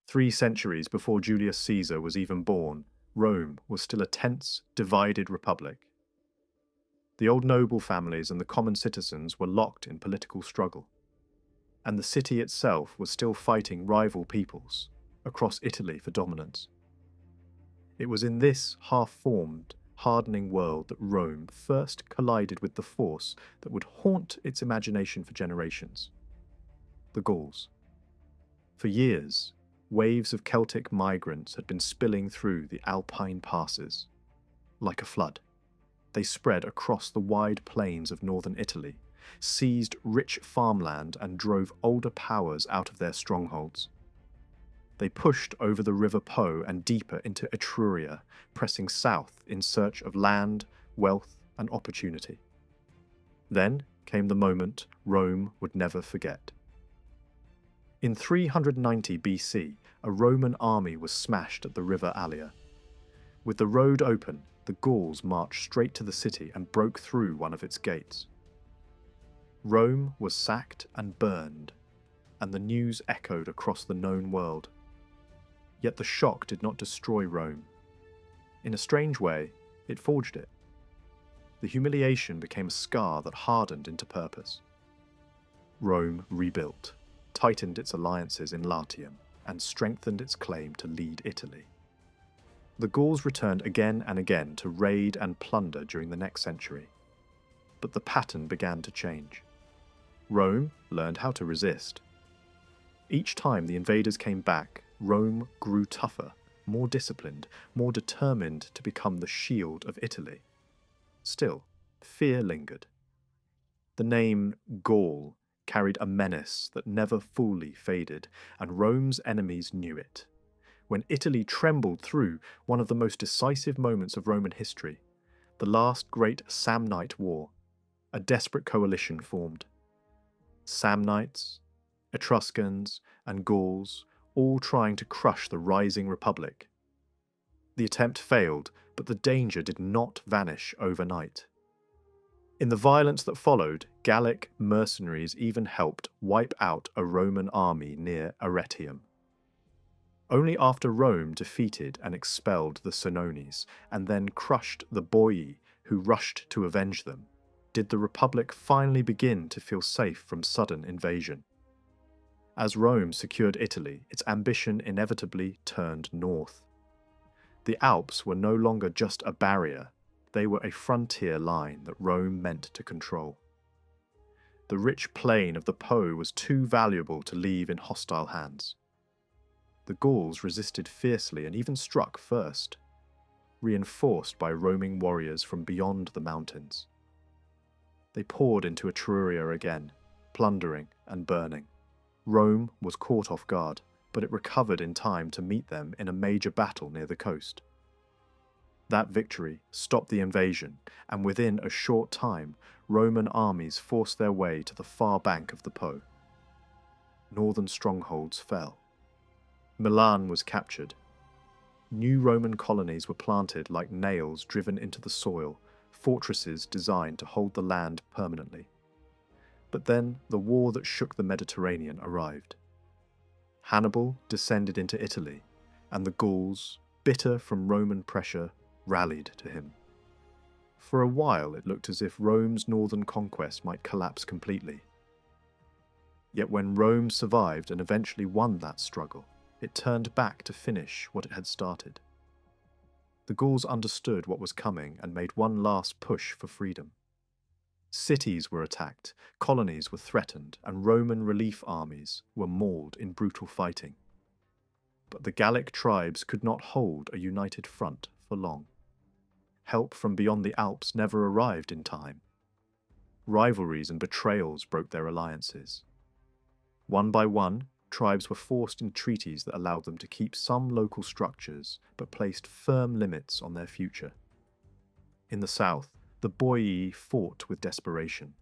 3 centuries before Julius Caesar was even born, Rome was still a tense, divided republic. The old noble families and the common citizens were locked in political struggle, and the city itself was still fighting rival peoples across Italy for dominance. It was in this half-formed, hardening world that Rome first collided with the force that would haunt its imagination for generations: the Gauls. For years, waves of Celtic migrants had been spilling through the Alpine passes. Like a flood, they spread across the wide plains of northern Italy, seized rich farmland and drove older powers out of their strongholds. They pushed over the River Po and deeper into Etruria, pressing south in search of land, wealth, and opportunity. Then came the moment Rome would never forget. In 390 BC, a Roman army was smashed at the River Allia. With the road open, the Gauls marched straight to the city and broke through one of its gates. Rome was sacked and burned, and the news echoed across the known world. Yet the shock did not destroy Rome. In a strange way, it forged it. The humiliation became a scar that hardened into purpose. Rome rebuilt, tightened its alliances in Latium, and strengthened its claim to lead Italy. The Gauls returned again and again to raid and plunder during the next century. But the pattern began to change. Rome learned how to resist. Each time the invaders came back, Rome grew tougher, more disciplined, more determined to become the shield of Italy. Still, fear lingered. The name Gaul carried a menace that never fully faded, and Rome's enemies knew it. When Italy trembled through one of the most decisive moments of Roman history, the last great Samnite War, a desperate coalition formed. Samnites, Etruscans, and Gauls, all trying to crush the rising republic. The attempt failed, but the danger did not vanish overnight. In the violence that followed, Gallic mercenaries even helped wipe out a Roman army near Arretium. Only after Rome defeated and expelled the Senones, and then crushed the Boii who rushed to avenge them, did the Republic finally begin to feel safe from sudden invasion. As Rome secured Italy, its ambition inevitably turned north. The Alps were no longer just a barrier, they were a frontier line that Rome meant to control. The rich plain of the Po was too valuable to leave in hostile hands. The Gauls resisted fiercely and even struck first, reinforced by roaming warriors from beyond the mountains. They poured into Etruria again, plundering and burning. Rome was caught off guard, but it recovered in time to meet them in a major battle near the coast. That victory stopped the invasion, and within a short time, Roman armies forced their way to the far bank of the Po. Northern strongholds fell. Milan was captured. New Roman colonies were planted like nails driven into the soil, fortresses designed to hold the land permanently. But then the war that shook the Mediterranean arrived. Hannibal descended into Italy, and the Gauls, bitter from Roman pressure, rallied to him. For a while it looked as if Rome's northern conquest might collapse completely. Yet when Rome survived and eventually won that struggle, it turned back to finish what it had started. The Gauls understood what was coming and made one last push for freedom. Cities were attacked, colonies were threatened, and Roman relief armies were mauled in brutal fighting. But the Gallic tribes could not hold a united front for long. Help from beyond the Alps never arrived in time. Rivalries and betrayals broke their alliances. One by one, tribes were forced into treaties that allowed them to keep some local structures, but placed firm limits on their future. In the south, the Boii fought with desperation,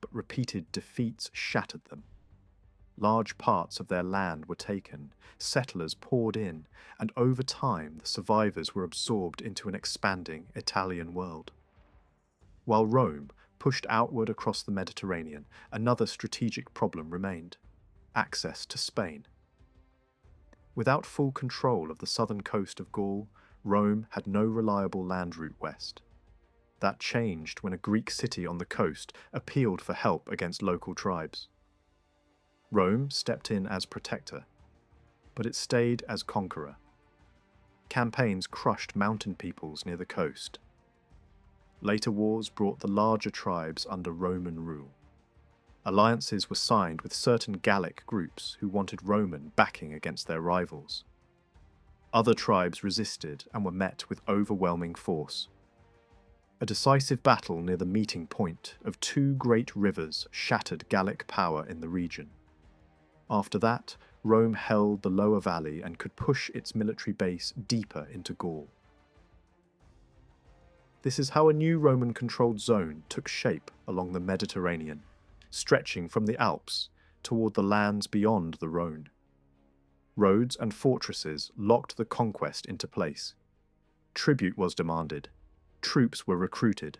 but repeated defeats shattered them. Large parts of their land were taken, settlers poured in, and over time the survivors were absorbed into an expanding Italian world. While Rome pushed outward across the Mediterranean, another strategic problem remained: access to Spain. Without full control of the southern coast of Gaul, Rome had no reliable land route west. That changed when a Greek city on the coast appealed for help against local tribes. Rome stepped in as protector, but it stayed as conqueror. Campaigns crushed mountain peoples near the coast. Later wars brought the larger tribes under Roman rule. Alliances were signed with certain Gallic groups who wanted Roman backing against their rivals. Other tribes resisted and were met with overwhelming force. A decisive battle near the meeting point of two great rivers shattered Gallic power in the region. After that, Rome held the lower valley and could push its military base deeper into Gaul. This is how a new Roman-controlled zone took shape along the Mediterranean, stretching from the Alps toward the lands beyond the Rhone. Roads and fortresses locked the conquest into place. Tribute was demanded. Troops were recruited.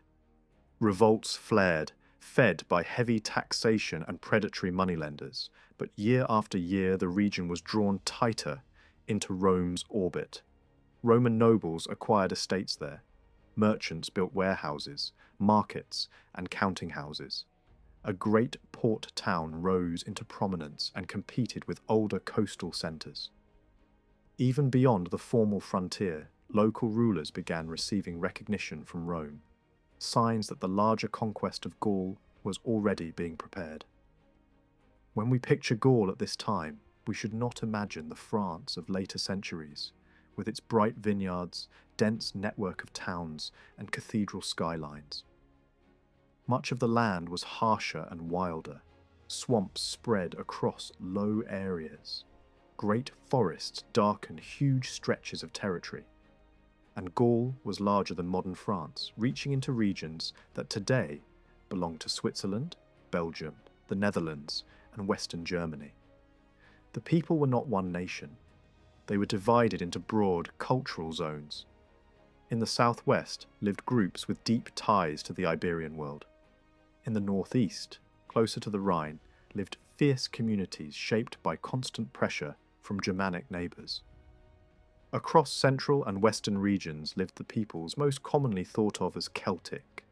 Revolts flared, fed by heavy taxation and predatory moneylenders, but year after year the region was drawn tighter into Rome's orbit. Roman nobles acquired estates there. Merchants built warehouses, markets, and counting houses. A great port town rose into prominence and competed with older coastal centres. Even beyond the formal frontier, local rulers began receiving recognition from Rome, signs that the larger conquest of Gaul was already being prepared. When we picture Gaul at this time, we should not imagine the France of later centuries, with its bright vineyards, dense network of towns, and cathedral skylines. Much of the land was harsher and wilder. Swamps spread across low areas. Great forests darkened huge stretches of territory. And Gaul was larger than modern France, reaching into regions that today belong to Switzerland, Belgium, the Netherlands, and Western Germany. The people were not one nation. They were divided into broad cultural zones. In the southwest lived groups with deep ties to the Iberian world. In the northeast, closer to the Rhine, lived fierce communities shaped by constant pressure from Germanic neighbours. Across central and western regions lived the peoples most commonly thought of as Celtic.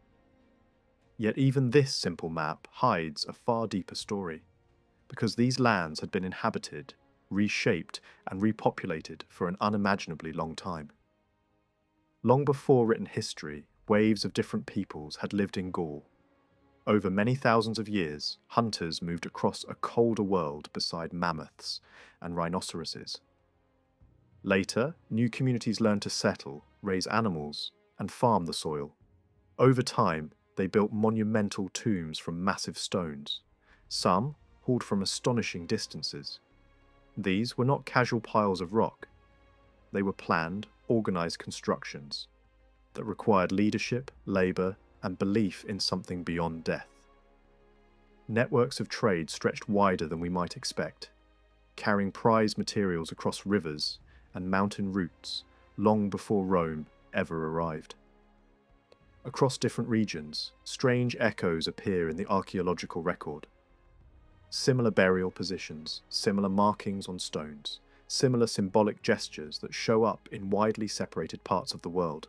Yet even this simple map hides a far deeper story, because these lands had been inhabited, reshaped, and repopulated for an unimaginably long time. Long before written history, waves of different peoples had lived in Gaul. Over many thousands of years, hunters moved across a colder world beside mammoths and rhinoceroses. Later, new communities learned to settle, raise animals, and farm the soil. Over time, they built monumental tombs from massive stones, some hauled from astonishing distances. These were not casual piles of rock. They were planned, organized constructions that required leadership, labor, and belief in something beyond death. Networks of trade stretched wider than we might expect, carrying prized materials across rivers and mountain routes long before Rome ever arrived. Across different regions, strange echoes appear in the archaeological record. Similar burial positions, similar markings on stones, similar symbolic gestures that show up in widely separated parts of the world.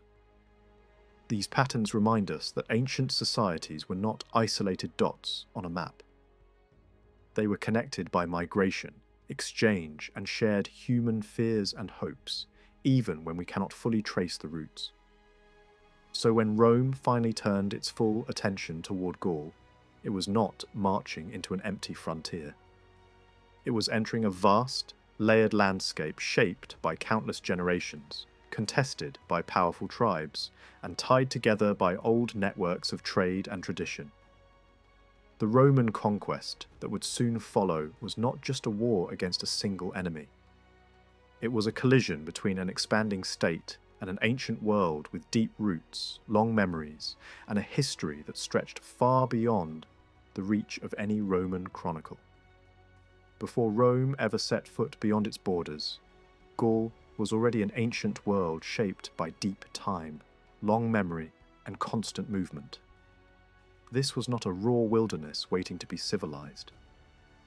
These patterns remind us that ancient societies were not isolated dots on a map. They were connected by migration, exchange, and shared human fears and hopes, even when we cannot fully trace the roots. So when Rome finally turned its full attention toward Gaul, it was not marching into an empty frontier. It was entering a vast, layered landscape shaped by countless generations, contested by powerful tribes, and tied together by old networks of trade and tradition. The Roman conquest that would soon follow was not just a war against a single enemy. It was a collision between an expanding state and an ancient world with deep roots, long memories, and a history that stretched far beyond the reach of any Roman chronicle. Before Rome ever set foot beyond its borders, Gaul was already an ancient world shaped by deep time, long memory, and constant movement. This was not a raw wilderness waiting to be civilized.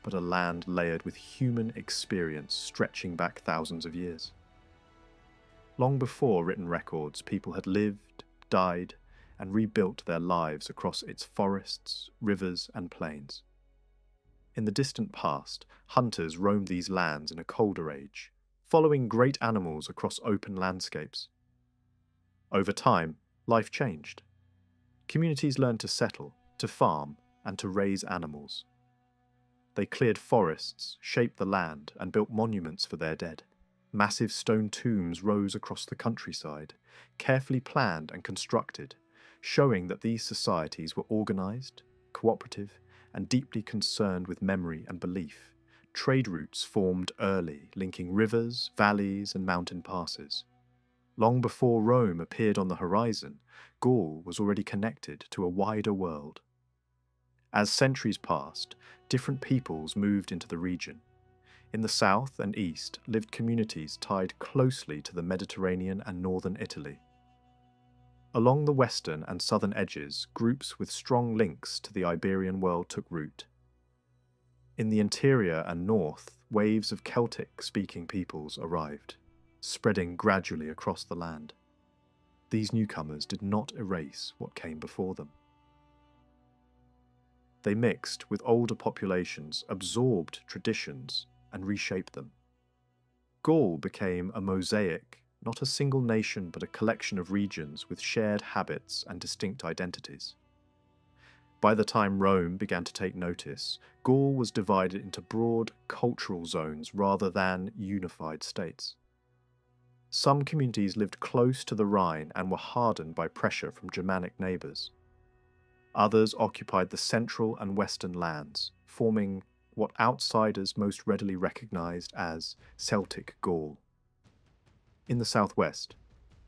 but a land layered with human experience stretching back thousands of years. Long before written records, people had lived, died, and rebuilt their lives across its forests, rivers, and plains. In the distant past, hunters roamed these lands in a colder age, following great animals across open landscapes. Over time, life changed. Communities learned to settle, to farm, and to raise animals. They cleared forests, shaped the land, and built monuments for their dead. Massive stone tombs rose across the countryside, carefully planned and constructed, showing that these societies were organized, cooperative, and deeply concerned with memory and belief. Trade routes formed early, linking rivers, valleys, and mountain passes. Long before Rome appeared on the horizon, Gaul was already connected to a wider world. As centuries passed, different peoples moved into the region. In the south and east lived communities tied closely to the Mediterranean and northern Italy. Along the western and southern edges, groups with strong links to the Iberian world took root. In the interior and north, waves of Celtic-speaking peoples arrived, spreading gradually across the land. These newcomers did not erase what came before them. They mixed with older populations, absorbed traditions, and reshaped them. Gaul became a mosaic, not a single nation but a collection of regions with shared habits and distinct identities. By the time Rome began to take notice, Gaul was divided into broad cultural zones rather than unified states. Some communities lived close to the Rhine and were hardened by pressure from Germanic neighbours. Others occupied the central and western lands, forming what outsiders most readily recognised as Celtic Gaul. In the southwest,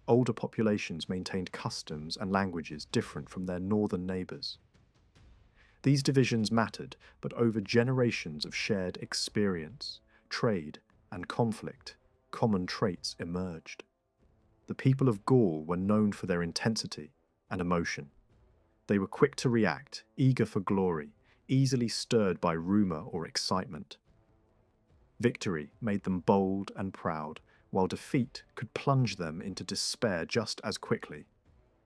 older populations maintained customs and languages different from their northern neighbours. These divisions mattered, but over generations of shared experience, trade, and conflict, common traits emerged. The people of Gaul were known for their intensity and emotion. They were quick to react, eager for glory, easily stirred by rumour or excitement. Victory made them bold and proud, while defeat could plunge them into despair just as quickly.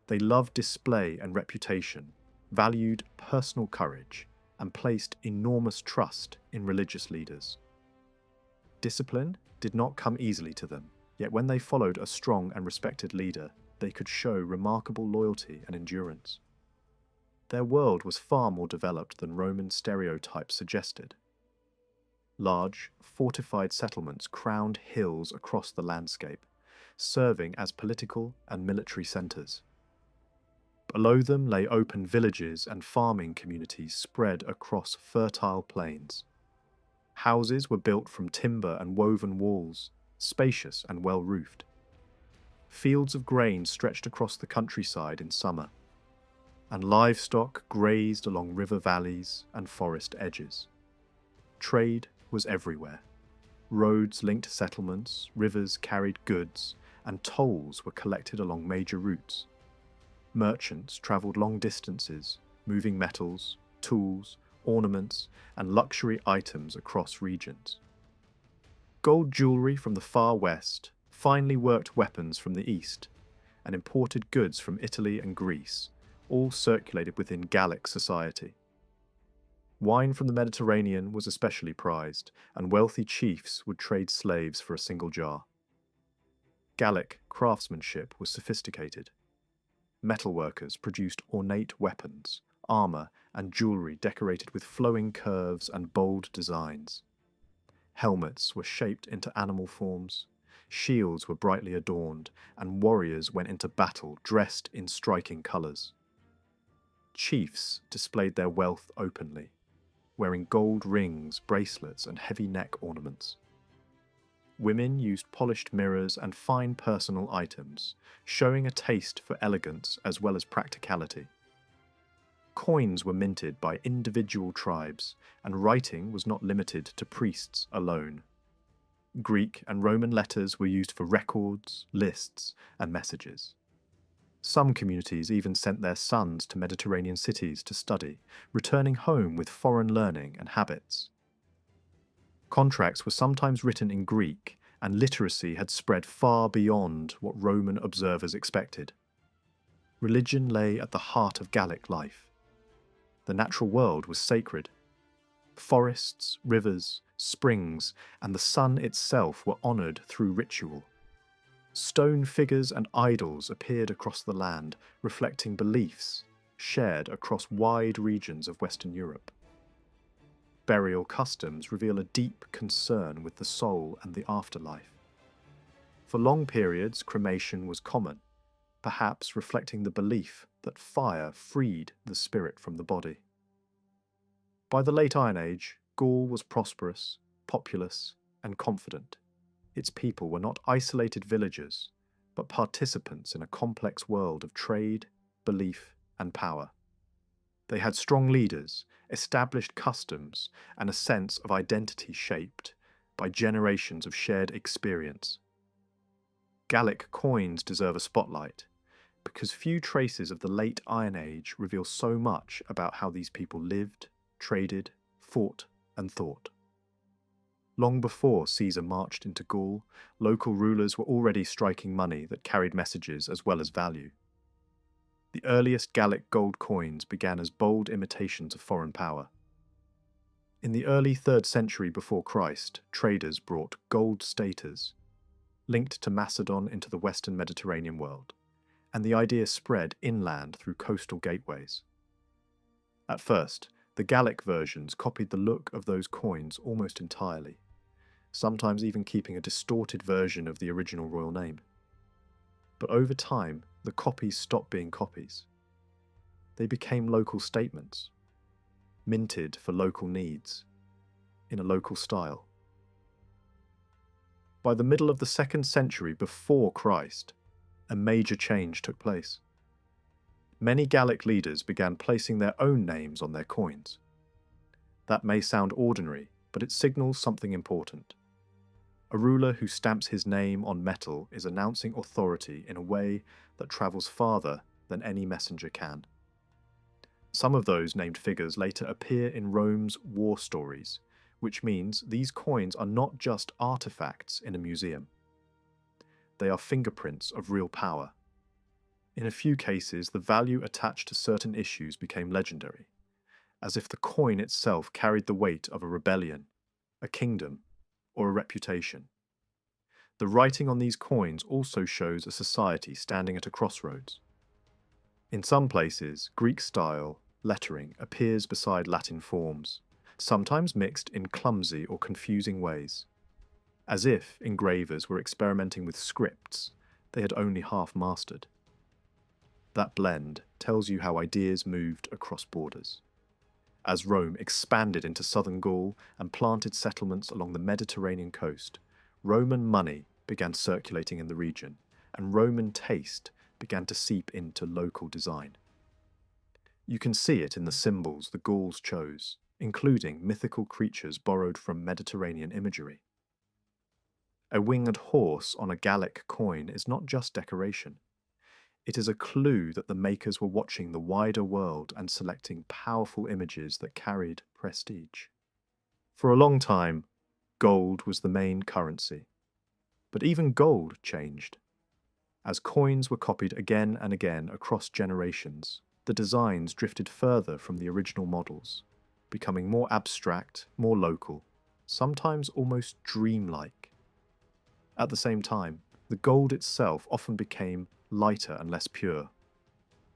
They loved display and reputation, valued personal courage, and placed enormous trust in religious leaders. Discipline did not come easily to them, yet when they followed a strong and respected leader, they could show remarkable loyalty and endurance. Their world was far more developed than Roman stereotypes suggested. Large, fortified settlements crowned hills across the landscape, serving as political and military centres. Below them lay open villages and farming communities spread across fertile plains. Houses were built from timber and woven walls, spacious and well-roofed. Fields of grain stretched across the countryside in summer, and livestock grazed along river valleys and forest edges. Trade was everywhere. Roads linked settlements, rivers carried goods, and tolls were collected along major routes. Merchants travelled long distances, moving metals, tools, ornaments, and luxury items across regions. Gold jewellery from the far west, finely worked weapons from the east, and imported goods from Italy and Greece all circulated within Gallic society. Wine from the Mediterranean was especially prized, and wealthy chiefs would trade slaves for a single jar. Gallic craftsmanship was sophisticated. Metalworkers produced ornate weapons, armour, and jewellery decorated with flowing curves and bold designs. Helmets were shaped into animal forms, shields were brightly adorned, and warriors went into battle dressed in striking colours. Chiefs displayed their wealth openly, wearing gold rings, bracelets, and heavy neck ornaments. Women used polished mirrors and fine personal items, showing a taste for elegance as well as practicality. Coins were minted by individual tribes, and writing was not limited to priests alone. Greek and Roman letters were used for records, lists, and messages. Some communities even sent their sons to Mediterranean cities to study, returning home with foreign learning and habits. Contracts were sometimes written in Greek, and literacy had spread far beyond what Roman observers expected. Religion lay at the heart of Gallic life. The natural world was sacred. Forests, rivers, springs, and the sun itself were honoured through ritual. Stone figures and idols appeared across the land, reflecting beliefs shared across wide regions of Western Europe. Burial customs reveal a deep concern with the soul and the afterlife. For long periods, cremation was common, perhaps reflecting the belief that fire freed the spirit from the body. By the late Iron Age, Gaul was prosperous, populous, and confident. Its people were not isolated villagers, but participants in a complex world of trade, belief, and power. They had strong leaders, established customs, and a sense of identity shaped by generations of shared experience. Gallic coins deserve a spotlight, because few traces of the late Iron Age reveal so much about how these people lived, traded, fought, and thought. Long before Caesar marched into Gaul, local rulers were already striking money that carried messages as well as value. The earliest Gallic gold coins began as bold imitations of foreign power. In the early 3rd century before Christ, traders brought gold staters, linked to Macedon into the Western Mediterranean world, and the idea spread inland through coastal gateways. At first, the Gallic versions copied the look of those coins almost entirely, sometimes even keeping a distorted version of the original royal name. But over time, the copies stopped being copies. They became local statements, minted for local needs, in a local style. By the middle of the 2nd century before Christ, a major change took place. Many Gallic leaders began placing their own names on their coins. That may sound ordinary, but it signals something important. A ruler who stamps his name on metal is announcing authority in a way that travels farther than any messenger can. Some of those named figures later appear in Rome's war stories, which means these coins are not just artifacts in a museum. They are fingerprints of real power. In a few cases, the value attached to certain issues became legendary, as if the coin itself carried the weight of a rebellion, a kingdom, or a reputation. The writing on these coins also shows a society standing at a crossroads. In some places, Greek-style lettering appears beside Latin forms, sometimes mixed in clumsy or confusing ways, as if engravers were experimenting with scripts they had only half mastered. That blend tells you how ideas moved across borders. As Rome expanded into southern Gaul and planted settlements along the Mediterranean coast, Roman money began circulating in the region, and Roman taste began to seep into local design. You can see it in the symbols the Gauls chose, including mythical creatures borrowed from Mediterranean imagery. A winged horse on a Gallic coin is not just decoration. It is a clue that the makers were watching the wider world and selecting powerful images that carried prestige. For a long time, gold was the main currency. But even gold changed. As coins were copied again and again across generations, the designs drifted further from the original models, becoming more abstract, more local, sometimes almost dreamlike. At the same time, the gold itself often became lighter and less pure.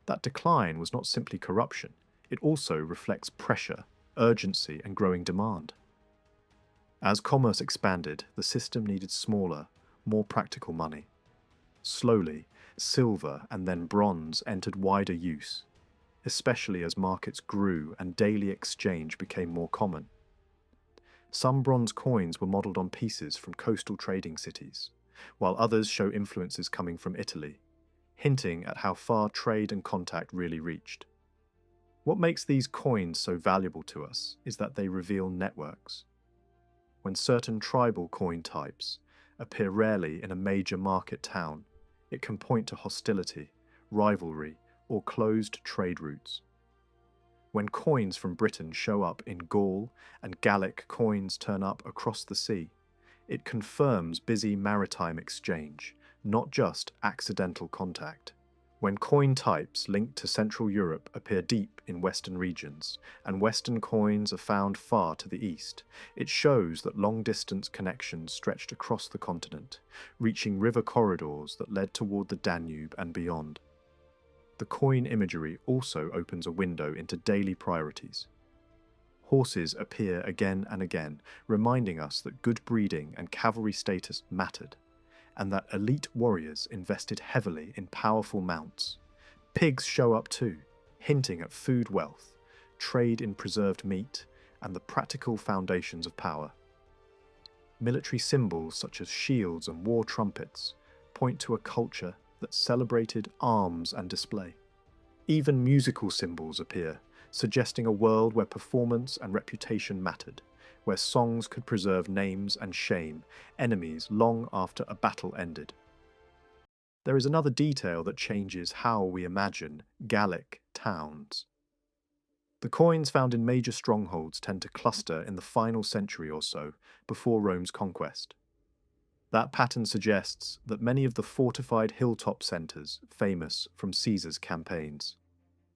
That decline was not simply corruption, it also reflects pressure, urgency, and growing demand. As commerce expanded, the system needed smaller, more practical money. Slowly, silver and then bronze entered wider use, especially as markets grew and daily exchange became more common. Some bronze coins were modelled on pieces from coastal trading cities, while others show influences coming from Italy, hinting at how far trade and contact really reached. What makes these coins so valuable to us is that they reveal networks. When certain tribal coin types appear rarely in a major market town, it can point to hostility, rivalry, or closed trade routes. When coins from Britain show up in Gaul and Gallic coins turn up across the sea, it confirms busy maritime exchange, not just accidental contact. When coin types linked to Central Europe appear deep in Western regions, and Western coins are found far to the east, it shows that long-distance connections stretched across the continent, reaching river corridors that led toward the Danube and beyond. The coin imagery also opens a window into daily priorities. Horses appear again and again, reminding us that good breeding and cavalry status mattered, and that elite warriors invested heavily in powerful mounts. Pigs show up too, hinting at food wealth, trade in preserved meat, and the practical foundations of power. Military symbols such as shields and war trumpets point to a culture that celebrated arms and display. Even musical symbols appear, suggesting a world where performance and reputation mattered, where songs could preserve names and shame enemies long after a battle ended. There is another detail that changes how we imagine Gallic towns. The coins found in major strongholds tend to cluster in the final century or so before Rome's conquest. That pattern suggests that many of the fortified hilltop centres famous from Caesar's campaigns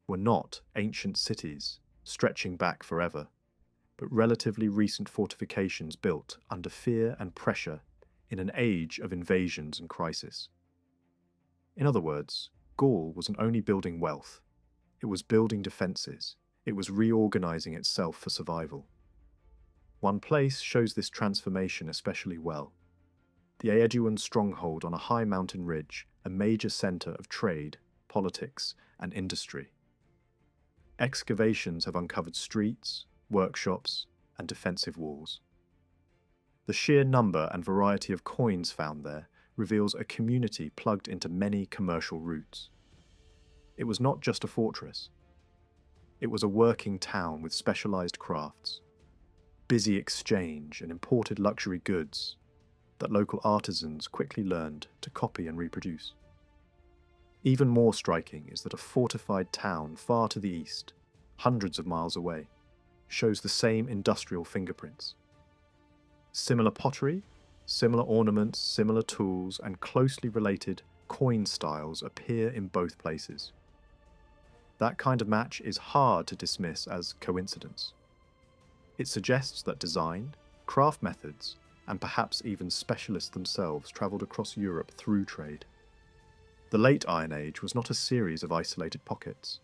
were not ancient cities stretching back forever, but relatively recent fortifications built under fear and pressure in an age of invasions and crisis. In other words, Gaul wasn't only building wealth, it was building defences, it was reorganising itself for survival. One place shows this transformation especially well: the Aeduan stronghold on a high mountain ridge, a major centre of trade, politics, and industry. Excavations have uncovered streets, workshops, and defensive walls. The sheer number and variety of coins found there reveals a community plugged into many commercial routes. It was not just a fortress. It was a working town with specialised crafts, busy exchange and imported luxury goods that local artisans quickly learned to copy and reproduce. Even more striking is that a fortified town far to the east, hundreds of miles away, shows the same industrial fingerprints. Similar pottery, similar ornaments, similar tools, and closely related coin styles appear in both places. That kind of match is hard to dismiss as coincidence. It suggests that design, craft methods, and perhaps even specialists themselves travelled across Europe through trade. The late Iron Age was not a series of isolated pockets.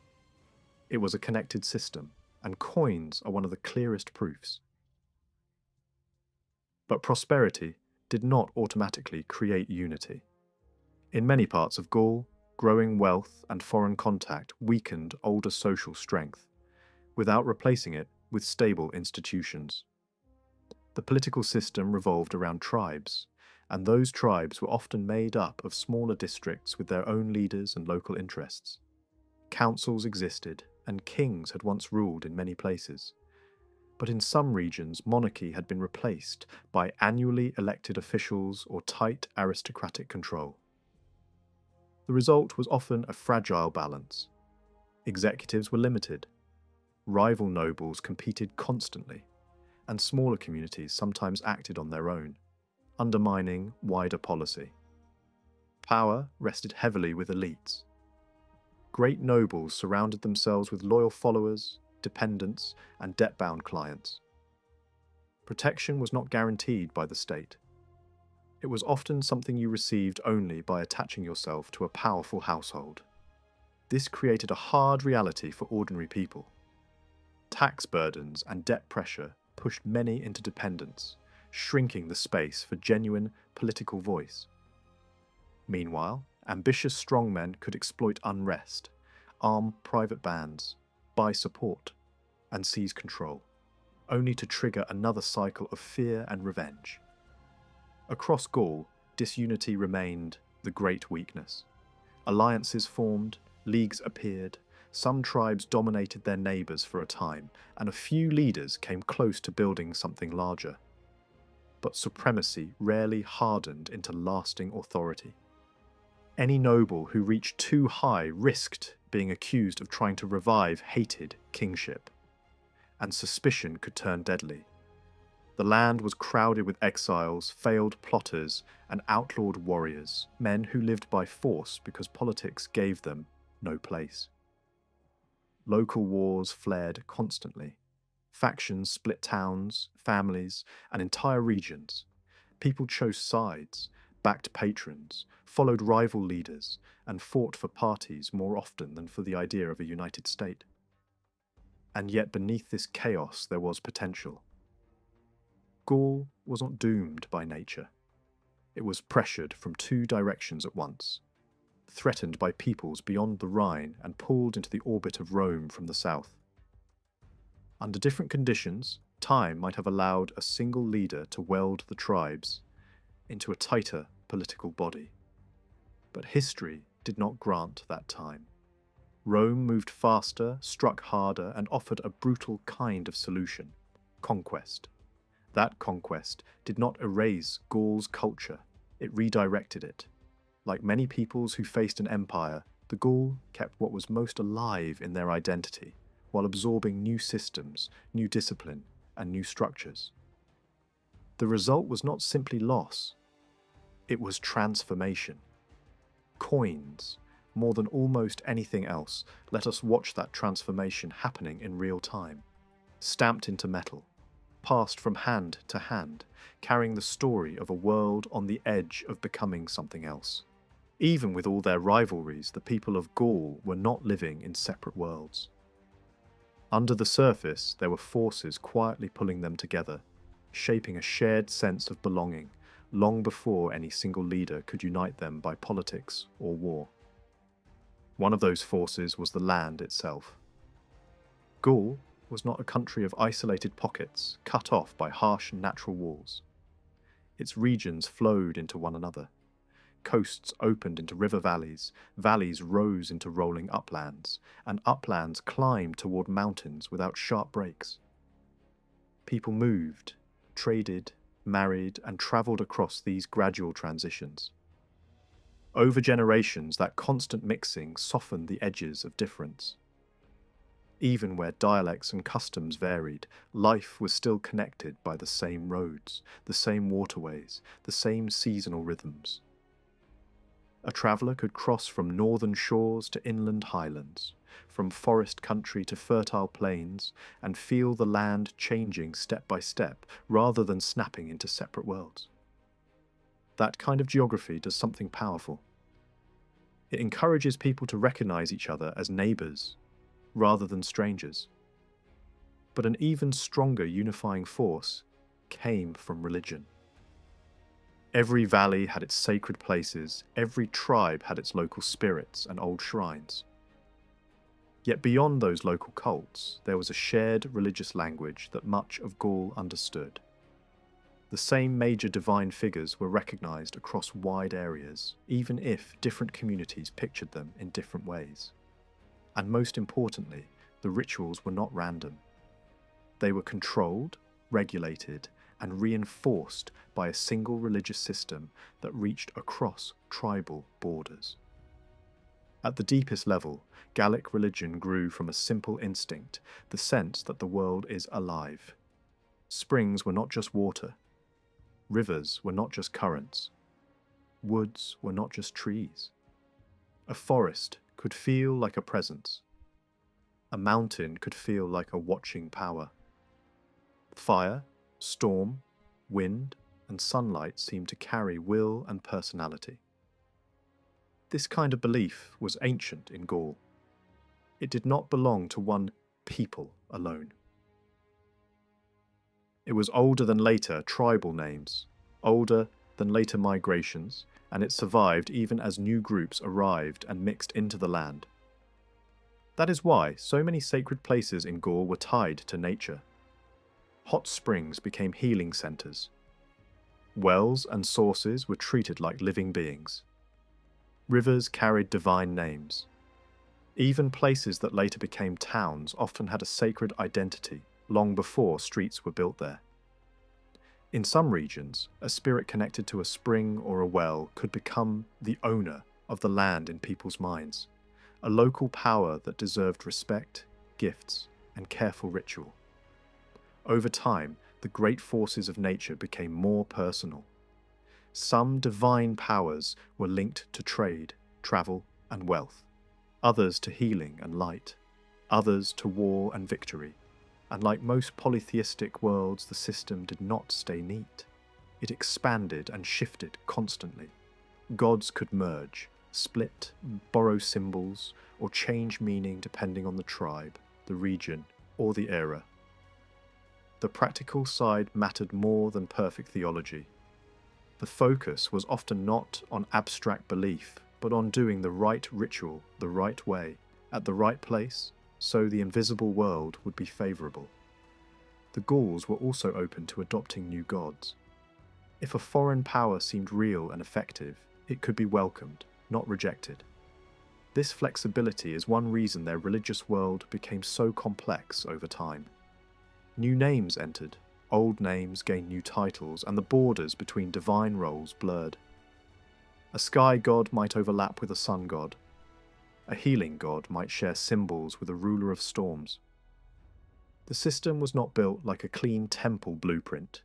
It was a connected system, and coins are one of the clearest proofs. But prosperity did not automatically create unity. In many parts of Gaul, growing wealth and foreign contact weakened older social strength, without replacing it with stable institutions. The political system revolved around tribes, and those tribes were often made up of smaller districts with their own leaders and local interests. Councils existed, and kings had once ruled in many places. But in some regions, monarchy had been replaced by annually elected officials or tight aristocratic control. The result was often a fragile balance. Executives were limited, rival nobles competed constantly, and smaller communities sometimes acted on their own, undermining wider policy. Power rested heavily with elites. Great nobles surrounded themselves with loyal followers, dependents, and debt-bound clients. Protection was not guaranteed by the state. It was often something you received only by attaching yourself to a powerful household. This created a hard reality for ordinary people. Tax burdens and debt pressure pushed many into dependence, shrinking the space for genuine political voice. Meanwhile, ambitious strongmen could exploit unrest, arm private bands, buy support, and seize control, only to trigger another cycle of fear and revenge. Across Gaul, disunity remained the great weakness. Alliances formed, leagues appeared, some tribes dominated their neighbours for a time, and a few leaders came close to building something larger. But supremacy rarely hardened into lasting authority. Any noble who reached too high risked being accused of trying to revive hated kingship. And suspicion could turn deadly. The land was crowded with exiles, failed plotters, and outlawed warriors, men who lived by force because politics gave them no place. Local wars flared constantly. Factions split towns, families, and entire regions. People chose sides, backed patrons, followed rival leaders, and fought for parties more often than for the idea of a united state. And yet beneath this chaos there was potential. Gaul was not doomed by nature. It was pressured from two directions at once, threatened by peoples beyond the Rhine and pulled into the orbit of Rome from the south. Under different conditions, time might have allowed a single leader to weld the tribes into a tighter political body. But history did not grant that time. Rome moved faster, struck harder, and offered a brutal kind of solution: conquest. That conquest did not erase Gaul's culture, it redirected it. Like many peoples who faced an empire, the Gaul kept what was most alive in their identity, while absorbing new systems, new discipline, and new structures. The result was not simply loss, it was transformation. Coins, more than almost anything else, let us watch that transformation happening in real time. Stamped into metal, passed from hand to hand, carrying the story of a world on the edge of becoming something else. Even with all their rivalries, the people of Gaul were not living in separate worlds. Under the surface, there were forces quietly pulling them together, shaping a shared sense of belonging, long before any single leader could unite them by politics or war. One of those forces was the land itself. Gaul was not a country of isolated pockets, cut off by harsh natural walls. Its regions flowed into one another. Coasts opened into river valleys, valleys rose into rolling uplands, and uplands climbed toward mountains without sharp breaks. People moved, traded, married, and travelled across these gradual transitions. Over generations, that constant mixing softened the edges of difference. Even where dialects and customs varied, life was still connected by the same roads, the same waterways, the same seasonal rhythms. A traveller could cross from northern shores to inland highlands, from forest country to fertile plains, and feel the land changing step by step rather than snapping into separate worlds. That kind of geography does something powerful. It encourages people to recognize each other as neighbours rather than strangers. But an even stronger unifying force came from religion. Every valley had its sacred places, every tribe had its local spirits and old shrines. Yet beyond those local cults, there was a shared religious language that much of Gaul understood. The same major divine figures were recognized across wide areas, even if different communities pictured them in different ways. And most importantly, the rituals were not random. They were controlled, regulated, and reinforced by a single religious system that reached across tribal borders. At the deepest level, Gallic religion grew from a simple instinct, the sense that the world is alive. Springs were not just water. Rivers were not just currents. Woods were not just trees. A forest could feel like a presence. A mountain could feel like a watching power. Fire, storm, wind, and sunlight seemed to carry will and personality. This kind of belief was ancient in Gaul. It did not belong to one people alone. It was older than later tribal names, older than later migrations, and it survived even as new groups arrived and mixed into the land. That is why so many sacred places in Gaul were tied to nature. Hot springs became healing centres. Wells and sources were treated like living beings. Rivers carried divine names. Even places that later became towns often had a sacred identity long before streets were built there. In some regions, a spirit connected to a spring or a well could become the owner of the land in people's minds, a local power that deserved respect, gifts, and careful ritual. Over time, the great forces of nature became more personal. Some divine powers were linked to trade, travel, and wealth, others to healing and light, others to war and victory. And like most polytheistic worlds, the system did not stay neat. It expanded and shifted constantly. Gods could merge, split, borrow symbols, or change meaning depending on the tribe, the region, or the era. The practical side mattered more than perfect theology. The focus was often not on abstract belief, but on doing the right ritual the right way, at the right place, so the invisible world would be favourable. The Gauls were also open to adopting new gods. If a foreign power seemed real and effective, it could be welcomed, not rejected. This flexibility is one reason their religious world became so complex over time. New names entered, old names gained new titles, and the borders between divine roles blurred. A sky god might overlap with a sun god. A healing god might share symbols with a ruler of storms. The system was not built like a clean temple blueprint.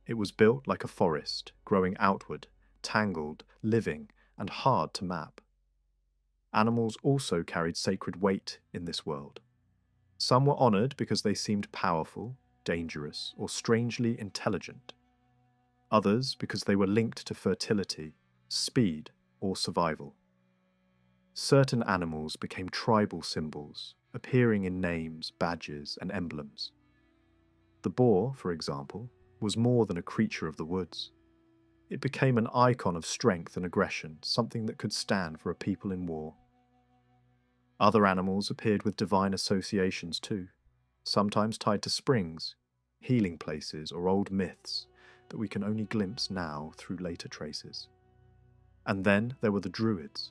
It was built like a forest, growing outward, tangled, living, and hard to map. Animals also carried sacred weight in this world. Some were honoured because they seemed powerful, dangerous, or strangely intelligent. Others because they were linked to fertility, speed, or survival. Certain animals became tribal symbols, appearing in names, badges, and emblems. The boar, for example, was more than a creature of the woods. It became an icon of strength and aggression, something that could stand for a people in war. Other animals appeared with divine associations too, sometimes tied to springs, healing places, or old myths that we can only glimpse now through later traces. And then there were the Druids.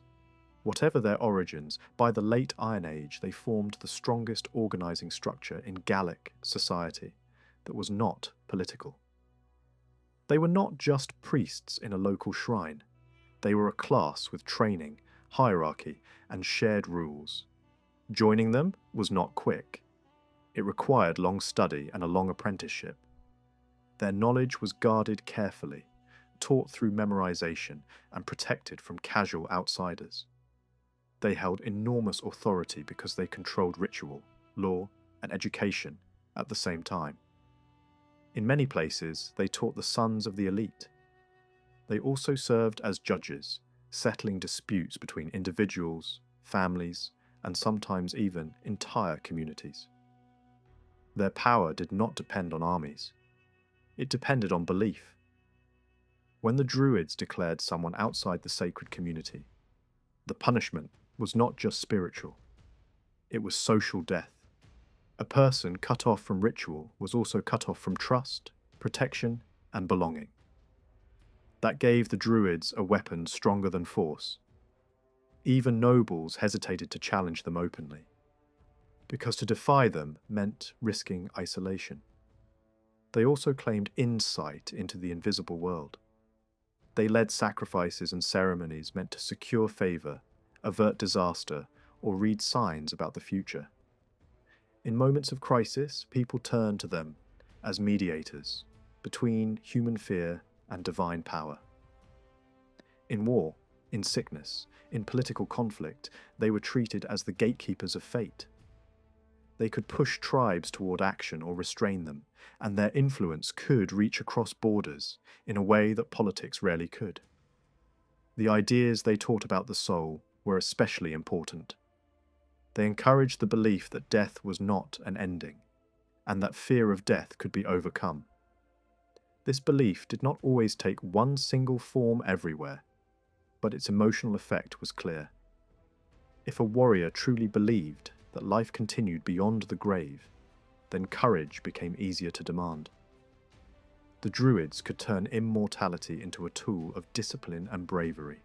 Whatever their origins, by the late Iron Age they formed the strongest organising structure in Gallic society that was not political. They were not just priests in a local shrine. They were a class with training, hierarchy, and shared rules. Joining them was not quick. It required long study and a long apprenticeship. Their knowledge was guarded carefully, taught through memorization, and protected from casual outsiders. They held enormous authority because they controlled ritual, law, and education at the same time. In many places, they taught the sons of the elite. They also served as judges, settling disputes between individuals, families, and sometimes even entire communities. Their power did not depend on armies. It depended on belief. When the Druids declared someone outside the sacred community, the punishment was not just spiritual. It was social death. A person cut off from ritual was also cut off from trust, protection, and belonging. That gave the Druids a weapon stronger than force. Even nobles hesitated to challenge them openly, because to defy them meant risking isolation. They also claimed insight into the invisible world. They led sacrifices and ceremonies meant to secure favour, avert disaster, or read signs about the future. In moments of crisis, people turned to them as mediators between human fear and divine power. In war, in sickness, in political conflict, they were treated as the gatekeepers of fate. They could push tribes toward action or restrain them, and their influence could reach across borders in a way that politics rarely could. The ideas they taught about the soul were especially important. They encouraged the belief that death was not an ending, and that fear of death could be overcome. This belief did not always take one single form everywhere, but its emotional effect was clear. If a warrior truly believed that life continued beyond the grave, then courage became easier to demand. The Druids could turn immortality into a tool of discipline and bravery.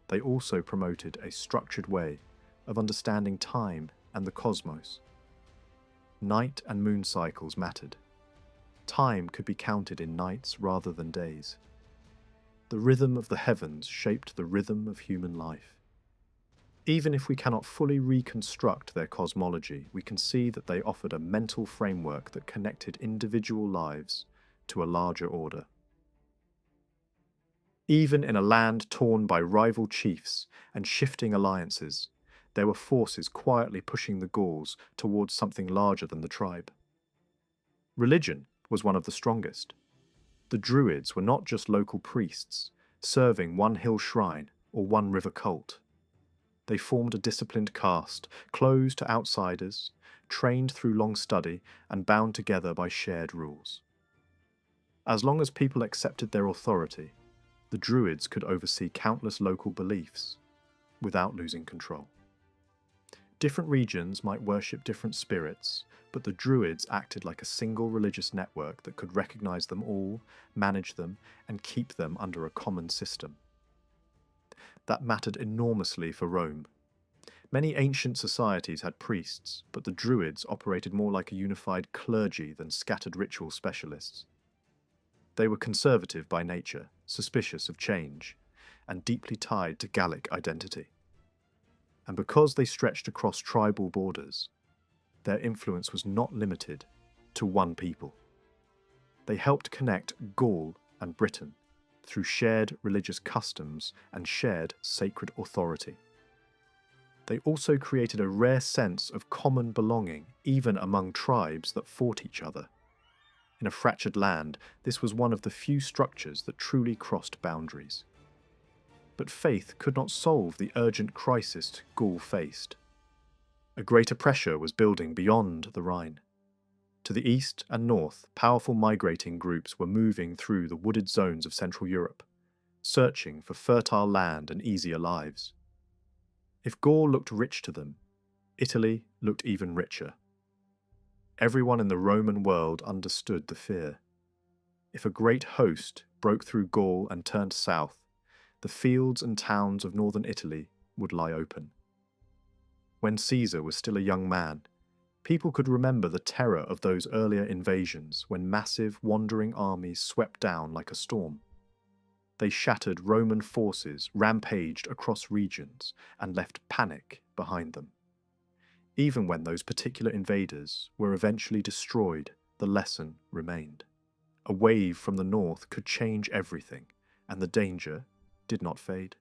They also promoted a structured way of understanding time and the cosmos. Night and moon cycles mattered. Time could be counted in nights rather than days. The rhythm of the heavens shaped the rhythm of human life. Even if we cannot fully reconstruct their cosmology, we can see that they offered a mental framework that connected individual lives to a larger order. Even in a land torn by rival chiefs and shifting alliances, there were forces quietly pushing the Gauls towards something larger than the tribe. Religion was one of the strongest. The Druids were not just local priests, serving one hill shrine or one river cult. They formed a disciplined caste, closed to outsiders, trained through long study, and bound together by shared rules. As long as people accepted their authority, the Druids could oversee countless local beliefs without losing control. Different regions might worship different spirits, but the Druids acted like a single religious network that could recognize them all, manage them, and keep them under a common system. That mattered enormously for Rome. Many ancient societies had priests, but the Druids operated more like a unified clergy than scattered ritual specialists. They were conservative by nature, suspicious of change, and deeply tied to Gallic identity. And because they stretched across tribal borders, their influence was not limited to one people. They helped connect Gaul and Britain through shared religious customs and shared sacred authority. They also created a rare sense of common belonging, even among tribes that fought each other. In a fractured land, this was one of the few structures that truly crossed boundaries. But faith could not solve the urgent crisis Gaul faced. A greater pressure was building beyond the Rhine. To the east and north, powerful migrating groups were moving through the wooded zones of Central Europe, searching for fertile land and easier lives. If Gaul looked rich to them, Italy looked even richer. Everyone in the Roman world understood the fear. If a great host broke through Gaul and turned south, the fields and towns of northern Italy would lie open. When Caesar was still a young man, people could remember the terror of those earlier invasions when massive, wandering armies swept down like a storm. They shattered Roman forces, rampaged across regions, and left panic behind them. Even when those particular invaders were eventually destroyed, the lesson remained. A wave from the north could change everything, and the danger did not fade.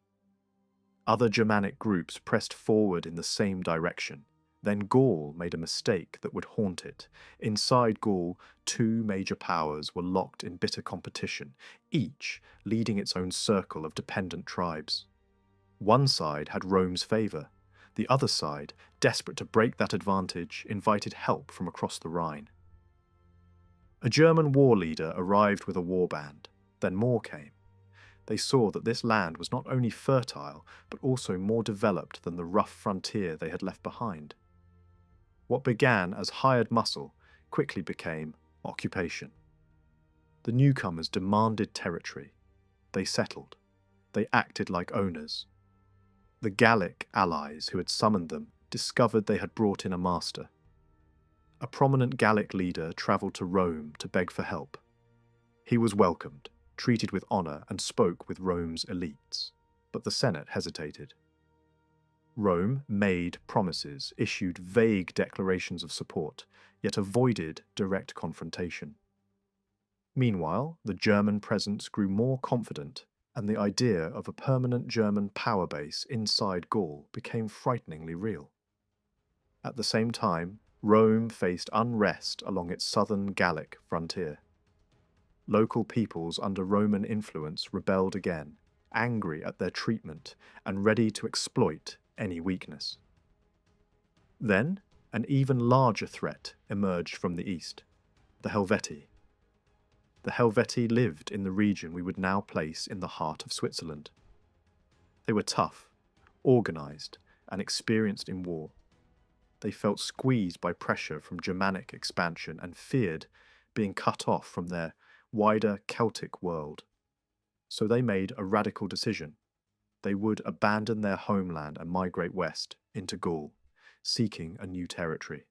Other Germanic groups pressed forward in the same direction. Then Gaul made a mistake that would haunt it. Inside Gaul, two major powers were locked in bitter competition, each leading its own circle of dependent tribes. One side had Rome's favour. The other side, desperate to break that advantage, invited help from across the Rhine. A German war leader arrived with a warband. Then more came. They saw that this land was not only fertile, but also more developed than the rough frontier they had left behind. What began as hired muscle quickly became occupation. The newcomers demanded territory. They settled. They acted like owners. The Gallic allies who had summoned them discovered they had brought in a master. A prominent Gallic leader travelled to Rome to beg for help. He was welcomed, treated with honour, and spoke with Rome's elites. But the Senate hesitated. Rome made promises, issued vague declarations of support, yet avoided direct confrontation. Meanwhile, the German presence grew more confident, and the idea of a permanent German power base inside Gaul became frighteningly real. At the same time, Rome faced unrest along its southern Gallic frontier. Local peoples under Roman influence rebelled again, angry at their treatment and ready to exploit any weakness. Then, an even larger threat emerged from the east, the Helvetii. The Helvetii lived in the region we would now place in the heart of Switzerland. They were tough, organised, and experienced in war. They felt squeezed by pressure from Germanic expansion and feared being cut off from their wider Celtic world. So they made a radical decision. They would abandon their homeland and migrate west into Gaul, seeking a new territory.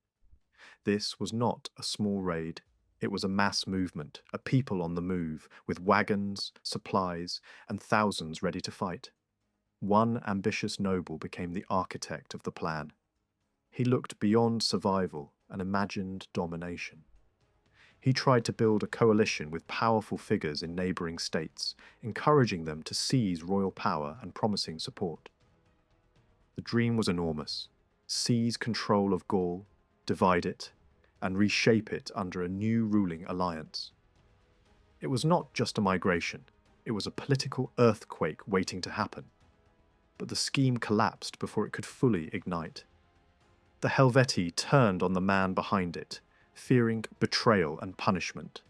This was not a small raid. It was a mass movement, a people on the move, with wagons, supplies, and thousands ready to fight. one ambitious noble became the architect of the plan. He looked beyond survival and imagined domination. He tried to build a coalition with powerful figures in neighbouring states, encouraging them to seize royal power and promising support. The dream was enormous: seize control of Gaul, divide it, and reshape it under a new ruling alliance. It was not just a migration, it was a political earthquake waiting to happen. But the scheme collapsed before it could fully ignite. The Helvetii turned on the man behind it, fearing betrayal and punishment.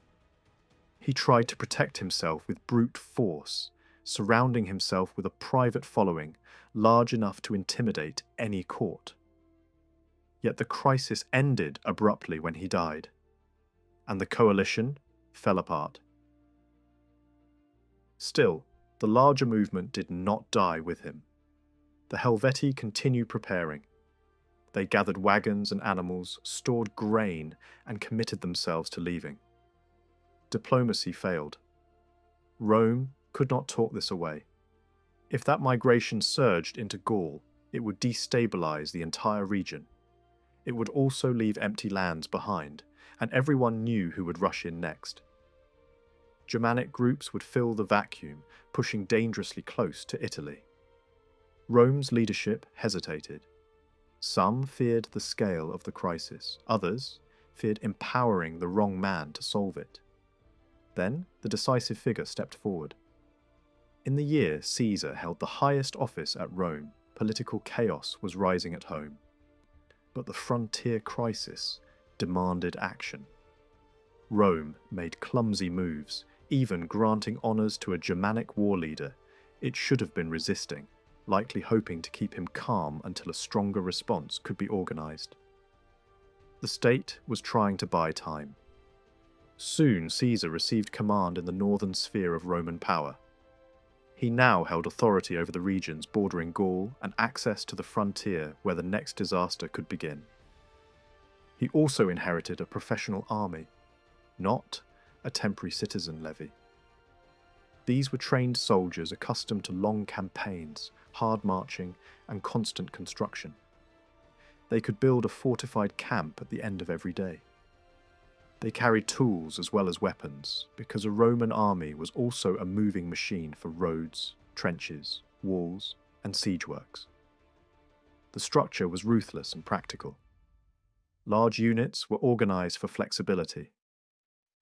He tried to protect himself with brute force, surrounding himself with a private following large enough to intimidate any court. Yet the crisis ended abruptly when he died, and the coalition fell apart. Still, the larger movement did not die with him. The Helvetii continued preparing. They gathered wagons and animals, stored grain, and committed themselves to leaving. Diplomacy failed. Rome could not talk this away. If that migration surged into Gaul, it would destabilize the entire region. It would also leave empty lands behind, and everyone knew who would rush in next. Germanic groups would fill the vacuum, pushing dangerously close to Italy. Rome's leadership hesitated. Some feared the scale of the crisis, others feared empowering the wrong man to solve it. Then the decisive figure stepped forward. In the year Caesar held the highest office at Rome, political chaos was rising at home. But the frontier crisis demanded action. Rome made clumsy moves, even granting honours to a Germanic war leader it should have been resisting, likely hoping to keep him calm until a stronger response could be organised. The state was trying to buy time. Soon Caesar received command in the northern sphere of Roman power. He now held authority over the regions bordering Gaul and access to the frontier where the next disaster could begin. He also inherited a professional army, not a temporary citizen levy. These were trained soldiers accustomed to long campaigns, hard marching, and constant construction. They could build a fortified camp at the end of every day. They carried tools as well as weapons, because a Roman army was also a moving machine for roads, trenches, walls, and siege works. The structure was ruthless and practical. Large units were organised for flexibility.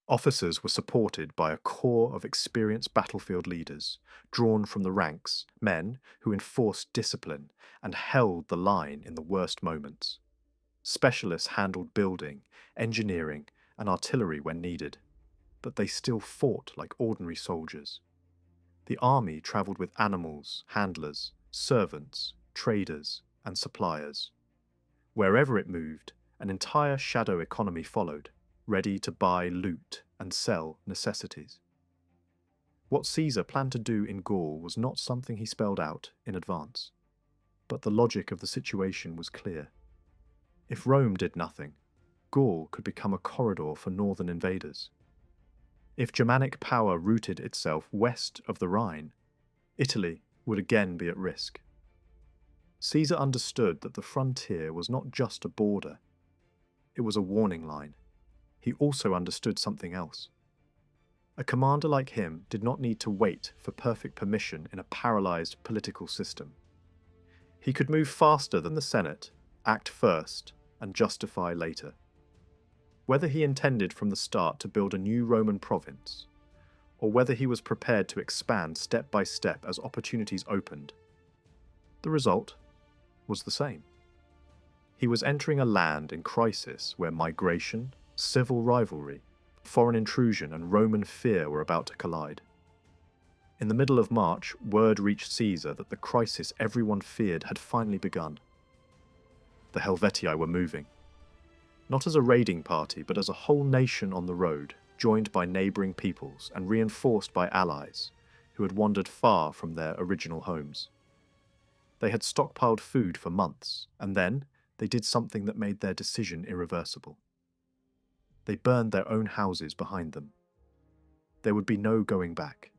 Officers were supported by a core of experienced battlefield leaders, drawn from the ranks, men who enforced discipline and held the line in the worst moments. Specialists handled building, engineering, and artillery when needed, but they still fought like ordinary soldiers. The army travelled with animals, handlers, servants, traders, and suppliers. Wherever it moved, an entire shadow economy followed, ready to buy loot and sell necessities. What Caesar planned to do in Gaul was not something he spelled out in advance, but the logic of the situation was clear. If Rome did nothing, Gaul could become a corridor for northern invaders. If Germanic power rooted itself west of the Rhine, Italy would again be at risk. Caesar understood that the frontier was not just a border, it was a warning line. He also understood something else. A commander like him did not need to wait for perfect permission in a paralysed political system. He could move faster than the Senate, act first, and justify later. Whether he intended from the start to build a new Roman province, or whether he was prepared to expand step by step as opportunities opened, the result was the same. He was entering a land in crisis where migration, civil rivalry, foreign intrusion, and Roman fear were about to collide. In the middle of March, word reached Caesar that the crisis everyone feared had finally begun. The Helvetii were moving. Not as a raiding party, but as a whole nation on the road, joined by neighbouring peoples and reinforced by allies who had wandered far from their original homes. They had stockpiled food for months, and then they did something that made their decision irreversible. They burned their own houses behind them. There would be no going back.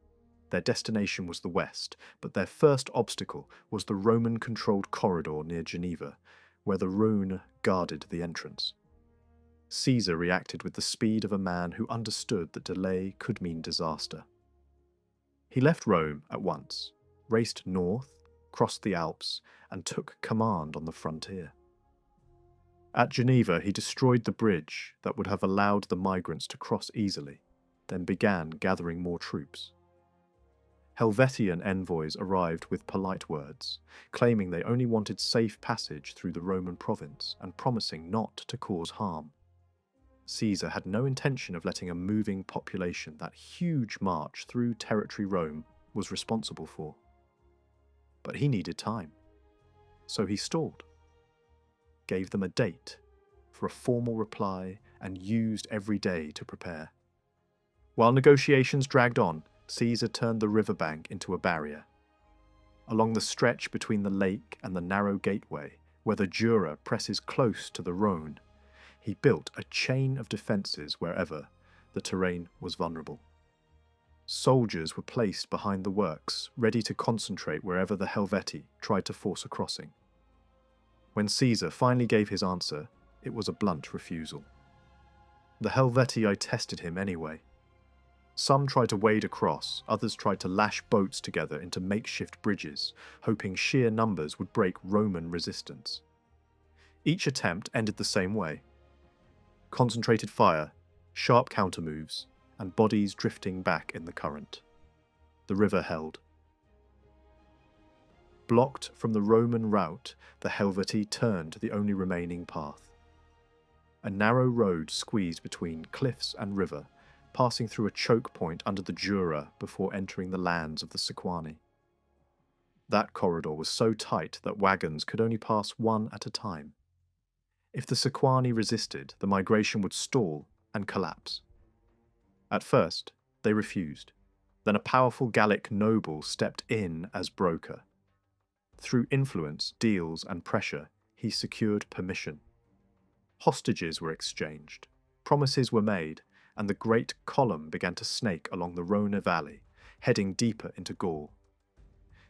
Their destination was the west, but their first obstacle was the Roman-controlled corridor near Geneva, where the Rhone guarded the entrance. Caesar reacted with the speed of a man who understood that delay could mean disaster. He left Rome at once, raced north, crossed the Alps, and took command on the frontier. At Geneva, he destroyed the bridge that would have allowed the migrants to cross easily, then began gathering more troops. Helvetian envoys arrived with polite words, claiming they only wanted safe passage through the Roman province and promising not to cause harm. Caesar had no intention of letting a moving population that huge march through territory Rome was responsible for. But he needed time, so he stalled, gave them a date for a formal reply, and used every day to prepare. While negotiations dragged on, Caesar turned the riverbank into a barrier. Along the stretch between the lake and the narrow gateway, where the Jura presses close to the Rhone, he built a chain of defences wherever the terrain was vulnerable. Soldiers were placed behind the works, ready to concentrate wherever the Helvetii tried to force a crossing. When Caesar finally gave his answer, it was a blunt refusal. The Helvetii tested him anyway. Some tried to wade across, others tried to lash boats together into makeshift bridges, hoping sheer numbers would break Roman resistance. Each attempt ended the same way. Concentrated fire, sharp countermoves, and bodies drifting back in the current. The river held. Blocked from the Roman route, the Helvetii turned the only remaining path. A narrow road squeezed between cliffs and river, passing through a choke point under the Jura before entering the lands of the Sequani. That corridor was so tight that wagons could only pass one at a time. If the Sequani resisted, the migration would stall and collapse. At first, they refused. Then a powerful Gallic noble stepped in as broker. Through influence, deals, and pressure, he secured permission. Hostages were exchanged, promises were made, and the great column began to snake along the Rhone Valley, heading deeper into Gaul.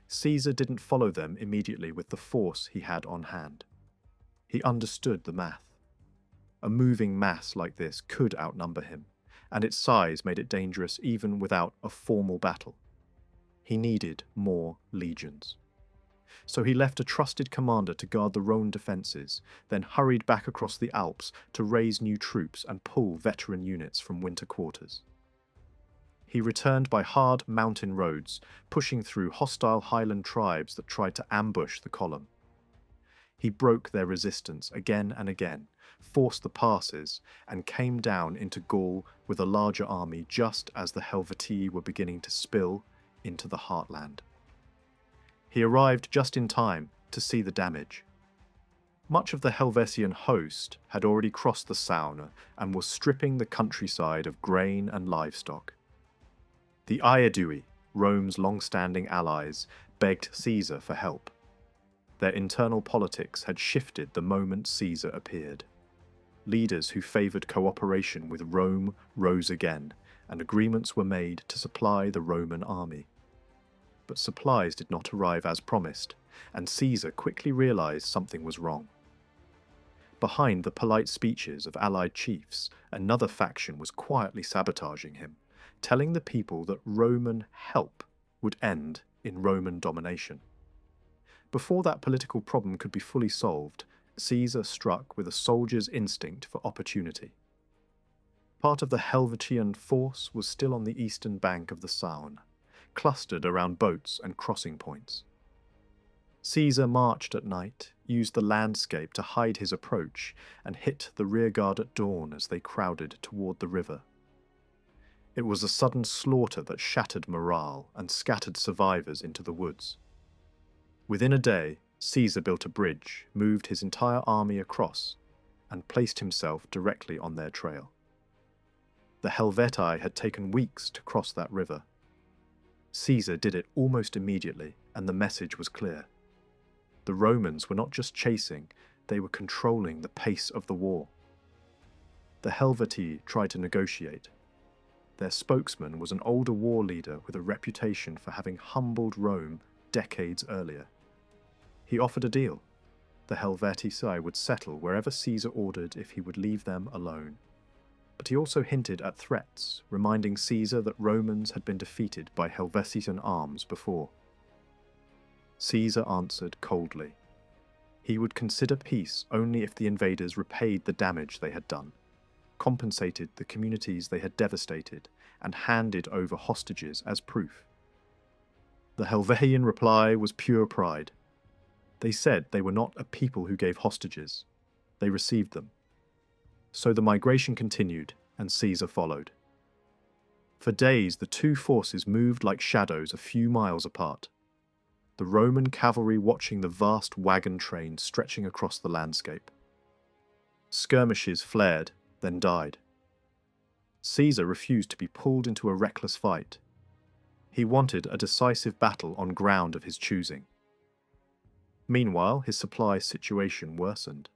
Caesar didn't follow them immediately with the force he had on hand. He understood the math. A moving mass like this could outnumber him, and its size made it dangerous even without a formal battle. He needed more legions. So he left a trusted commander to guard the Rhone defences, then hurried back across the Alps to raise new troops and pull veteran units from winter quarters. He returned by hard mountain roads, pushing through hostile highland tribes that tried to ambush the column. He broke their resistance again and again, forced the passes, and came down into Gaul with a larger army just as the Helvetii were beginning to spill into the heartland. He arrived just in time to see the damage. Much of the Helvetian host had already crossed the Saône and was stripping the countryside of grain and livestock. The Aedui, Rome's long-standing allies, begged Caesar for help. Their internal politics had shifted the moment Caesar appeared. Leaders who favoured cooperation with Rome rose again, and agreements were made to supply the Roman army. But supplies did not arrive as promised, and Caesar quickly realised something was wrong. Behind the polite speeches of allied chiefs, another faction was quietly sabotaging him, telling the people that Roman help would end in Roman domination. Before that political problem could be fully solved, Caesar struck with a soldier's instinct for opportunity. Part of the Helvetian force was still on the eastern bank of the Saône, clustered around boats and crossing points. Caesar marched at night, used the landscape to hide his approach, and hit the rearguard at dawn as they crowded toward the river. It was a sudden slaughter that shattered morale and scattered survivors into the woods. Within a day, Caesar built a bridge, moved his entire army across, and placed himself directly on their trail. The Helvetii had taken weeks to cross that river. Caesar did it almost immediately, and the message was clear. The Romans were not just chasing, they were controlling the pace of the war. The Helvetii tried to negotiate. Their spokesman was an older war leader with a reputation for having humbled Rome decades earlier. He offered a deal. The Helvetii would settle wherever Caesar ordered if he would leave them alone. But he also hinted at threats, reminding Caesar that Romans had been defeated by Helvetian arms before. Caesar answered coldly. He would consider peace only if the invaders repaid the damage they had done, compensated the communities they had devastated, and handed over hostages as proof. The Helvetian reply was pure pride. They said they were not a people who gave hostages. They received them. So the migration continued, and Caesar followed. For days, the two forces moved like shadows a few miles apart, the Roman cavalry watching the vast wagon train stretching across the landscape. Skirmishes flared, then died. Caesar refused to be pulled into a reckless fight. He wanted a decisive battle on ground of his choosing. Meanwhile, his supply situation worsened.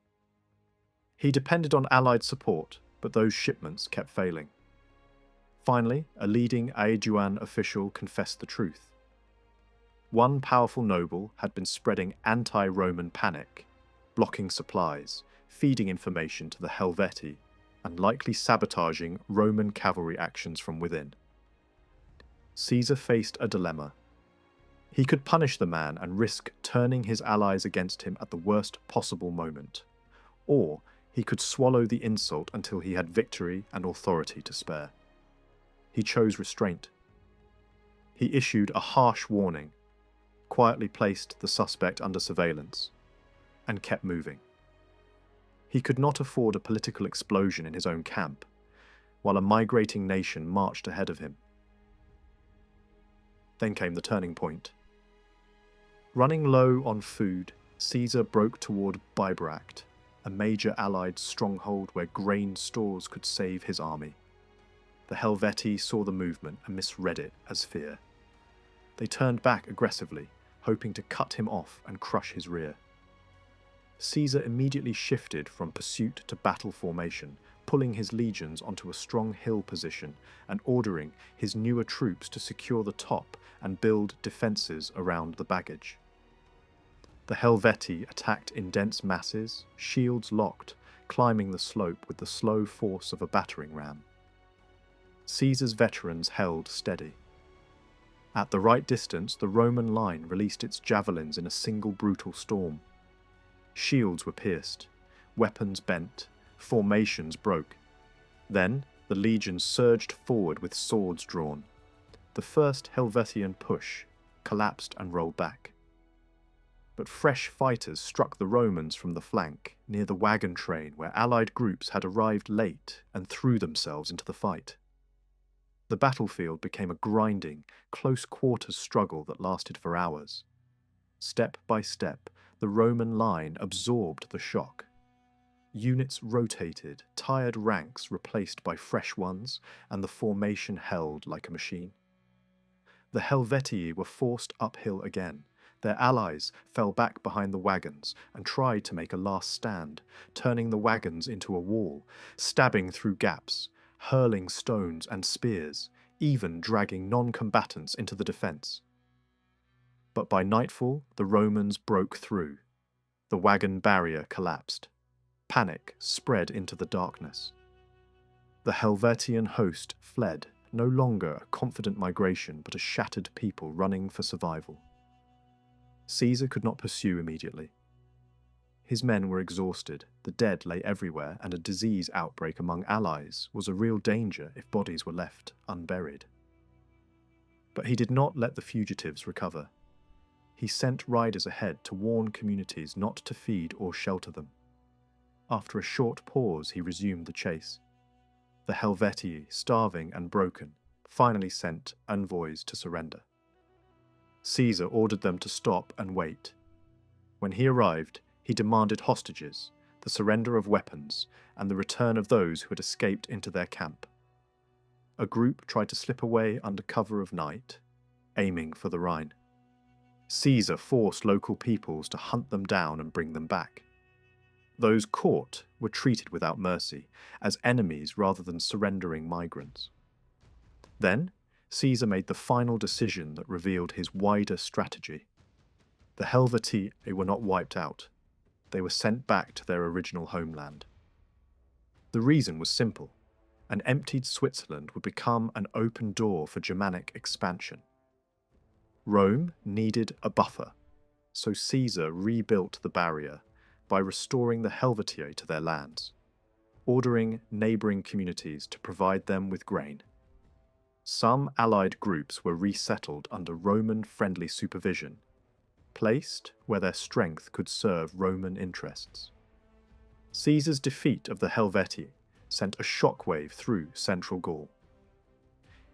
He depended on Allied support, but those shipments kept failing. Finally, a leading Aeduan official confessed the truth. One powerful noble had been spreading anti-Roman panic, blocking supplies, feeding information to the Helvetii, and likely sabotaging Roman cavalry actions from within. Caesar faced a dilemma. He could punish the man and risk turning his allies against him at the worst possible moment, or he could swallow the insult until he had victory and authority to spare. He chose restraint. He issued a harsh warning, quietly placed the suspect under surveillance, and kept moving. He could not afford a political explosion in his own camp, while a migrating nation marched ahead of him. Then came the turning point. Running low on food, Caesar broke toward Bibracte, a major Allied stronghold where grain stores could save his army. The Helvetii saw the movement and misread it as fear. They turned back aggressively, hoping to cut him off and crush his rear. Caesar immediately shifted from pursuit to battle formation, pulling his legions onto a strong hill position and ordering his newer troops to secure the top and build defences around the baggage. The Helvetii attacked in dense masses, shields locked, climbing the slope with the slow force of a battering ram. Caesar's veterans held steady. At the right distance, the Roman line released its javelins in a single brutal storm. Shields were pierced, weapons bent, formations broke. Then, the legions surged forward with swords drawn. The first Helvetian push collapsed and rolled back. But fresh fighters struck the Romans from the flank, near the wagon train where Allied groups had arrived late and threw themselves into the fight. The battlefield became a grinding, close-quarters struggle that lasted for hours. Step by step, the Roman line absorbed the shock. Units rotated, tired ranks replaced by fresh ones, and the formation held like a machine. The Helvetii were forced uphill again. Their allies fell back behind the wagons and tried to make a last stand, turning the wagons into a wall, stabbing through gaps, hurling stones and spears, even dragging non-combatants into the defence. But by nightfall, the Romans broke through. The wagon barrier collapsed. Panic spread into the darkness. The Helvetian host fled, no longer a confident migration but a shattered people running for survival. Caesar could not pursue immediately. His men were exhausted, the dead lay everywhere, and a disease outbreak among allies was a real danger if bodies were left unburied. But he did not let the fugitives recover. He sent riders ahead to warn communities not to feed or shelter them. After a short pause, he resumed the chase. The Helvetii, starving and broken, finally sent envoys to surrender. Caesar ordered them to stop and wait. When he arrived, he demanded hostages, the surrender of weapons, and the return of those who had escaped into their camp. A group tried to slip away under cover of night, aiming for the Rhine. Caesar forced local peoples to hunt them down and bring them back. Those caught were treated without mercy, as enemies rather than surrendering migrants. Then, Caesar made the final decision that revealed his wider strategy. The Helvetii were not wiped out. They were sent back to their original homeland. The reason was simple. An emptied Switzerland would become an open door for Germanic expansion. Rome needed a buffer, so Caesar rebuilt the barrier by restoring the Helvetii to their lands, ordering neighbouring communities to provide them with grain. Some allied groups were resettled under Roman-friendly supervision, placed where their strength could serve Roman interests. Caesar's defeat of the Helvetii sent a shockwave through central Gaul.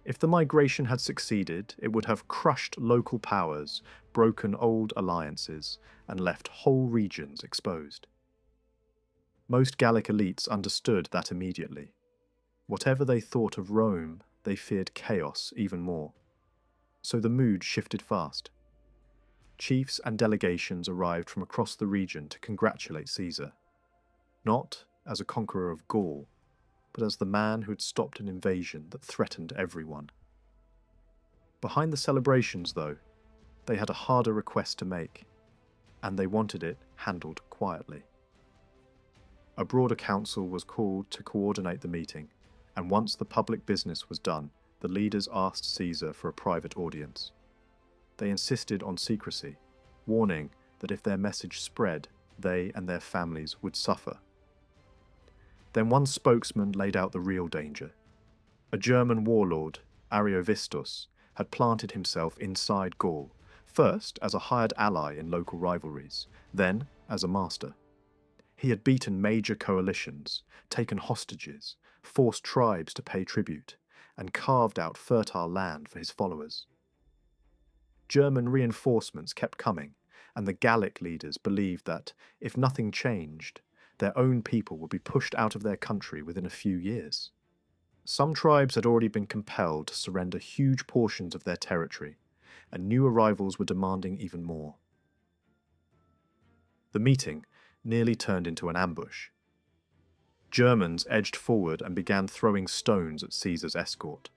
If the migration had succeeded, it would have crushed local powers, broken old alliances, and left whole regions exposed. Most Gallic elites understood that immediately. Whatever they thought of Rome, they feared chaos even more. So the mood shifted fast. Chiefs and delegations arrived from across the region to congratulate Caesar, not as a conqueror of Gaul, but as the man who had stopped an invasion that threatened everyone. Behind the celebrations, though, they had a harder request to make, and they wanted it handled quietly. A broader council was called to coordinate the meeting, and once the public business was done, the leaders asked Caesar for a private audience. They insisted on secrecy, warning that if their message spread, they and their families would suffer. Then one spokesman laid out the real danger. A German warlord, Ariovistus, had planted himself inside Gaul, first as a hired ally in local rivalries, then as a master. He had beaten major coalitions, taken hostages, forced tribes to pay tribute, and carved out fertile land for his followers. German reinforcements kept coming, and the Gallic leaders believed that, if nothing changed, their own people would be pushed out of their country within a few years. Some tribes had already been compelled to surrender huge portions of their territory, and new arrivals were demanding even more. The meeting nearly turned into an ambush. Germans edged forward and began throwing stones at Caesar's escort.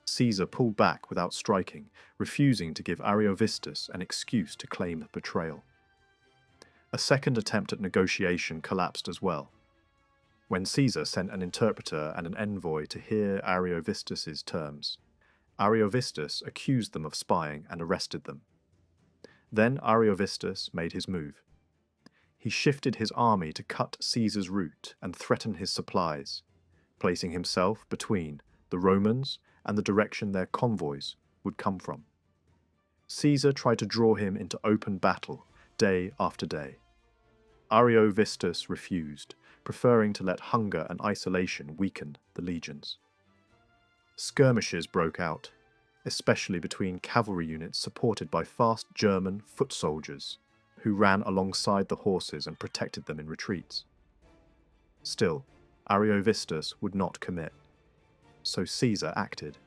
Caesar pulled back without striking, refusing to give Ariovistus an excuse to claim betrayal. A second attempt at negotiation collapsed as well. When Caesar sent an interpreter and an envoy to hear Ariovistus's terms, Ariovistus accused them of spying and arrested them. Then Ariovistus made his move. He shifted his army to cut Caesar's route and threaten his supplies, placing himself between the Romans and the direction their convoys would come from. Caesar tried to draw him into open battle day after day. Ariovistus refused, preferring to let hunger and isolation weaken the legions. Skirmishes broke out, especially between cavalry units supported by fast German foot soldiers, who ran alongside the horses and protected them in retreats. Still, Ariovistus would not commit, so Caesar acted.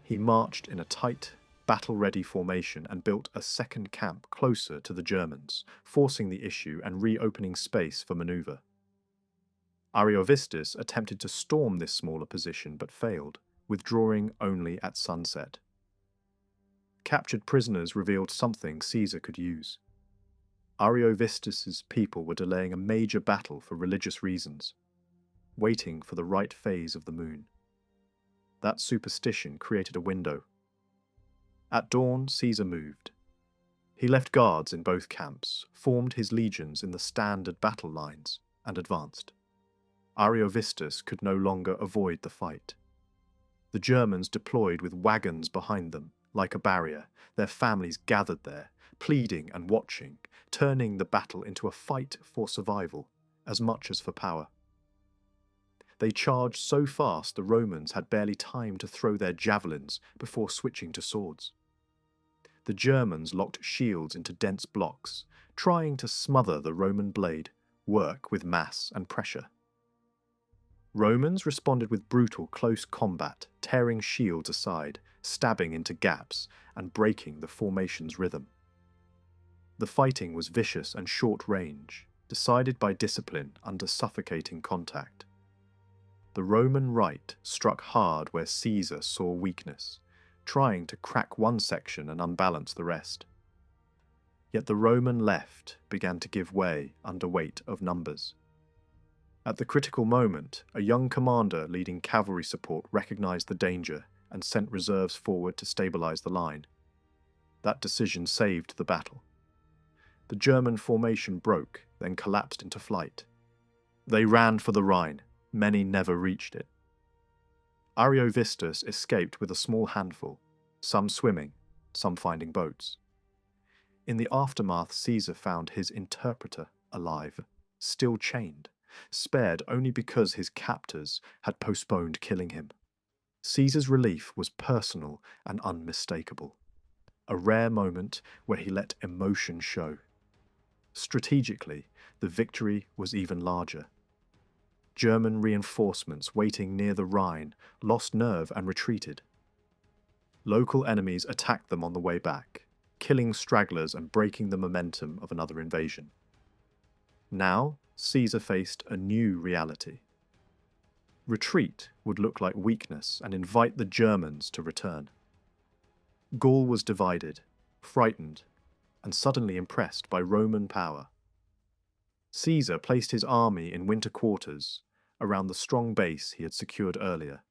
He marched in a tight, battle-ready formation and built a second camp closer to the Germans, forcing the issue and reopening space for maneuver. Ariovistus attempted to storm this smaller position but failed, withdrawing only at sunset. Captured prisoners revealed something Caesar could use. Ariovistus's people were delaying a major battle for religious reasons, waiting for the right phase of the moon. That superstition created a window. At dawn, Caesar moved. He left guards in both camps, formed his legions in the standard battle lines, and advanced. Ariovistus could no longer avoid the fight. The Germans deployed with wagons behind them, like a barrier, their families gathered there, pleading and watching, turning the battle into a fight for survival, as much as for power. They charged so fast the Romans had barely time to throw their javelins before switching to swords. The Germans locked shields into dense blocks, trying to smother the Roman blade, work with mass and pressure. Romans responded with brutal close combat, tearing shields aside, stabbing into gaps, and breaking the formation's rhythm. The fighting was vicious and short range, decided by discipline under suffocating contact. The Roman right struck hard where Caesar saw weakness, trying to crack one section and unbalance the rest. Yet the Roman left began to give way under weight of numbers. At the critical moment, a young commander leading cavalry support recognized the danger and sent reserves forward to stabilize the line. That decision saved the battle. The German formation broke, then collapsed into flight. They ran for the Rhine. Many never reached it. Ariovistus escaped with a small handful, some swimming, some finding boats. In the aftermath, Caesar found his interpreter alive, still chained, spared only because his captors had postponed killing him. Caesar's relief was personal and unmistakable, a rare moment where he let emotion show. Strategically, the victory was even larger. German reinforcements waiting near the Rhine lost nerve and retreated. Local enemies attacked them on the way back, killing stragglers and breaking the momentum of another invasion. Now, Caesar faced a new reality. Retreat would look like weakness and invite the Germans to return. Gaul was divided, frightened, and suddenly impressed by Roman power. Caesar placed his army in winter quarters around the strong base he had secured earlier,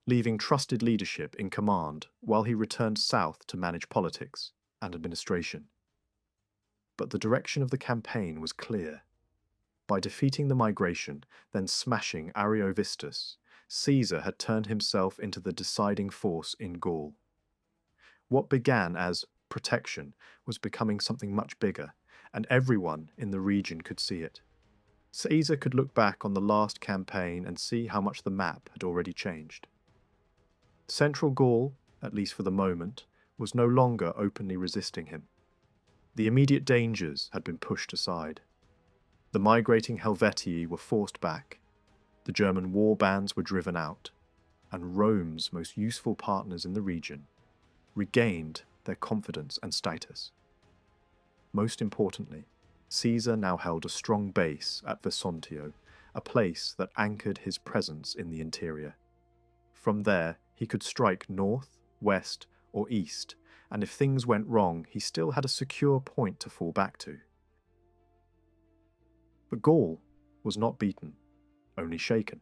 leaving trusted leadership in command while he returned south to manage politics and administration. But the direction of the campaign was clear. By defeating the migration, then smashing Ariovistus, Caesar had turned himself into the deciding force in Gaul. What began as protection was becoming something much bigger, and everyone in the region could see it. Caesar could look back on the last campaign and see how much the map had already changed. Central Gaul, at least for the moment, was no longer openly resisting him. The immediate dangers had been pushed aside. The migrating Helvetii were forced back, the German war bands were driven out, and Rome's most useful partners in the region regained their confidence and status. Most importantly, Caesar now held a strong base at Vesontio, a place that anchored his presence in the interior. From there, he could strike north, west, or east, and if things went wrong, he still had a secure point to fall back to. But Gaul was not beaten, only shaken.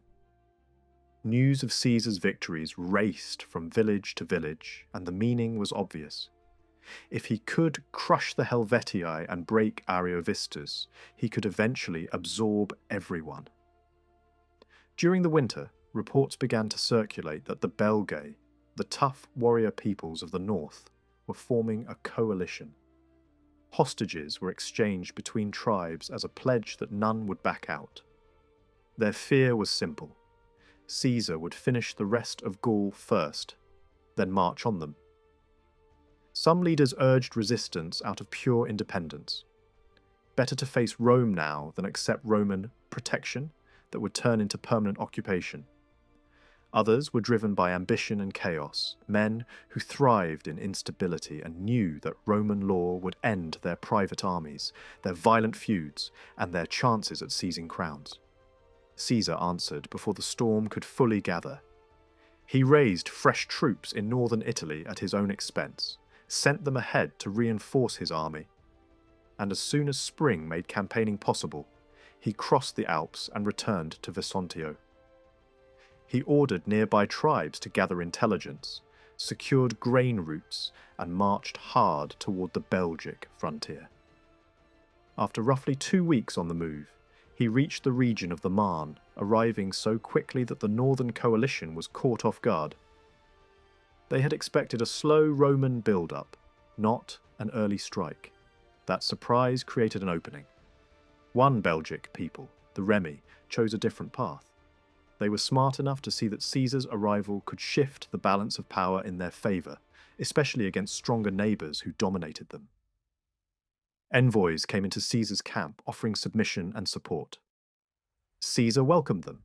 News of Caesar's victories raced from village to village, and the meaning was obvious. If he could crush the Helvetii and break Ariovistus, he could eventually absorb everyone. During the winter, reports began to circulate that the Belgae, the tough warrior peoples of the north, were forming a coalition. Hostages were exchanged between tribes as a pledge that none would back out. Their fear was simple. Caesar would finish the rest of Gaul first, then march on them. Some leaders urged resistance out of pure independence. Better to face Rome now than accept Roman protection that would turn into permanent occupation. Others were driven by ambition and chaos, men who thrived in instability and knew that Roman law would end their private armies, their violent feuds, and their chances at seizing crowns. Caesar answered before the storm could fully gather. He raised fresh troops in northern Italy at his own expense, sent them ahead to reinforce his army, and as soon as spring made campaigning possible, he crossed the Alps and returned to Vesontio. He ordered nearby tribes to gather intelligence, secured grain routes, and marched hard toward the Belgic frontier. After roughly 2 weeks on the move, he reached the region of the Marne, arriving so quickly that the northern coalition was caught off guard. They had expected a slow Roman build-up, not an early strike. That surprise created an opening. One Belgic people, the Remi, chose a different path. They were smart enough to see that Caesar's arrival could shift the balance of power in their favour, especially against stronger neighbours who dominated them. Envoys came into Caesar's camp offering submission and support. Caesar welcomed them,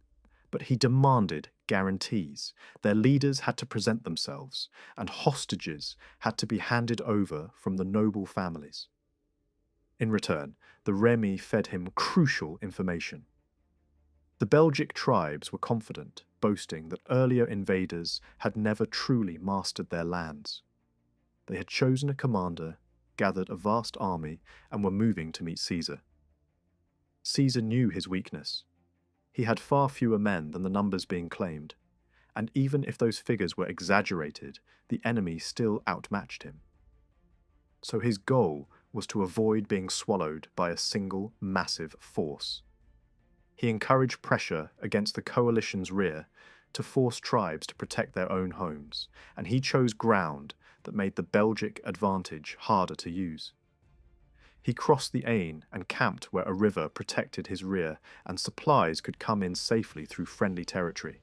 but he demanded guarantees. Their leaders had to present themselves, and hostages had to be handed over from the noble families. In return, the Remi fed him crucial information. The Belgic tribes were confident, boasting that earlier invaders had never truly mastered their lands. They had chosen a commander, gathered a vast army, and were moving to meet Caesar. Caesar knew his weakness. He had far fewer men than the numbers being claimed, and even if those figures were exaggerated, the enemy still outmatched him. So his goal was to avoid being swallowed by a single massive force. He encouraged pressure against the coalition's rear to force tribes to protect their own homes, and he chose ground that made the Belgic advantage harder to use. He crossed the Aisne and camped where a river protected his rear, and supplies could come in safely through friendly territory.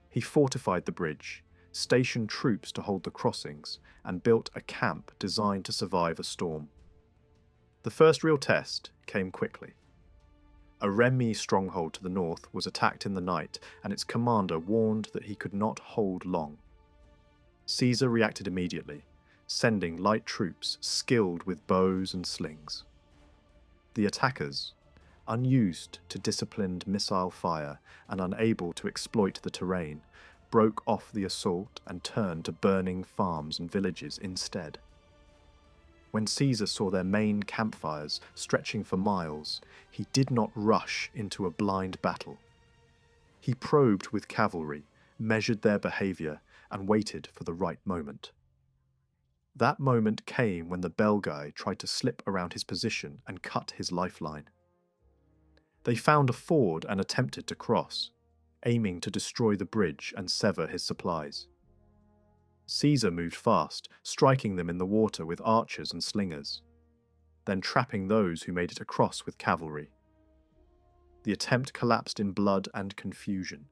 He fortified the bridge, stationed troops to hold the crossings, and built a camp designed to survive a storm. The first real test came quickly. A Remy stronghold to the north was attacked in the night, and its commander warned that he could not hold long. Caesar reacted immediately, sending light troops skilled with bows and slings. The attackers, unused to disciplined missile fire and unable to exploit the terrain, broke off the assault and turned to burning farms and villages instead. When Caesar saw their main campfires stretching for miles, he did not rush into a blind battle. He probed with cavalry, measured their behaviour, and waited for the right moment. That moment came when the Belgae tried to slip around his position and cut his lifeline. They found a ford and attempted to cross, aiming to destroy the bridge and sever his supplies. Caesar moved fast, striking them in the water with archers and slingers, then trapping those who made it across with cavalry. The attempt collapsed in blood and confusion.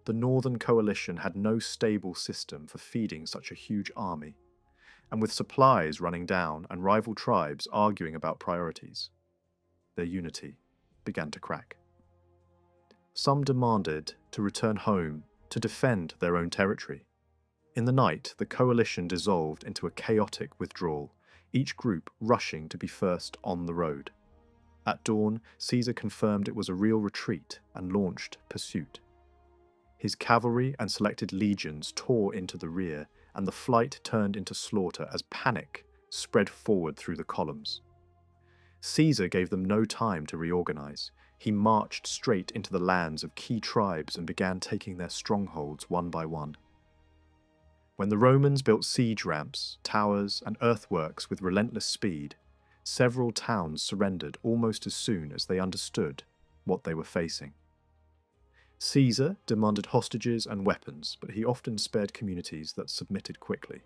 The Northern Coalition had no stable system for feeding such a huge army, and with supplies running down and rival tribes arguing about priorities, their unity began to crack. Some demanded to return home to defend their own territory. In the night, the coalition dissolved into a chaotic withdrawal, each group rushing to be first on the road. At dawn, Caesar confirmed it was a real retreat and launched pursuit. His cavalry and selected legions tore into the rear, and the flight turned into slaughter as panic spread forward through the columns. Caesar gave them no time to reorganize. He marched straight into the lands of key tribes and began taking their strongholds one by one. When the Romans built siege ramps, towers, and earthworks with relentless speed, several towns surrendered almost as soon as they understood what they were facing. Caesar demanded hostages and weapons, but he often spared communities that submitted quickly.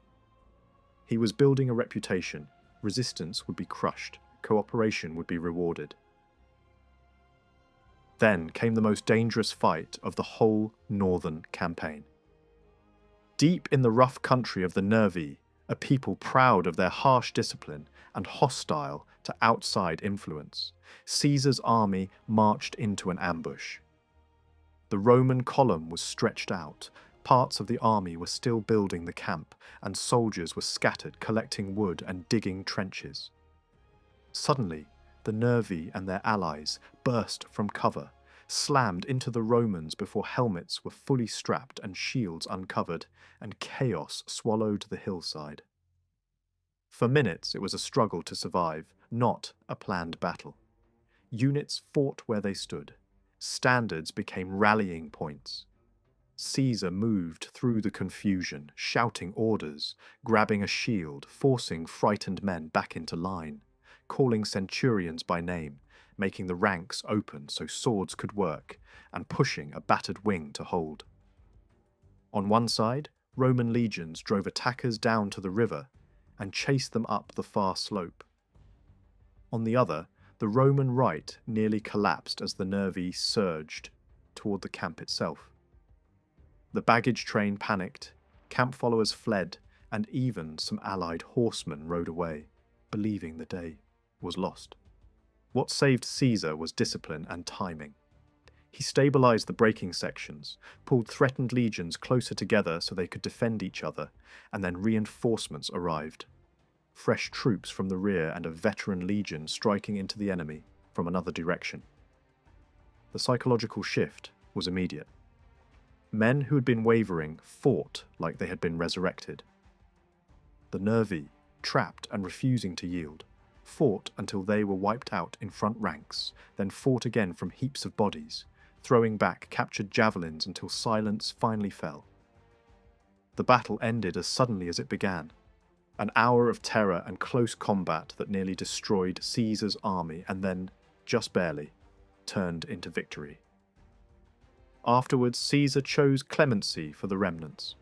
He was building a reputation. Resistance would be crushed. Cooperation would be rewarded. Then came the most dangerous fight of the whole northern campaign. Deep in the rough country of the Nervi, a people proud of their harsh discipline and hostile to outside influence, Caesar's army marched into an ambush. The Roman column was stretched out, parts of the army were still building the camp, and soldiers were scattered collecting wood and digging trenches. Suddenly, the Nervi and their allies burst from cover, slammed into the Romans before helmets were fully strapped and shields uncovered, and chaos swallowed the hillside. For minutes it was a struggle to survive, not a planned battle. Units fought where they stood. Standards became rallying points. Caesar moved through the confusion, shouting orders, grabbing a shield, forcing frightened men back into line, calling centurions by name, making the ranks open so swords could work, and pushing a battered wing to hold. On one side, Roman legions drove attackers down to the river and chased them up the far slope. On the other, the Roman right nearly collapsed as the Nervi surged toward the camp itself. The baggage train panicked, camp followers fled, and even some allied horsemen rode away, believing the day was lost. What saved Caesar was discipline and timing. He stabilized the breaking sections, pulled threatened legions closer together so they could defend each other, and then reinforcements arrived. Fresh troops from the rear and a veteran legion striking into the enemy from another direction. The psychological shift was immediate. Men who had been wavering fought like they had been resurrected. The nervy, trapped and refusing to yield, fought until they were wiped out in front ranks, then fought again from heaps of bodies, throwing back captured javelins until silence finally fell. The battle ended as suddenly as it began. An hour of terror and close combat that nearly destroyed Caesar's army and then, just barely, turned into victory. Afterwards, Caesar chose clemency for the remnants.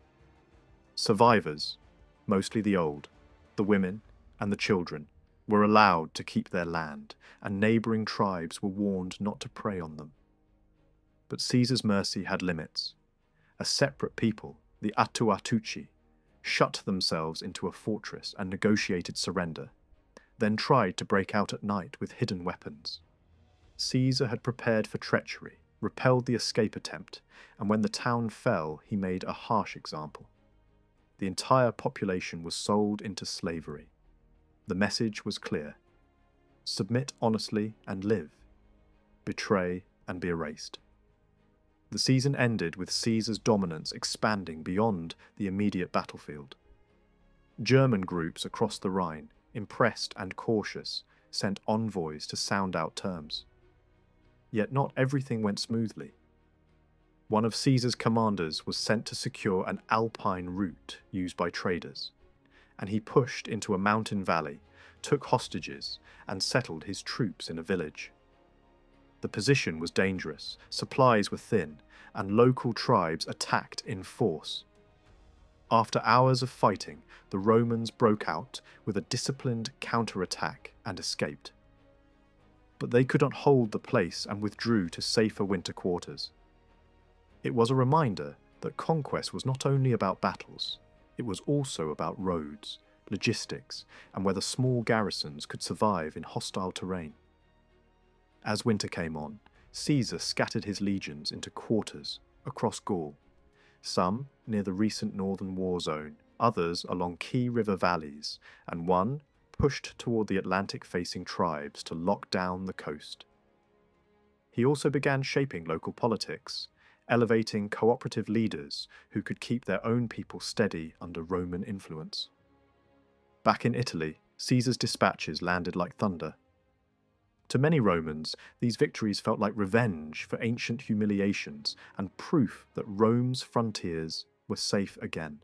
Survivors, mostly the old, the women, and the children, were allowed to keep their land, and neighbouring tribes were warned not to prey on them. But Caesar's mercy had limits. A separate people, the Atuatuci, shut themselves into a fortress and negotiated surrender, then tried to break out at night with hidden weapons. Caesar had prepared for treachery, repelled the escape attempt, and when the town fell, he made a harsh example. The entire population was sold into slavery. The message was clear: submit honestly and live, betray and be erased. The season ended with Caesar's dominance expanding beyond the immediate battlefield. German groups across the Rhine, impressed and cautious, sent envoys to sound out terms. Yet not everything went smoothly. One of Caesar's commanders was sent to secure an alpine route used by traders, and he pushed into a mountain valley, took hostages, and settled his troops in a village. The position was dangerous, supplies were thin, and local tribes attacked in force. After hours of fighting, the Romans broke out with a disciplined counterattack and escaped. But they could not hold the place and withdrew to safer winter quarters. It was a reminder that conquest was not only about battles, it was also about roads, logistics, and whether small garrisons could survive in hostile terrain. As winter came on, Caesar scattered his legions into quarters across Gaul, some near the recent northern war zone, others along key river valleys, and one pushed toward the Atlantic-facing tribes to lock down the coast. He also began shaping local politics, elevating cooperative leaders who could keep their own people steady under Roman influence. Back in Italy, Caesar's dispatches landed like thunder. To many Romans, these victories felt like revenge for ancient humiliations and proof that Rome's frontiers were safe again.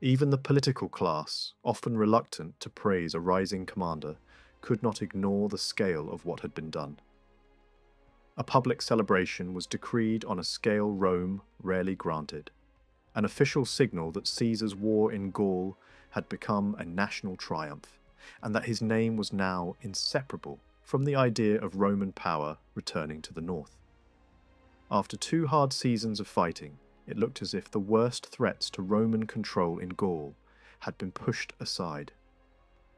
Even the political class, often reluctant to praise a rising commander, could not ignore the scale of what had been done. A public celebration was decreed on a scale Rome rarely granted, an official signal that Caesar's war in Gaul had become a national triumph, and that his name was now inseparable from the idea of Roman power returning to the north. After 2 hard seasons of fighting, it looked as if the worst threats to Roman control in Gaul had been pushed aside.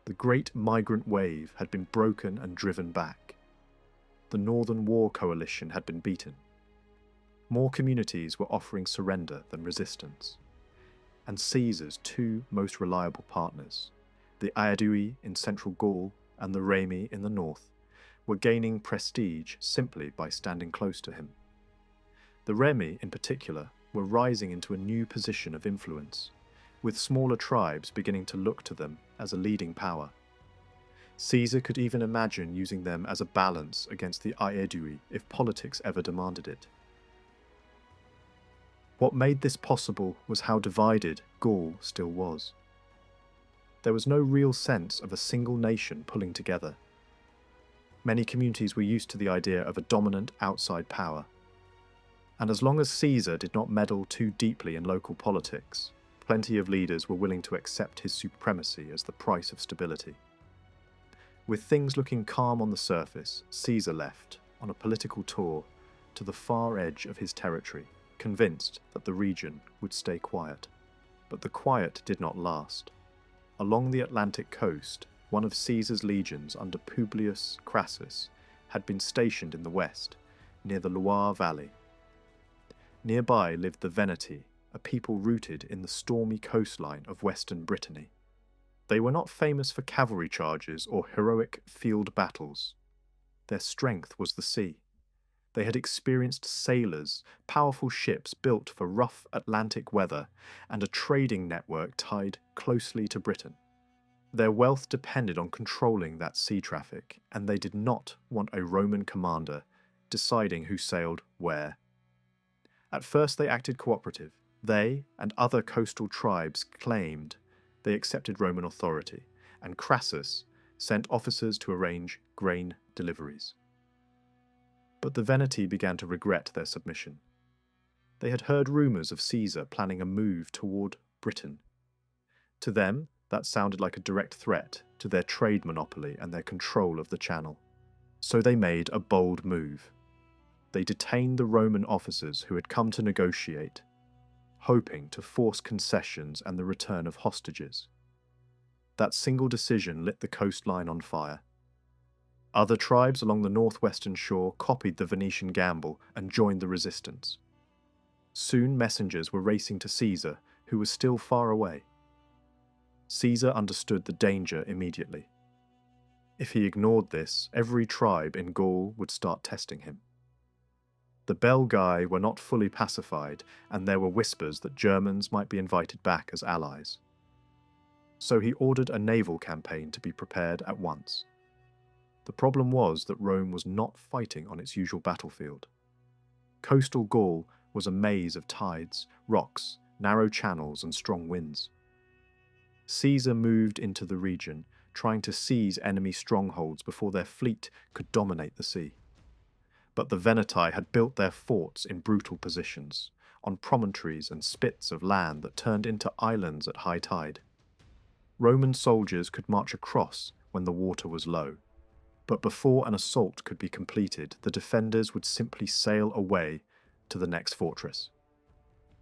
The great migrant wave had been broken and driven back. The Northern War coalition had been beaten. More communities were offering surrender than resistance. And Caesar's 2 most reliable partners, the Aedui in central Gaul and the Remi in the north, were gaining prestige simply by standing close to him. The Remi, in particular, were rising into a new position of influence, with smaller tribes beginning to look to them as a leading power. Caesar could even imagine using them as a balance against the Aedui if politics ever demanded it. What made this possible was how divided Gaul still was. There was no real sense of a single nation pulling together. Many communities were used to the idea of a dominant outside power. And as long as Caesar did not meddle too deeply in local politics, plenty of leaders were willing to accept his supremacy as the price of stability. With things looking calm on the surface, Caesar left, on a political tour, to the far edge of his territory, convinced that the region would stay quiet. But the quiet did not last. Along the Atlantic coast, one of Caesar's legions under Publius Crassus had been stationed in the west, near the Loire Valley. Nearby lived the Veneti, a people rooted in the stormy coastline of western Brittany. They were not famous for cavalry charges or heroic field battles. Their strength was the sea. They had experienced sailors, powerful ships built for rough Atlantic weather, and a trading network tied closely to Britain. Their wealth depended on controlling that sea traffic, and they did not want a Roman commander deciding who sailed where. At first they acted cooperative. They and other coastal tribes claimed they accepted Roman authority, and Crassus sent officers to arrange grain deliveries. But the Veneti began to regret their submission. They had heard rumours of Caesar planning a move toward Britain. To them, that sounded like a direct threat to their trade monopoly and their control of the Channel. So they made a bold move. They detained the Roman officers who had come to negotiate, hoping to force concessions and the return of hostages. That single decision lit the coastline on fire. Other tribes along the northwestern shore copied the Venetian gamble and joined the resistance. Soon messengers were racing to Caesar, who was still far away. Caesar understood the danger immediately. If he ignored this, every tribe in Gaul would start testing him. The Belgae were not fully pacified, and there were whispers that Germans might be invited back as allies. So he ordered a naval campaign to be prepared at once. The problem was that Rome was not fighting on its usual battlefield. Coastal Gaul was a maze of tides, rocks, narrow channels, and strong winds. Caesar moved into the region, trying to seize enemy strongholds before their fleet could dominate the sea. But the Veneti had built their forts in brutal positions, on promontories and spits of land that turned into islands at high tide. Roman soldiers could march across when the water was low, but before an assault could be completed, the defenders would simply sail away to the next fortress.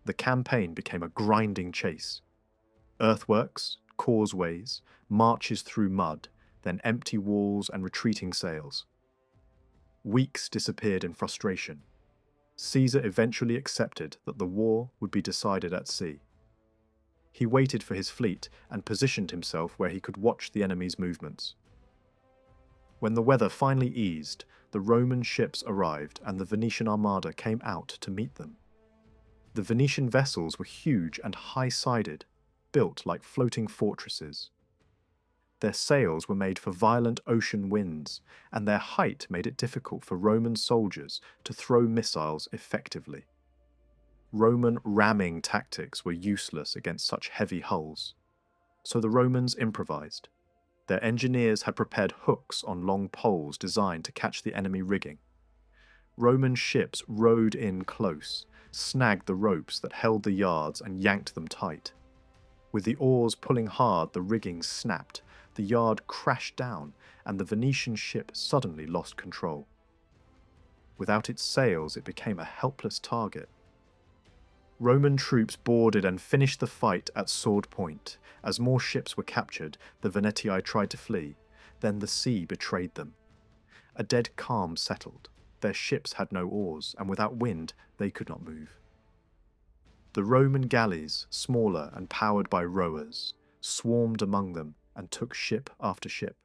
The campaign became a grinding chase. Earthworks, causeways, marches through mud, then empty walls and retreating sails. Weeks disappeared in frustration. Caesar eventually accepted that the war would be decided at sea. He waited for his fleet and positioned himself where he could watch the enemy's movements. When the weather finally eased, the Roman ships arrived and the Venetian armada came out to meet them. The Venetian vessels were huge and high-sided, built like floating fortresses. Their sails were made for violent ocean winds, and their height made it difficult for Roman soldiers to throw missiles effectively. Roman ramming tactics were useless against such heavy hulls, so the Romans improvised. Their engineers had prepared hooks on long poles designed to catch the enemy rigging. Roman ships rowed in close, snagged the ropes that held the yards and yanked them tight. With the oars pulling hard, the rigging snapped, the yard crashed down, and the Venetian ship suddenly lost control. Without its sails, it became a helpless target. Roman troops boarded and finished the fight at sword point. As more ships were captured, the Veneti tried to flee. Then the sea betrayed them. A dead calm settled. Their ships had no oars, and without wind, they could not move. The Roman galleys, smaller and powered by rowers, swarmed among them and took ship after ship.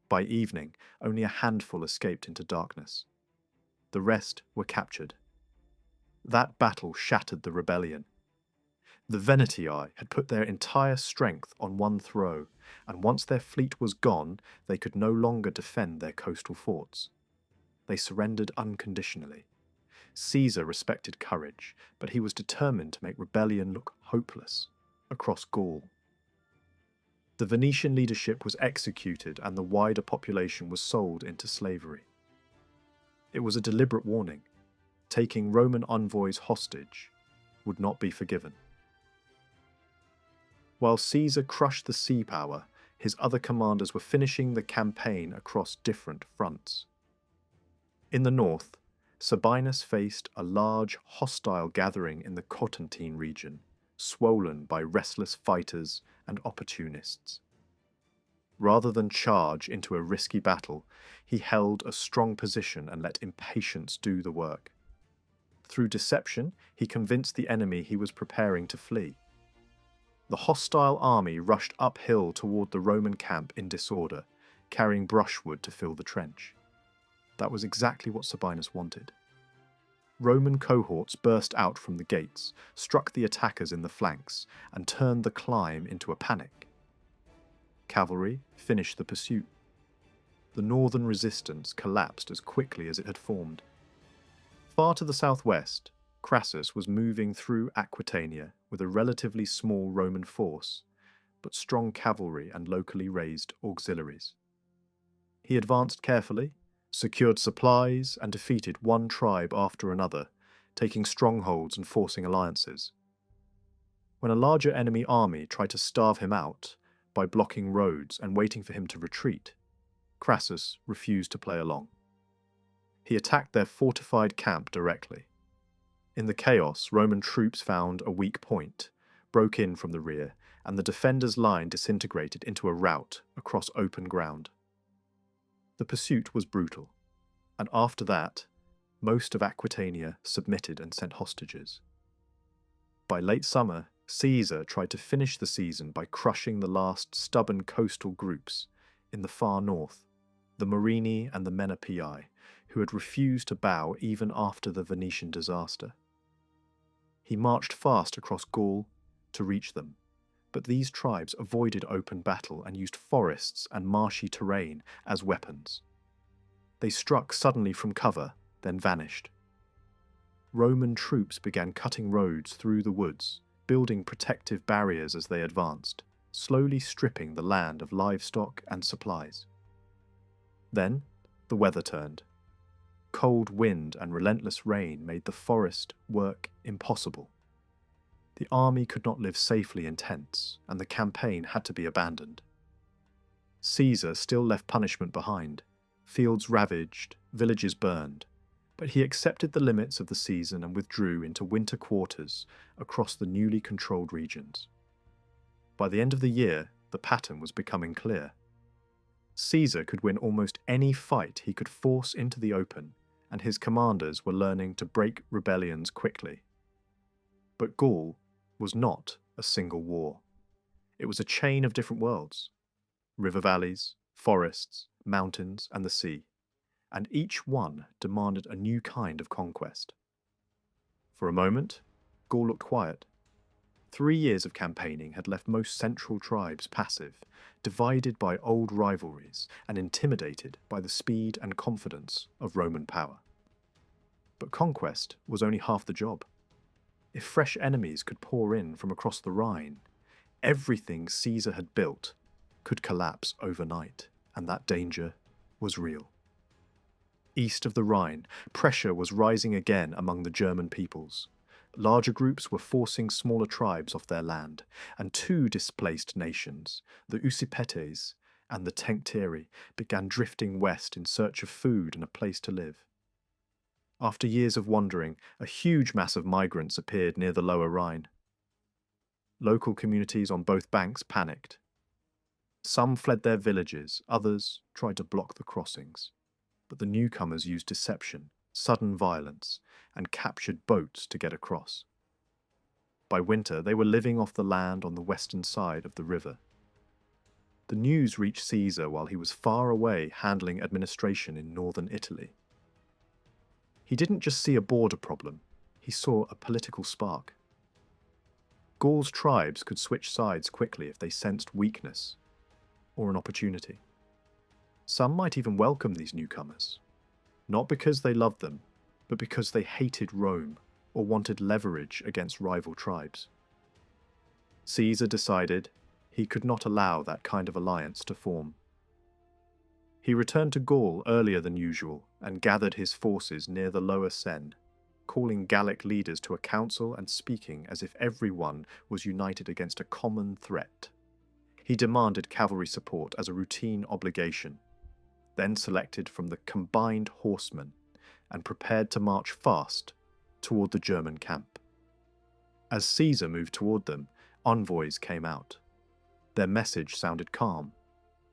By evening, only a handful escaped into darkness. The rest were captured. That battle shattered the rebellion. The Veneti had put their entire strength on one throw, and once their fleet was gone, they could no longer defend their coastal forts. They surrendered unconditionally. Caesar respected courage, but he was determined to make rebellion look hopeless across Gaul. The Venetian leadership was executed and the wider population was sold into slavery. It was a deliberate warning. Taking Roman envoys hostage would not be forgiven. While Caesar crushed the sea power, his other commanders were finishing the campaign across different fronts. In the north, Sabinus faced a large, hostile gathering in the Cotentin region, swollen by restless fighters and opportunists. Rather than charge into a risky battle, he held a strong position and let impatience do the work. Through deception, he convinced the enemy he was preparing to flee. The hostile army rushed uphill toward the Roman camp in disorder, carrying brushwood to fill the trench. That was exactly what Sabinus wanted. Roman cohorts burst out from the gates, struck the attackers in the flanks, and turned the climb into a panic. Cavalry finished the pursuit. The northern resistance collapsed as quickly as it had formed. Far to the southwest, Crassus was moving through Aquitania with a relatively small Roman force, but strong cavalry and locally raised auxiliaries. He advanced carefully, secured supplies, and defeated one tribe after another, taking strongholds and forcing alliances. When a larger enemy army tried to starve him out by blocking roads and waiting for him to retreat, Crassus refused to play along. He attacked their fortified camp directly. In the chaos, Roman troops found a weak point, broke in from the rear, and the defenders' line disintegrated into a rout across open ground. The pursuit was brutal, and after that, most of Aquitania submitted and sent hostages. By late summer, Caesar tried to finish the season by crushing the last stubborn coastal groups in the far north, the Morini and the Menapii, who had refused to bow even after the Venetian disaster. He marched fast across Gaul to reach them, but these tribes avoided open battle and used forests and marshy terrain as weapons. They struck suddenly from cover, then vanished. Roman troops began cutting roads through the woods, building protective barriers as they advanced, slowly stripping the land of livestock and supplies. Then, the weather turned. Cold wind and relentless rain made the forest work impossible. The army could not live safely in tents, and the campaign had to be abandoned. Caesar still left punishment behind, fields ravaged, villages burned, but he accepted the limits of the season and withdrew into winter quarters across the newly controlled regions. By the end of the year, the pattern was becoming clear. Caesar could win almost any fight he could force into the open, and his commanders were learning to break rebellions quickly. But Gaul was not a single war. It was a chain of different worlds: river valleys, forests, mountains, and the sea, and each one demanded a new kind of conquest. For a moment, Gaul looked quiet. 3 years of campaigning had left most central tribes passive, divided by old rivalries and intimidated by the speed and confidence of Roman power. But conquest was only half the job. If fresh enemies could pour in from across the Rhine, everything Caesar had built could collapse overnight, and that danger was real. East of the Rhine, pressure was rising again among the German peoples. Larger groups were forcing smaller tribes off their land, and 2 displaced nations, the Usipetes and the Tencteri, began drifting west in search of food and a place to live. After years of wandering, a huge mass of migrants appeared near the lower Rhine. Local communities on both banks panicked. Some fled their villages, others tried to block the crossings. But the newcomers used deception, sudden violence, and captured boats to get across. By winter, they were living off the land on the western side of the river. The news reached Caesar while he was far away handling administration in northern Italy. He didn't just see a border problem, he saw a political spark. Gaul's tribes could switch sides quickly if they sensed weakness or an opportunity. Some might even welcome these newcomers, not because they loved them, but because they hated Rome or wanted leverage against rival tribes. Caesar decided he could not allow that kind of alliance to form. He returned to Gaul earlier than usual and gathered his forces near the lower Seine, calling Gallic leaders to a council and speaking as if everyone was united against a common threat. He demanded cavalry support as a routine obligation, then selected from the combined horsemen and prepared to march fast toward the German camp. As Caesar moved toward them, envoys came out. Their message sounded calm.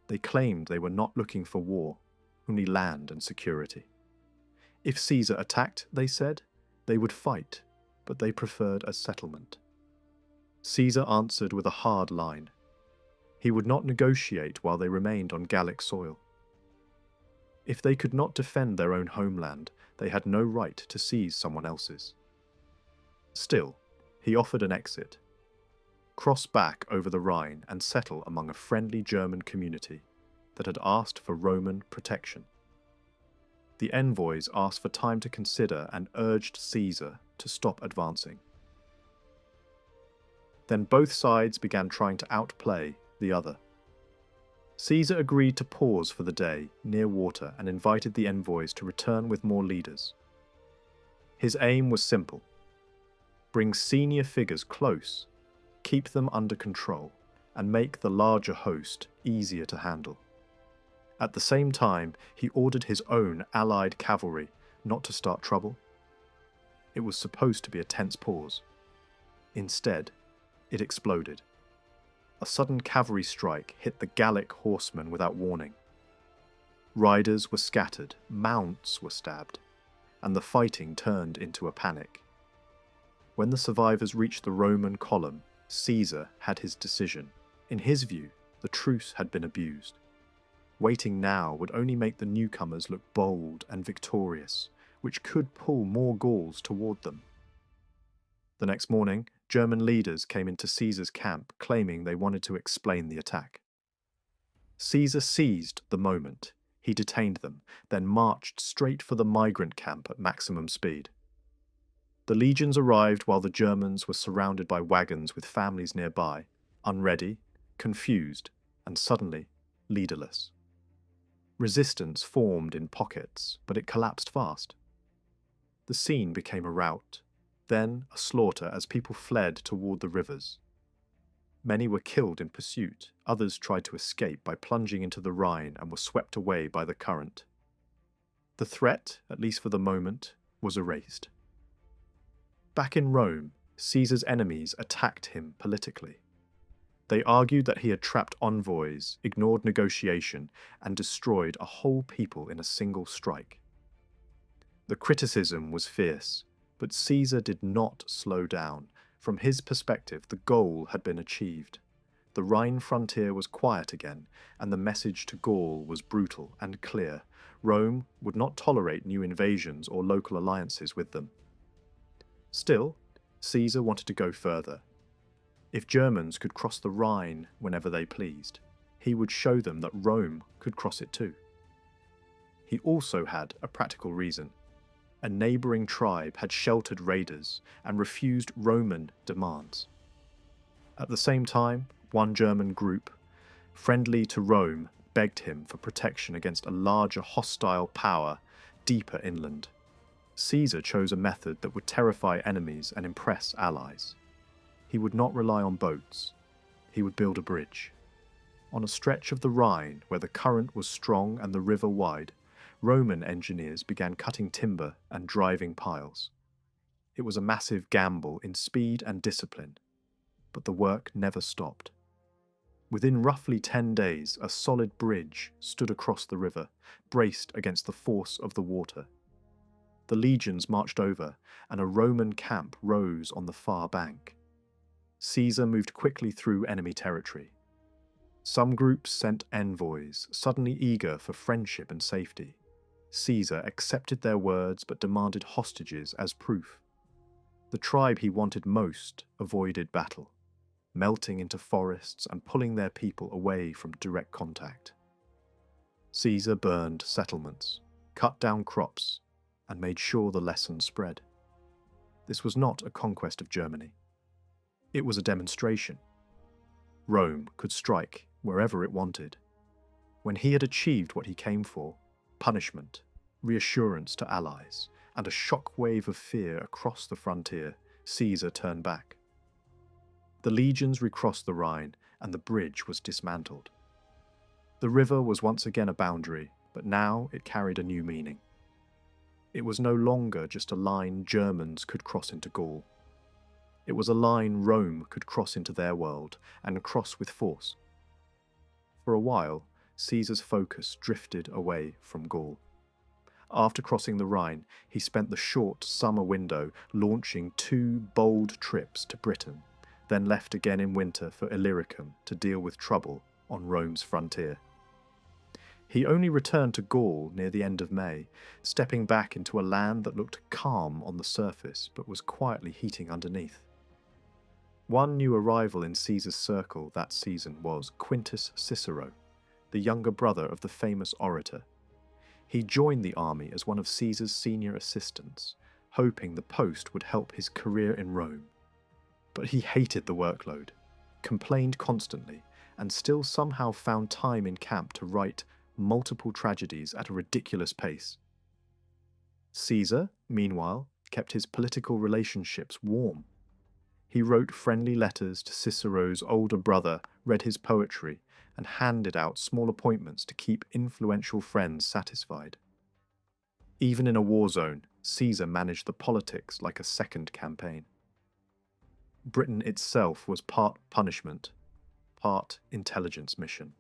They claimed they were not looking for war, only land and security. If Caesar attacked, they said, they would fight, but they preferred a settlement. Caesar answered with a hard line. He would not negotiate while they remained on Gallic soil. If they could not defend their own homeland, they had no right to seize someone else's. Still, he offered an exit. Cross back over the Rhine and settle among a friendly German community that had asked for Roman protection. The envoys asked for time to consider and urged Caesar to stop advancing. Then both sides began trying to outplay the other. Caesar agreed to pause for the day near water and invited the envoys to return with more leaders. His aim was simple: bring senior figures close, keep them under control, and make the larger host easier to handle. At the same time, he ordered his own allied cavalry not to start trouble. It was supposed to be a tense pause. Instead, it exploded. A sudden cavalry strike hit the Gallic horsemen without warning. Riders were scattered, mounts were stabbed, and the fighting turned into a panic. When the survivors reached the Roman column, Caesar had his decision. In his view, the truce had been abused. Waiting now would only make the newcomers look bold and victorious, which could pull more Gauls toward them. The next morning, German leaders came into Caesar's camp claiming they wanted to explain the attack. Caesar seized the moment. He detained them, then marched straight for the migrant camp at maximum speed. The legions arrived while the Germans were surrounded by wagons with families nearby, unready, confused, and suddenly leaderless. Resistance formed in pockets, but it collapsed fast. The scene became a rout, then a slaughter as people fled toward the rivers. Many were killed in pursuit, others tried to escape by plunging into the Rhine and were swept away by the current. The threat, at least for the moment, was erased. Back in Rome, Caesar's enemies attacked him politically. They argued that he had trapped envoys, ignored negotiation, and destroyed a whole people in a single strike. The criticism was fierce, but Caesar did not slow down. From his perspective, the goal had been achieved. The Rhine frontier was quiet again, and the message to Gaul was brutal and clear. Rome would not tolerate new invasions or local alliances with them. Still, Caesar wanted to go further. If Germans could cross the Rhine whenever they pleased, he would show them that Rome could cross it too. He also had a practical reason. A neighbouring tribe had sheltered raiders and refused Roman demands. At the same time, one German group, friendly to Rome, begged him for protection against a larger hostile power deeper inland. Caesar chose a method that would terrify enemies and impress allies. He would not rely on boats. He would build a bridge. On a stretch of the Rhine where the current was strong and the river wide, Roman engineers began cutting timber and driving piles. It was a massive gamble in speed and discipline, but the work never stopped. Within roughly 10 days, a solid bridge stood across the river, braced against the force of the water. The legions marched over, and a Roman camp rose on the far bank. Caesar moved quickly through enemy territory. Some groups sent envoys, suddenly eager for friendship and safety. Caesar accepted their words but demanded hostages as proof. The tribe he wanted most avoided battle, melting into forests and pulling their people away from direct contact. Caesar burned settlements, cut down crops, and made sure the lesson spread. This was not a conquest of Germany. It was a demonstration. Rome could strike wherever it wanted. When he had achieved what he came for, punishment, reassurance to allies, and a shockwave of fear across the frontier, Caesar turned back. The legions recrossed the Rhine, and the bridge was dismantled. The river was once again a boundary, but now it carried a new meaning. It was no longer just a line Germans could cross into Gaul. It was a line Rome could cross into their world, and cross with force. For a while, Caesar's focus drifted away from Gaul. After crossing the Rhine, he spent the short summer window launching 2 bold trips to Britain, then left again in winter for Illyricum to deal with trouble on Rome's frontier. He only returned to Gaul near the end of May, stepping back into a land that looked calm on the surface but was quietly heating underneath. One new arrival in Caesar's circle that season was Quintus Cicero, the younger brother of the famous orator. He joined the army as one of Caesar's senior assistants, hoping the post would help his career in Rome. But he hated the workload, complained constantly, and still somehow found time in camp to write multiple tragedies at a ridiculous pace. Caesar, meanwhile, kept his political relationships warm. He wrote friendly letters to Cicero's older brother, read his poetry, and handed out small appointments to keep influential friends satisfied. Even in a war zone, Caesar managed the politics like a second campaign. Britain itself was part punishment, part intelligence mission.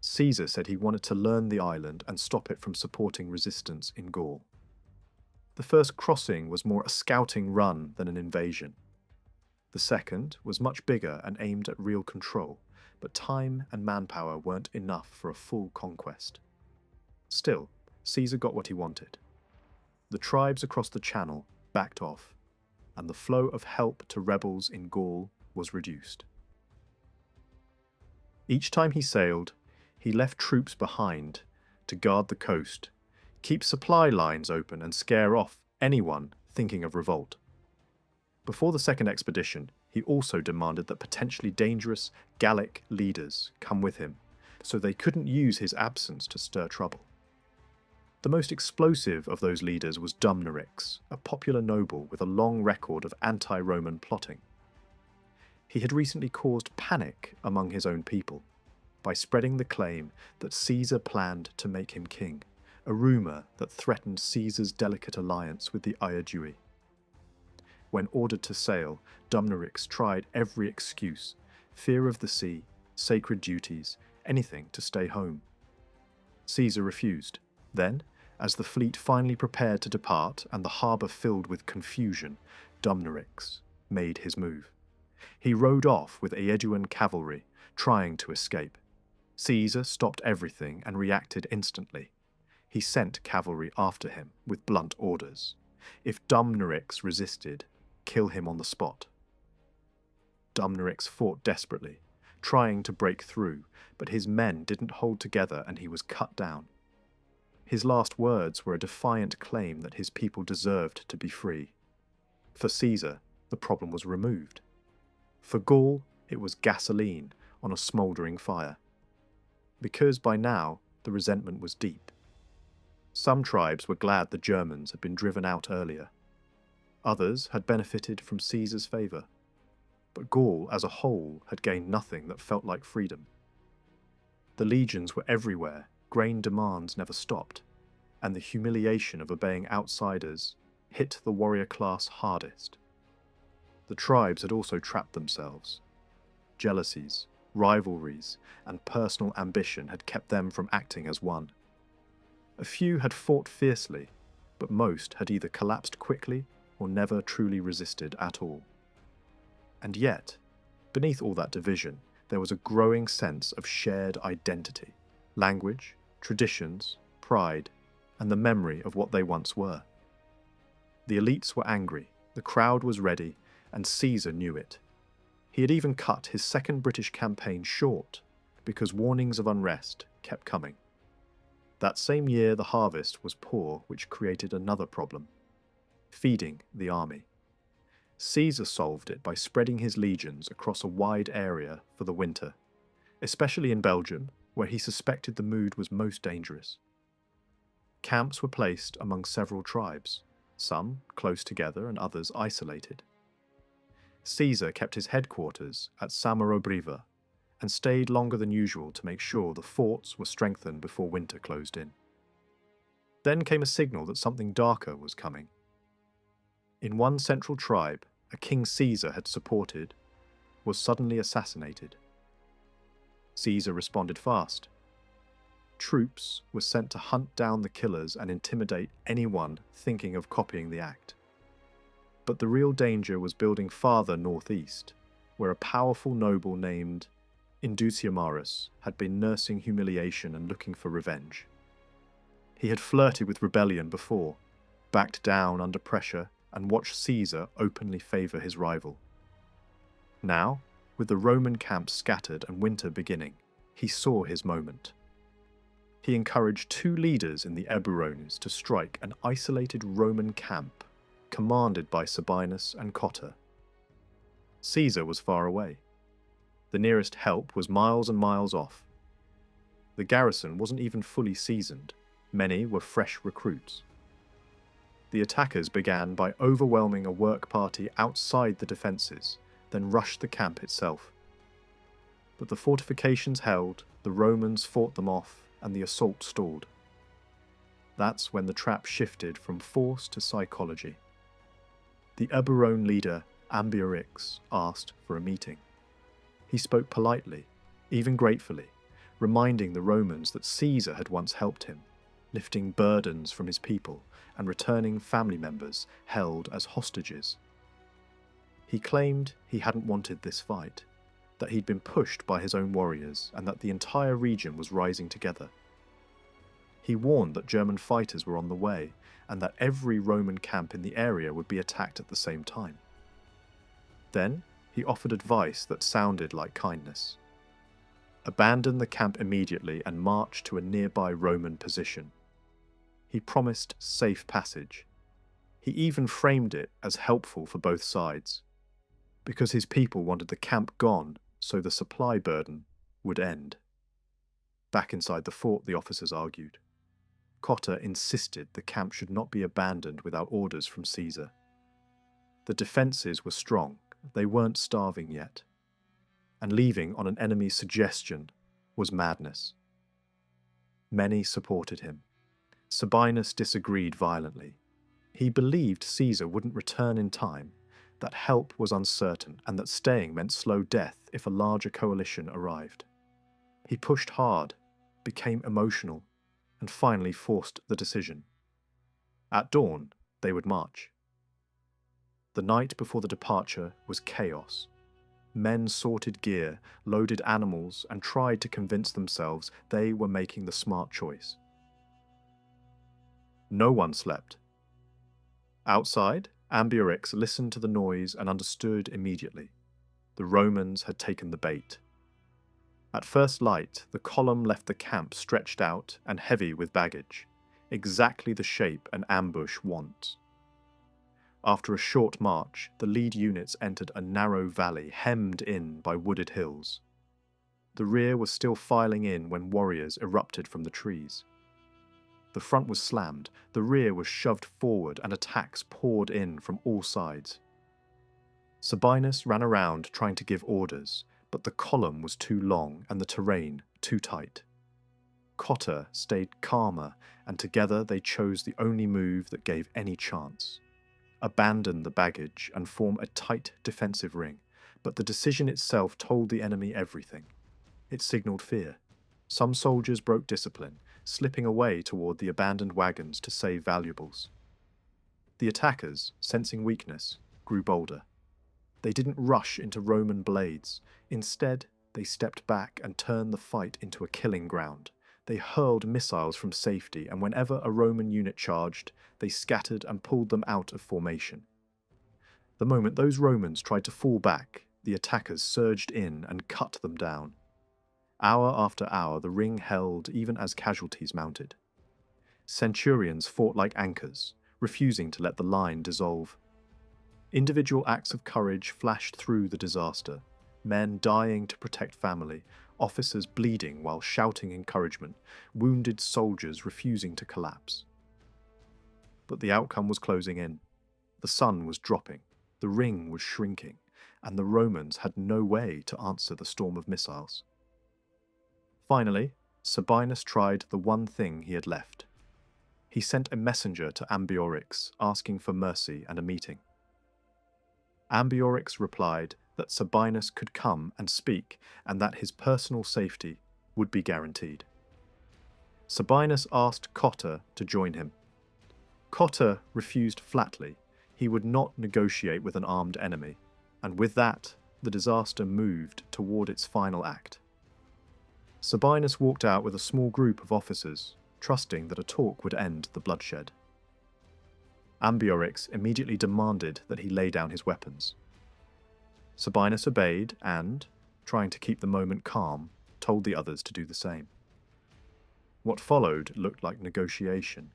Caesar said he wanted to learn the island and stop it from supporting resistance in Gaul. The first crossing was more a scouting run than an invasion. The second was much bigger and aimed at real control, but time and manpower weren't enough for a full conquest. Still, Caesar got what he wanted. The tribes across the Channel backed off, and the flow of help to rebels in Gaul was reduced. Each time he sailed, he left troops behind to guard the coast, keep supply lines open and scare off anyone thinking of revolt. Before the second expedition, he also demanded that potentially dangerous Gallic leaders come with him, so they couldn't use his absence to stir trouble. The most explosive of those leaders was Dumnorix, a popular noble with a long record of anti-Roman plotting. He had recently caused panic among his own people by spreading the claim that Caesar planned to make him king, a rumour that threatened Caesar's delicate alliance with the Aedui. When ordered to sail, Dumnorix tried every excuse: fear of the sea, sacred duties, anything to stay home. Caesar refused. Then, as the fleet finally prepared to depart and the harbour filled with confusion, Dumnorix made his move. He rode off with Aeduan cavalry, trying to escape. Caesar stopped everything and reacted instantly. He sent cavalry after him with blunt orders. If Dumnorix resisted, kill him on the spot. Dumnorix fought desperately, trying to break through, but his men didn't hold together and he was cut down. His last words were a defiant claim that his people deserved to be free. For Caesar, the problem was removed. For Gaul, it was gasoline on a smouldering fire. Because by now, the resentment was deep. Some tribes were glad the Germans had been driven out earlier. Others had benefited from Caesar's favour. But Gaul as a whole had gained nothing that felt like freedom. The legions were everywhere, grain demands never stopped, and the humiliation of obeying outsiders hit the warrior class hardest. The tribes had also trapped themselves. Jealousies, rivalries, and personal ambition had kept them from acting as one. A few had fought fiercely, but most had either collapsed quickly or never truly resisted at all. And yet, beneath all that division, there was a growing sense of shared identity, language, traditions, pride, and the memory of what they once were. The elites were angry, the crowd was ready, and Caesar knew it. He had even cut his second British campaign short because warnings of unrest kept coming. That same year the harvest was poor, which created another problem: feeding the army. Caesar solved it by spreading his legions across a wide area for the winter, especially in Belgium, where he suspected the mood was most dangerous. Camps were placed among several tribes, some close together and others isolated. Caesar kept his headquarters at Samarobriva and stayed longer than usual to make sure the forts were strengthened before winter closed in. Then came a signal that something darker was coming. In one central tribe, a king Caesar had supported was suddenly assassinated. Caesar responded fast. Troops were sent to hunt down the killers and intimidate anyone thinking of copying the act. But the real danger was building farther northeast, where a powerful noble named Induciamaris, had been nursing humiliation and looking for revenge. He had flirted with rebellion before, backed down under pressure, and watched Caesar openly favour his rival. Now, with the Roman camps scattered and winter beginning, he saw his moment. He encouraged 2 leaders in the Eburones to strike an isolated Roman camp commanded by Sabinus and Cotta. Caesar was far away. The nearest help was miles and miles off. The garrison wasn't even fully seasoned. Many were fresh recruits. The attackers began by overwhelming a work party outside the defences, then rushed the camp itself. But the fortifications held, the Romans fought them off, and the assault stalled. That's when the trap shifted from force to psychology. The Eburone leader, Ambiorix, asked for a meeting. He spoke politely, even gratefully, reminding the Romans that Caesar had once helped him, lifting burdens from his people and returning family members held as hostages. He claimed he hadn't wanted this fight, that he'd been pushed by his own warriors and that the entire region was rising together. He warned that German fighters were on the way and that every Roman camp in the area would be attacked at the same time. Then he offered advice that sounded like kindness. Abandon the camp immediately and march to a nearby Roman position. He promised safe passage. He even framed it as helpful for both sides, because his people wanted the camp gone so the supply burden would end. Back inside the fort, the officers argued. Cotta insisted the camp should not be abandoned without orders from Caesar. The defences were strong, they weren't starving yet, and leaving on an enemy's suggestion was madness. Many supported him. Sabinus disagreed violently. He believed Caesar wouldn't return in time, that help was uncertain, and that staying meant slow death if a larger coalition arrived. He pushed hard, became emotional, and finally forced the decision. At dawn, they would march. The night before the departure was chaos. Men sorted gear, loaded animals, and tried to convince themselves they were making the smart choice. No one slept. Outside, Ambiorix listened to the noise and understood immediately. The Romans had taken the bait. At first light, the column left the camp stretched out and heavy with baggage, exactly the shape an ambush wants. After a short march, the lead units entered a narrow valley hemmed in by wooded hills. The rear was still filing in when warriors erupted from the trees. The front was slammed, the rear was shoved forward, and attacks poured in from all sides. Sabinus ran around trying to give orders, but the column was too long and the terrain too tight. Cotta stayed calmer, and together they chose the only move that gave any chance. Abandon the baggage and form a tight defensive ring, but the decision itself told the enemy everything. It signalled fear. Some soldiers broke discipline, slipping away toward the abandoned wagons to save valuables. The attackers, sensing weakness, grew bolder. They didn't rush into Roman blades. Instead, they stepped back and turned the fight into a killing ground. They hurled missiles from safety, and whenever a Roman unit charged, they scattered and pulled them out of formation. The moment those Romans tried to fall back, the attackers surged in and cut them down. Hour after hour, the ring held even as casualties mounted. Centurions fought like anchors, refusing to let the line dissolve. Individual acts of courage flashed through the disaster, men dying to protect family, officers bleeding while shouting encouragement, wounded soldiers refusing to collapse. But the outcome was closing in. The sun was dropping, the ring was shrinking, and the Romans had no way to answer the storm of missiles. Finally, Sabinus tried the one thing he had left. He sent a messenger to Ambiorix asking for mercy and a meeting. Ambiorix replied that Sabinus could come and speak and that his personal safety would be guaranteed. Sabinus asked Cotta to join him. Cotta refused flatly. He would not negotiate with an armed enemy, and with that, the disaster moved toward its final act, Sabinus walked out with a small group of officers, trusting that a talk would end the bloodshed. Ambiorix immediately demanded that he lay down his weapons. Sabinus obeyed and, trying to keep the moment calm, told the others to do the same. What followed looked like negotiation,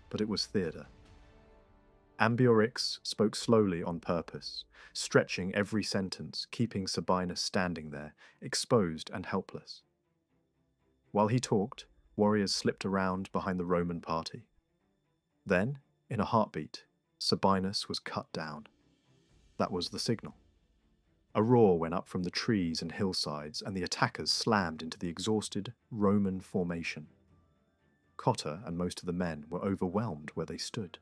but it was theatre. Ambiorix spoke slowly on purpose, stretching every sentence, keeping Sabinus standing there, exposed and helpless. While he talked, warriors slipped around behind the Roman party. Then, in a heartbeat, Sabinus was cut down. That was the signal. A roar went up from the trees and hillsides, and the attackers slammed into the exhausted Roman formation. Cotta and most of the men were overwhelmed where they stood.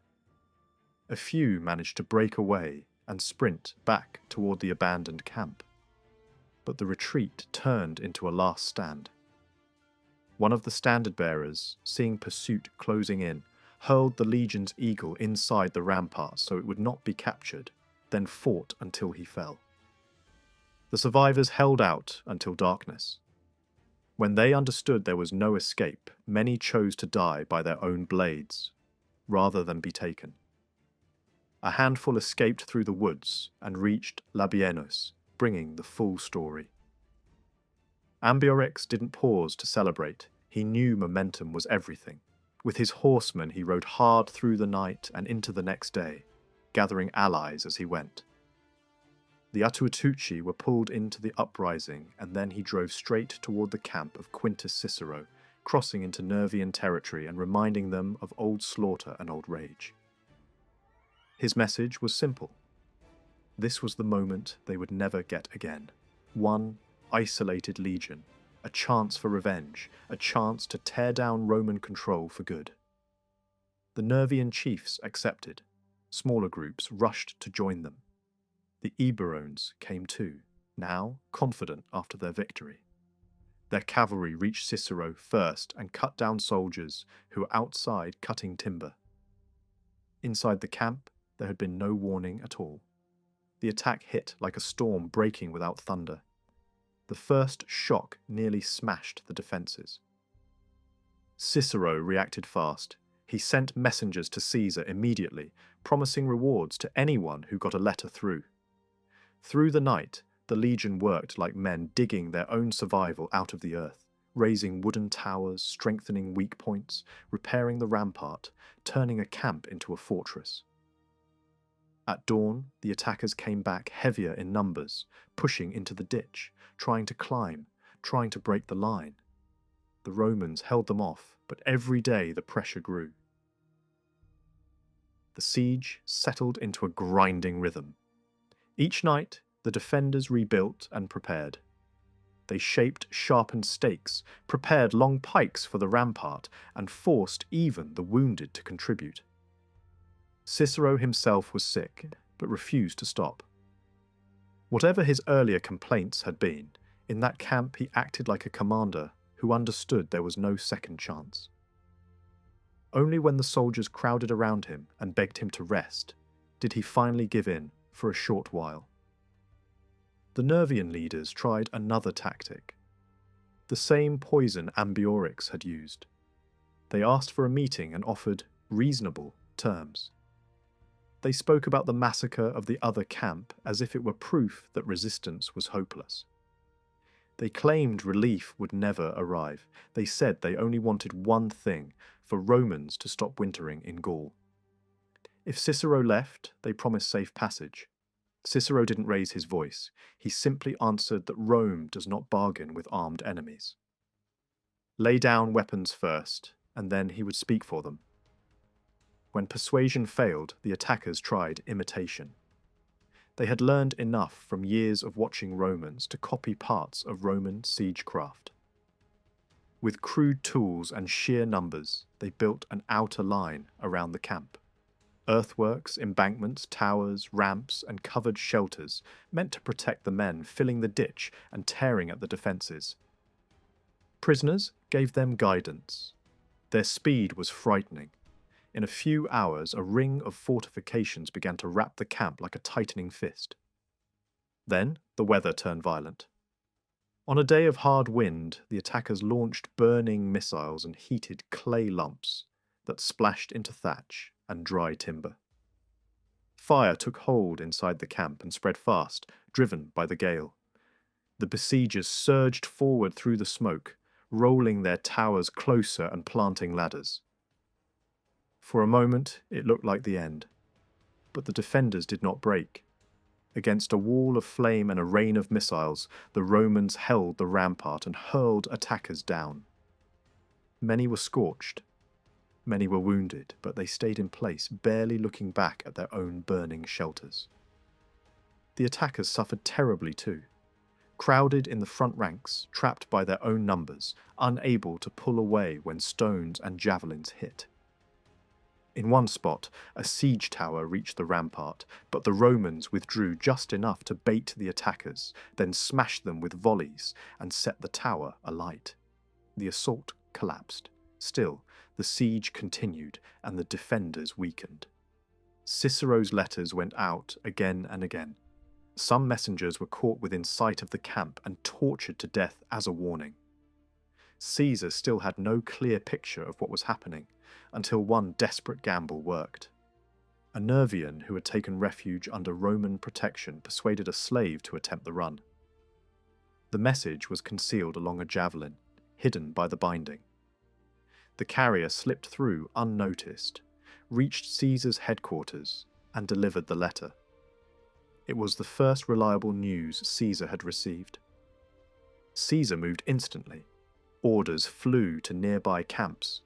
A few managed to break away and sprint back toward the abandoned camp. But the retreat turned into a last stand. One of the standard-bearers, seeing pursuit closing in, hurled the legion's eagle inside the ramparts so it would not be captured, then fought until he fell. The survivors held out until darkness. When they understood there was no escape, many chose to die by their own blades, rather than be taken. A handful escaped through the woods and reached Labienus, bringing the full story. Ambiorix didn't pause to celebrate. He knew momentum was everything. With his horsemen he rode hard through the night and into the next day, gathering allies as he went. The Atuatuci were pulled into the uprising, and then he drove straight toward the camp of Quintus Cicero, crossing into Nervian territory and reminding them of old slaughter and old rage. His message was simple. This was the moment they would never get again. One isolated legion, a chance for revenge, a chance to tear down Roman control for good. The Nervian chiefs accepted. Smaller groups rushed to join them. The Eburones came too, now confident after their victory. Their cavalry reached Cicero first and cut down soldiers who were outside cutting timber. Inside the camp, there had been no warning at all. The attack hit like a storm breaking without thunder. The first shock nearly smashed the defences. Cicero reacted fast. He sent messengers to Caesar immediately, promising rewards to anyone who got a letter through. Through the night, the legion worked like men digging their own survival out of the earth, raising wooden towers, strengthening weak points, repairing the rampart, turning a camp into a fortress. At dawn, the attackers came back heavier in numbers, pushing into the ditch, trying to climb, trying to break the line. The Romans held them off, but every day the pressure grew. The siege settled into a grinding rhythm. Each night, the defenders rebuilt and prepared. They shaped sharpened stakes, prepared long pikes for the rampart, and forced even the wounded to contribute. Cicero himself was sick, but refused to stop. Whatever his earlier complaints had been, in that camp he acted like a commander who understood there was no second chance. Only when the soldiers crowded around him and begged him to rest did he finally give in for a short while. The Nervian leaders tried another tactic, the same poison Ambiorix had used. They asked for a meeting and offered reasonable terms. They spoke about the massacre of the other camp as if it were proof that resistance was hopeless. They claimed relief would never arrive. They said they only wanted one thing, for Romans to stop wintering in Gaul. If Cicero left, they promised safe passage. Cicero didn't raise his voice. He simply answered that Rome does not bargain with armed enemies. Lay down weapons first, and then he would speak for them. When persuasion failed, the attackers tried imitation. They had learned enough from years of watching Romans to copy parts of Roman siegecraft. With crude tools and sheer numbers, they built an outer line around the camp. Earthworks, embankments, towers, ramps, and covered shelters meant to protect the men filling the ditch and tearing at the defences. Prisoners gave them guidance. Their speed was frightening. In a few hours, a ring of fortifications began to wrap the camp like a tightening fist. Then the weather turned violent. On a day of hard wind, the attackers launched burning missiles and heated clay lumps that splashed into thatch and dry timber. Fire took hold inside the camp and spread fast, driven by the gale. The besiegers surged forward through the smoke, rolling their towers closer and planting ladders. For a moment, it looked like the end. But the defenders did not break. Against a wall of flame and a rain of missiles, the Romans held the rampart and hurled attackers down. Many were scorched. Many were wounded, but they stayed in place, barely looking back at their own burning shelters. The attackers suffered terribly too. Crowded in the front ranks, trapped by their own numbers, unable to pull away when stones and javelins hit. In one spot, a siege tower reached the rampart, but the Romans withdrew just enough to bait the attackers, then smashed them with volleys and set the tower alight. The assault collapsed. Still, the siege continued and the defenders weakened. Cicero's letters went out again and again. Some messengers were caught within sight of the camp and tortured to death as a warning. Caesar still had no clear picture of what was happening, until one desperate gamble worked. A Nervian who had taken refuge under Roman protection persuaded a slave to attempt the run. The message was concealed along a javelin, hidden by the binding. The carrier slipped through unnoticed, reached Caesar's headquarters, and delivered the letter. It was the first reliable news Caesar had received. Caesar moved instantly. Orders flew to nearby camps.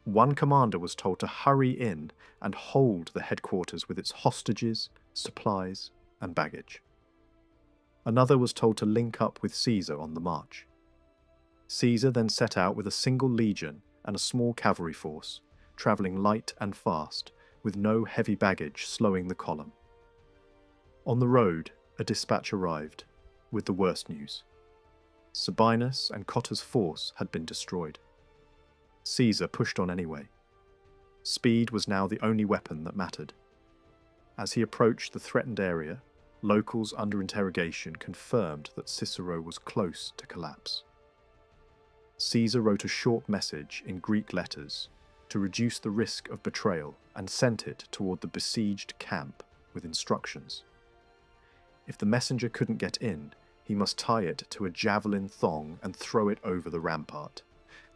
One commander was told to hurry in and hold the headquarters with its hostages, supplies, and baggage. Another was told to link up with Caesar on the march. Caesar then set out with a single legion and a small cavalry force, travelling light and fast, with no heavy baggage slowing the column. On the road, a dispatch arrived, with the worst news. Sabinus and Cotta's force had been destroyed. Caesar pushed on anyway. Speed was now the only weapon that mattered. As he approached the threatened area, locals under interrogation confirmed that Cicero was close to collapse. Caesar wrote a short message in Greek letters to reduce the risk of betrayal and sent it toward the besieged camp with instructions. If the messenger couldn't get in, he must tie it to a javelin thong and throw it over the rampart.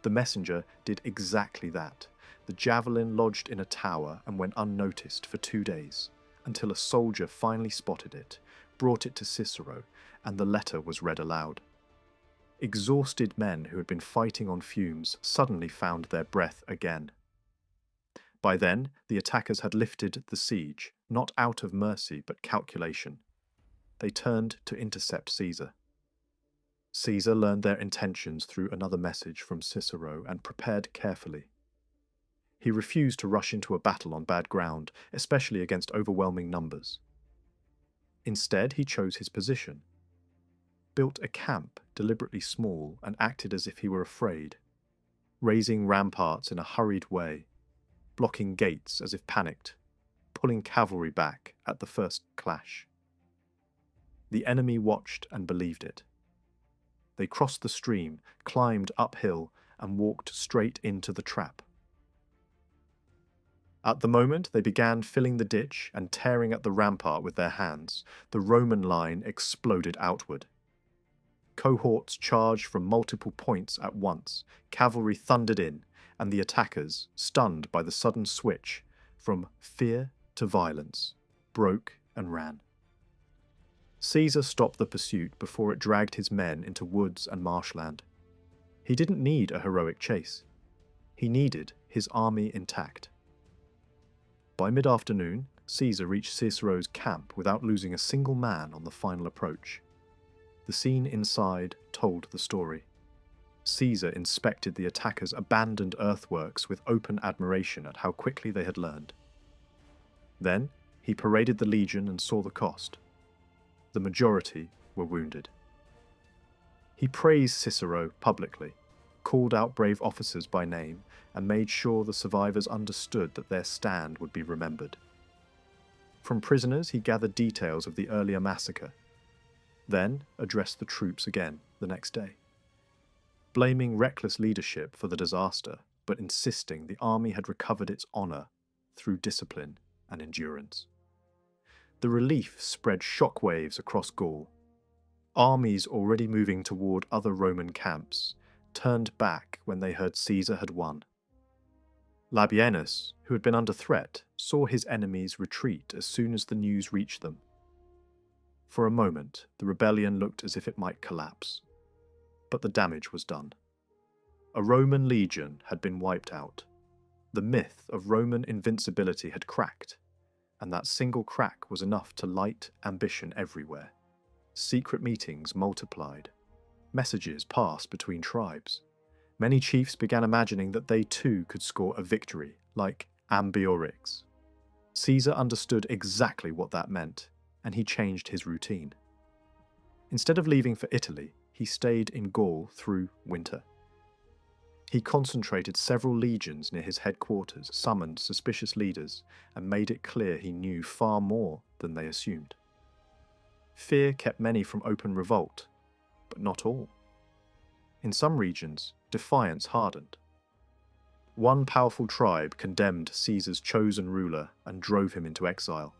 The messenger did exactly that. The javelin lodged in a tower and went unnoticed for 2 days, until a soldier finally spotted it, brought it to Cicero, and the letter was read aloud. Exhausted men who had been fighting on fumes suddenly found their breath again. By then, the attackers had lifted the siege, not out of mercy but calculation. They turned to intercept Caesar. Caesar learned their intentions through another message from Cicero and prepared carefully. He refused to rush into a battle on bad ground, especially against overwhelming numbers. Instead, he chose his position, built a camp deliberately small and acted as if he were afraid, raising ramparts in a hurried way, blocking gates as if panicked, pulling cavalry back at the first clash. The enemy watched and believed it. They crossed the stream, climbed uphill, and walked straight into the trap. At the moment they began filling the ditch and tearing at the rampart with their hands, the Roman line exploded outward. Cohorts charged from multiple points at once, cavalry thundered in, and the attackers, stunned by the sudden switch from fear to violence, broke and ran. Caesar stopped the pursuit before it dragged his men into woods and marshland. He didn't need a heroic chase. He needed his army intact. By mid-afternoon, Caesar reached Cicero's camp without losing a single man on the final approach. The scene inside told the story. Caesar inspected the attackers' abandoned earthworks with open admiration at how quickly they had learned. Then, he paraded the legion and saw the cost. The majority were wounded. He praised Cicero publicly, called out brave officers by name, and made sure the survivors understood that their stand would be remembered. From prisoners, he gathered details of the earlier massacre. then addressed the troops again the next day, blaming reckless leadership for the disaster, but insisting the army had recovered its honour through discipline and endurance. The relief spread shockwaves across Gaul. Armies already moving toward other Roman camps turned back when they heard Caesar had won. Labienus, who had been under threat, saw his enemies retreat as soon as the news reached them. For a moment, the rebellion looked as if it might collapse, but the damage was done. A Roman legion had been wiped out. The myth of Roman invincibility had cracked, and that single crack was enough to light ambition everywhere. Secret meetings multiplied. Messages passed between tribes. Many chiefs began imagining that they too could score a victory, like Ambiorix. Caesar understood exactly what that meant, and he changed his routine. Instead of leaving for Italy, he stayed in Gaul through winter. He concentrated several legions near his headquarters, summoned suspicious leaders, and made it clear he knew far more than they assumed. Fear kept many from open revolt, but not all. In some regions, defiance hardened. One powerful tribe condemned Caesar's chosen ruler and drove him into exile.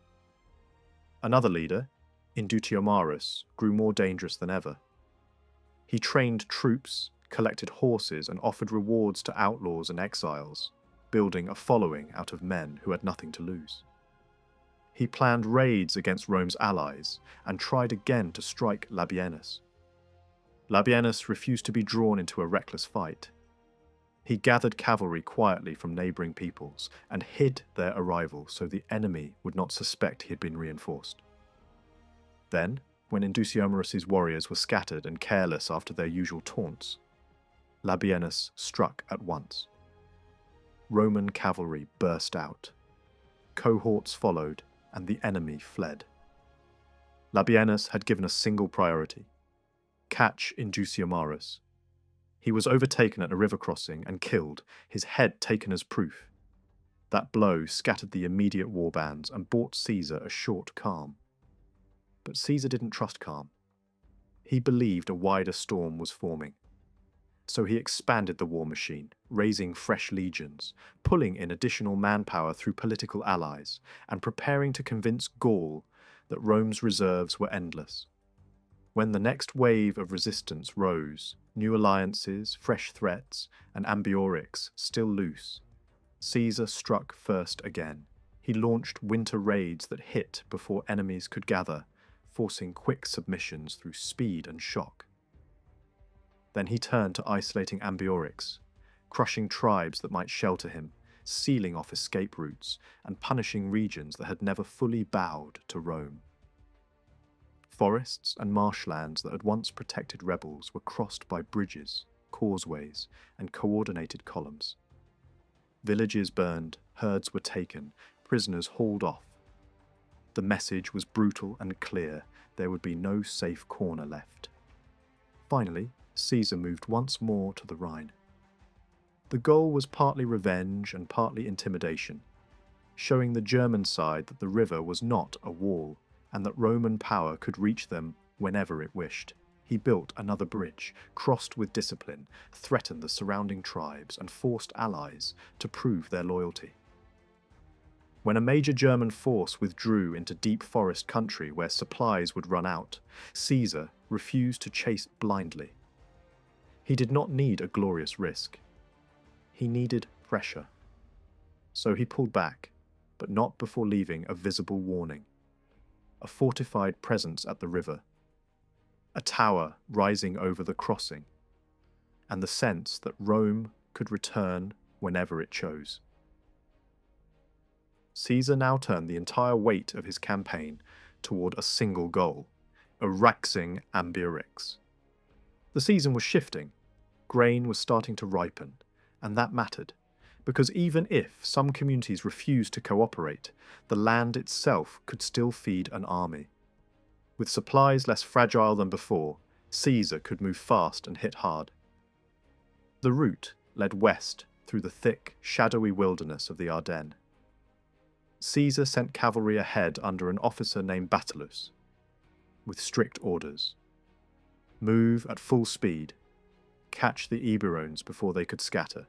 Another leader, Indutiomarus, grew more dangerous than ever. He trained troops, collected horses, and offered rewards to outlaws and exiles, building a following out of men who had nothing to lose. He planned raids against Rome's allies and tried again to strike Labienus. Labienus refused to be drawn into a reckless fight. He gathered cavalry quietly from neighbouring peoples and hid their arrival so the enemy would not suspect he had been reinforced. Then, when Indutiomarus's warriors were scattered and careless after their usual taunts, Labienus struck at once. Roman cavalry burst out. Cohorts followed, and the enemy fled. Labienus had given a single priority: catch Indutiomarus. He was overtaken at a river crossing and killed, his head taken as proof. That blow scattered the immediate war bands and bought Caesar a short calm. But Caesar didn't trust calm. He believed a wider storm was forming. So he expanded the war machine, raising fresh legions, pulling in additional manpower through political allies, and preparing to convince Gaul that Rome's reserves were endless. When the next wave of resistance rose, new alliances, fresh threats, and Ambiorix still loose, Caesar struck first again. He launched winter raids that hit before enemies could gather, forcing quick submissions through speed and shock. Then he turned to isolating Ambiorix, crushing tribes that might shelter him, sealing off escape routes, and punishing regions that had never fully bowed to Rome. Forests and marshlands that had once protected rebels were crossed by bridges, causeways, and coordinated columns. Villages burned, herds were taken, prisoners hauled off. The message was brutal and clear: there would be no safe corner left. Finally, Caesar moved once more to the Rhine. The goal was partly revenge and partly intimidation, showing the German side that the river was not a wall, and that Roman power could reach them whenever it wished. He built another bridge, crossed with discipline, threatened the surrounding tribes, and forced allies to prove their loyalty. When a major German force withdrew into deep forest country where supplies would run out, Caesar refused to chase blindly. He did not need a glorious risk. He needed pressure. So he pulled back, but not before leaving a visible warning: a fortified presence at the river, a tower rising over the crossing, and the sense that Rome could return whenever it chose. Caesar now turned the entire weight of his campaign toward a single goal: erasing Ambiorix. The season was shifting. Grain was starting to ripen, and that mattered, because even if some communities refused to cooperate, the land itself could still feed an army. With supplies less fragile than before, Caesar could move fast and hit hard. The route led west through the thick, shadowy wilderness of the Ardennes. Caesar sent cavalry ahead under an officer named Batulus. with strict orders. Move at full speed, catch the Eburones before they could scatter,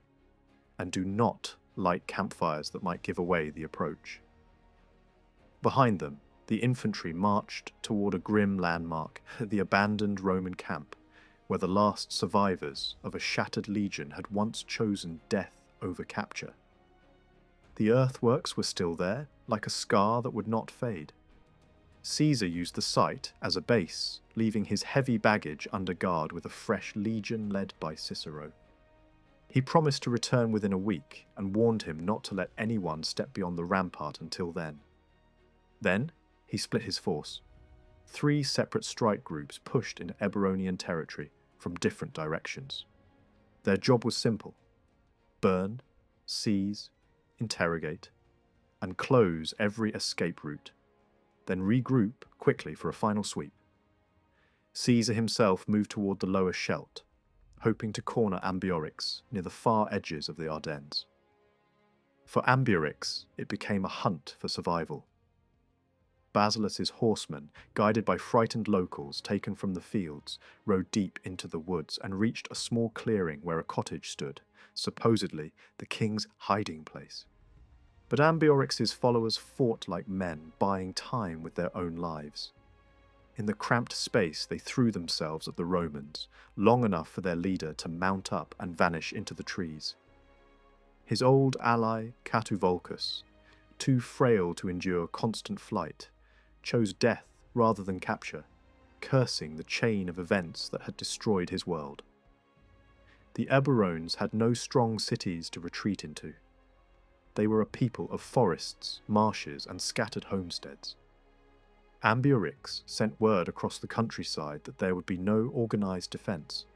and do not light campfires that might give away the approach. Behind them, the infantry marched toward a grim landmark, the abandoned Roman camp, where the last survivors of a shattered legion had once chosen death over capture. The earthworks were still there, like a scar that would not fade. Caesar used the site as a base, leaving his heavy baggage under guard with a fresh legion led by Cicero. He promised to return within a week and warned him not to let anyone step beyond the rampart until then. Then, he split his force. 3 separate strike groups pushed into Eburonian territory from different directions. Their job was simple: burn, seize, interrogate, and close every escape route, then regroup quickly for a final sweep. Caesar himself moved toward the lower Scheldt, hoping to corner Ambiorix near the far edges of the Ardennes. For Ambiorix, it became a hunt for survival. Basilus's horsemen, guided by frightened locals taken from the fields, rode deep into the woods and reached a small clearing where a cottage stood, supposedly the king's hiding place. But Ambiorix's followers fought like men, buying time with their own lives. In the cramped space, they threw themselves at the Romans, long enough for their leader to mount up and vanish into the trees. His old ally, Catuvolcus, too frail to endure constant flight, chose death rather than capture, cursing the chain of events that had destroyed his world. The Eburones had no strong cities to retreat into. They were a people of forests, marshes, and scattered homesteads. Ambiorix sent word across the countryside that there would be no organized defense.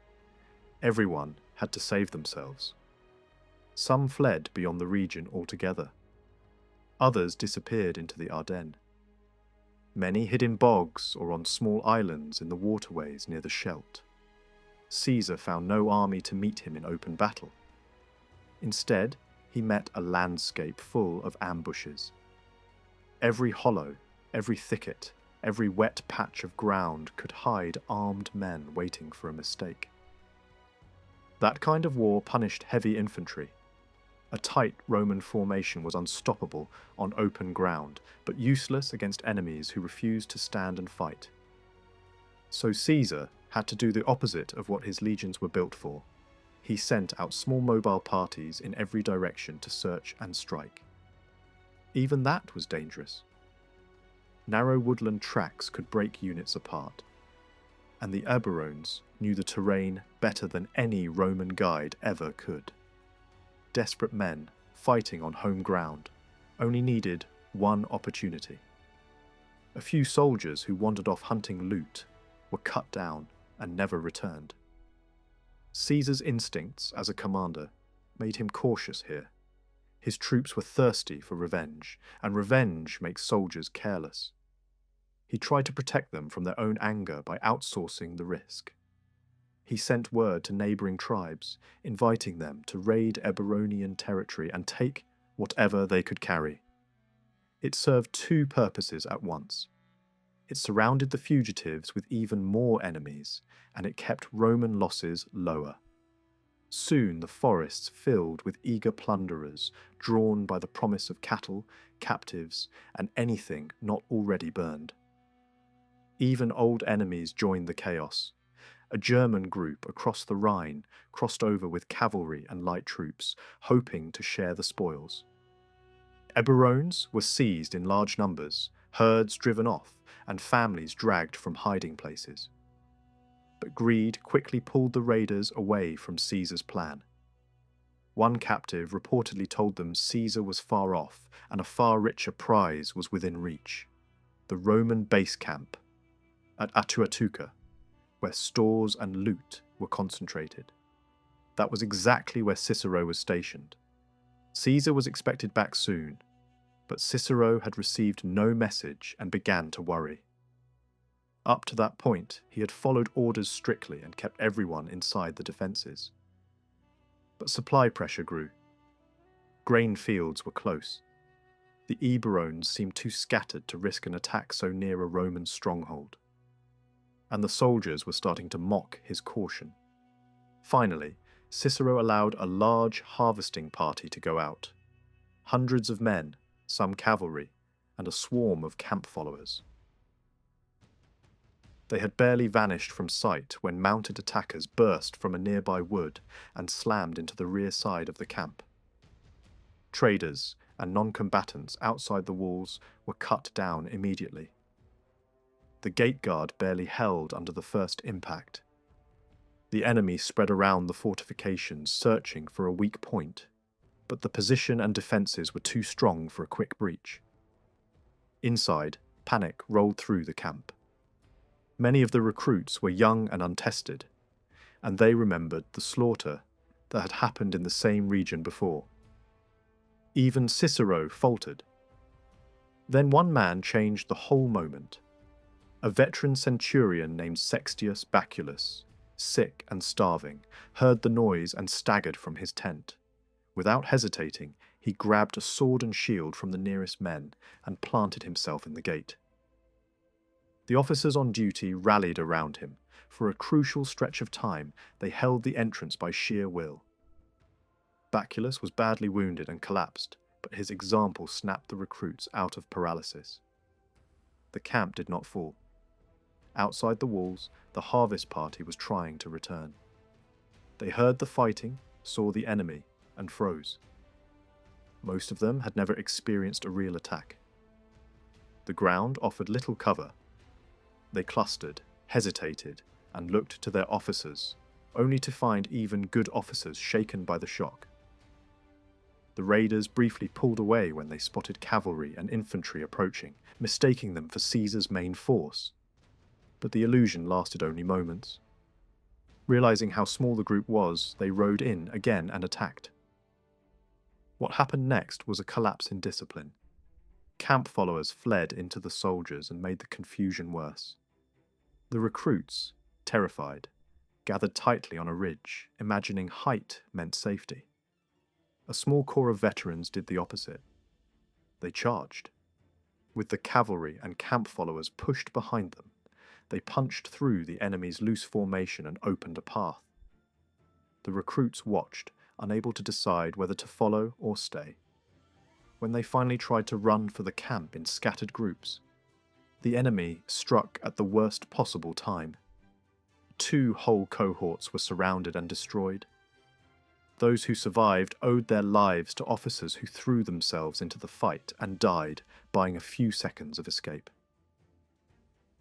Everyone had to save themselves. Some fled beyond the region altogether. Others disappeared into the Ardennes. Many hid in bogs or on small islands in the waterways near the Scheldt. Caesar found no army to meet him in open battle. Instead, he met a landscape full of ambushes. Every hollow, every thicket, every wet patch of ground could hide armed men waiting for a mistake. That kind of war punished heavy infantry. A tight Roman formation was unstoppable on open ground, but useless against enemies who refused to stand and fight. So Caesar had to do the opposite of what his legions were built for. He sent out small mobile parties in every direction to search and strike. Even that was dangerous. Narrow woodland tracks could break units apart, and the Eburones knew the terrain better than any Roman guide ever could. Desperate men, fighting on home ground, only needed one opportunity. A few soldiers who wandered off hunting loot were cut down and never returned. Caesar's instincts as a commander made him cautious here. His troops were thirsty for revenge, and revenge makes soldiers careless. He tried to protect them from their own anger by outsourcing the risk. He sent word to neighbouring tribes, inviting them to raid Eburonian territory and take whatever they could carry. It served 2 purposes at once. It surrounded the fugitives with even more enemies, and it kept Roman losses lower. Soon the forests filled with eager plunderers, drawn by the promise of cattle, captives, and anything not already burned. Even old enemies joined the chaos. A German group across the Rhine crossed over with cavalry and light troops, hoping to share the spoils. Eburones were seized in large numbers, herds driven off, and families dragged from hiding places. But greed quickly pulled the raiders away from Caesar's plan. One captive reportedly told them Caesar was far off and a far richer prize was within reach: the Roman base camp at Atuatuca, where stores and loot were concentrated. That was exactly where Cicero was stationed. Caesar was expected back soon, but Cicero had received no message and began to worry. Up to that point, he had followed orders strictly and kept everyone inside the defences. But supply pressure grew. Grain fields were close. The Eburones seemed too scattered to risk an attack so near a Roman stronghold. and the soldiers were starting to mock his caution. Finally, Cicero allowed a large harvesting party to go out. Hundreds of men, some cavalry, and a swarm of camp followers. They had barely vanished from sight when mounted attackers burst from a nearby wood and slammed into the rear side of the camp. Traders and non-combatants outside the walls were cut down immediately. The gate guard barely held under the first impact. The enemy spread around the fortifications, searching for a weak point, but the position and defences were too strong for a quick breach. Inside, panic rolled through the camp. Many of the recruits were young and untested, and they remembered the slaughter that had happened in the same region before. Even Cicero faltered. Then one man changed the whole moment. A veteran centurion named Sextius Baculus, sick and starving, heard the noise and staggered from his tent. Without hesitating, he grabbed a sword and shield from the nearest men and planted himself in the gate. The officers on duty rallied around him. For a crucial stretch of time, they held the entrance by sheer will. Baculus was badly wounded and collapsed, but his example snapped the recruits out of paralysis. The camp did not fall. Outside the walls, the harvest party was trying to return. They heard the fighting, saw the enemy, and froze. Most of them had never experienced a real attack. The ground offered little cover. They clustered, hesitated, and looked to their officers, only to find even good officers shaken by the shock. The raiders briefly pulled away when they spotted cavalry and infantry approaching, mistaking them for Caesar's main force. But the illusion lasted only moments. Realizing how small the group was, they rode in again and attacked. What happened next was a collapse in discipline. Camp followers fled into the soldiers and made the confusion worse. The recruits, terrified, gathered tightly on a ridge, imagining height meant safety. A small corps of veterans did the opposite. They charged. With the cavalry and camp followers pushed behind them, they punched through the enemy's loose formation and opened a path. The recruits watched, unable to decide whether to follow or stay. When they finally tried to run for the camp in scattered groups, the enemy struck at the worst possible time. 2 whole cohorts were surrounded and destroyed. Those who survived owed their lives to officers who threw themselves into the fight and died, buying a few seconds of escape.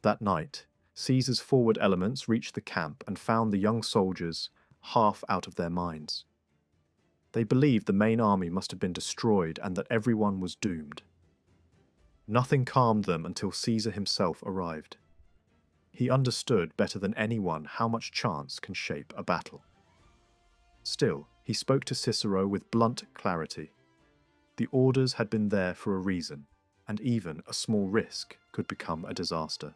That night, Caesar's forward elements reached the camp and found the young soldiers half out of their minds. They believed the main army must have been destroyed and that everyone was doomed. Nothing calmed them until Caesar himself arrived. He understood better than anyone how much chance can shape a battle. Still, he spoke to Cicero with blunt clarity. The orders had been there for a reason, and even a small risk could become a disaster.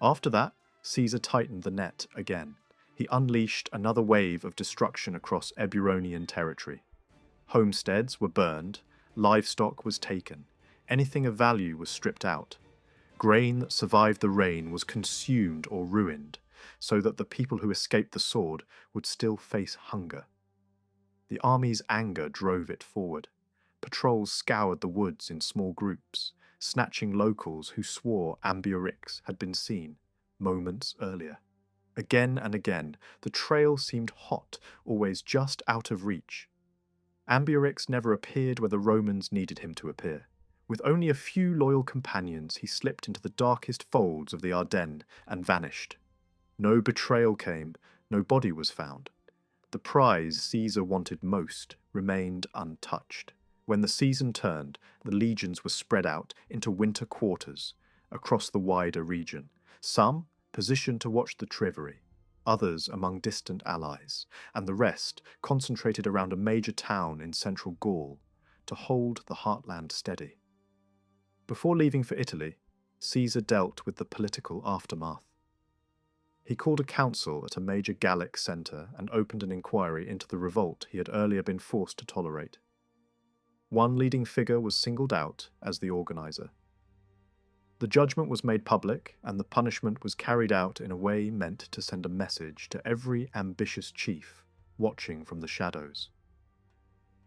After that, Caesar tightened the net again. He unleashed another wave of destruction across Eburonian territory. Homesteads were burned, livestock was taken, anything of value was stripped out. Grain that survived the rain was consumed or ruined, so that the people who escaped the sword would still face hunger. The army's anger drove it forward. Patrols scoured the woods in small groups, snatching locals who swore Ambiorix had been seen moments earlier. Again and again, the trail seemed hot, always just out of reach. Ambiorix never appeared where the Romans needed him to appear. With only a few loyal companions, he slipped into the darkest folds of the Ardennes and vanished. No betrayal came, no body was found. The prize Caesar wanted most remained untouched. When the season turned, the legions were spread out into winter quarters across the wider region. Some positioned to watch the Triveri, others among distant allies, and the rest concentrated around a major town in central Gaul to hold the heartland steady. Before leaving for Italy, Caesar dealt with the political aftermath. He called a council at a major Gallic centre and opened an inquiry into the revolt he had earlier been forced to tolerate. One leading figure was singled out as the organiser. The The judgment was made public, and the punishment was carried out in a way meant to send a message to every ambitious chief watching from the shadows.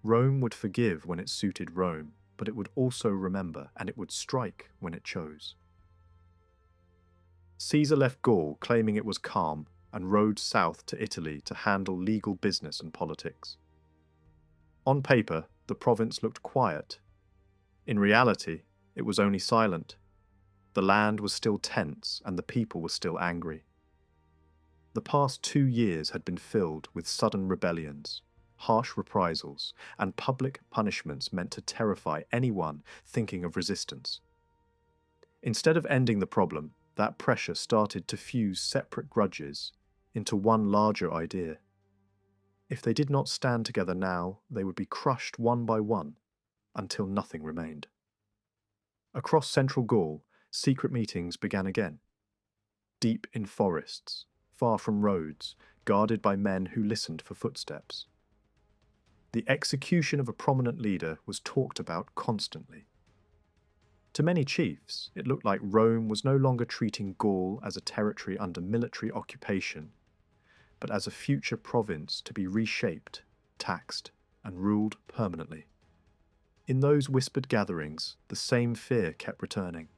Rome would forgive when it suited Rome, but it would also remember, and it would strike when it chose. Caesar left Gaul claiming it was calm and rode south to Italy to handle legal business and politics. On paper, the province looked quiet. In reality, it was only silent. The land was still tense and the people were still angry. The past 2 years had been filled with sudden rebellions, harsh reprisals, and public punishments meant to terrify anyone thinking of resistance. Instead of ending the problem, that pressure started to fuse separate grudges into one larger idea. If they did not stand together now, they would be crushed one by one until nothing remained. Across central Gaul, secret meetings began again. Deep in forests, far from roads, guarded by men who listened for footsteps. The execution of a prominent leader was talked about constantly. To many chiefs, it looked like Rome was no longer treating Gaul as a territory under military occupation, but as a future province to be reshaped, taxed, and ruled permanently. In those whispered gatherings, the same fear kept returning.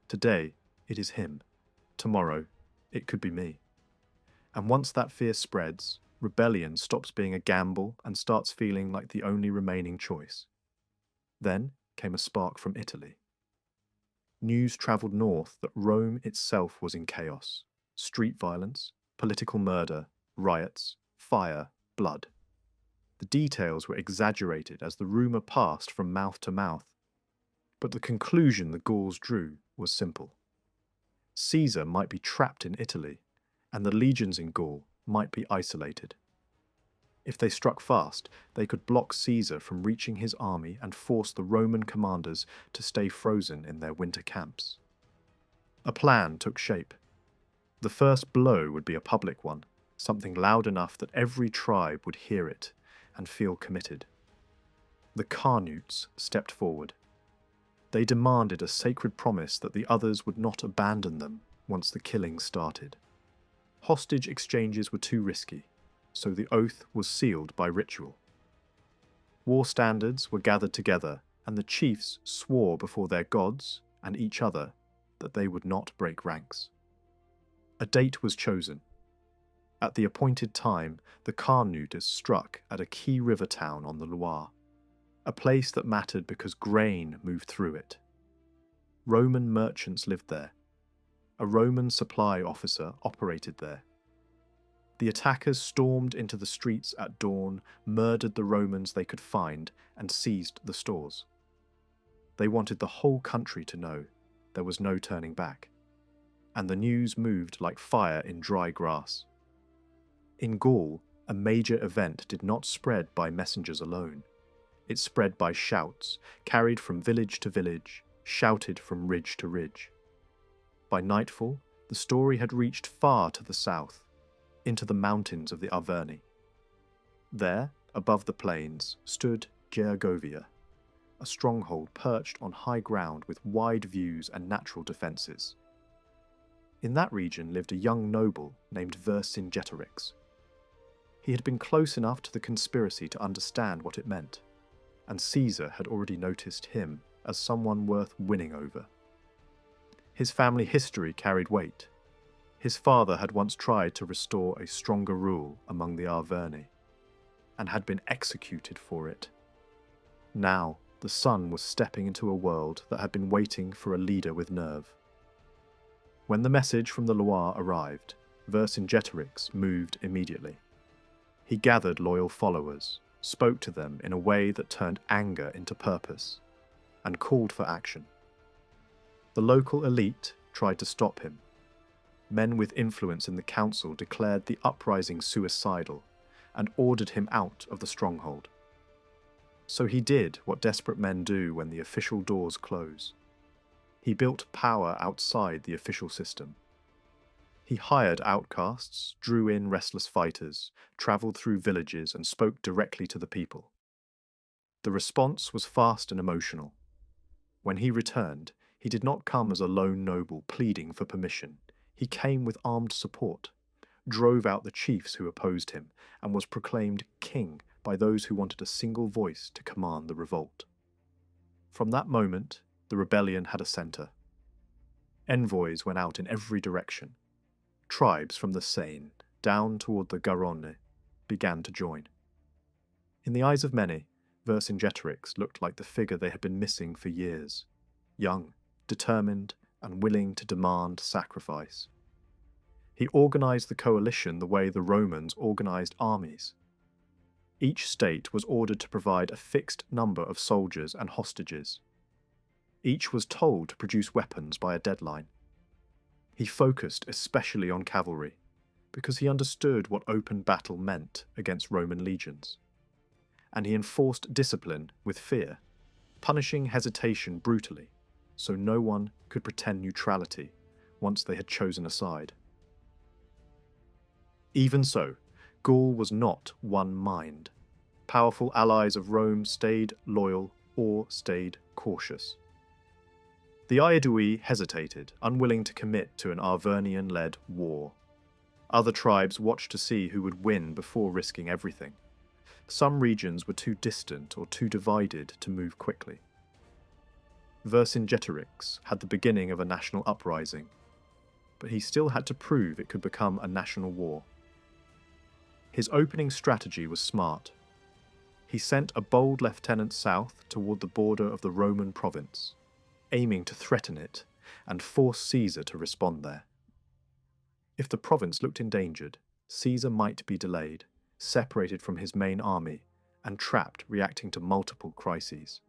Today, it is him. Tomorrow, it could be me. And once that fear spreads, rebellion stops being a gamble and starts feeling like the only remaining choice. Then came a spark from Italy. News travelled north that Rome itself was in chaos. Street violence, political murder, riots, fire, blood. The details were exaggerated as the rumour passed from mouth to mouth. But the conclusion the Gauls drew was simple. Caesar might be trapped in Italy, and the legions in Gaul might be isolated. If they struck fast, they could block Caesar from reaching his army and force the Roman commanders to stay frozen in their winter camps. A plan took shape. The first blow would be a public one, something loud enough that every tribe would hear it and feel committed. The Carnutes stepped forward. They demanded a sacred promise that the others would not abandon them once the killing started. Hostage exchanges were too risky, so the oath was sealed by ritual. War standards were gathered together, and the chiefs swore before their gods and each other that they would not break ranks. A date was chosen. At the appointed time, the Carnutes struck at a key river town on the Loire, a place that mattered because grain moved through it. Roman merchants lived there. A Roman supply officer operated there. The attackers stormed into the streets at dawn, murdered the Romans they could find, and seized the stores. They wanted the whole country to know there was no turning back, and the news moved like fire in dry grass. In Gaul, a major event did not spread by messengers alone. It spread by shouts, carried from village to village, shouted from ridge to ridge. By nightfall, the story had reached far to the south, into the mountains of the Arverni. There, above the plains, stood Gergovia, a stronghold perched on high ground with wide views and natural defences. In that region lived a young noble named Vercingetorix. He had been close enough to the conspiracy to understand what it meant, and Caesar had already noticed him as someone worth winning over. His family history carried weight. His father had once tried to restore a stronger rule among the Arverni, and had been executed for it. Now, the son was stepping into a world that had been waiting for a leader with nerve. When the message from the Loire arrived, Vercingetorix moved immediately. He gathered loyal followers, spoke to them in a way that turned anger into purpose, and called for action. The local elite tried to stop him. Men with influence in the council declared the uprising suicidal and ordered him out of the stronghold. So he did what desperate men do when the official doors close. He built power outside the official system. He hired outcasts, drew in restless fighters, travelled through villages and spoke directly to the people. The response was fast and emotional. When he returned, He did not come as a lone noble pleading for permission. He came with armed support, drove out the chiefs who opposed him, and was proclaimed king by those who wanted a single voice to command the revolt. From that moment, the rebellion had a centre. Envoys went out in every direction. Tribes from the Seine down toward the Garonne began to join. In the eyes of many, Vercingetorix looked like the figure they had been missing for years, young, determined, and willing to demand sacrifice. He organised the coalition the way the Romans organised armies. Each state was ordered to provide a fixed number of soldiers and hostages. Each was told to produce weapons by a deadline. He focused especially on cavalry, because he understood what open battle meant against Roman legions. And he enforced discipline with fear, punishing hesitation brutally, so no one could pretend neutrality once they had chosen a side. Even so, Gaul was not one mind. Powerful allies of Rome stayed loyal or stayed cautious. The Aedui hesitated, unwilling to commit to an Arvernian-led war. Other tribes watched to see who would win before risking everything. Some regions were too distant or too divided to move quickly. Vercingetorix had the beginning of a national uprising, but he still had to prove it could become a national war. His opening strategy was smart. He sent a bold lieutenant south toward the border of the Roman province, aiming to threaten it and force Caesar to respond there. If the province looked endangered, Caesar might be delayed, separated from his main army, and trapped reacting to multiple crises.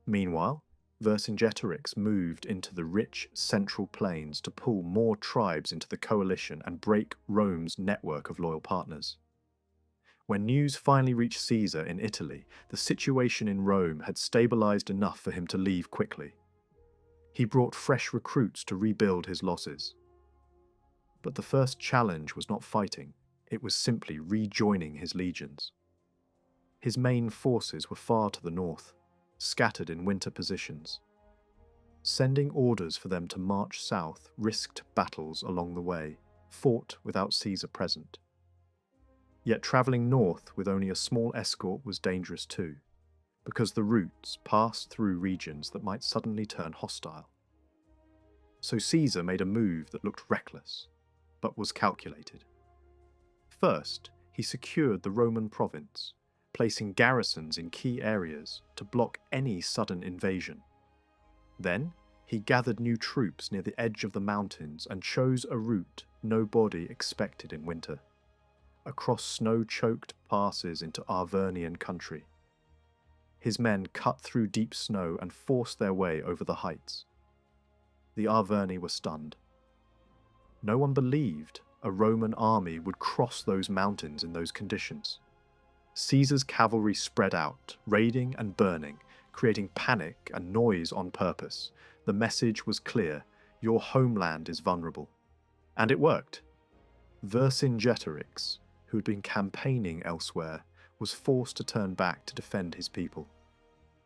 Meanwhile, Vercingetorix moved into the rich central plains to pull more tribes into the coalition and break Rome's network of loyal partners. When news finally reached Caesar in Italy, the situation in Rome had stabilized enough for him to leave quickly. He brought fresh recruits to rebuild his losses. But the first challenge was not fighting, it was simply rejoining his legions. His main forces were far to the north, scattered in winter positions. Sending orders for them to march south risked battles along the way, fought without Caesar present. Yet travelling north with only a small escort was dangerous too, because the routes passed through regions that might suddenly turn hostile. So Caesar made a move that looked reckless, but was calculated. First, he secured the Roman province, placing garrisons in key areas to block any sudden invasion. Then, he gathered new troops near the edge of the mountains and chose a route nobody expected in winter, across snow-choked passes into Arvernian country. His men cut through deep snow and forced their way over the heights. The Arverni were stunned. No one believed a Roman army would cross those mountains in those conditions. Caesar's cavalry spread out, raiding and burning, creating panic and noise on purpose. The message was clear: your homeland is vulnerable. And it worked. Vercingetorix, who had been campaigning elsewhere, was forced to turn back to defend his people.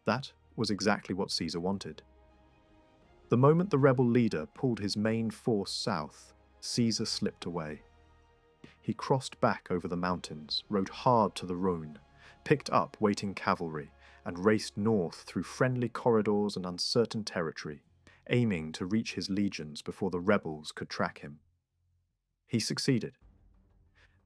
That was exactly what Caesar wanted. The moment the rebel leader pulled his main force south, Caesar slipped away. He crossed back over the mountains, rode hard to the Rhone, picked up waiting cavalry, and raced north through friendly corridors and uncertain territory, aiming to reach his legions before the rebels could track him. He succeeded.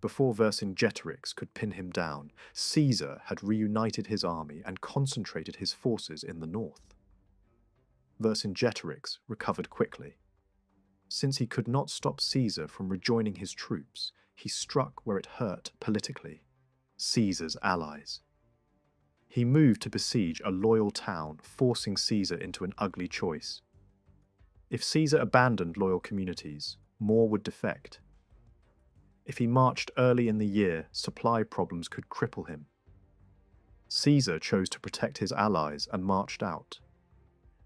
Before Vercingetorix could pin him down, Caesar had reunited his army and concentrated his forces in the north. Vercingetorix recovered quickly. Since he could not stop Caesar from rejoining his troops, he struck where it hurt politically: Caesar's allies. He moved to besiege a loyal town, forcing Caesar into an ugly choice. If Caesar abandoned loyal communities, more would defect. If he marched early in the year, supply problems could cripple him. Caesar chose to protect his allies and marched out.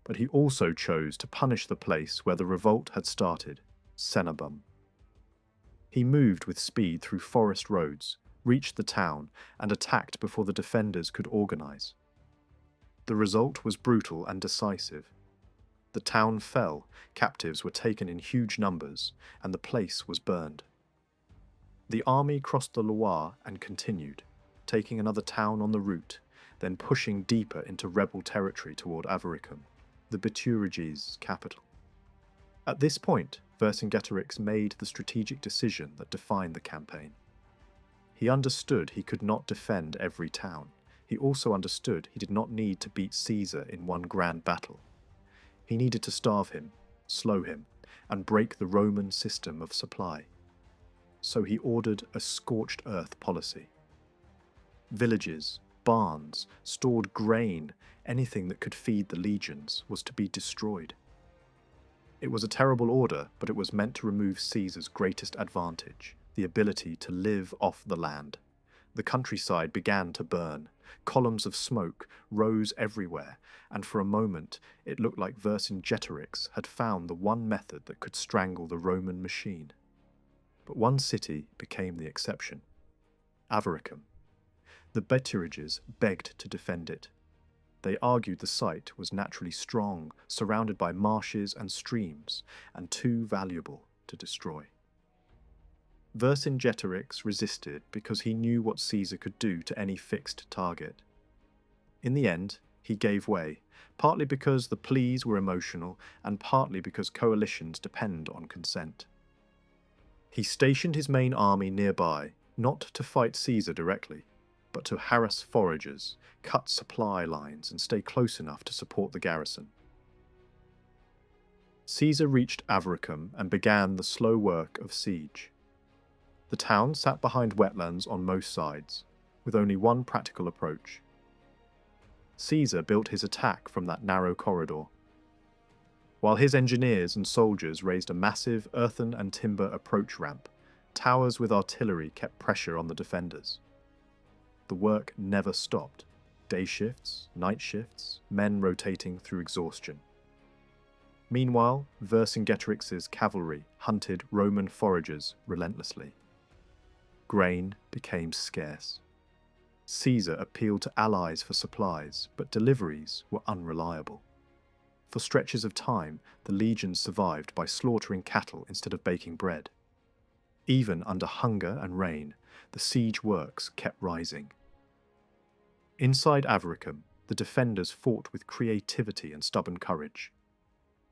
But he also chose to punish the place where the revolt had started, Cenabum. He moved with speed through forest roads, reached the town, and attacked before the defenders could organize. The result was brutal and decisive. The town fell, captives were taken in huge numbers, and the place was burned. The army crossed the Loire and continued, taking another town on the route, then pushing deeper into rebel territory toward Avaricum, the Bituriges' capital. At this point, Vercingetorix made the strategic decision that defined the campaign. He understood he could not defend every town. He also understood he did not need to beat Caesar in one grand battle. He needed to starve him, slow him, and break the Roman system of supply. So he ordered a scorched earth policy. Villages, barns, stored grain, anything that could feed the legions was to be destroyed. It was a terrible order, but it was meant to remove Caesar's greatest advantage, the ability to live off the land. The countryside began to burn. Columns of smoke rose everywhere, and for a moment it looked like Vercingetorix had found the one method that could strangle the Roman machine. But one city became the exception: Avaricum. The Bituriges begged to defend it. They argued the site was naturally strong, surrounded by marshes and streams, and too valuable to destroy. Vercingetorix resisted because he knew what Caesar could do to any fixed target. In the end, he gave way, partly because the pleas were emotional and partly because coalitions depend on consent. He stationed his main army nearby, not to fight Caesar directly, but to harass foragers, cut supply lines, and stay close enough to support the garrison. Caesar reached Avaricum and began the slow work of siege. The town sat behind wetlands on most sides, with only one practical approach. Caesar built his attack from that narrow corridor, while his engineers and soldiers raised a massive earthen and timber approach ramp. Towers with artillery kept pressure on the defenders. The work never stopped. Day shifts, night shifts, men rotating through exhaustion. Meanwhile, Vercingetorix's cavalry hunted Roman foragers relentlessly. Grain became scarce. Caesar appealed to allies for supplies, but deliveries were unreliable. For stretches of time, the legions survived by slaughtering cattle instead of baking bread. Even under hunger and rain, the siege works kept rising. Inside Avaricum, the defenders fought with creativity and stubborn courage.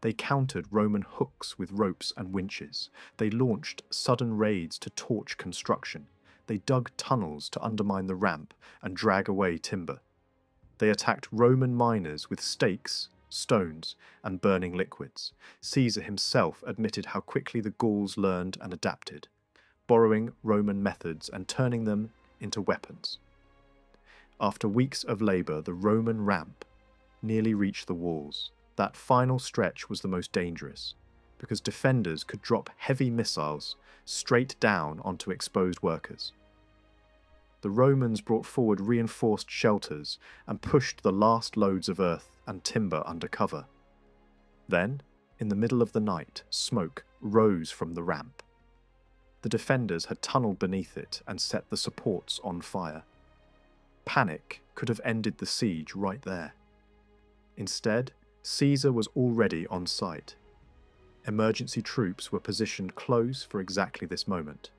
They countered Roman hooks with ropes and winches. They launched sudden raids to torch construction. They dug tunnels to undermine the ramp and drag away timber. They attacked Roman miners with stakes, stones, and burning liquids. Caesar himself admitted how quickly the Gauls learned and adapted, borrowing Roman methods and turning them into weapons. After weeks of labour, the Roman ramp nearly reached the walls. That final stretch was the most dangerous, because defenders could drop heavy missiles straight down onto exposed workers. The Romans brought forward reinforced shelters and pushed the last loads of earth and timber under cover. Then, in the middle of the night, smoke rose from the ramp. The defenders had tunnelled beneath it and set the supports on fire. Panic could have ended the siege right there. Instead, Caesar was already on site. Emergency troops were positioned close for exactly this moment.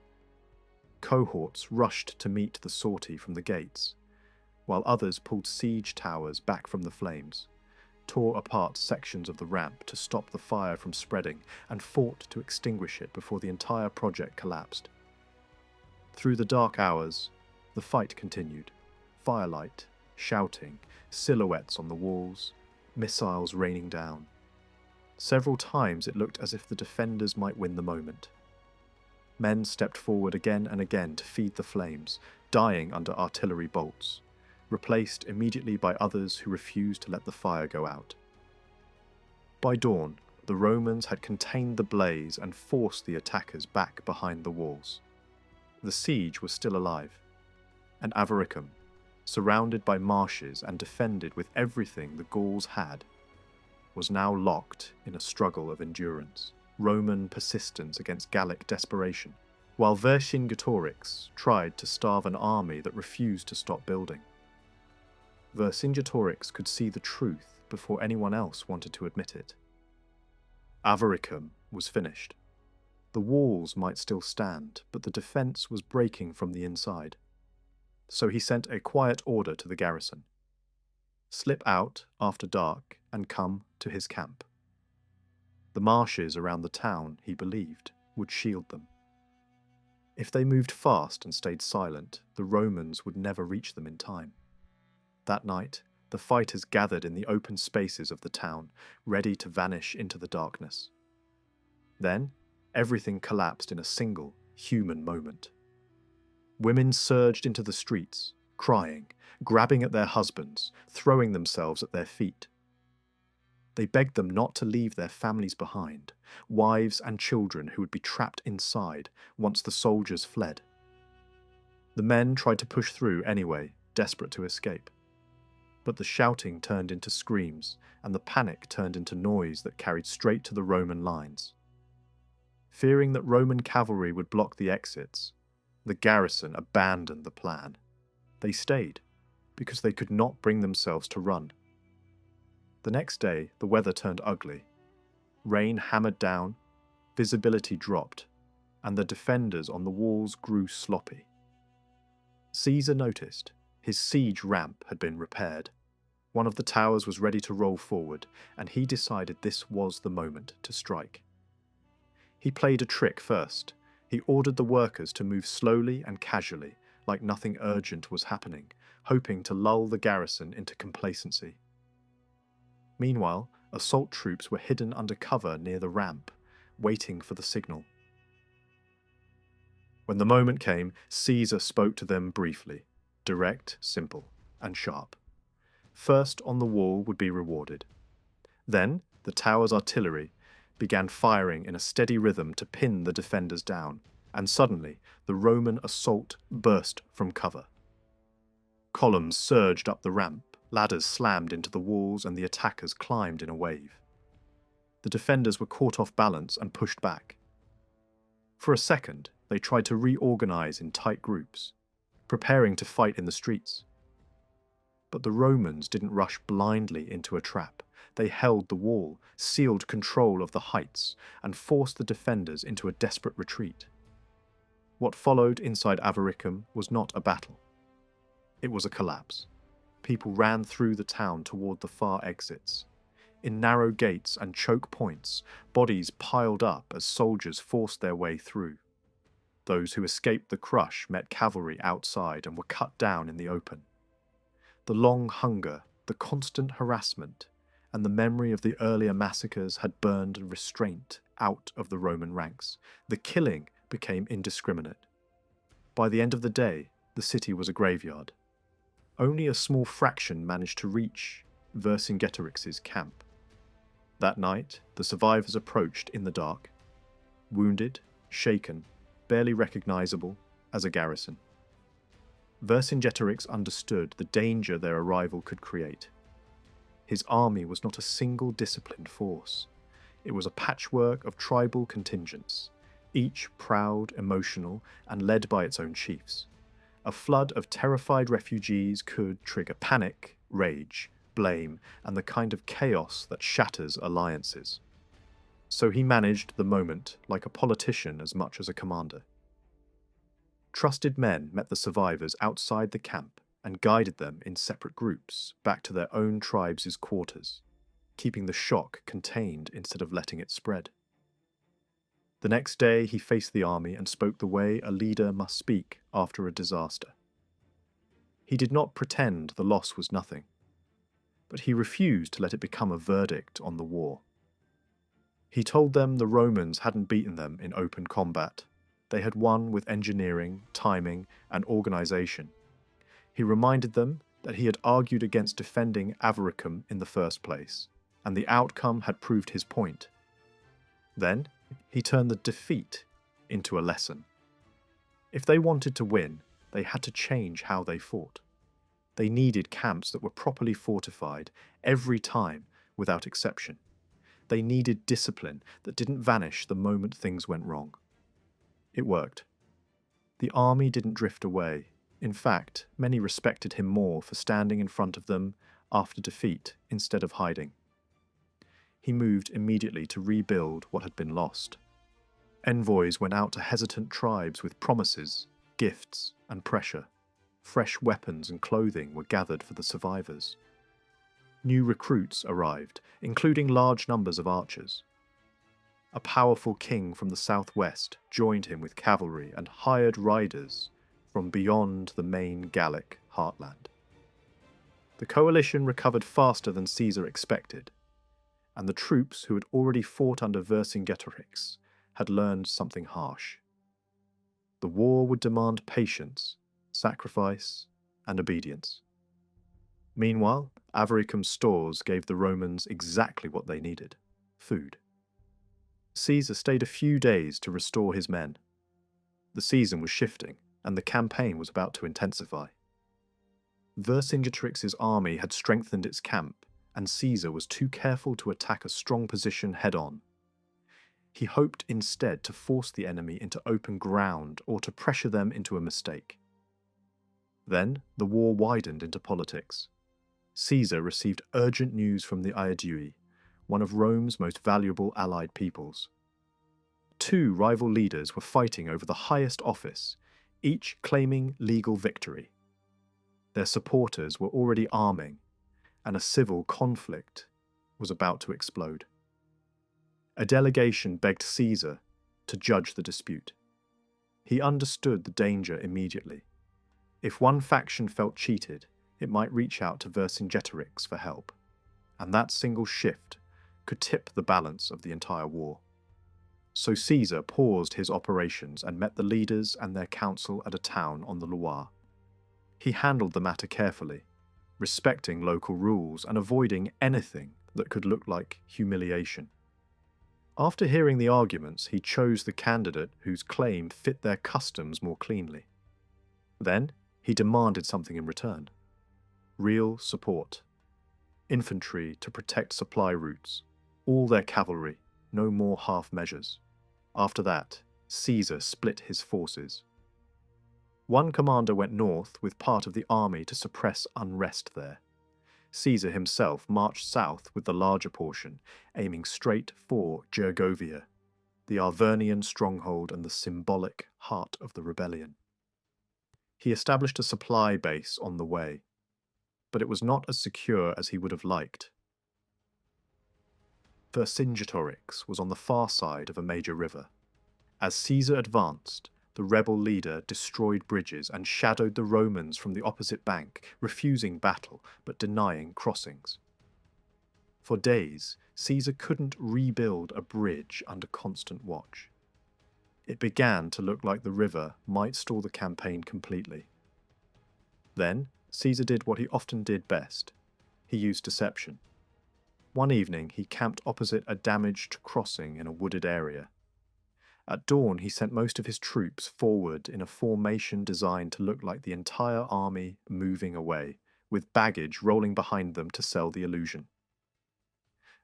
Cohorts rushed to meet the sortie from the gates, while others pulled siege towers back from the flames, tore apart sections of the ramp to stop the fire from spreading, and fought to extinguish it before the entire project collapsed. Through the dark hours, the fight continued. Firelight, shouting, silhouettes on the walls, missiles raining down. Several times it looked as if the defenders might win the moment. Men stepped forward again and again to feed the flames, dying under artillery bolts, replaced immediately by others who refused to let the fire go out. By dawn, the Romans had contained the blaze and forced the attackers back behind the walls. The siege was still alive, and Avaricum, surrounded by marshes and defended with everything the Gauls had, was now locked in a struggle of endurance, Roman persistence against Gallic desperation, while Vercingetorix tried to starve an army that refused to stop building. Vercingetorix could see the truth before anyone else wanted to admit it. Avaricum was finished. The walls might still stand, but the defence was breaking from the inside. So he sent a quiet order to the garrison. Slip out after dark and come to his camp. The marshes around the town, he believed, would shield them. If they moved fast and stayed silent, the Romans would never reach them in time. That night, the fighters gathered in the open spaces of the town, ready to vanish into the darkness. Then, everything collapsed in a single, human moment. Women surged into the streets, crying, grabbing at their husbands, throwing themselves at their feet. They begged them not to leave their families behind, wives and children who would be trapped inside once the soldiers fled. The men tried to push through anyway, desperate to escape. But the shouting turned into screams, and the panic turned into noise that carried straight to the Roman lines. Fearing that Roman cavalry would block the exits, the garrison abandoned the plan. They stayed, because they could not bring themselves to run. The next day, the weather turned ugly. Rain hammered down, visibility dropped, and the defenders on the walls grew sloppy. Caesar noticed. His siege ramp had been repaired. One of the towers was ready to roll forward, and he decided this was the moment to strike. He played a trick first. He ordered the workers to move slowly and casually, like nothing urgent was happening, hoping to lull the garrison into complacency. Meanwhile, assault troops were hidden under cover near the ramp, waiting for the signal. When the moment came, Caesar spoke to them briefly, direct, simple, and sharp. First on the wall would be rewarded. Then, the tower's artillery began firing in a steady rhythm to pin the defenders down, and suddenly the Roman assault burst from cover. Columns surged up the ramp, ladders slammed into the walls, and the attackers climbed in a wave. The defenders were caught off balance and pushed back. For a second, they tried to reorganize in tight groups, preparing to fight in the streets. But the Romans didn't rush blindly into a trap. They held the wall, sealed control of the heights, and forced the defenders into a desperate retreat. What followed inside Avaricum was not a battle. It was a collapse. People ran through the town toward the far exits. In narrow gates and choke points, bodies piled up as soldiers forced their way through. Those who escaped the crush met cavalry outside and were cut down in the open. The long hunger, the constant harassment, and the memory of the earlier massacres had burned restraint out of the Roman ranks. The killing became indiscriminate. By the end of the day, the city was a graveyard. Only a small fraction managed to reach Vercingetorix's camp. That night, the survivors approached in the dark, wounded, shaken, barely recognizable as a garrison. Vercingetorix understood the danger their arrival could create. His army was not a single disciplined force. It was a patchwork of tribal contingents, each proud, emotional, and led by its own chiefs. A flood of terrified refugees could trigger panic, rage, blame, and the kind of chaos that shatters alliances. So he managed the moment like a politician as much as a commander. Trusted men met the survivors outside the camp and guided them in separate groups back to their own tribes' quarters, keeping the shock contained instead of letting it spread. The next day he faced the army and spoke the way a leader must speak after a disaster. He did not pretend the loss was nothing, but he refused to let it become a verdict on the war. He told them the Romans hadn't beaten them in open combat. They had won with engineering, timing, and organization. He reminded them that he had argued against defending Avaricum in the first place, and the outcome had proved his point. Then, he turned the defeat into a lesson. If they wanted to win, they had to change how they fought. They needed camps that were properly fortified every time, without exception. They needed discipline that didn't vanish the moment things went wrong. It worked. The army didn't drift away. In fact, many respected him more for standing in front of them after defeat instead of hiding. he moved immediately to rebuild what had been lost. Envoys went out to hesitant tribes with promises, gifts, and pressure. Fresh weapons and clothing were gathered for the survivors. New recruits arrived, including large numbers of archers. A powerful king from the southwest joined him with cavalry and hired riders from beyond the main Gallic heartland. The coalition recovered faster than Caesar expected, and the troops who had already fought under Vercingetorix had learned something harsh. The war would demand patience, sacrifice, and obedience. Meanwhile, Avaricum's stores gave the Romans exactly what they needed: food. Caesar stayed a few days to restore his men. The season was shifting, and the campaign was about to intensify. Vercingetorix's army had strengthened its camp, and Caesar was too careful to attack a strong position head-on. He hoped instead to force the enemy into open ground or to pressure them into a mistake. Then the war widened into politics. Caesar received urgent news from the Aedui, one of Rome's most valuable allied peoples. Two rival leaders were fighting over the highest office, each claiming legal victory. Their supporters were already arming, and a civil conflict was about to explode. A delegation begged Caesar to judge the dispute. He understood the danger immediately. If one faction felt cheated, it might reach out to Vercingetorix for help, and that single shift could tip the balance of the entire war. So Caesar paused his operations and met the leaders and their council at a town on the Loire. He handled the matter carefully, respecting local rules and avoiding anything that could look like humiliation. After hearing the arguments, he chose the candidate whose claim fit their customs more cleanly. Then he demanded something in return: real support. Infantry to protect supply routes, all their cavalry, no more half measures. After that, Caesar split his forces. One commander went north with part of the army to suppress unrest there. Caesar himself marched south with the larger portion, aiming straight for Gergovia, the Arvernian stronghold and the symbolic heart of the rebellion. He established a supply base on the way, but it was not as secure as he would have liked. Vercingetorix was on the far side of a major river. As Caesar advanced, the rebel leader destroyed bridges and shadowed the Romans from the opposite bank, refusing battle but denying crossings. For days, Caesar couldn't rebuild a bridge under constant watch. It began to look like the river might stall the campaign completely. Then, Caesar did what he often did best. He used deception. One evening, he camped opposite a damaged crossing in a wooded area. At dawn, he sent most of his troops forward in a formation designed to look like the entire army moving away, with baggage rolling behind them to sell the illusion.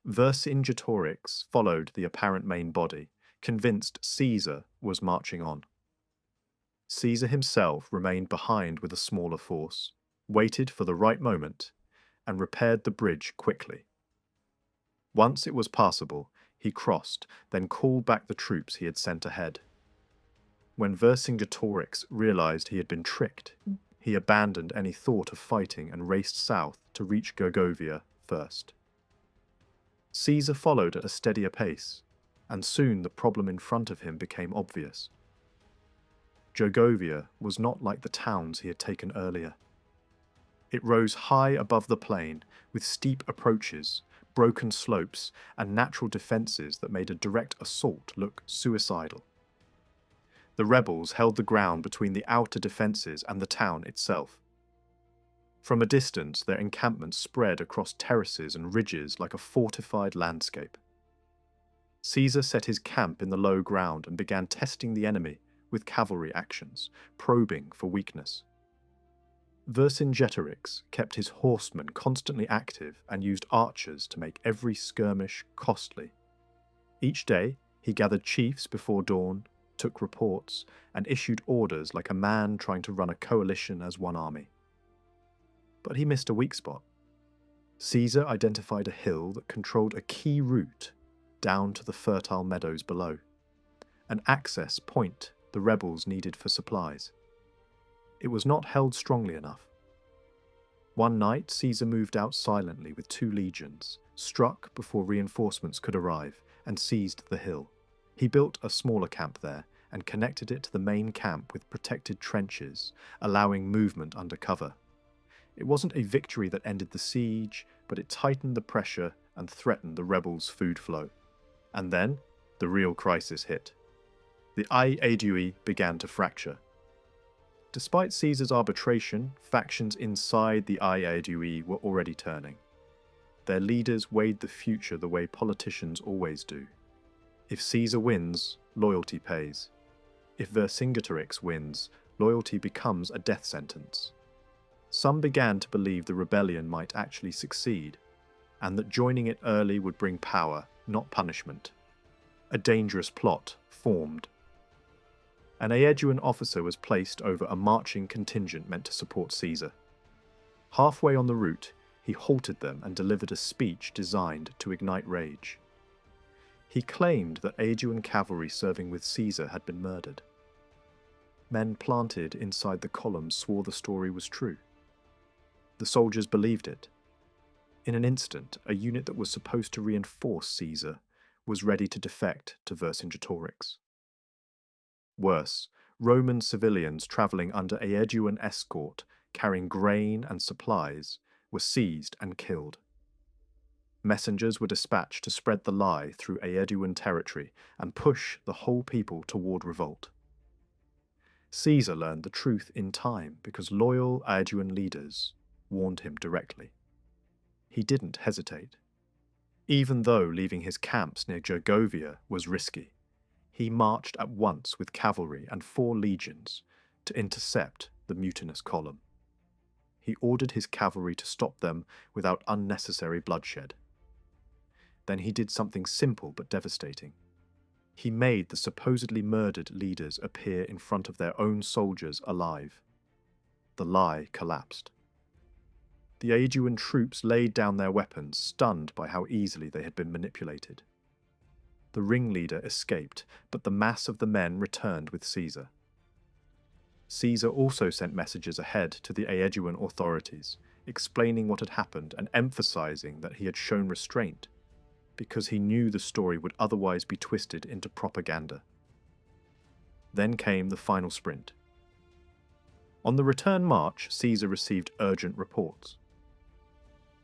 Vercingetorix followed the apparent main body, convinced Caesar was marching on. Caesar himself remained behind with a smaller force, waited for the right moment, and repaired the bridge quickly. Once it was passable, he crossed, then called back the troops he had sent ahead. When Vercingetorix realized he had been tricked, he abandoned any thought of fighting and raced south to reach Gergovia first. Caesar followed at a steadier pace, and soon the problem in front of him became obvious. Gergovia was not like the towns he had taken earlier. It rose high above the plain, with steep approaches, broken slopes, and natural defences that made a direct assault look suicidal. The rebels held the ground between the outer defences and the town itself. From a distance, their encampments spread across terraces and ridges like a fortified landscape. Caesar set his camp in the low ground and began testing the enemy with cavalry actions, probing for weakness. Vercingetorix kept his horsemen constantly active and used archers to make every skirmish costly. Each day, he gathered chiefs before dawn, took reports, and issued orders like a man trying to run a coalition as one army. But he missed a weak spot. Caesar identified a hill that controlled a key route down to the fertile meadows below, an access point the rebels needed for supplies. It was not held strongly enough. One night, Caesar moved out silently with 2 legions, struck before reinforcements could arrive, and seized the hill. He built a smaller camp there and connected it to the main camp with protected trenches, allowing movement under cover. It wasn't a victory that ended the siege, but it tightened the pressure and threatened the rebels' food flow. And then, the real crisis hit. The Aedui began to fracture. Despite Caesar's arbitration, factions inside the Aedui were already turning. Their leaders weighed the future the way politicians always do. If Caesar wins, loyalty pays. If Vercingetorix wins, loyalty becomes a death sentence. Some began to believe the rebellion might actually succeed, and that joining it early would bring power, not punishment. A dangerous plot formed. An Aeduan officer was placed over a marching contingent meant to support Caesar. Halfway on the route, he halted them and delivered a speech designed to ignite rage. He claimed that Aeduan cavalry serving with Caesar had been murdered. Men planted inside the columns swore the story was true. The soldiers believed it. In an instant, a unit that was supposed to reinforce Caesar was ready to defect to Vercingetorix. Worse, Roman civilians travelling under Aeduan escort, carrying grain and supplies, were seized and killed. Messengers were dispatched to spread the lie through Aeduan territory and push the whole people toward revolt. Caesar learned the truth in time because loyal Aeduan leaders warned him directly. He didn't hesitate. Even though leaving his camps near Gergovia was risky, he marched at once with cavalry and 4 legions to intercept the mutinous column. He ordered his cavalry to stop them without unnecessary bloodshed. Then he did something simple but devastating. He made the supposedly murdered leaders appear in front of their own soldiers alive. The lie collapsed. The Aeduan troops laid down their weapons, stunned by how easily they had been manipulated. The ringleader escaped, but the mass of the men returned with Caesar. Caesar also sent messages ahead to the Aeduan authorities, explaining what had happened and emphasizing that he had shown restraint, because he knew the story would otherwise be twisted into propaganda. Then came the final sprint. On the return march, Caesar received urgent reports.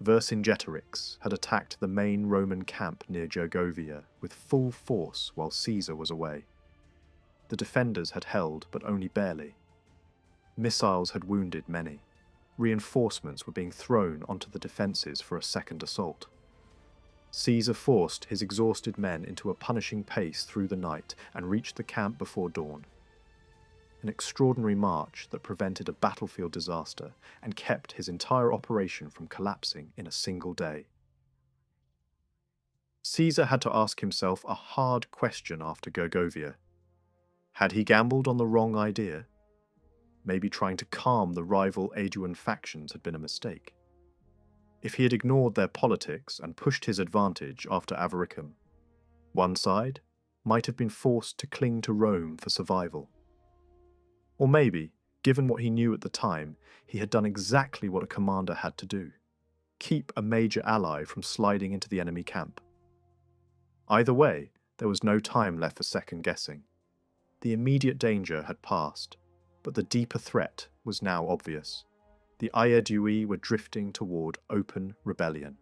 Vercingetorix had attacked the main Roman camp near Gergovia with full force while Caesar was away. The defenders had held, but only barely. Missiles had wounded many. Reinforcements were being thrown onto the defences for a second assault. Caesar forced his exhausted men into a punishing pace through the night and reached the camp before dawn. An extraordinary march that prevented a battlefield disaster and kept his entire operation from collapsing in a single day. Caesar had to ask himself a hard question after Gergovia. Had he gambled on the wrong idea? Maybe trying to calm the rival Aeduan factions had been a mistake. If he had ignored their politics and pushed his advantage after Avaricum, one side might have been forced to cling to Rome for survival. Or maybe, given what he knew at the time, he had done exactly what a commander had to do: keep a major ally from sliding into the enemy camp. Either way, there was no time left for second-guessing. The immediate danger had passed, but the deeper threat was now obvious. The Aedui were drifting toward open rebellion.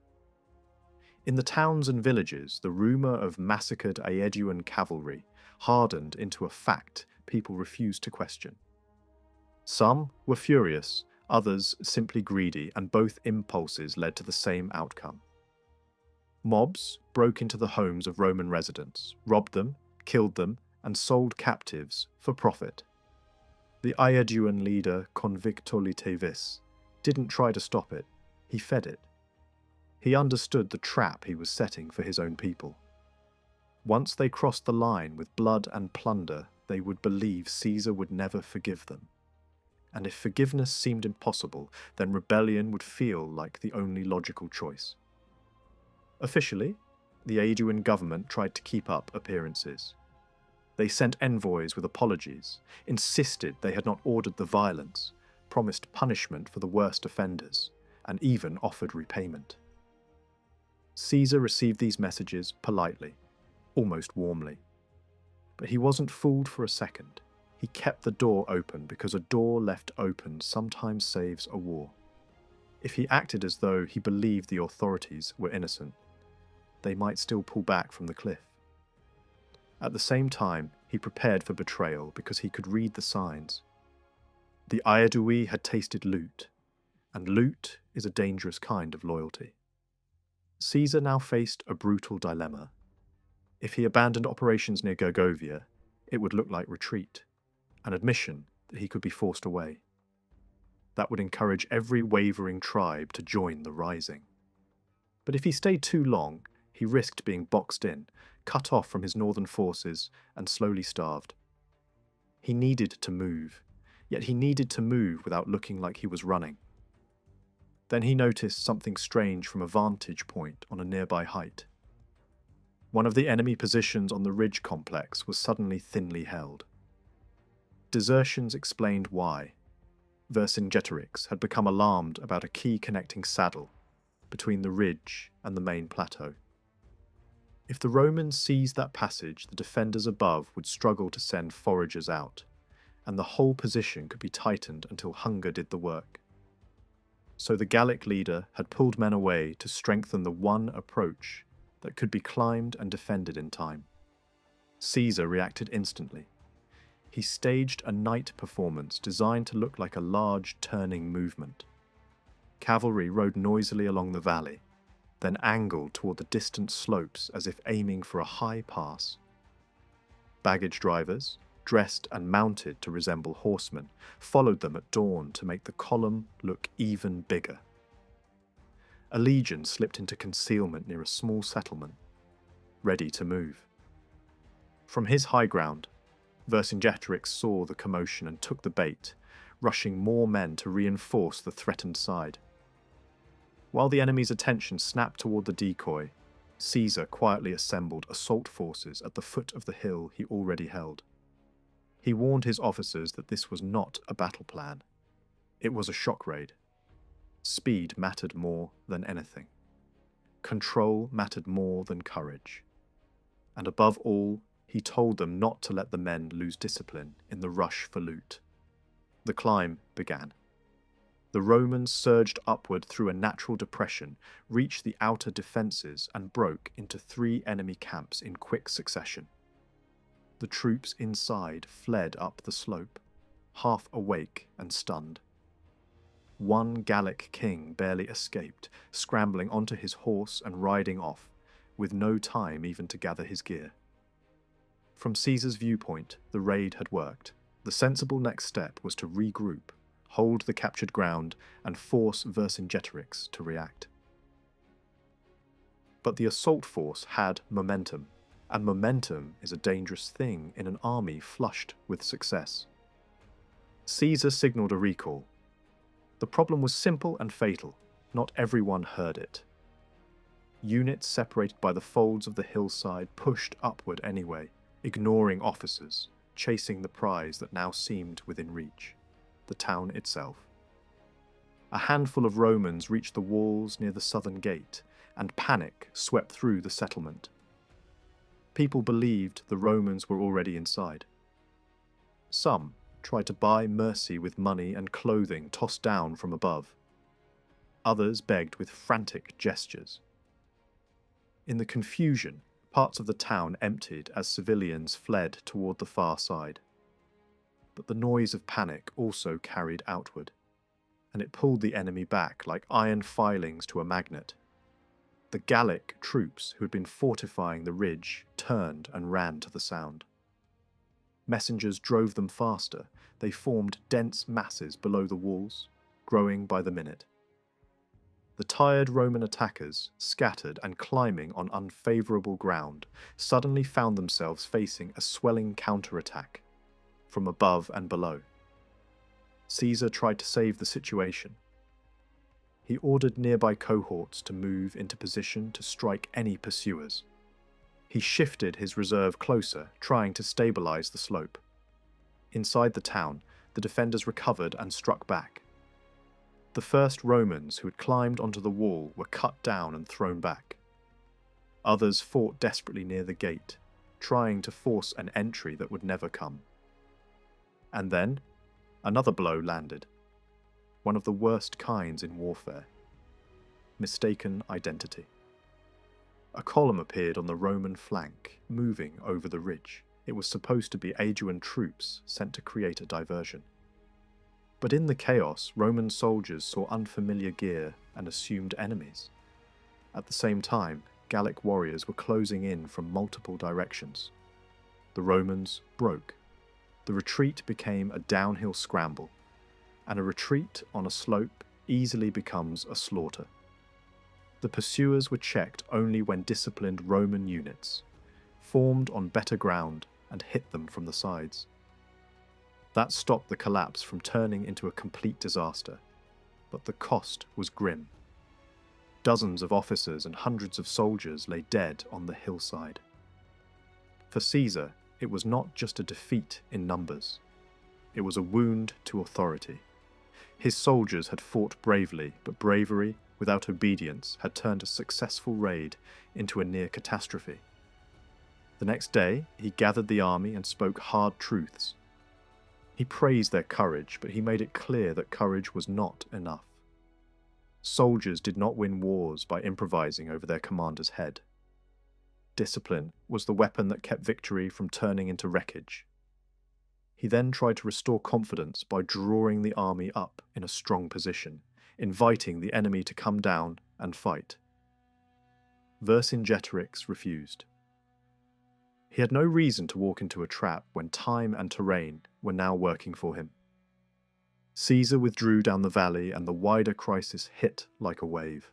In the towns and villages, the rumour of massacred Aeduan cavalry hardened into a fact people refused to question. Some were furious, others simply greedy, and both impulses led to the same outcome. Mobs broke into the homes of Roman residents, robbed them, killed them, and sold captives for profit. The Aeduan leader Convictolitavis didn't try to stop it, he fed it. He understood the trap he was setting for his own people. Once they crossed the line with blood and plunder, they would believe Caesar would never forgive them. and if forgiveness seemed impossible, then rebellion would feel like the only logical choice. Officially, the Aeduan government tried to keep up appearances. They sent envoys with apologies, insisted they had not ordered the violence, promised punishment for the worst offenders, and even offered repayment. Caesar received these messages politely, almost warmly. But he wasn't fooled for a second. He kept the door open because a door left open sometimes saves a war. If he acted as though he believed the authorities were innocent, they might still pull back from the cliff. At the same time, he prepared for betrayal because he could read the signs. The Aedui had tasted loot, and loot is a dangerous kind of loyalty. Caesar now faced a brutal dilemma. If he abandoned operations near Gergovia, it would look like retreat, an admission that he could be forced away. That would encourage every wavering tribe to join the rising. But if he stayed too long, he risked being boxed in, cut off from his northern forces, and slowly starved. He needed to move, yet he needed to move without looking like he was running. Then he noticed something strange from a vantage point on a nearby height. One of the enemy positions on the ridge complex was suddenly thinly held. Desertions explained why. Vercingetorix had become alarmed about a key connecting saddle between the ridge and the main plateau. If the Romans seized that passage, the defenders above would struggle to send foragers out, and the whole position could be tightened until hunger did the work. So the Gallic leader had pulled men away to strengthen the one approach that could be climbed and defended in time. Caesar reacted instantly. He staged a night performance designed to look like a large turning movement. Cavalry rode noisily along the valley, then angled toward the distant slopes as if aiming for a high pass. Baggage drivers, dressed and mounted to resemble horsemen, followed them at dawn to make the column look even bigger. A legion slipped into concealment near a small settlement, ready to move. From his high ground, Vercingetorix saw the commotion and took the bait, rushing more men to reinforce the threatened side. While the enemy's attention snapped toward the decoy, Caesar quietly assembled assault forces at the foot of the hill he already held. He warned his officers that this was not a battle plan. It was a shock raid. Speed mattered more than anything. Control mattered more than courage. And above all, he told them not to let the men lose discipline in the rush for loot. The climb began. The Romans surged upward through a natural depression, reached the outer defences, and broke into 3 enemy camps in quick succession. The troops inside fled up the slope, half awake and stunned. One Gallic king barely escaped, scrambling onto his horse and riding off, with no time even to gather his gear. From Caesar's viewpoint, the raid had worked. The sensible next step was to regroup, hold the captured ground, and force Vercingetorix to react. But the assault force had momentum, and momentum is a dangerous thing in an army flushed with success. Caesar signalled a recall. The problem was simple and fatal. Not everyone heard it. Units separated by the folds of the hillside pushed upward anyway, ignoring officers, chasing the prize that now seemed within reach, the town itself. A handful of Romans reached the walls near the southern gate, and panic swept through the settlement. People believed the Romans were already inside. Some tried to buy mercy with money and clothing tossed down from above. Others begged with frantic gestures. In the confusion, parts of the town emptied as civilians fled toward the far side. But the noise of panic also carried outward, and it pulled the enemy back like iron filings to a magnet. The Gallic troops who had been fortifying the ridge turned and ran to the sound. Messengers drove them faster. They formed dense masses below the walls, growing by the minute. The tired Roman attackers, scattered and climbing on unfavourable ground, suddenly found themselves facing a swelling counterattack from above and below. Caesar tried to save the situation. He ordered nearby cohorts to move into position to strike any pursuers. He shifted his reserve closer, trying to stabilize the slope. Inside the town, the defenders recovered and struck back. The first Romans who had climbed onto the wall were cut down and thrown back. Others fought desperately near the gate, trying to force an entry that would never come. And then, another blow landed. One of the worst kinds in warfare. Mistaken identity. A column appeared on the Roman flank, moving over the ridge. It was supposed to be Aeduan troops sent to create a diversion. But in the chaos, Roman soldiers saw unfamiliar gear and assumed enemies. At the same time, Gallic warriors were closing in from multiple directions. The Romans broke. The retreat became a downhill scramble, and a retreat on a slope easily becomes a slaughter. The pursuers were checked only when disciplined Roman units formed on better ground and hit them from the sides. That stopped the collapse from turning into a complete disaster, but the cost was grim. Dozens of officers and hundreds of soldiers lay dead on the hillside. For Caesar, it was not just a defeat in numbers. It was a wound to authority. His soldiers had fought bravely, but bravery without obedience had turned a successful raid into a near catastrophe. The next day, he gathered the army and spoke hard truths. He praised their courage, but he made it clear that courage was not enough. Soldiers did not win wars by improvising over their commander's head. Discipline was the weapon that kept victory from turning into wreckage. He then tried to restore confidence by drawing the army up in a strong position, inviting the enemy to come down and fight. Vercingetorix refused. He had no reason to walk into a trap when time and terrain were now working for him. Caesar withdrew down the valley and the wider crisis hit like a wave.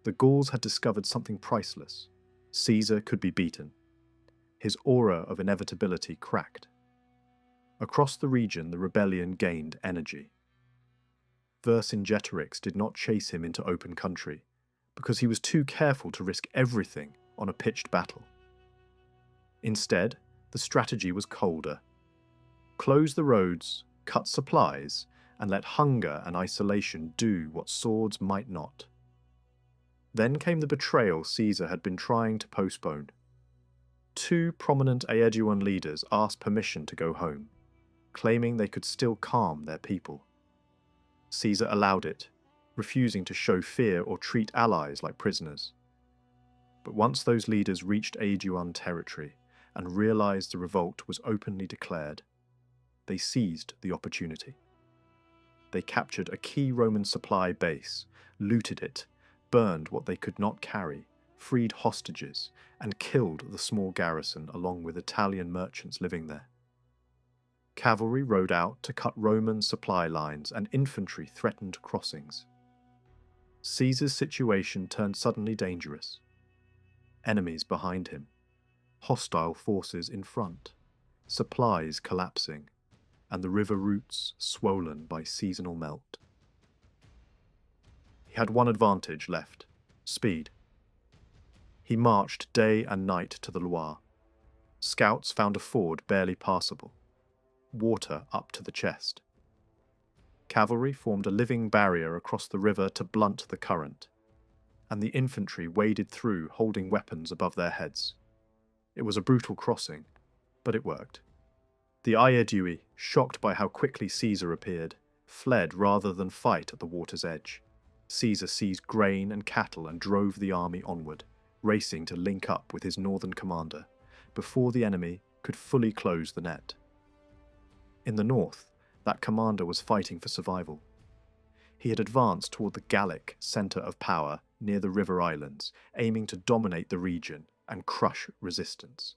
The Gauls had discovered something priceless. Caesar could be beaten. His aura of inevitability cracked. Across the region, the rebellion gained energy. Vercingetorix did not chase him into open country, because he was too careful to risk everything on a pitched battle. Instead, the strategy was colder. Close the roads, cut supplies, and let hunger and isolation do what swords might not. Then came the betrayal Caesar had been trying to postpone. Two prominent Aeduan leaders asked permission to go home, claiming they could still calm their people. Caesar allowed it, refusing to show fear or treat allies like prisoners. But once those leaders reached Aeduan territory and realized the revolt was openly declared, they seized the opportunity. They captured a key Roman supply base, looted it, burned what they could not carry, freed hostages, and killed the small garrison along with Italian merchants living there. Cavalry rode out to cut Roman supply lines and infantry threatened crossings. Caesar's situation turned suddenly dangerous. Enemies behind him, hostile forces in front, supplies collapsing, and the river routes swollen by seasonal melt. He had one advantage left: speed. He marched day and night to the Loire. Scouts found a ford barely passable, water up to the chest. Cavalry formed a living barrier across the river to blunt the current, and the infantry waded through holding weapons above their heads. It was a brutal crossing, but it worked. The Aedui, shocked by how quickly Caesar appeared, fled rather than fight at the water's edge. Caesar seized grain and cattle and drove the army onward, racing to link up with his northern commander, before the enemy could fully close the net. In the north, that commander was fighting for survival. He had advanced toward the Gallic centre of power near the river islands, aiming to dominate the region and crush resistance.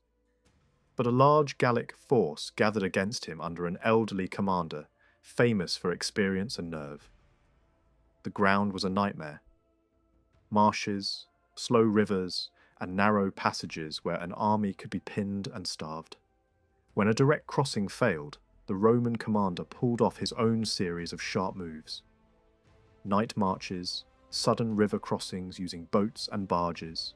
But a large Gallic force gathered against him under an elderly commander, famous for experience and nerve. The ground was a nightmare. Marshes, slow rivers, and narrow passages where an army could be pinned and starved. When a direct crossing failed, the Roman commander pulled off his own series of sharp moves. Night marches, sudden river crossings using boats and barges,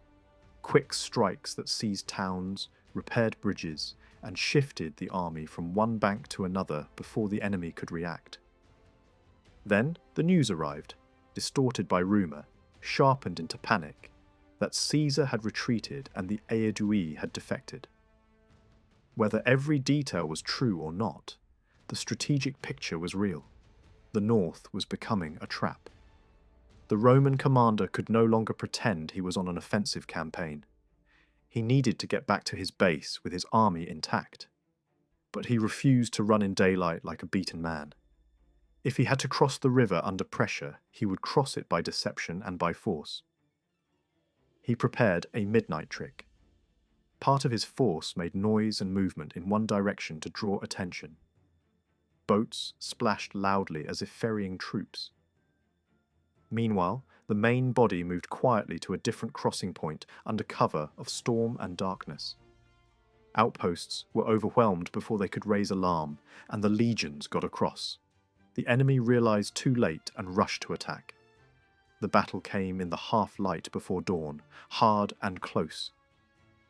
quick strikes that seized towns, repaired bridges, and shifted the army from one bank to another before the enemy could react. Then the news arrived, distorted by rumour, sharpened into panic, that Caesar had retreated and the Aedui had defected. Whether every detail was true or not, the strategic picture was real. The north was becoming a trap. The Roman commander could no longer pretend he was on an offensive campaign. He needed to get back to his base with his army intact. But he refused to run in daylight like a beaten man. If he had to cross the river under pressure, he would cross it by deception and by force. He prepared a midnight trick. Part of his force made noise and movement in one direction to draw attention. Boats splashed loudly as if ferrying troops. Meanwhile, the main body moved quietly to a different crossing point under cover of storm and darkness. Outposts were overwhelmed before they could raise alarm, and the legions got across. The enemy realized too late and rushed to attack. The battle came in the half-light before dawn, hard and close.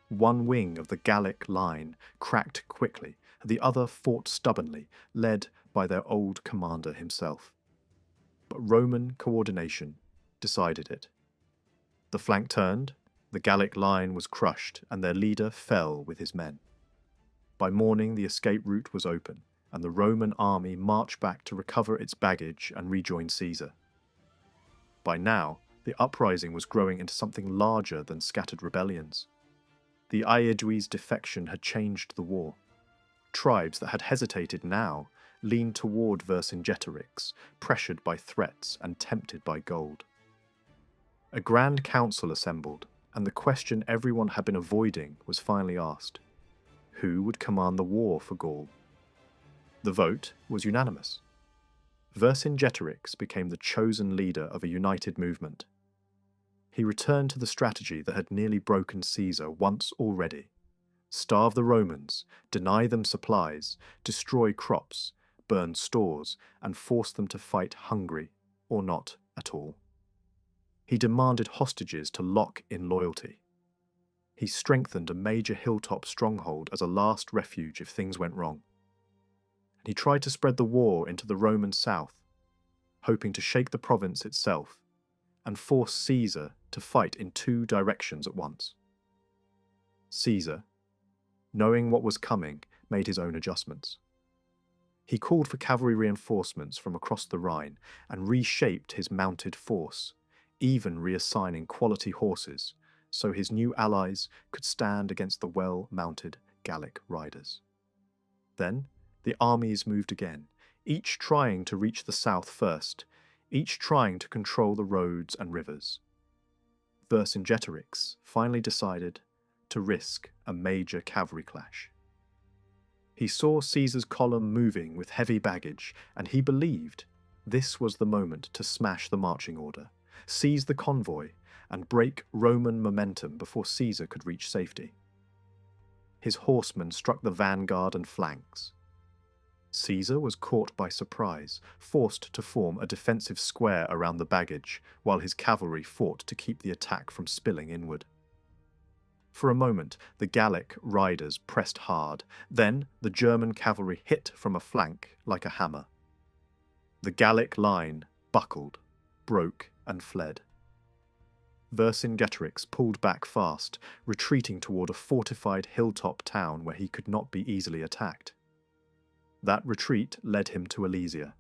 One wing of the Gallic line cracked quickly, the other fought stubbornly, led by their old commander himself. But Roman coordination decided it. The flank turned, the Gallic line was crushed, and their leader fell with his men. By morning the escape route was open, and the Roman army marched back to recover its baggage and rejoin Caesar. By now, the uprising was growing into something larger than scattered rebellions. The Aedui's defection had changed the war. Tribes that had hesitated now leaned toward Vercingetorix, pressured by threats and tempted by gold. A grand council assembled, and the question everyone had been avoiding was finally asked. Who would command the war for Gaul? The vote was unanimous. Vercingetorix became the chosen leader of a united movement. He returned to the strategy that had nearly broken Caesar once already. Starve the Romans, deny them supplies, destroy crops, burn stores, and force them to fight hungry, or not at all. He demanded hostages to lock in loyalty. He strengthened a major hilltop stronghold as a last refuge if things went wrong. And he tried to spread the war into the Roman south, hoping to shake the province itself and force Caesar to fight in two directions at once. Caesar, knowing what was coming, made his own adjustments. He called for cavalry reinforcements from across the Rhine and reshaped his mounted force, even reassigning quality horses so his new allies could stand against the well-mounted Gallic riders. Then the armies moved again, each trying to reach the south first, each trying to control the roads and rivers. Vercingetorix finally decided to risk a major cavalry clash. He saw Caesar's column moving with heavy baggage, and he believed this was the moment to smash the marching order, seize the convoy, and break Roman momentum before Caesar could reach safety. His horsemen struck the vanguard and flanks. Caesar was caught by surprise, forced to form a defensive square around the baggage, while his cavalry fought to keep the attack from spilling inward. For a moment, the Gallic riders pressed hard. Then the German cavalry hit from a flank like a hammer. The Gallic line buckled, broke, and fled. Vercingetorix pulled back fast, retreating toward a fortified hilltop town where he could not be easily attacked. That retreat led him to Alesia.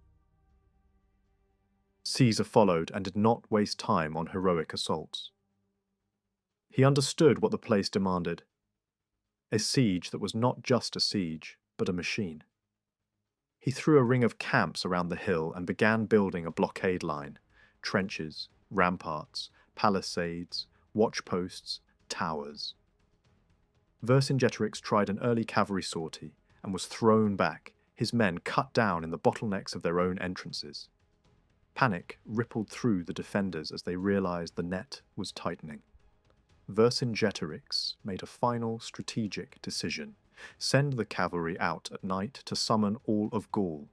Caesar followed and did not waste time on heroic assaults. He understood what the place demanded. A siege that was not just a siege, but a machine. He threw a ring of camps around the hill and began building a blockade line, trenches, ramparts, palisades, watchposts, towers. Vercingetorix tried an early cavalry sortie and was thrown back, his men cut down in the bottlenecks of their own entrances. Panic rippled through the defenders as they realized the net was tightening. Vercingetorix made a final strategic decision. send the cavalry out at night to summon all of Gaul.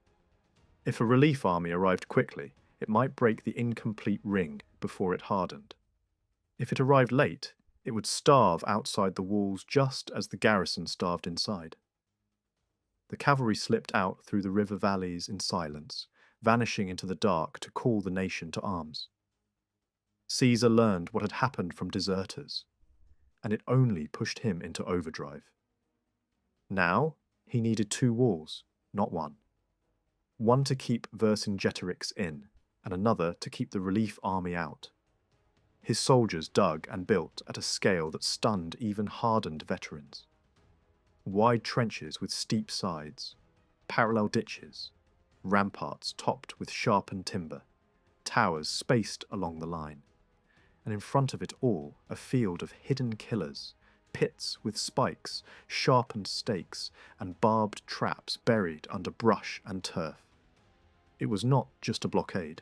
If a relief army arrived quickly, it might break the incomplete ring before it hardened. If it arrived late, it would starve outside the walls just as the garrison starved inside. The cavalry slipped out through the river valleys in silence, vanishing into the dark to call the nation to arms. Caesar learned what had happened from deserters, and it only pushed him into overdrive. Now, he needed 2 walls, not one. One to keep Vercingetorix in, and another to keep the relief army out. His soldiers dug and built at a scale that stunned even hardened veterans. Wide trenches with steep sides, parallel ditches, ramparts topped with sharpened timber, towers spaced along the line, and in front of it all a field of hidden killers, pits with spikes, sharpened stakes, and barbed traps buried under brush and turf. It was not just a blockade.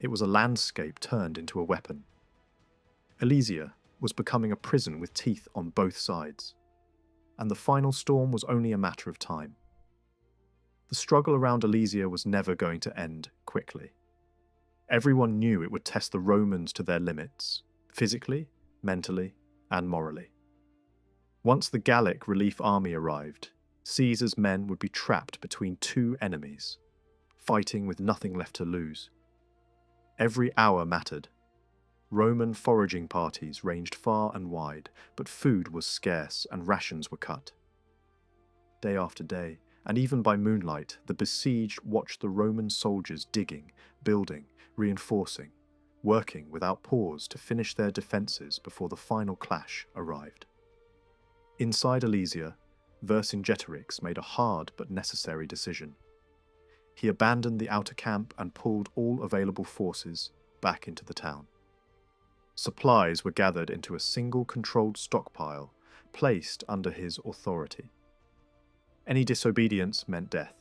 It was a landscape turned into a weapon. Alesia was becoming a prison with teeth on both sides, and the final storm was only a matter of time. The struggle around Alesia was never going to end quickly. Everyone knew it would test the Romans to their limits, physically, mentally, and morally. Once the Gallic relief army arrived, Caesar's men would be trapped between 2 enemies, fighting with nothing left to lose. Every hour mattered. Roman foraging parties ranged far and wide, but food was scarce and rations were cut. Day after day, and even by moonlight, the besieged watched the Roman soldiers digging, building, reinforcing, working without pause to finish their defences before the final clash arrived. Inside Alesia, Vercingetorix made a hard but necessary decision. He abandoned the outer camp and pulled all available forces back into the town. Supplies were gathered into a single controlled stockpile, placed under his authority. Any disobedience meant death.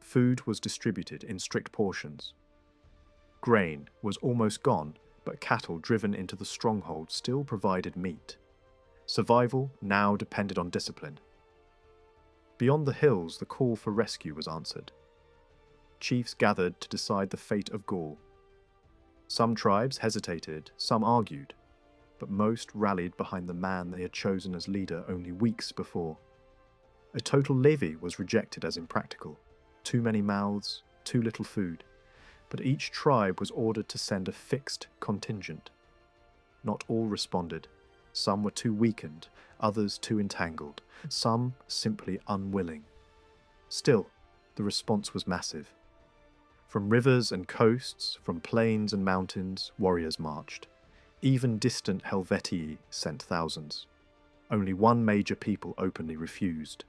Food was distributed in strict portions. Grain was almost gone, but cattle driven into the stronghold still provided meat. Survival now depended on discipline. Beyond the hills, the call for rescue was answered. Chiefs gathered to decide the fate of Gaul. Some tribes hesitated, some argued, but most rallied behind the man they had chosen as leader only weeks before. A total levy was rejected as impractical. Too many mouths, too little food. But each tribe was ordered to send a fixed contingent. Not all responded. Some were too weakened, others too entangled, some simply unwilling. Still, the response was massive. From rivers and coasts, from plains and mountains, warriors marched. Even distant Helvetii sent thousands. Only one major people openly refused,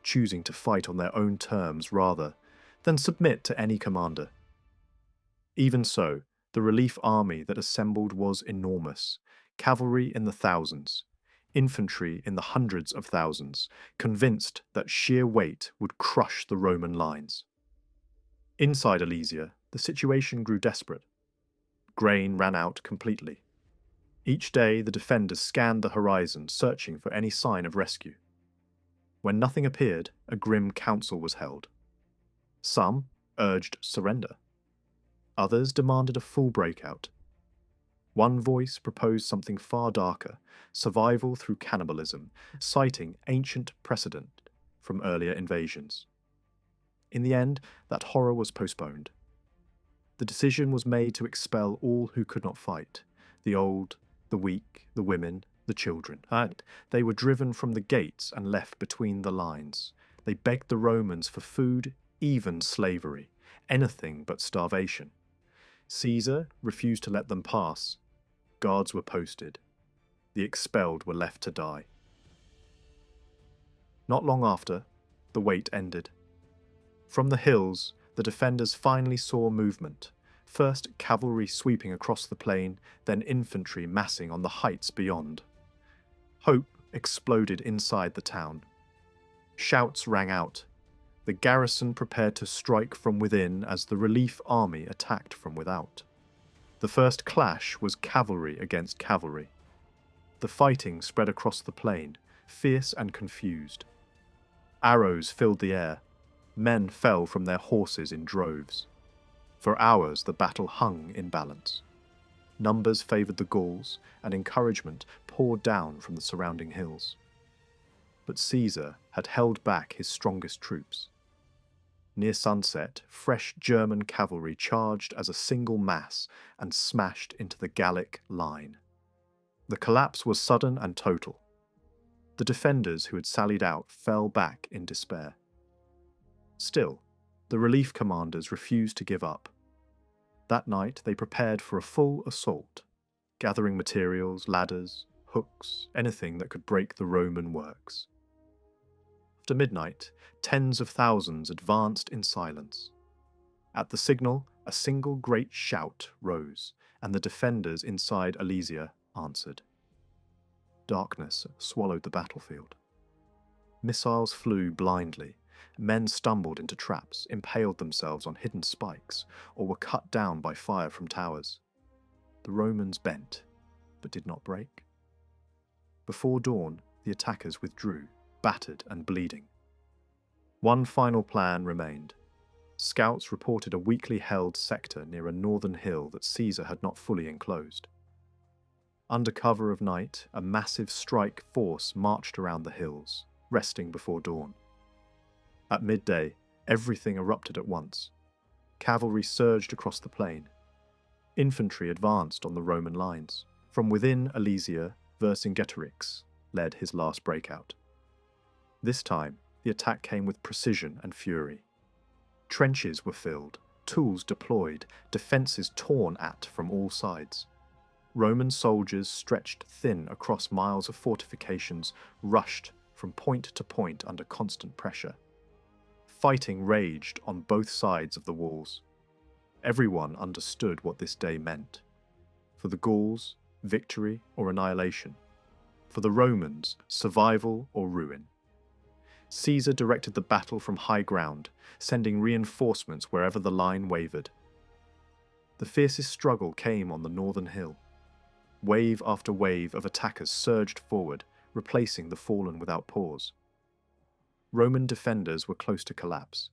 choosing to fight on their own terms rather than submit to any commander. Even so, the relief army that assembled was enormous, cavalry in the thousands, infantry in the hundreds of thousands, convinced that sheer weight would crush the Roman lines. Inside Alesia, the situation grew desperate. Grain ran out completely. Each day, the defenders scanned the horizon, searching for any sign of rescue. When nothing appeared, a grim council was held. Some urged surrender. Others demanded a full breakout. One voice proposed something far darker, survival through cannibalism, citing ancient precedent from earlier invasions. In the end, that horror was postponed. The decision was made to expel all who could not fight, the old, the weak, the women, the children. And they were driven from the gates and left between the lines. They begged the Romans for food, even slavery, anything but starvation. Caesar refused to let them pass. Guards were posted. The expelled were left to die. Not long after, the wait ended. From the hills, the defenders finally saw movement. First cavalry sweeping across the plain, then infantry massing on the heights beyond. Hope exploded inside the town. Shouts rang out. The garrison prepared to strike from within as the relief army attacked from without. The first clash was cavalry against cavalry. The fighting spread across the plain, fierce and confused. Arrows filled the air. Men fell from their horses in droves. For hours the battle hung in balance. Numbers favoured the Gauls, and encouragement poured down from the surrounding hills. But Caesar had held back his strongest troops. Near sunset, fresh German cavalry charged as a single mass and smashed into the Gallic line. The collapse was sudden and total. The defenders who had sallied out fell back in despair. Still, the relief commanders refused to give up. That night they prepared for a full assault, gathering materials, ladders, hooks, anything that could break the Roman works. After midnight, tens of thousands advanced in silence. At the signal, a single great shout rose, and the defenders inside Alesia answered. Darkness swallowed the battlefield. Missiles flew blindly. Men stumbled into traps, impaled themselves on hidden spikes, or were cut down by fire from towers. The Romans bent, but did not break. Before dawn, the attackers withdrew, battered and bleeding. One final plan remained. Scouts reported a weakly held sector near a northern hill that Caesar had not fully enclosed. Under cover of night, a massive strike force marched around the hills, resting before dawn. At midday, everything erupted at once. Cavalry surged across the plain. Infantry advanced on the Roman lines. From within Alesia, Vercingetorix led his last breakout. This time, the attack came with precision and fury. Trenches were filled, tools deployed, defences torn at from all sides. Roman soldiers stretched thin across miles of fortifications, rushed from point to point under constant pressure. Fighting raged on both sides of the walls. Everyone understood what this day meant. For the Gauls, victory or annihilation. For the Romans, survival or ruin. Caesar directed the battle from high ground, sending reinforcements wherever the line wavered. The fiercest struggle came on the northern hill. Wave after wave of attackers surged forward, replacing the fallen without pause. Roman defenders were close to collapse.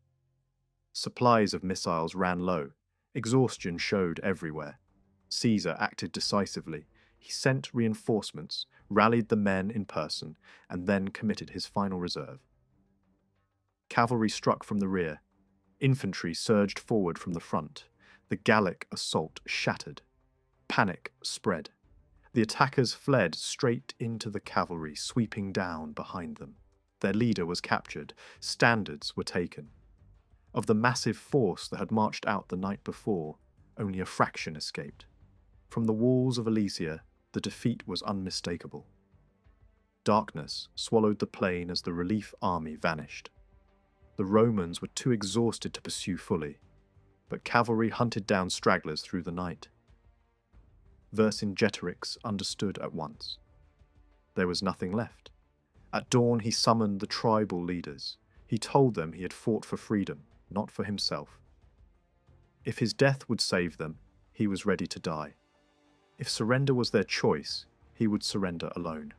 Supplies of missiles ran low. Exhaustion showed everywhere. Caesar acted decisively. He sent reinforcements, rallied the men in person, and then committed his final reserve. Cavalry struck from the rear. Infantry surged forward from the front. The Gallic assault shattered. Panic spread. The attackers fled straight into the cavalry, sweeping down behind them. Their leader was captured. Standards were taken. Of the massive force that had marched out the night before, only a fraction escaped. From the walls of Alesia, the defeat was unmistakable. Darkness swallowed the plain as the relief army vanished. The Romans were too exhausted to pursue fully, but cavalry hunted down stragglers through the night. Vercingetorix understood at once. There was nothing left. At dawn he summoned the tribal leaders. He told them he had fought for freedom, not for himself. If his death would save them, he was ready to die. If surrender was their choice, he would surrender alone.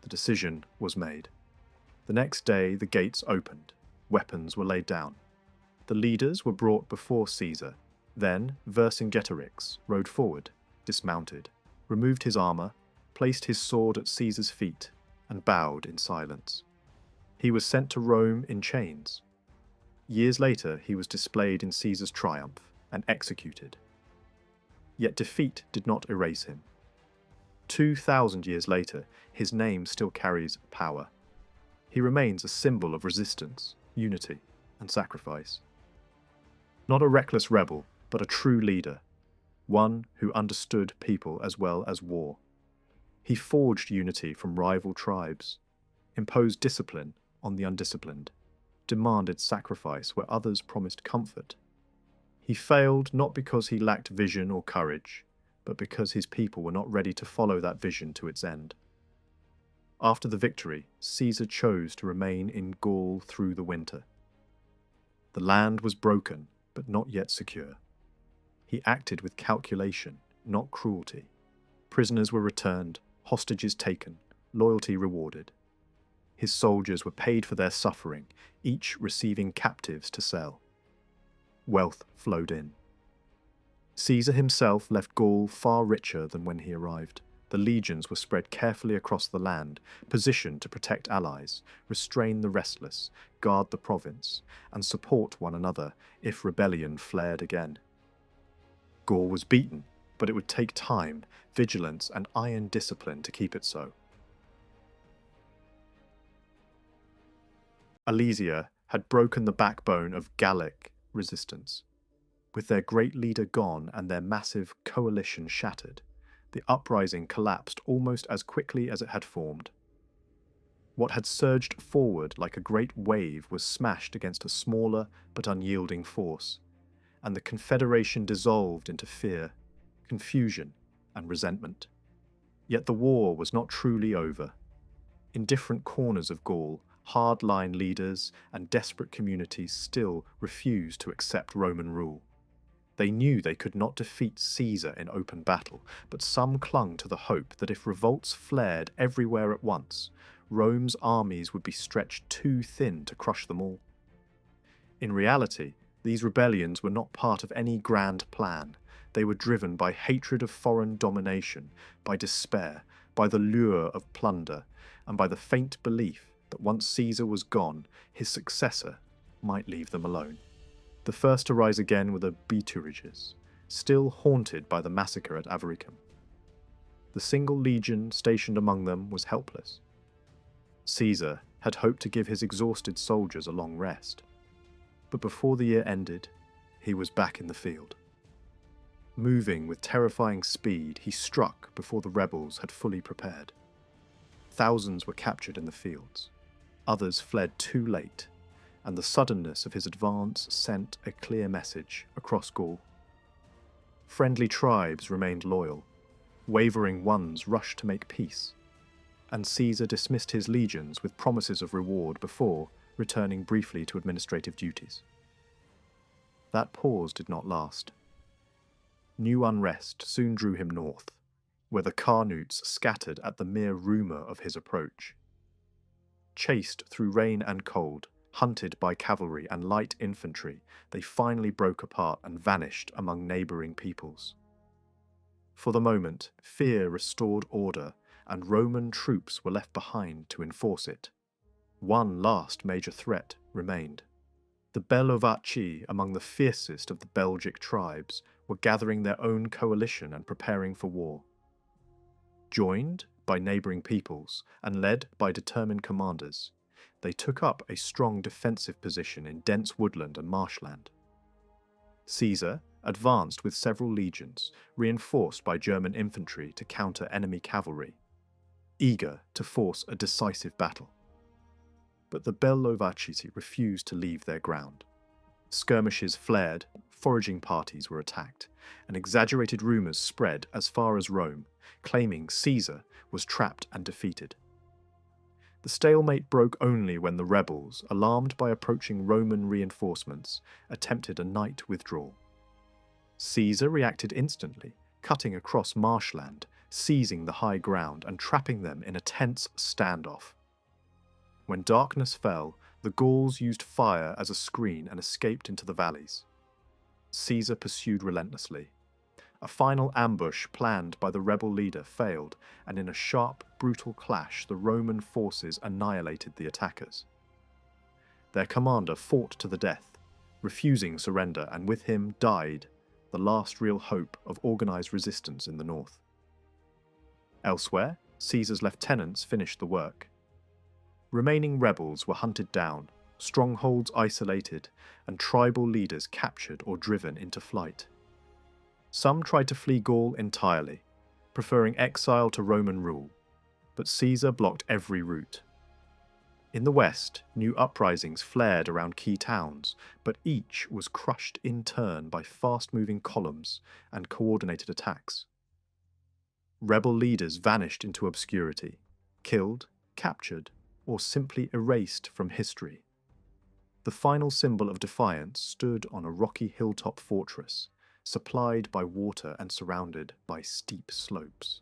The decision was made. The next day the gates opened. Weapons were laid down. The leaders were brought before Caesar. Then Vercingetorix rode forward, dismounted, removed his armour, placed his sword at Caesar's feet, and bowed in silence. He was sent to Rome in chains. Years later he was displayed in Caesar's triumph and executed. Yet defeat did not erase him. 2,000 years later, his name still carries power. He remains a symbol of resistance, unity, and sacrifice. Not a reckless rebel, but a true leader, one who understood people as well as war. He forged unity from rival tribes, imposed discipline on the undisciplined, demanded sacrifice where others promised comfort. He failed not because he lacked vision or courage, but because his people were not ready to follow that vision to its end. After the victory, Caesar chose to remain in Gaul through the winter. The land was broken, but not yet secure. He acted with calculation, not cruelty. Prisoners were returned, hostages taken, loyalty rewarded. His soldiers were paid for their suffering, each receiving captives to sell. Wealth flowed in. Caesar himself left Gaul far richer than when he arrived. The legions were spread carefully across the land, positioned to protect allies, restrain the restless, guard the province, and support one another if rebellion flared again. Gaul was beaten, but it would take time, vigilance, and iron discipline to keep it so. Alesia had broken the backbone of Gallic resistance. With their great leader gone and their massive coalition shattered, the uprising collapsed almost as quickly as it had formed. What had surged forward like a great wave was smashed against a smaller but unyielding force, and the confederation dissolved into fear, confusion, and resentment. Yet the war was not truly over. In different corners of Gaul, hardline leaders and desperate communities still refused to accept Roman rule. They knew they could not defeat Caesar in open battle, but some clung to the hope that if revolts flared everywhere at once, Rome's armies would be stretched too thin to crush them all. In reality, these rebellions were not part of any grand plan. They were driven by hatred of foreign domination, by despair, by the lure of plunder, and by the faint belief that once Caesar was gone, his successor might leave them alone. The first to rise again were the Victories, still haunted by the massacre at Avaricum. The single legion stationed among them was helpless. Caesar had hoped to give his exhausted soldiers a long rest, but before the year ended, he was back in the field. Moving with terrifying speed, he struck before the rebels had fully prepared. Thousands were captured in the fields. Others fled too late, and the suddenness of his advance sent a clear message across Gaul. Friendly tribes remained loyal, wavering ones rushed to make peace, and Caesar dismissed his legions with promises of reward before returning briefly to administrative duties. That pause did not last. New unrest soon drew him north, where the Carnutes scattered at the mere rumour of his approach. Chased through rain and cold, hunted by cavalry and light infantry, they finally broke apart and vanished among neighbouring peoples. For the moment, fear restored order, and Roman troops were left behind to enforce it. One last major threat remained. The Bellovaci, among the fiercest of the Belgic tribes, were gathering their own coalition and preparing for war. Joined by neighbouring peoples and led by determined commanders, they took up a strong defensive position in dense woodland and marshland. Caesar advanced with several legions, reinforced by German infantry to counter enemy cavalry, eager to force a decisive battle. But the Bellovaci refused to leave their ground. Skirmishes flared, foraging parties were attacked, and exaggerated rumours spread as far as Rome, claiming Caesar was trapped and defeated. The stalemate broke only when the rebels, alarmed by approaching Roman reinforcements, attempted a night withdrawal. Caesar reacted instantly, cutting across marshland, seizing the high ground and trapping them in a tense standoff. When darkness fell, the Gauls used fire as a screen and escaped into the valleys. Caesar pursued relentlessly. A final ambush planned by the rebel leader failed, and in a sharp, brutal clash, the Roman forces annihilated the attackers. Their commander fought to the death, refusing surrender, and with him died the last real hope of organised resistance in the north. Elsewhere, Caesar's lieutenants finished the work. Remaining rebels were hunted down, strongholds isolated, and tribal leaders captured or driven into flight. Some tried to flee Gaul entirely, preferring exile to Roman rule, but Caesar blocked every route. In the west, new uprisings flared around key towns, but each was crushed in turn by fast-moving columns and coordinated attacks. Rebel leaders vanished into obscurity, killed, captured, or simply erased from history. The final symbol of defiance stood on a rocky hilltop fortress, supplied by water and surrounded by steep slopes.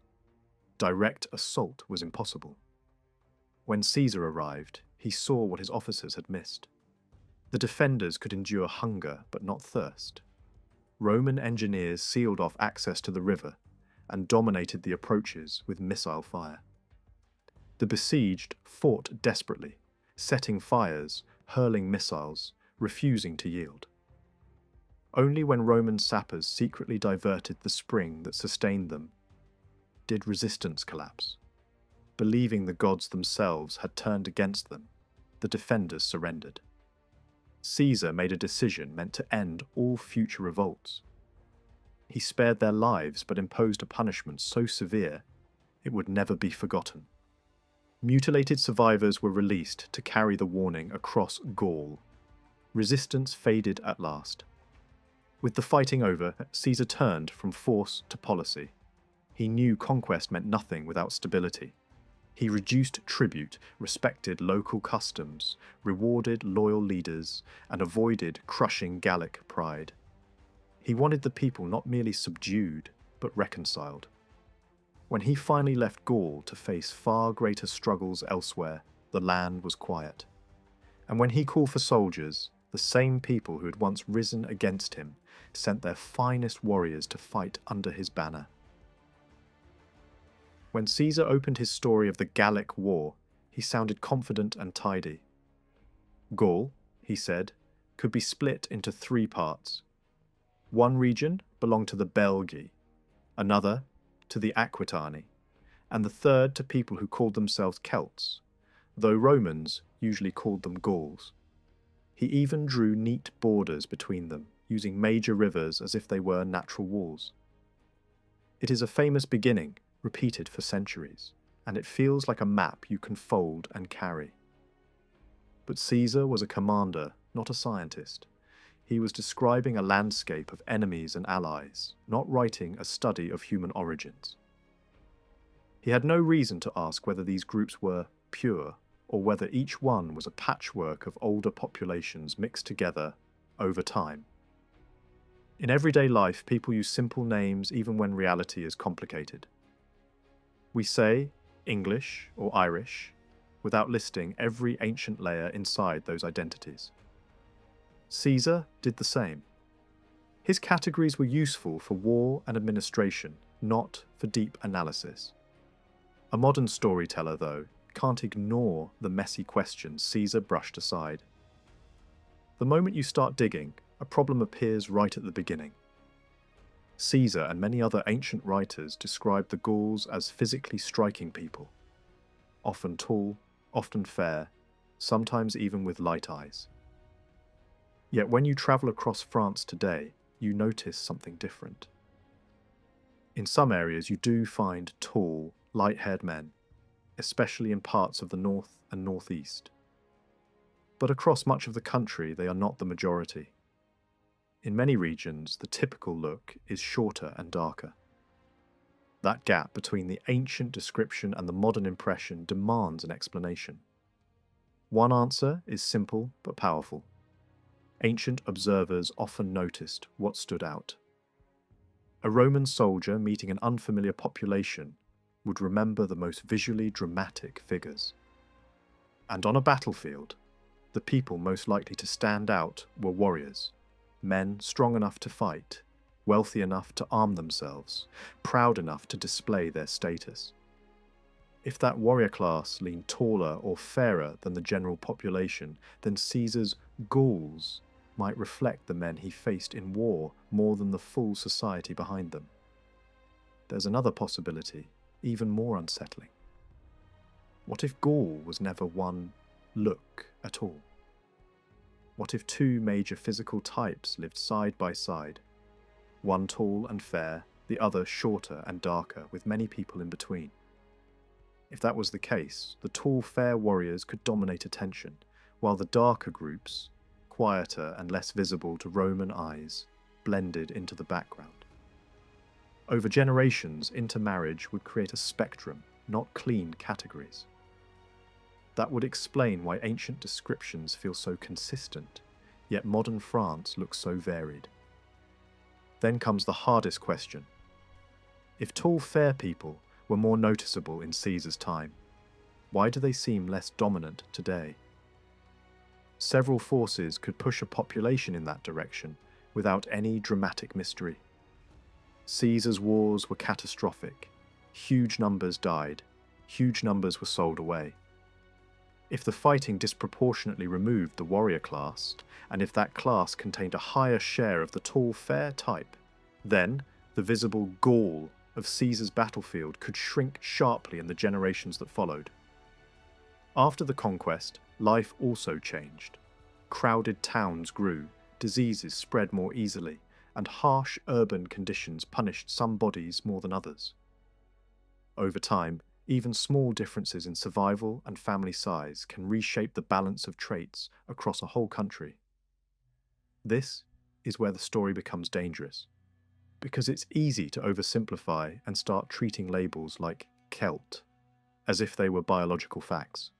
Direct assault was impossible. When Caesar arrived, he saw what his officers had missed. The defenders could endure hunger but not thirst. Roman engineers sealed off access to the river and dominated the approaches with missile fire. The besieged fought desperately, setting fires, hurling missiles, refusing to yield. Only when Roman sappers secretly diverted the spring that sustained them did resistance collapse. Believing the gods themselves had turned against them, the defenders surrendered. Caesar made a decision meant to end all future revolts. He spared their lives but imposed a punishment so severe it would never be forgotten. Mutilated survivors were released to carry the warning across Gaul. Resistance faded at last. With the fighting over, Caesar turned from force to policy. He knew conquest meant nothing without stability. He reduced tribute, respected local customs, rewarded loyal leaders, and avoided crushing Gallic pride. He wanted the people not merely subdued, but reconciled. When he finally left Gaul to face far greater struggles elsewhere, the land was quiet. And when he called for soldiers, the same people who had once risen against him sent their finest warriors to fight under his banner. When Caesar opened his story of the Gallic War, he sounded confident and tidy. Gaul, he said, could be split into 3 parts. One region belonged to the Belgae, another to the Aquitani, and the third to people who called themselves Celts, though Romans usually called them Gauls. He even drew neat borders between them, using major rivers as if they were natural walls. It is a famous beginning, repeated for centuries, and it feels like a map you can fold and carry. But Caesar was a commander, not a scientist. He was describing a landscape of enemies and allies, not writing a study of human origins. He had no reason to ask whether these groups were pure, or whether each one was a patchwork of older populations mixed together over time. In everyday life, people use simple names even when reality is complicated. We say English or Irish without listing every ancient layer inside those identities. Caesar did the same. His categories were useful for war and administration, not for deep analysis. A modern storyteller, though, can't ignore the messy questions Caesar brushed aside. The moment you start digging, a problem appears right at the beginning. Caesar and many other ancient writers described the Gauls as physically striking people, often tall, often fair, sometimes even with light eyes. Yet when you travel across France today, you notice something different. In some areas you do find tall, light-haired men, especially in parts of the north and northeast. But across much of the country they are not the majority. In many regions, the typical look is shorter and darker. That gap between the ancient description and the modern impression demands an explanation. One answer is simple but powerful. Ancient observers often noticed what stood out. A Roman soldier meeting an unfamiliar population would remember the most visually dramatic figures. And on a battlefield, the people most likely to stand out were warriors. Men strong enough to fight, wealthy enough to arm themselves, proud enough to display their status. If that warrior class leaned taller or fairer than the general population, then Caesar's Gauls might reflect the men he faced in war more than the full society behind them. There's another possibility, even more unsettling. What if Gaul was never one look at all? What if 2 major physical types lived side by side, one tall and fair, the other shorter and darker, with many people in between? If that was the case, the tall, fair warriors could dominate attention, while the darker groups, quieter and less visible to Roman eyes, blended into the background. Over generations, intermarriage would create a spectrum, not clean categories. That would explain why ancient descriptions feel so consistent, yet modern France looks so varied. Then comes the hardest question. If tall, fair people were more noticeable in Caesar's time, Why do they seem less dominant today? Several forces could push a population in that direction without any dramatic mystery. Caesar's wars were catastrophic. Huge numbers died. Huge numbers were sold away. If the fighting disproportionately removed the warrior class, and if that class contained a higher share of the tall, fair type, then the visible Gaul of Caesar's battlefield could shrink sharply in the generations that followed. After the conquest, life also changed. Crowded towns grew, diseases spread more easily, and harsh urban conditions punished some bodies more than others. Over time, even small differences in survival and family size can reshape the balance of traits across a whole country. This is where the story becomes dangerous, because it's easy to oversimplify and start treating labels like Celt as if they were biological facts.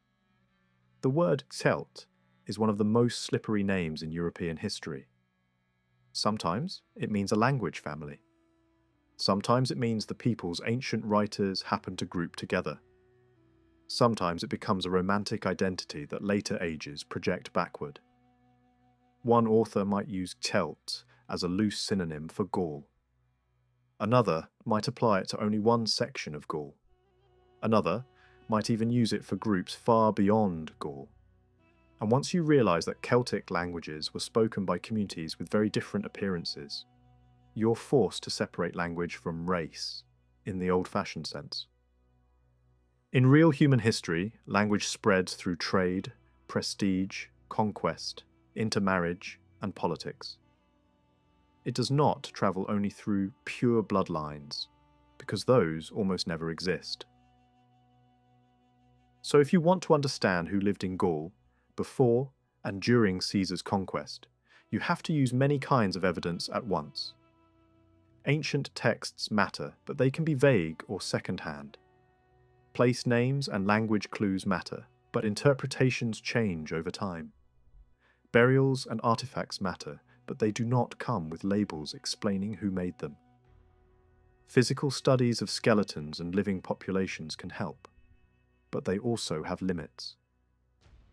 The word Celt is one of the most slippery names in European history. Sometimes it means a language family. Sometimes it means the peoples ancient writers happened to group together. Sometimes it becomes a romantic identity that later ages project backward. One author might use Celt as a loose synonym for Gaul. Another might apply it to only one section of Gaul. Another might even use it for groups far beyond Gaul. And once you realise that Celtic languages were spoken by communities with very different appearances, you're forced to separate language from race, in the old-fashioned sense. In real human history, language spreads through trade, prestige, conquest, intermarriage, and politics. It does not travel only through pure bloodlines, because those almost never exist. So if you want to understand who lived in Gaul, before and during Caesar's conquest, you have to use many kinds of evidence at once. Ancient texts matter, but they can be vague or second-hand. Place names and language clues matter, but interpretations change over time. Burials and artifacts matter, but they do not come with labels explaining who made them. Physical studies of skeletons and living populations can help, but they also have limits.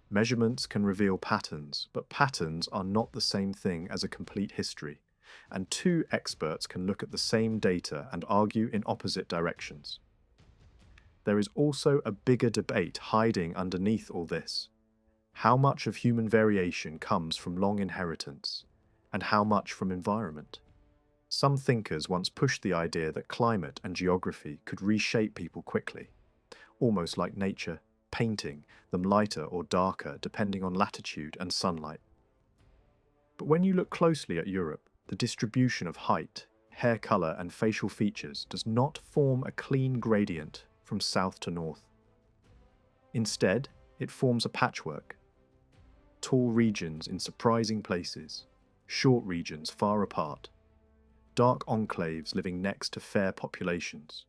Measurements can reveal patterns, but patterns are not the same thing as a complete history, and two experts can look at the same data and argue in opposite directions. There is also a bigger debate hiding underneath all this. How much of human variation comes from long inheritance, and how much from environment? Some thinkers once pushed the idea that climate and geography could reshape people quickly, almost like nature, painting them lighter or darker depending on latitude and sunlight. But when you look closely at Europe, the distribution of height, hair colour and facial features does not form a clean gradient from south to north. Instead, it forms a patchwork. Tall regions in surprising places, short regions far apart, dark enclaves living next to fair populations,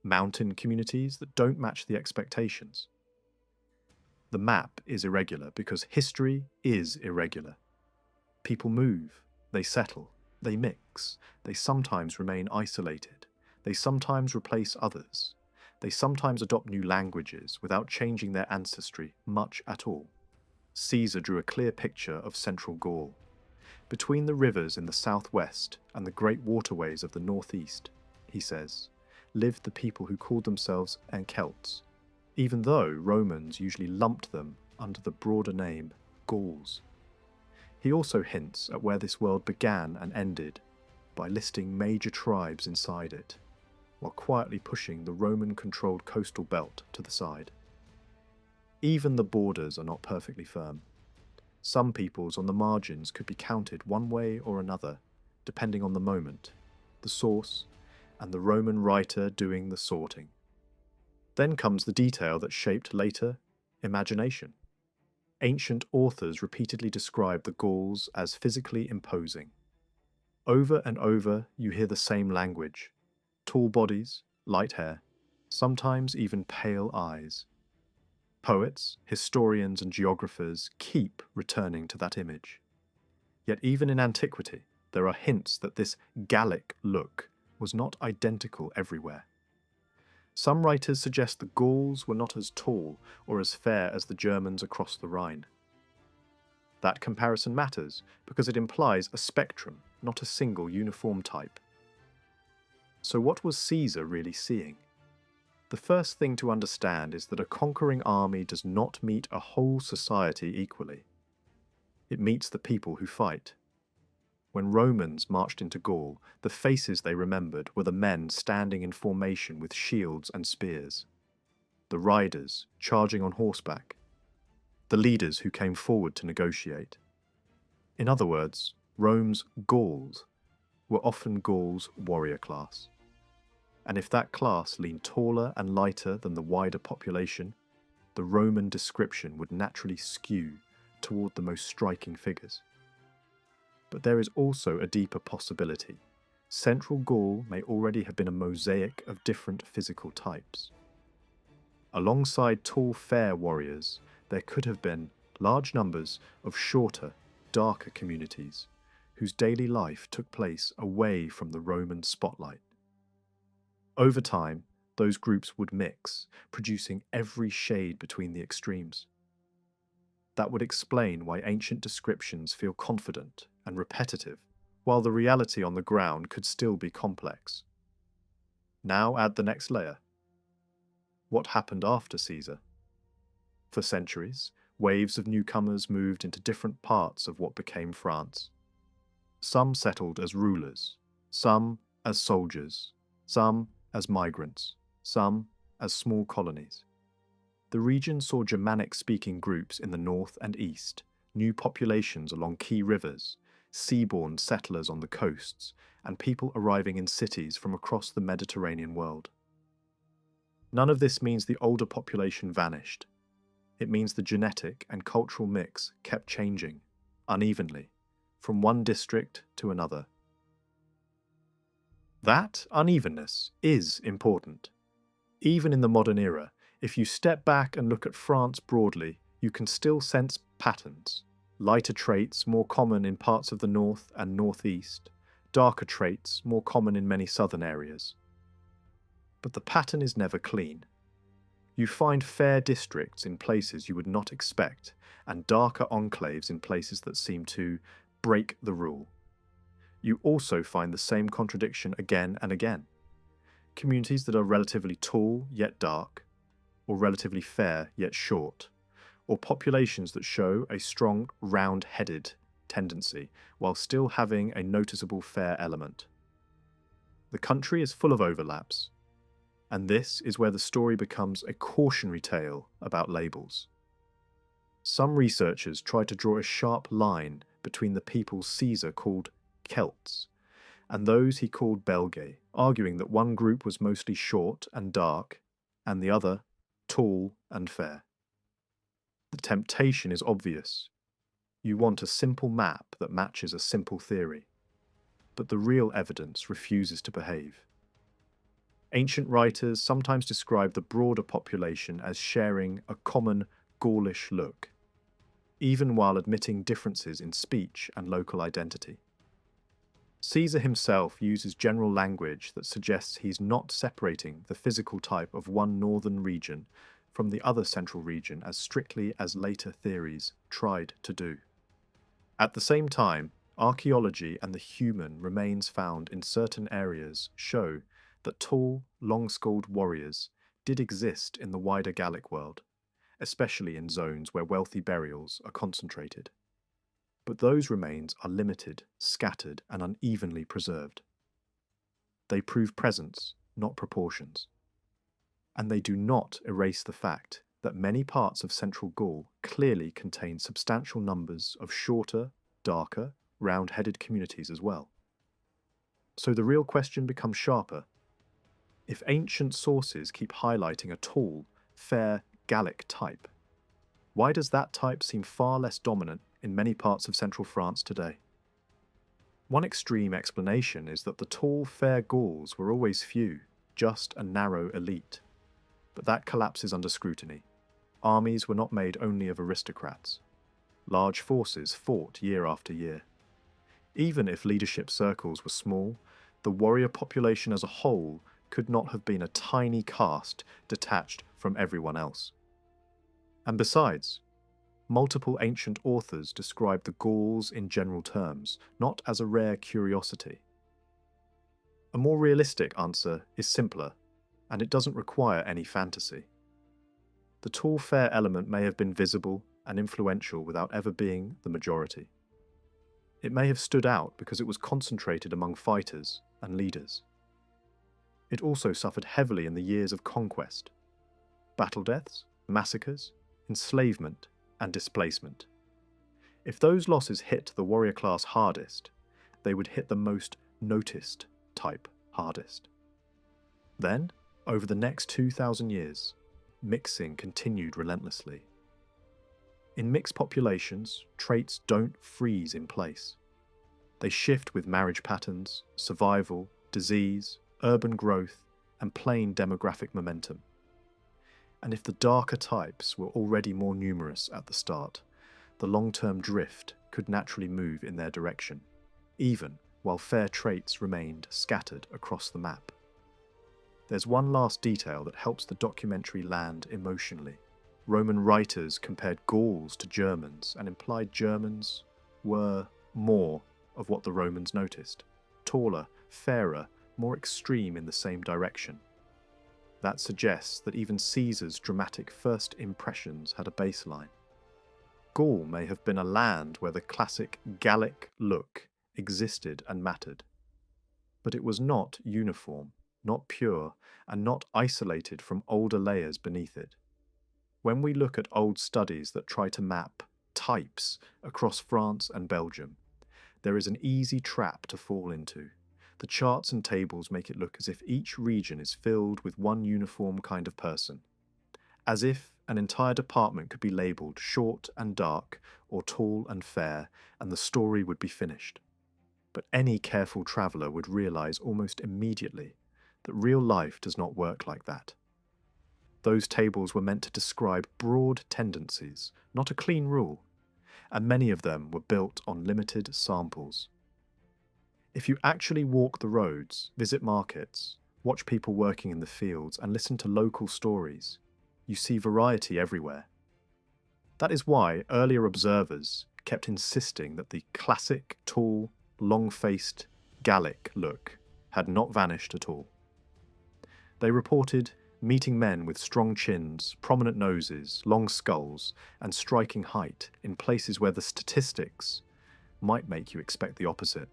mountain communities that don't match the expectations. The map is irregular because history is irregular. People move, they settle, they mix, they sometimes remain isolated, they sometimes replace others, they sometimes adopt new languages without changing their ancestry much at all. Caesar drew a clear picture of central Gaul. Between the rivers in the southwest and the great waterways of the northeast, he says, lived the people who called themselves Celts, even though Romans usually lumped them under the broader name Gauls. He also hints at where this world began and ended by listing major tribes inside it, while quietly pushing the Roman-controlled coastal belt to the side. Even the borders are not perfectly firm. Some peoples on the margins could be counted one way or another, depending on the moment, the source, and the Roman writer doing the sorting. Then comes the detail that shaped later imagination. Ancient authors repeatedly describe the Gauls as physically imposing. Over and over you hear the same language: tall bodies, light hair, sometimes even pale eyes. Poets, historians, and geographers keep returning to that image. Yet even in antiquity, there are hints that this Gallic look was not identical everywhere. Some writers suggest the Gauls were not as tall or as fair as the Germans across the Rhine. That comparison matters because it implies a spectrum, not a single uniform type. So what was Caesar really seeing? The first thing to understand is that a conquering army does not meet a whole society equally. It meets the people who fight. When Romans marched into Gaul, the faces they remembered were the men standing in formation with shields and spears, the riders charging on horseback, the leaders who came forward to negotiate. In other words, Rome's Gauls were often Gaul's warrior class. And if that class leaned taller and lighter than the wider population, the Roman description would naturally skew toward the most striking figures. But there is also a deeper possibility. Central Gaul may already have been a mosaic of different physical types. Alongside tall, fair warriors, there could have been large numbers of shorter, darker communities whose daily life took place away from the Roman spotlight. Over time, those groups would mix, producing every shade between the extremes. That would explain why ancient descriptions feel confident and repetitive, while the reality on the ground could still be complex. Now add the next layer. What happened after Caesar? For centuries, waves of newcomers moved into different parts of what became France. Some settled as rulers, some as soldiers, some as migrants, some as small colonies. The region saw Germanic-speaking groups in the north and east, new populations along key rivers, seaborne settlers on the coasts, and people arriving in cities from across the Mediterranean world. None of this means the older population vanished. It means the genetic and cultural mix kept changing, unevenly, from one district to another. That unevenness is important. Even in the modern era, if you step back and look at France broadly, you can still sense patterns. Lighter traits more common in parts of the north and northeast, darker traits more common in many southern areas. But the pattern is never clean. You find fair districts in places you would not expect, and darker enclaves in places that seem to break the rule. You also find the same contradiction again and again. Communities that are relatively tall yet dark, or relatively fair yet short, or populations that show a strong round-headed tendency while still having a noticeable fair element. The country is full of overlaps, and this is where the story becomes a cautionary tale about labels. Some researchers try to draw a sharp line between the peoples Caesar called Celts and those he called Belgae, arguing that one group was mostly short and dark, and the other tall and fair. The temptation is obvious. You want a simple map that matches a simple theory, but the real evidence refuses to behave. Ancient writers sometimes describe the broader population as sharing a common Gaulish look, even while admitting differences in speech and local identity. Caesar himself uses general language that suggests he's not separating the physical type of one northern region from the other central region as strictly as later theories tried to do. At the same time, archaeology and the human remains found in certain areas show that tall, long-skulled warriors did exist in the wider Gallic world, especially in zones where wealthy burials are concentrated. But those remains are limited, scattered, and unevenly preserved. They prove presence, not proportions. And they do not erase the fact that many parts of central Gaul clearly contain substantial numbers of shorter, darker, round-headed communities as well. So the real question becomes sharper. If ancient sources keep highlighting a tall, fair Gallic type, why does that type seem far less dominant in many parts of central France today? One extreme explanation is that the tall, fair Gauls were always few, just a narrow elite. But that collapses under scrutiny. Armies were not made only of aristocrats. Large forces fought year after year. Even if leadership circles were small, the warrior population as a whole could not have been a tiny caste detached from everyone else. And besides, multiple ancient authors describe the Gauls in general terms, not as a rare curiosity. A more realistic answer is simpler, and it doesn't require any fantasy. The tall, fair element may have been visible and influential without ever being the majority. It may have stood out because it was concentrated among fighters and leaders. It also suffered heavily in the years of conquest. Battle deaths, massacres, enslavement, and displacement. If those losses hit the warrior class hardest, they would hit the most noticed type hardest. Then, over the next 2,000 years, mixing continued relentlessly. In mixed populations, traits don't freeze in place. They shift with marriage patterns, survival, disease, urban growth, and plain demographic momentum. And if the darker types were already more numerous at the start, the long-term drift could naturally move in their direction, even while fair traits remained scattered across the map. There's one last detail that helps the documentary land emotionally. Roman writers compared Gauls to Germans and implied Germans were more of what the Romans noticed: taller, fairer, more extreme in the same direction. That suggests that even Caesar's dramatic first impressions had a baseline. Gaul may have been a land where the classic Gallic look existed and mattered. But it was not uniform, not pure, and not isolated from older layers beneath it. When we look at old studies that try to map types across France and Belgium, there is an easy trap to fall into. The charts and tables make it look as if each region is filled with one uniform kind of person, as if an entire department could be labelled short and dark or tall and fair, and the story would be finished. But any careful traveller would realise almost immediately that real life does not work like that. Those tables were meant to describe broad tendencies, not a clean rule, and many of them were built on limited samples. If you actually walk the roads, visit markets, watch people working in the fields, and listen to local stories, you see variety everywhere. That is why earlier observers kept insisting that the classic, tall, long-faced Gallic look had not vanished at all. They reported meeting men with strong chins, prominent noses, long skulls, and striking height in places where the statistics might make you expect the opposite.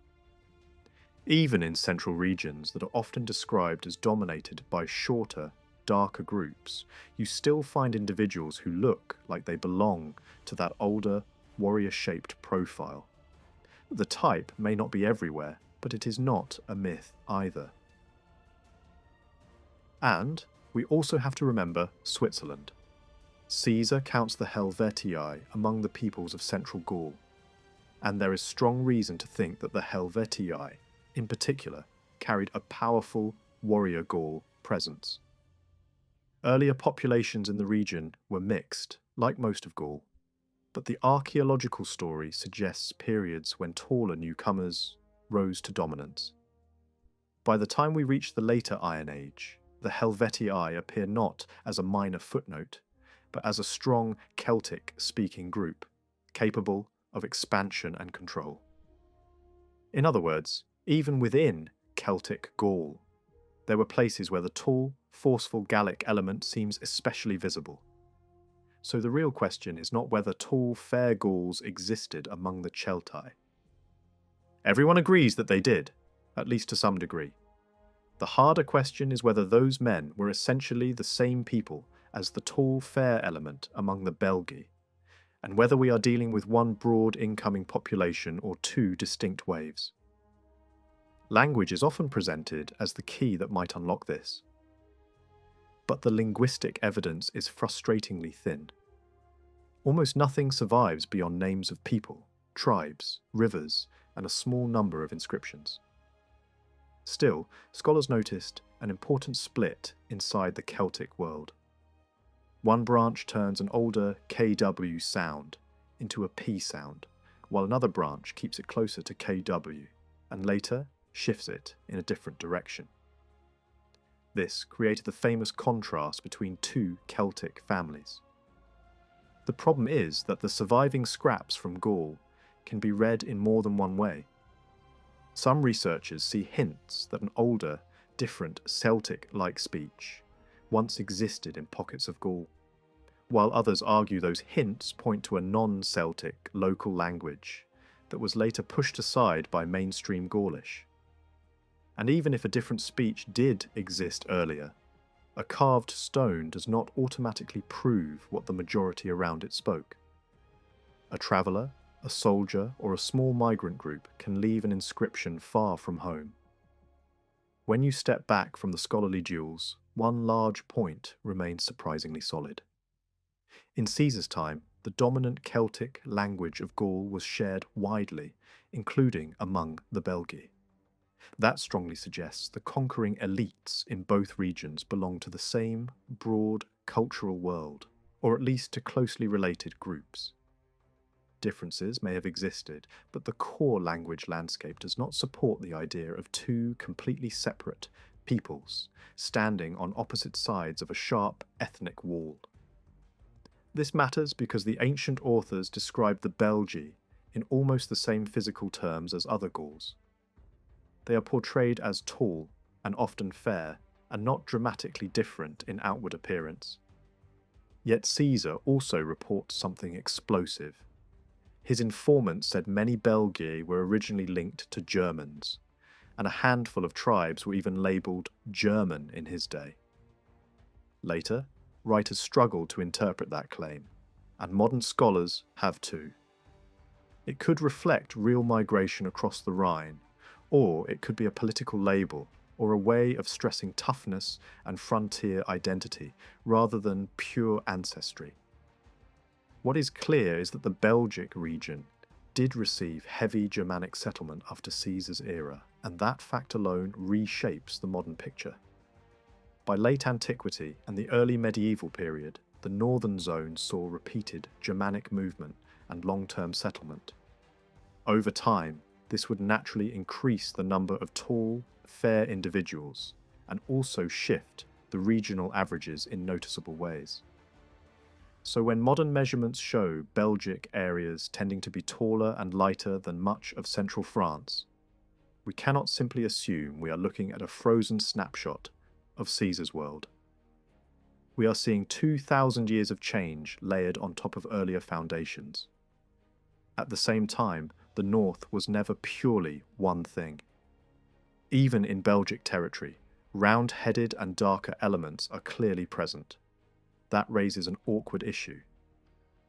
Even in central regions that are often described as dominated by shorter, darker groups, you still find individuals who look like they belong to that older, warrior-shaped profile. The type may not be everywhere, but it is not a myth either. And we also have to remember Switzerland. Caesar counts the Helvetii among the peoples of central Gaul, and there is strong reason to think that the Helvetii, in particular, carried a powerful warrior Gaul presence. Earlier populations in the region were mixed, like most of Gaul, but the archaeological story suggests periods when taller newcomers rose to dominance. By the time we reach the later Iron Age, the Helvetii appear not as a minor footnote, but as a strong Celtic-speaking group, capable of expansion and control. In other words, even within Celtic Gaul, there were places where the tall, forceful Gallic element seems especially visible. So the real question is not whether tall, fair Gauls existed among the Celtai. Everyone agrees that they did, at least to some degree. The harder question is whether those men were essentially the same people as the tall, fair element among the Belgi, and whether we are dealing with one broad incoming population or two distinct waves. Language is often presented as the key that might unlock this. But the linguistic evidence is frustratingly thin. Almost nothing survives beyond names of people, tribes, rivers, and a small number of inscriptions. Still, scholars noticed an important split inside the Celtic world. One branch turns an older KW sound into a P sound, while another branch keeps it closer to KW, and later shifts it in a different direction. This created the famous contrast between two Celtic families. The problem is that the surviving scraps from Gaul can be read in more than one way. Some researchers see hints that an older, different Celtic-like speech once existed in pockets of Gaul, while others argue those hints point to a non-Celtic local language that was later pushed aside by mainstream Gaulish. And even if a different speech did exist earlier, a carved stone does not automatically prove what the majority around it spoke. A traveller, a soldier, or a small migrant group can leave an inscription far from home. When you step back from the scholarly duels, one large point remains surprisingly solid. In Caesar's time, the dominant Celtic language of Gaul was shared widely, including among the Belgae. That strongly suggests the conquering elites in both regions belong to the same broad cultural world, or at least to closely related groups. Differences may have existed, but the core language landscape does not support the idea of two completely separate peoples standing on opposite sides of a sharp ethnic wall. This matters because the ancient authors described the Belgae in almost the same physical terms as other Gauls. They are portrayed as tall and often fair, and not dramatically different in outward appearance. Yet Caesar also reports something explosive. His informant said many Belgae were originally linked to Germans, and a handful of tribes were even labelled German in his day. Later, writers struggled to interpret that claim, and modern scholars have too. It could reflect real migration across the Rhine, or it could be a political label, or a way of stressing toughness and frontier identity, rather than pure ancestry. What is clear is that the Belgic region did receive heavy Germanic settlement after Caesar's era, and that fact alone reshapes the modern picture. By late antiquity and the early medieval period, the northern zone saw repeated Germanic movement and long-term settlement. Over time, this would naturally increase the number of tall, fair individuals, and also shift the regional averages in noticeable ways. So when modern measurements show Belgic areas tending to be taller and lighter than much of central France, we cannot simply assume we are looking at a frozen snapshot of Caesar's world. We are seeing 2,000 years of change layered on top of earlier foundations. At the same time, the north was never purely one thing. Even in Belgic territory, round-headed and darker elements are clearly present. That raises an awkward issue.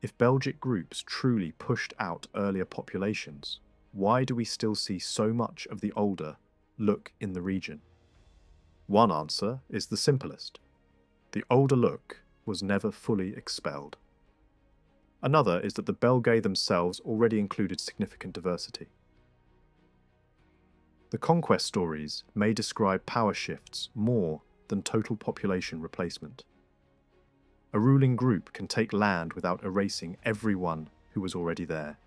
If Belgic groups truly pushed out earlier populations, why do we still see so much of the older look in the region? One answer is the simplest. The older look was never fully expelled. Another is that the Belgae themselves already included significant diversity. The conquest stories may describe power shifts more than total population replacement. A ruling group can take land without erasing everyone who was already there,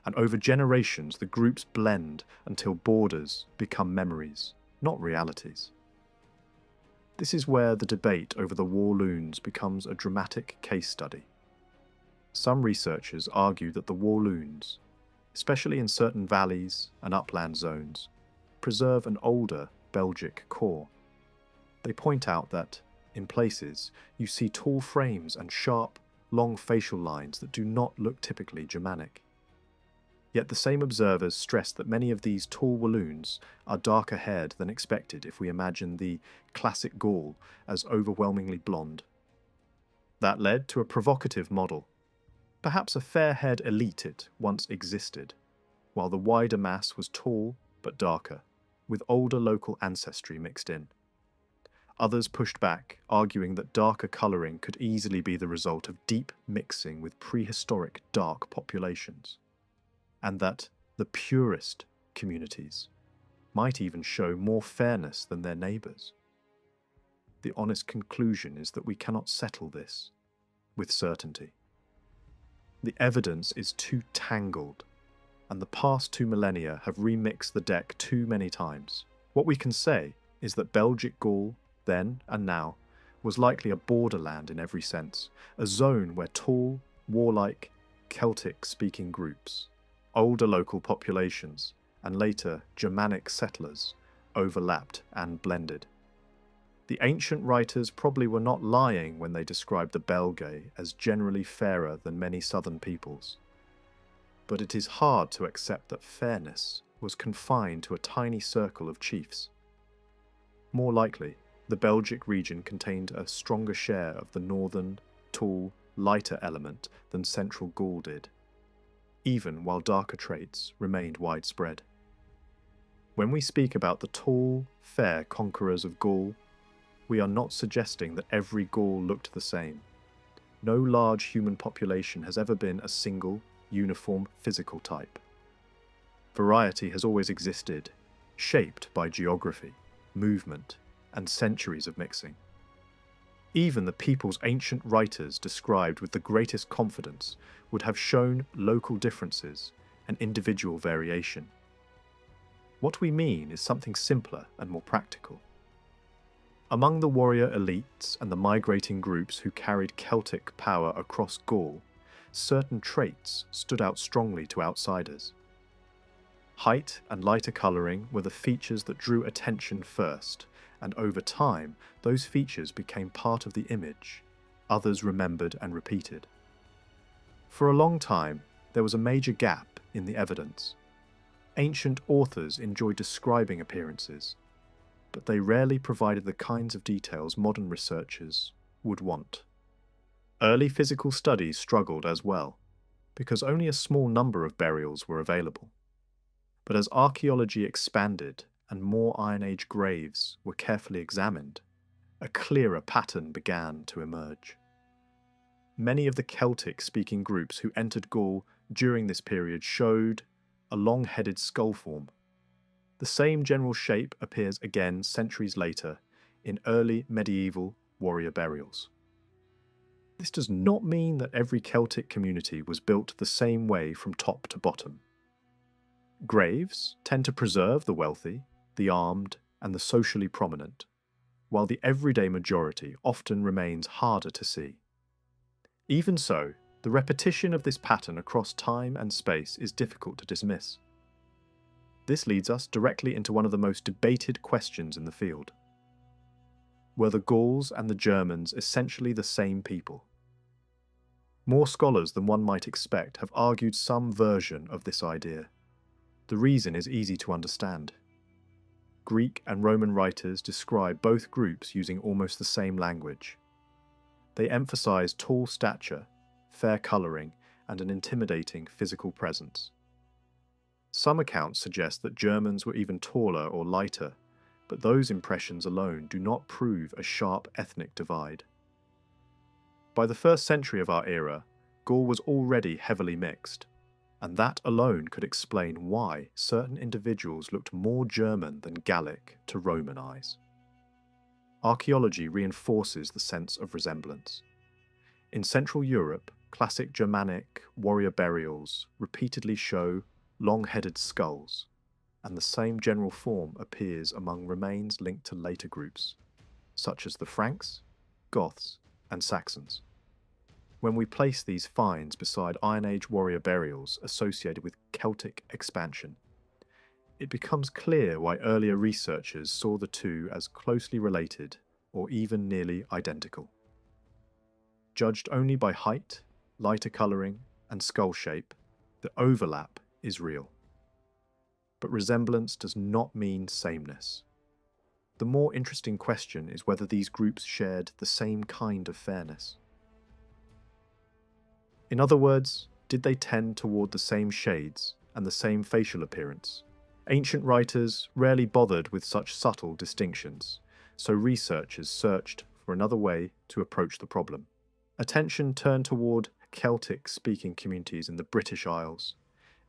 and over generations the groups blend until borders become memories, not realities. This is where the debate over the Walloons becomes a dramatic case study. Some researchers argue that the Walloons, especially in certain valleys and upland zones, preserve an older Belgic core. They point out that, in places, you see tall frames and sharp, long facial lines that do not look typically Germanic. Yet the same observers stress that many of these tall Walloons are darker haired than expected if we imagine the classic Gaul as overwhelmingly blonde. That led to a provocative model. Perhaps a fair-haired elite it once existed, while the wider mass was tall but darker, with older local ancestry mixed in. Others pushed back, arguing that darker colouring could easily be the result of deep mixing with prehistoric dark populations, and that the purest communities might even show more fairness than their neighbours. The honest conclusion is that we cannot settle this with certainty. The evidence is too tangled, and the past 2 millennia have remixed the deck too many times. What we can say is that Belgic Gaul then and now, was likely a borderland in every sense, a zone where tall, warlike, Celtic-speaking groups, older local populations, and later Germanic settlers overlapped and blended. The ancient writers probably were not lying when they described the Belgae as generally fairer than many southern peoples. But it is hard to accept that fairness was confined to a tiny circle of chiefs. More likely, the Belgic region contained a stronger share of the northern, tall, lighter element than central Gaul did, even while darker traits remained widespread. When we speak about the tall, fair conquerors of Gaul, we are not suggesting that every Gaul looked the same. No large human population has ever been a single, uniform physical type. Variety has always existed, shaped by geography, movement, and centuries of mixing. Even the people's ancient writers described with the greatest confidence would have shown local differences and individual variation. What we mean is something simpler and more practical. Among the warrior elites and the migrating groups who carried Celtic power across Gaul, certain traits stood out strongly to outsiders. Height and lighter colouring were the features that drew attention first, and over time, those features became part of the image others remembered and repeated. For a long time, there was a major gap in the evidence. Ancient authors enjoyed describing appearances, but they rarely provided the kinds of details modern researchers would want. Early physical studies struggled as well, because only a small number of burials were available. But as archaeology expanded and more Iron Age graves were carefully examined, a clearer pattern began to emerge. Many of the Celtic-speaking groups who entered Gaul during this period showed a long-headed skull form. The same general shape appears again centuries later in early medieval warrior burials. This does not mean that every Celtic community was built the same way from top to bottom. Graves tend to preserve the wealthy, the armed, and the socially prominent, while the everyday majority often remains harder to see. Even so, the repetition of this pattern across time and space is difficult to dismiss. This leads us directly into one of the most debated questions in the field. Were the Gauls and the Germans essentially the same people? More scholars than one might expect have argued some version of this idea. The reason is easy to understand. Greek and Roman writers describe both groups using almost the same language. They emphasize tall stature, fair colouring, and an intimidating physical presence. Some accounts suggest that Germans were even taller or lighter, but those impressions alone do not prove a sharp ethnic divide. By the 1st century of our era, Gaul was already heavily mixed, and that alone could explain why certain individuals looked more German than Gallic to Roman eyes. Archaeology reinforces the sense of resemblance. In Central Europe, classic Germanic warrior burials repeatedly show long-headed skulls, and the same general form appears among remains linked to later groups, such as the Franks, Goths, and Saxons. When we place these finds beside Iron Age warrior burials associated with Celtic expansion, it becomes clear why earlier researchers saw the two as closely related or even nearly identical. Judged only by height, lighter colouring, and skull shape, the overlap is real. But resemblance does not mean sameness. The more interesting question is whether these groups shared the same kind of fairness. In other words, did they tend toward the same shades and the same facial appearance? Ancient writers rarely bothered with such subtle distinctions, so researchers searched for another way to approach the problem. Attention turned toward Celtic-speaking communities in the British Isles,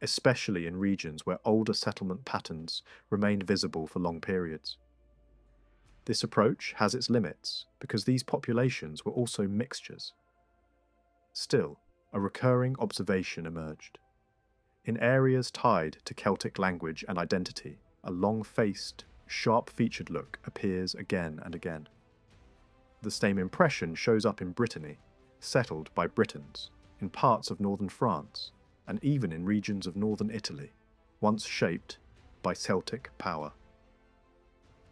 especially in regions where older settlement patterns remained visible for long periods. This approach has its limits because these populations were also mixtures. Still, a recurring observation emerged. In areas tied to Celtic language and identity, a long-faced, sharp-featured look appears again and again. The same impression shows up in Brittany, settled by Britons, in parts of northern France, and even in regions of northern Italy, once shaped by Celtic power.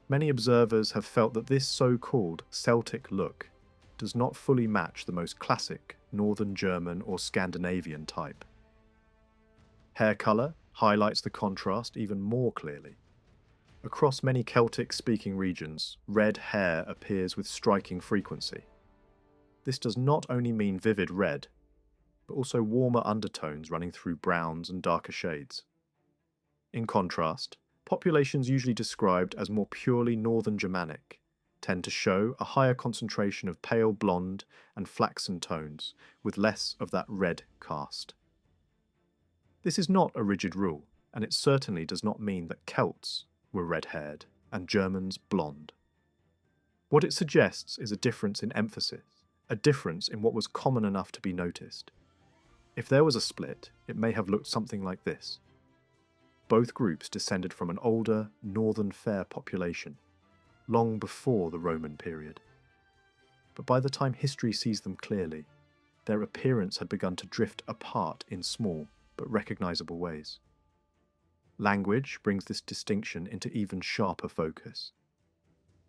Many observers have felt that this so-called Celtic look does not fully match the most classic Northern German or Scandinavian type. Hair colour highlights the contrast even more clearly. Across many Celtic-speaking regions, red hair appears with striking frequency. This does not only mean vivid red, but also warmer undertones running through browns and darker shades. In contrast, populations usually described as more purely Northern Germanic tend to show a higher concentration of pale blonde and flaxen tones, with less of that red cast. This is not a rigid rule, and it certainly does not mean that Celts were red-haired and Germans blonde. What it suggests is a difference in emphasis, a difference in what was common enough to be noticed. If there was a split, it may have looked something like this. Both groups descended from an older, northern fair population, long before the Roman period. But by the time history sees them clearly, their appearance had begun to drift apart in small but recognizable ways. Language brings this distinction into even sharper focus.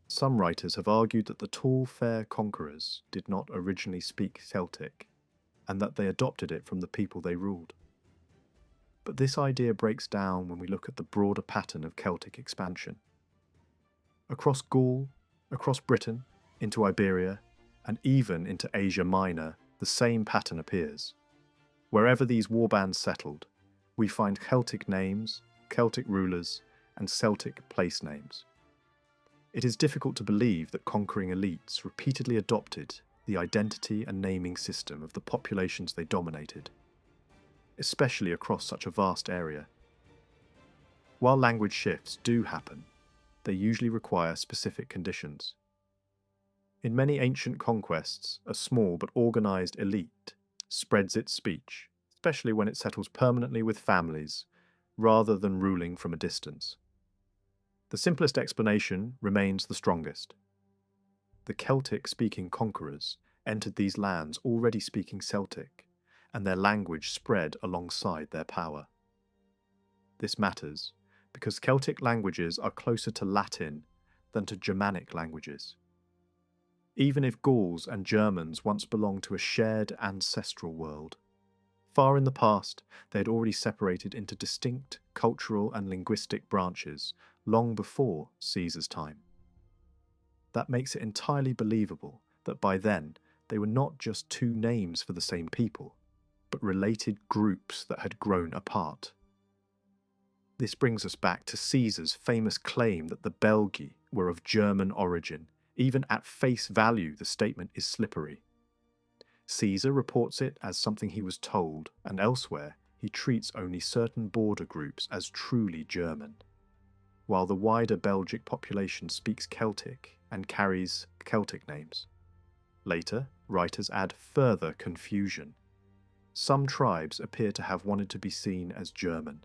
Some writers have argued that the tall, fair conquerors did not originally speak Celtic, and that they adopted it from the people they ruled. But this idea breaks down when we look at the broader pattern of Celtic expansion. Across Gaul, across Britain, into Iberia, and even into Asia Minor, the same pattern appears. Wherever these warbands settled, we find Celtic names, Celtic rulers, and Celtic place names. It is difficult to believe that conquering elites repeatedly adopted the identity and naming system of the populations they dominated, especially across such a vast area. While language shifts do happen, they usually require specific conditions. In many ancient conquests, a small but organized elite spreads its speech, especially when it settles permanently with families, rather than ruling from a distance. The simplest explanation remains the strongest. The Celtic-speaking conquerors entered these lands already speaking Celtic, and their language spread alongside their power. This matters because Celtic languages are closer to Latin than to Germanic languages. Even if Gauls and Germans once belonged to a shared ancestral world, far in the past they had already separated into distinct cultural and linguistic branches long before Caesar's time. That makes it entirely believable that by then they were not just two names for the same people, but related groups that had grown apart. This brings us back to Caesar's famous claim that the Belgae were of German origin. Even at face value, the statement is slippery. Caesar reports it as something he was told, and elsewhere he treats only certain border groups as truly German, while the wider Belgic population speaks Celtic and carries Celtic names. Later, writers add further confusion. Some tribes appear to have wanted to be seen as German,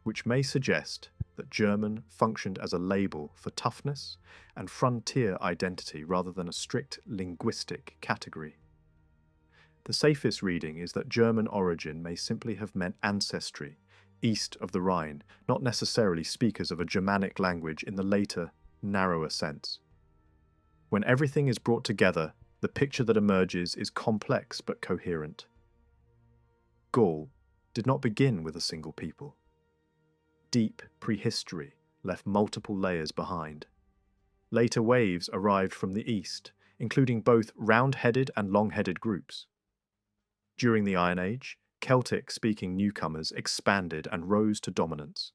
which may suggest that German functioned as a label for toughness and frontier identity rather than a strict linguistic category. The safest reading is that German origin may simply have meant ancestry east of the Rhine, not necessarily speakers of a Germanic language in the later, narrower sense. When everything is brought together, the picture that emerges is complex but coherent. Gaul did not begin with a single people. Deep prehistory left multiple layers behind. Later waves arrived from the east, including both round-headed and long-headed groups. During the Iron Age, Celtic-speaking newcomers expanded and rose to dominance.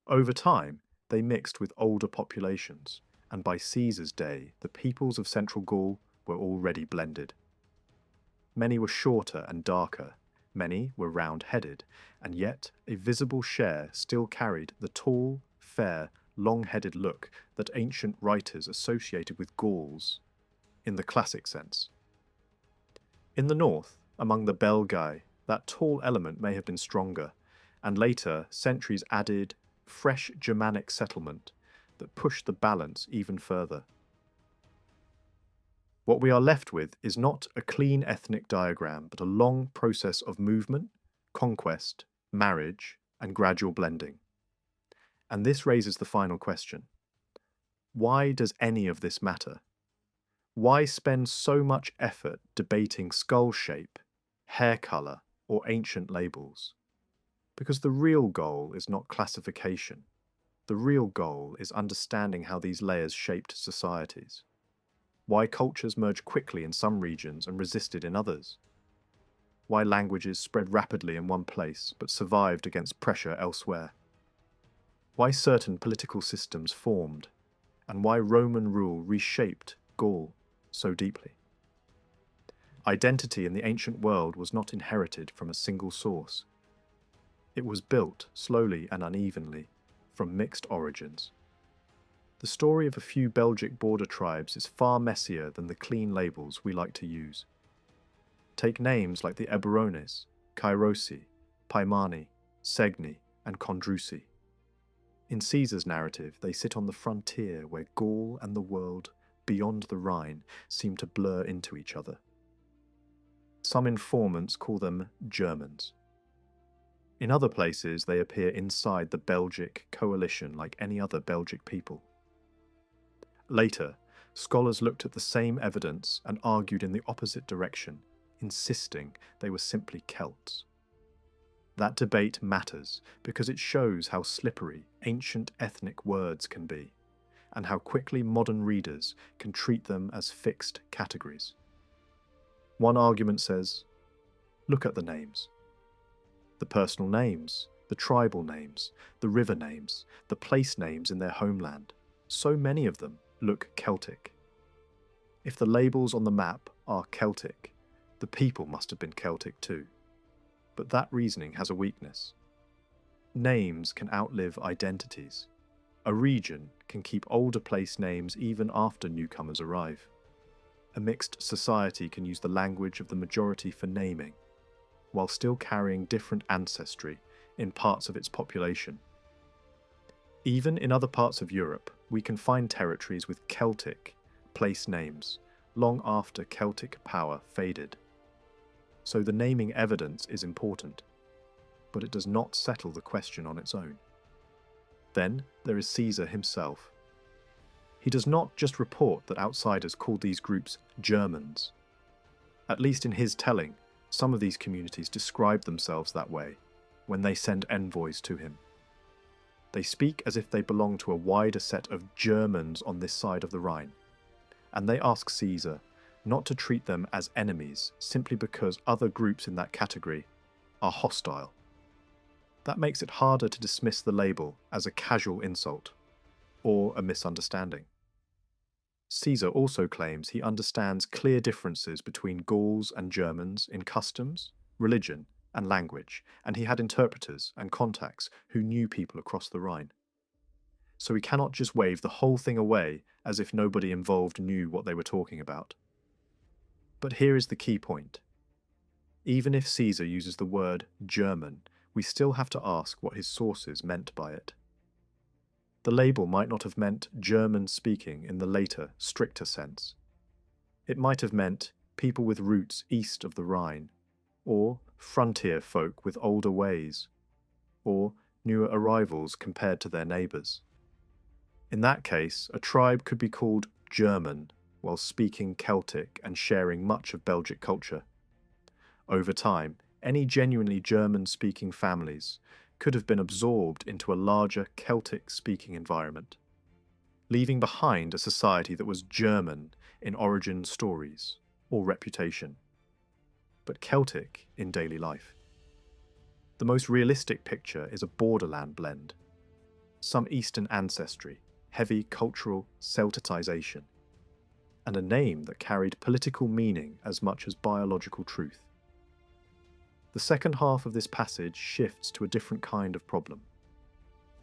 Over time, they mixed with older populations, and by Caesar's day, the peoples of Central Gaul were already blended. Many were shorter and darker, many were round-headed, and yet a visible share still carried the tall, fair, long-headed look that ancient writers associated with Gauls, in the classic sense. In the north, among the Belgae, that tall element may have been stronger, and later centuries added fresh Germanic settlement that pushed the balance even further. What we are left with is not a clean ethnic diagram, but a long process of movement, conquest, marriage, and gradual blending. And this raises the final question. Why does any of this matter? Why spend so much effort debating skull shape, hair colour, or ancient labels? Because the real goal is not classification. The real goal is understanding how these layers shaped societies. Why cultures merged quickly in some regions and resisted in others. Why languages spread rapidly in one place but survived against pressure elsewhere. Why certain political systems formed, and why Roman rule reshaped Gaul so deeply. Identity in the ancient world was not inherited from a single source. It was built slowly and unevenly from mixed origins. The story of a few Belgic border tribes is far messier than the clean labels we like to use. Take names like the Eburones, Kairosi, Paimani, Segni, and Condrusi. In Caesar's narrative, they sit on the frontier where Gaul and the world beyond the Rhine seem to blur into each other. Some informants call them Germans. In other places, they appear inside the Belgic coalition like any other Belgic people. Later, scholars looked at the same evidence and argued in the opposite direction, insisting they were simply Celts. That debate matters because it shows how slippery ancient ethnic words can be, and how quickly modern readers can treat them as fixed categories. One argument says, look at the names. The personal names, the tribal names, the river names, the place names in their homeland. So many of them look Celtic. If the labels on the map are Celtic, the people must have been Celtic too. But that reasoning has a weakness. Names can outlive identities. A region can keep older place names even after newcomers arrive. A mixed society can use the language of the majority for naming, while still carrying different ancestry in parts of its population. Even in other parts of Europe, we can find territories with Celtic place names, long after Celtic power faded. So the naming evidence is important, but it does not settle the question on its own. Then there is Caesar himself. He does not just report that outsiders called these groups Germans. At least in his telling, some of these communities describe themselves that way when they send envoys to him. They speak as if they belong to a wider set of Germans on this side of the Rhine, and they ask Caesar not to treat them as enemies simply because other groups in that category are hostile. That makes it harder to dismiss the label as a casual insult or a misunderstanding. Caesar also claims he understands clear differences between Gauls and Germans in customs, religion, and language, and he had interpreters and contacts who knew people across the Rhine. So he cannot just wave the whole thing away as if nobody involved knew what they were talking about. But here is the key point. Even if Caesar uses the word German, we still have to ask what his sources meant by it. The label might not have meant German-speaking in the later, stricter sense. It might have meant people with roots east of the Rhine, or frontier folk with older ways, or newer arrivals compared to their neighbours. In that case, a tribe could be called German while speaking Celtic and sharing much of Belgic culture. Over time, any genuinely German-speaking families could have been absorbed into a larger Celtic-speaking environment, leaving behind a society that was German in origin stories or reputation, but Celtic in daily life. The most realistic picture is a borderland blend, some Eastern ancestry, heavy cultural Celticization, and a name that carried political meaning as much as biological truth. The second half of this passage shifts to a different kind of problem.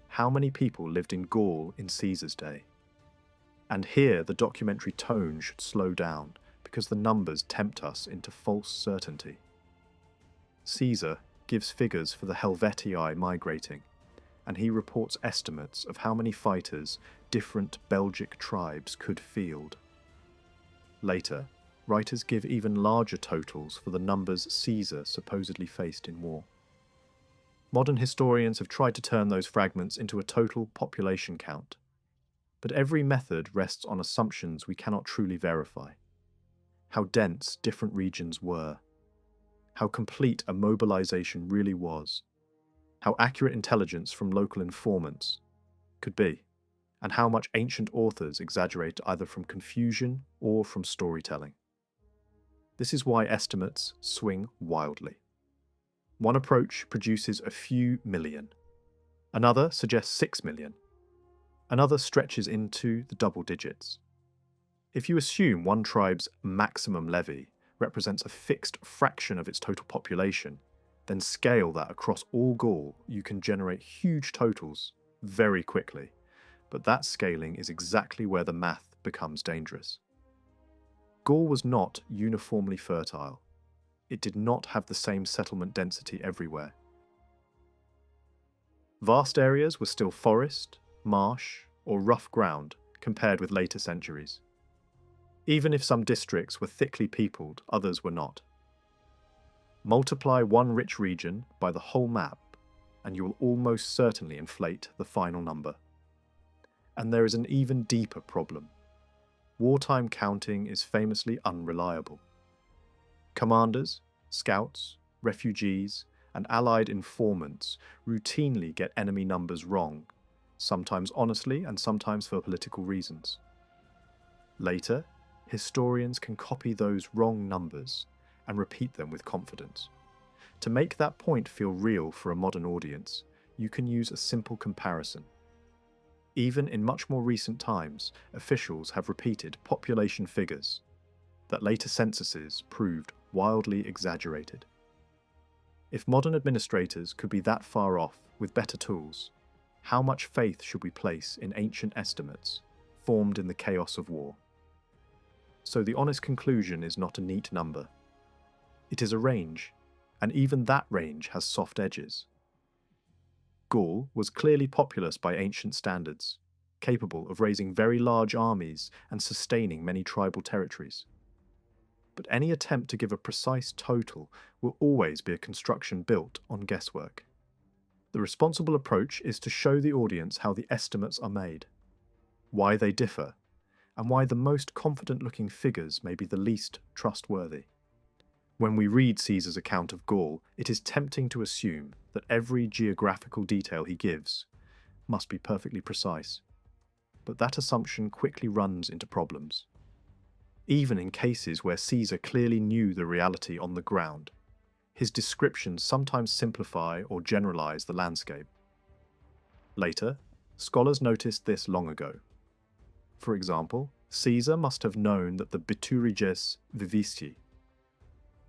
How many people lived in Gaul in Caesar's day? And here the documentary tone should slow down because the numbers tempt us into false certainty. Caesar gives figures for the Helvetii migrating, and he reports estimates of how many fighters different Belgic tribes could field. Later, writers give even larger totals for the numbers Caesar supposedly faced in war. Modern historians have tried to turn those fragments into a total population count, but every method rests on assumptions we cannot truly verify. How dense different regions were, how complete a mobilization really was, how accurate intelligence from local informants could be, and how much ancient authors exaggerate either from confusion or from storytelling. This is why estimates swing wildly. One approach produces a few million. Another suggests 6 million. Another stretches into the double digits. If you assume one tribe's maximum levy represents a fixed fraction of its total population, then scale that across all Gaul, you can generate huge totals very quickly. But that scaling is exactly where the math becomes dangerous. Gaul was not uniformly fertile. It did not have the same settlement density everywhere. Vast areas were still forest, marsh, or rough ground compared with later centuries. Even if some districts were thickly peopled, others were not. Multiply one rich region by the whole map, and you will almost certainly inflate the final number. And there is an even deeper problem. Wartime counting is famously unreliable. Commanders, scouts, refugees, and allied informants routinely get enemy numbers wrong, sometimes honestly and sometimes for political reasons. Later, historians can copy those wrong numbers and repeat them with confidence. To make that point feel real for a modern audience, you can use a simple comparison. Even in much more recent times, officials have repeated population figures that later censuses proved wildly exaggerated. If modern administrators could be that far off with better tools, how much faith should we place in ancient estimates formed in the chaos of war? So the honest conclusion is not a neat number. It is a range, and even that range has soft edges. Gaul was clearly populous by ancient standards, capable of raising very large armies and sustaining many tribal territories. But any attempt to give a precise total will always be a construction built on guesswork. The responsible approach is to show the audience how the estimates are made, why they differ, and why the most confident-looking figures may be the least trustworthy. When we read Caesar's account of Gaul, it is tempting to assume that every geographical detail he gives must be perfectly precise. But that assumption quickly runs into problems. Even in cases where Caesar clearly knew the reality on the ground, his descriptions sometimes simplify or generalize the landscape. Later, scholars noticed this long ago. For example, Caesar must have known that the Victories vivisti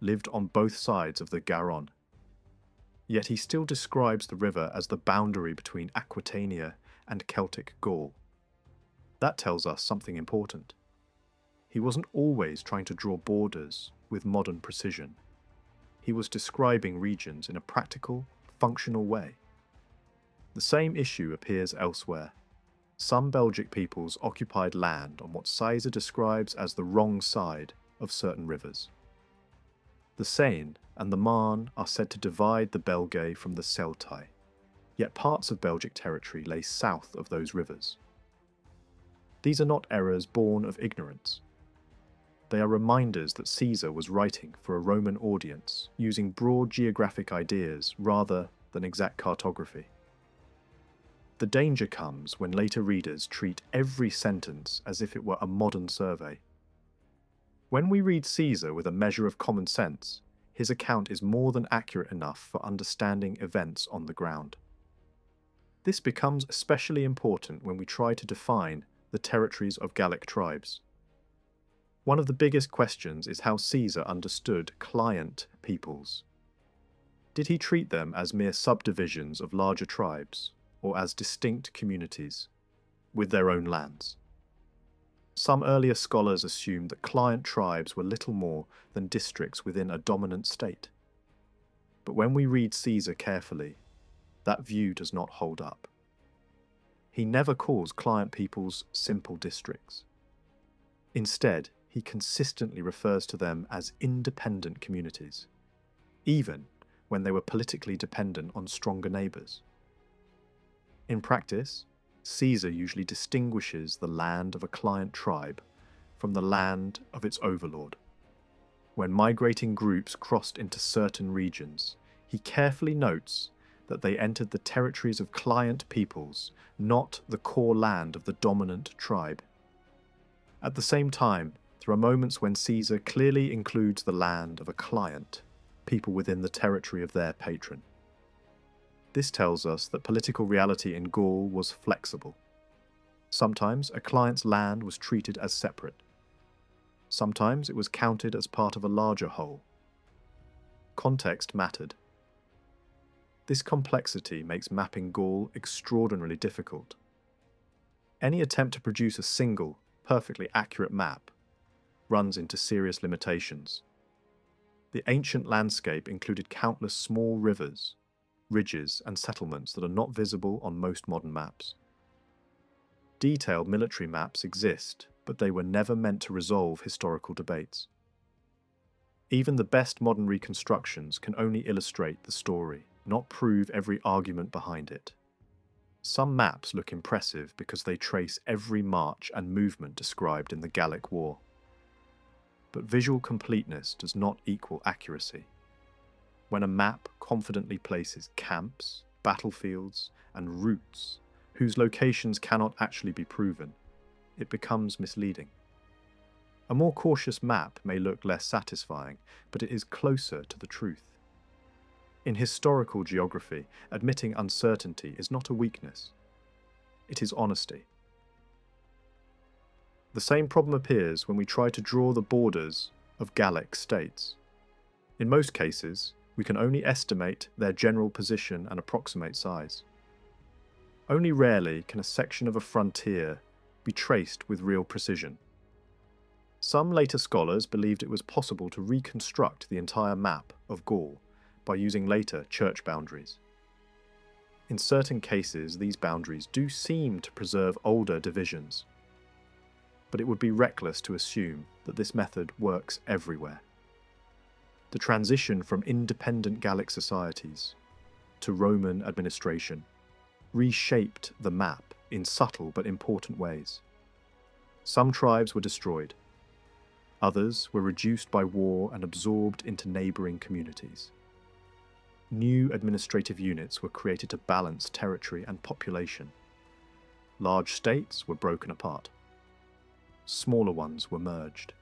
lived on both sides of the Garonne. Yet he still describes the river as the boundary between Aquitania and Celtic Gaul. That tells us something important. He wasn't always trying to draw borders with modern precision. He was describing regions in a practical, functional way. The same issue appears elsewhere. Some Belgic peoples occupied land on what Caesar describes as the wrong side of certain rivers. The Seine and the Marne are said to divide the Belgae from the Celtae, yet parts of Belgic territory lay south of those rivers. These are not errors born of ignorance. They are reminders that Caesar was writing for a Roman audience using broad geographic ideas rather than exact cartography. The danger comes when later readers treat every sentence as if it were a modern survey. When we read Caesar with a measure of common sense, his account is more than accurate enough for understanding events on the ground. This becomes especially important when we try to define the territories of Gallic tribes. One of the biggest questions is how Caesar understood client peoples. Did he treat them as mere subdivisions of larger tribes, or as distinct communities, with their own lands? Some earlier scholars assumed that client tribes were little more than districts within a dominant state. But when we read Caesar carefully, that view does not hold up. He never calls client peoples simple districts. Instead, he consistently refers to them as independent communities, even when they were politically dependent on stronger neighbours. In practice, Caesar usually distinguishes the land of a client tribe from the land of its overlord. When migrating groups crossed into certain regions, he carefully notes that they entered the territories of client peoples, not the core land of the dominant tribe. At the same time, there are moments when Caesar clearly includes the land of a client, people within the territory of their patron. This tells us that political reality in Gaul was flexible. Sometimes a client's land was treated as separate. Sometimes it was counted as part of a larger whole. Context mattered. This complexity makes mapping Gaul extraordinarily difficult. Any attempt to produce a single, perfectly accurate map runs into serious limitations. The ancient landscape included countless small rivers, ridges, and settlements that are not visible on most modern maps. Detailed military maps exist, but they were never meant to resolve historical debates. Even the best modern reconstructions can only illustrate the story, not prove every argument behind it. Some maps look impressive because they trace every march and movement described in the Gallic War. But visual completeness does not equal accuracy. When a map confidently places camps, battlefields, and routes whose locations cannot actually be proven, it becomes misleading. A more cautious map may look less satisfying, but it is closer to the truth. In historical geography, admitting uncertainty is not a weakness. It is honesty. The same problem appears when we try to draw the borders of Gallic states. In most cases, we can only estimate their general position and approximate size. Only rarely can a section of a frontier be traced with real precision. Some later scholars believed it was possible to reconstruct the entire map of Gaul by using later church boundaries. In certain cases, these boundaries do seem to preserve older divisions, but it would be reckless to assume that this method works everywhere. The transition from independent Gallic societies to Roman administration reshaped the map in subtle but important ways. Some tribes were destroyed. Others were reduced by war and absorbed into neighbouring communities. New administrative units were created to balance territory and population. Large states were broken apart. Smaller ones were merged.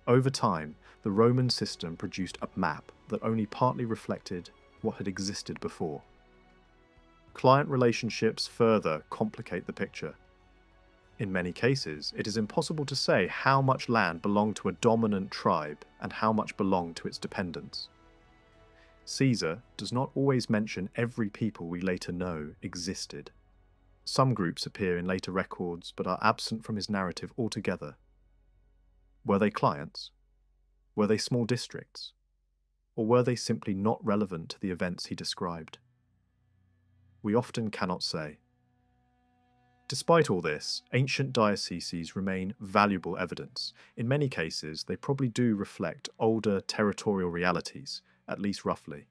Over time, the Roman system produced a map that only partly reflected what had existed before. Client relationships further complicate the picture. In many cases, it is impossible to say how much land belonged to a dominant tribe and how much belonged to its dependents. Caesar does not always mention every people we later know existed. Some groups appear in later records but are absent from his narrative altogether. Were they clients? Were they small districts? Or were they simply not relevant to the events he described? We often cannot say. Despite all this, ancient dioceses remain valuable evidence. In many cases, they probably do reflect older territorial realities, at least roughly.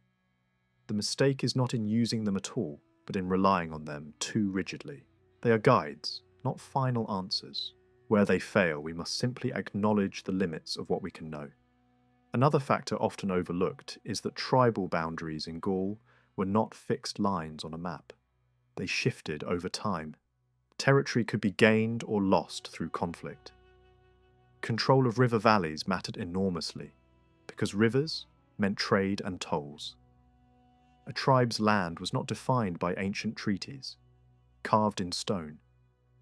The mistake is not in using them at all, but in relying on them too rigidly. They are guides, not final answers. Where they fail, we must simply acknowledge the limits of what we can know. Another factor often overlooked is that tribal boundaries in Gaul were not fixed lines on a map. They shifted over time. Territory could be gained or lost through conflict. Control of river valleys mattered enormously, because rivers meant trade and tolls. A tribe's land was not defined by ancient treaties, carved in stone,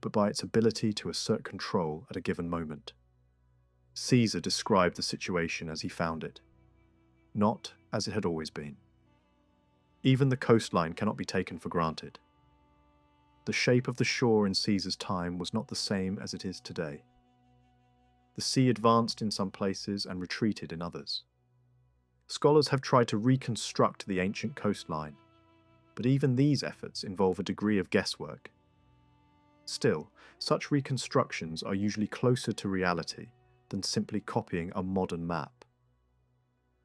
but by its ability to assert control at a given moment. Caesar described the situation as he found it, not as it had always been. Even the coastline cannot be taken for granted. The shape of the shore in Caesar's time was not the same as it is today. The sea advanced in some places and retreated in others. Scholars have tried to reconstruct the ancient coastline, but even these efforts involve a degree of guesswork. Still, such reconstructions are usually closer to reality than simply copying a modern map.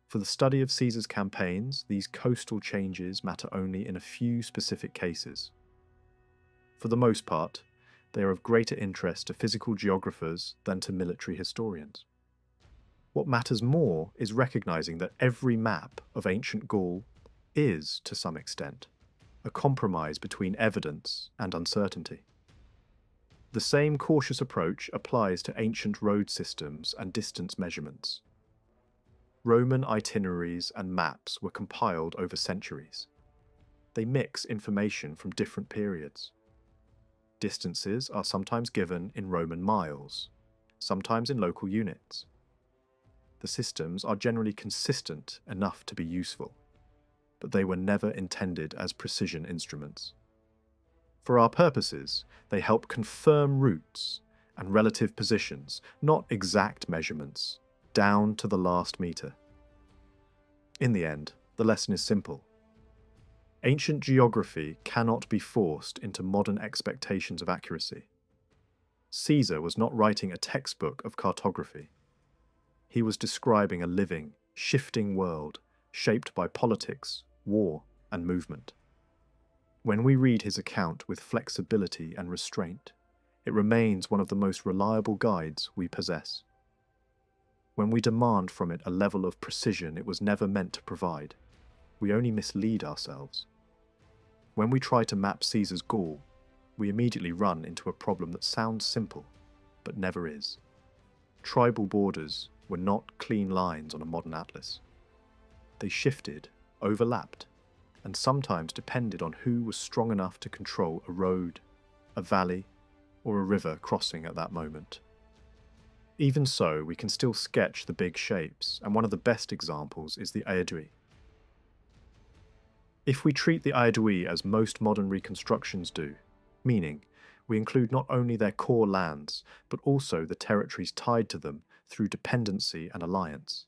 For the study of Caesar's campaigns, these coastal changes matter only in a few specific cases. For the most part, they are of greater interest to physical geographers than to military historians. What matters more is recognizing that every map of ancient Gaul is, to some extent, a compromise between evidence and uncertainty. The same cautious approach applies to ancient road systems and distance measurements. Roman itineraries and maps were compiled over centuries. They mix information from different periods. Distances are sometimes given in Roman miles, sometimes in local units. The systems are generally consistent enough to be useful, but they were never intended as precision instruments. For our purposes, they help confirm routes and relative positions, not exact measurements, down to the last meter. In the end, the lesson is simple. Ancient geography cannot be forced into modern expectations of accuracy. Caesar was not writing a textbook of cartography. He was describing a living, shifting world shaped by politics, war, and movement. When we read his account with flexibility and restraint, it remains one of the most reliable guides we possess. When we demand from it a level of precision it was never meant to provide, we only mislead ourselves. When we try to map Caesar's Gaul, we immediately run into a problem that sounds simple, but never is. Tribal borders were not clean lines on a modern atlas. They shifted, overlapped, and sometimes depended on who was strong enough to control a road, a valley, or a river crossing at that moment. Even so, we can still sketch the big shapes, and one of the best examples is the Aedui. If we treat the Aedui as most modern reconstructions do, meaning we include not only their core lands, but also the territories tied to them through dependency and alliance,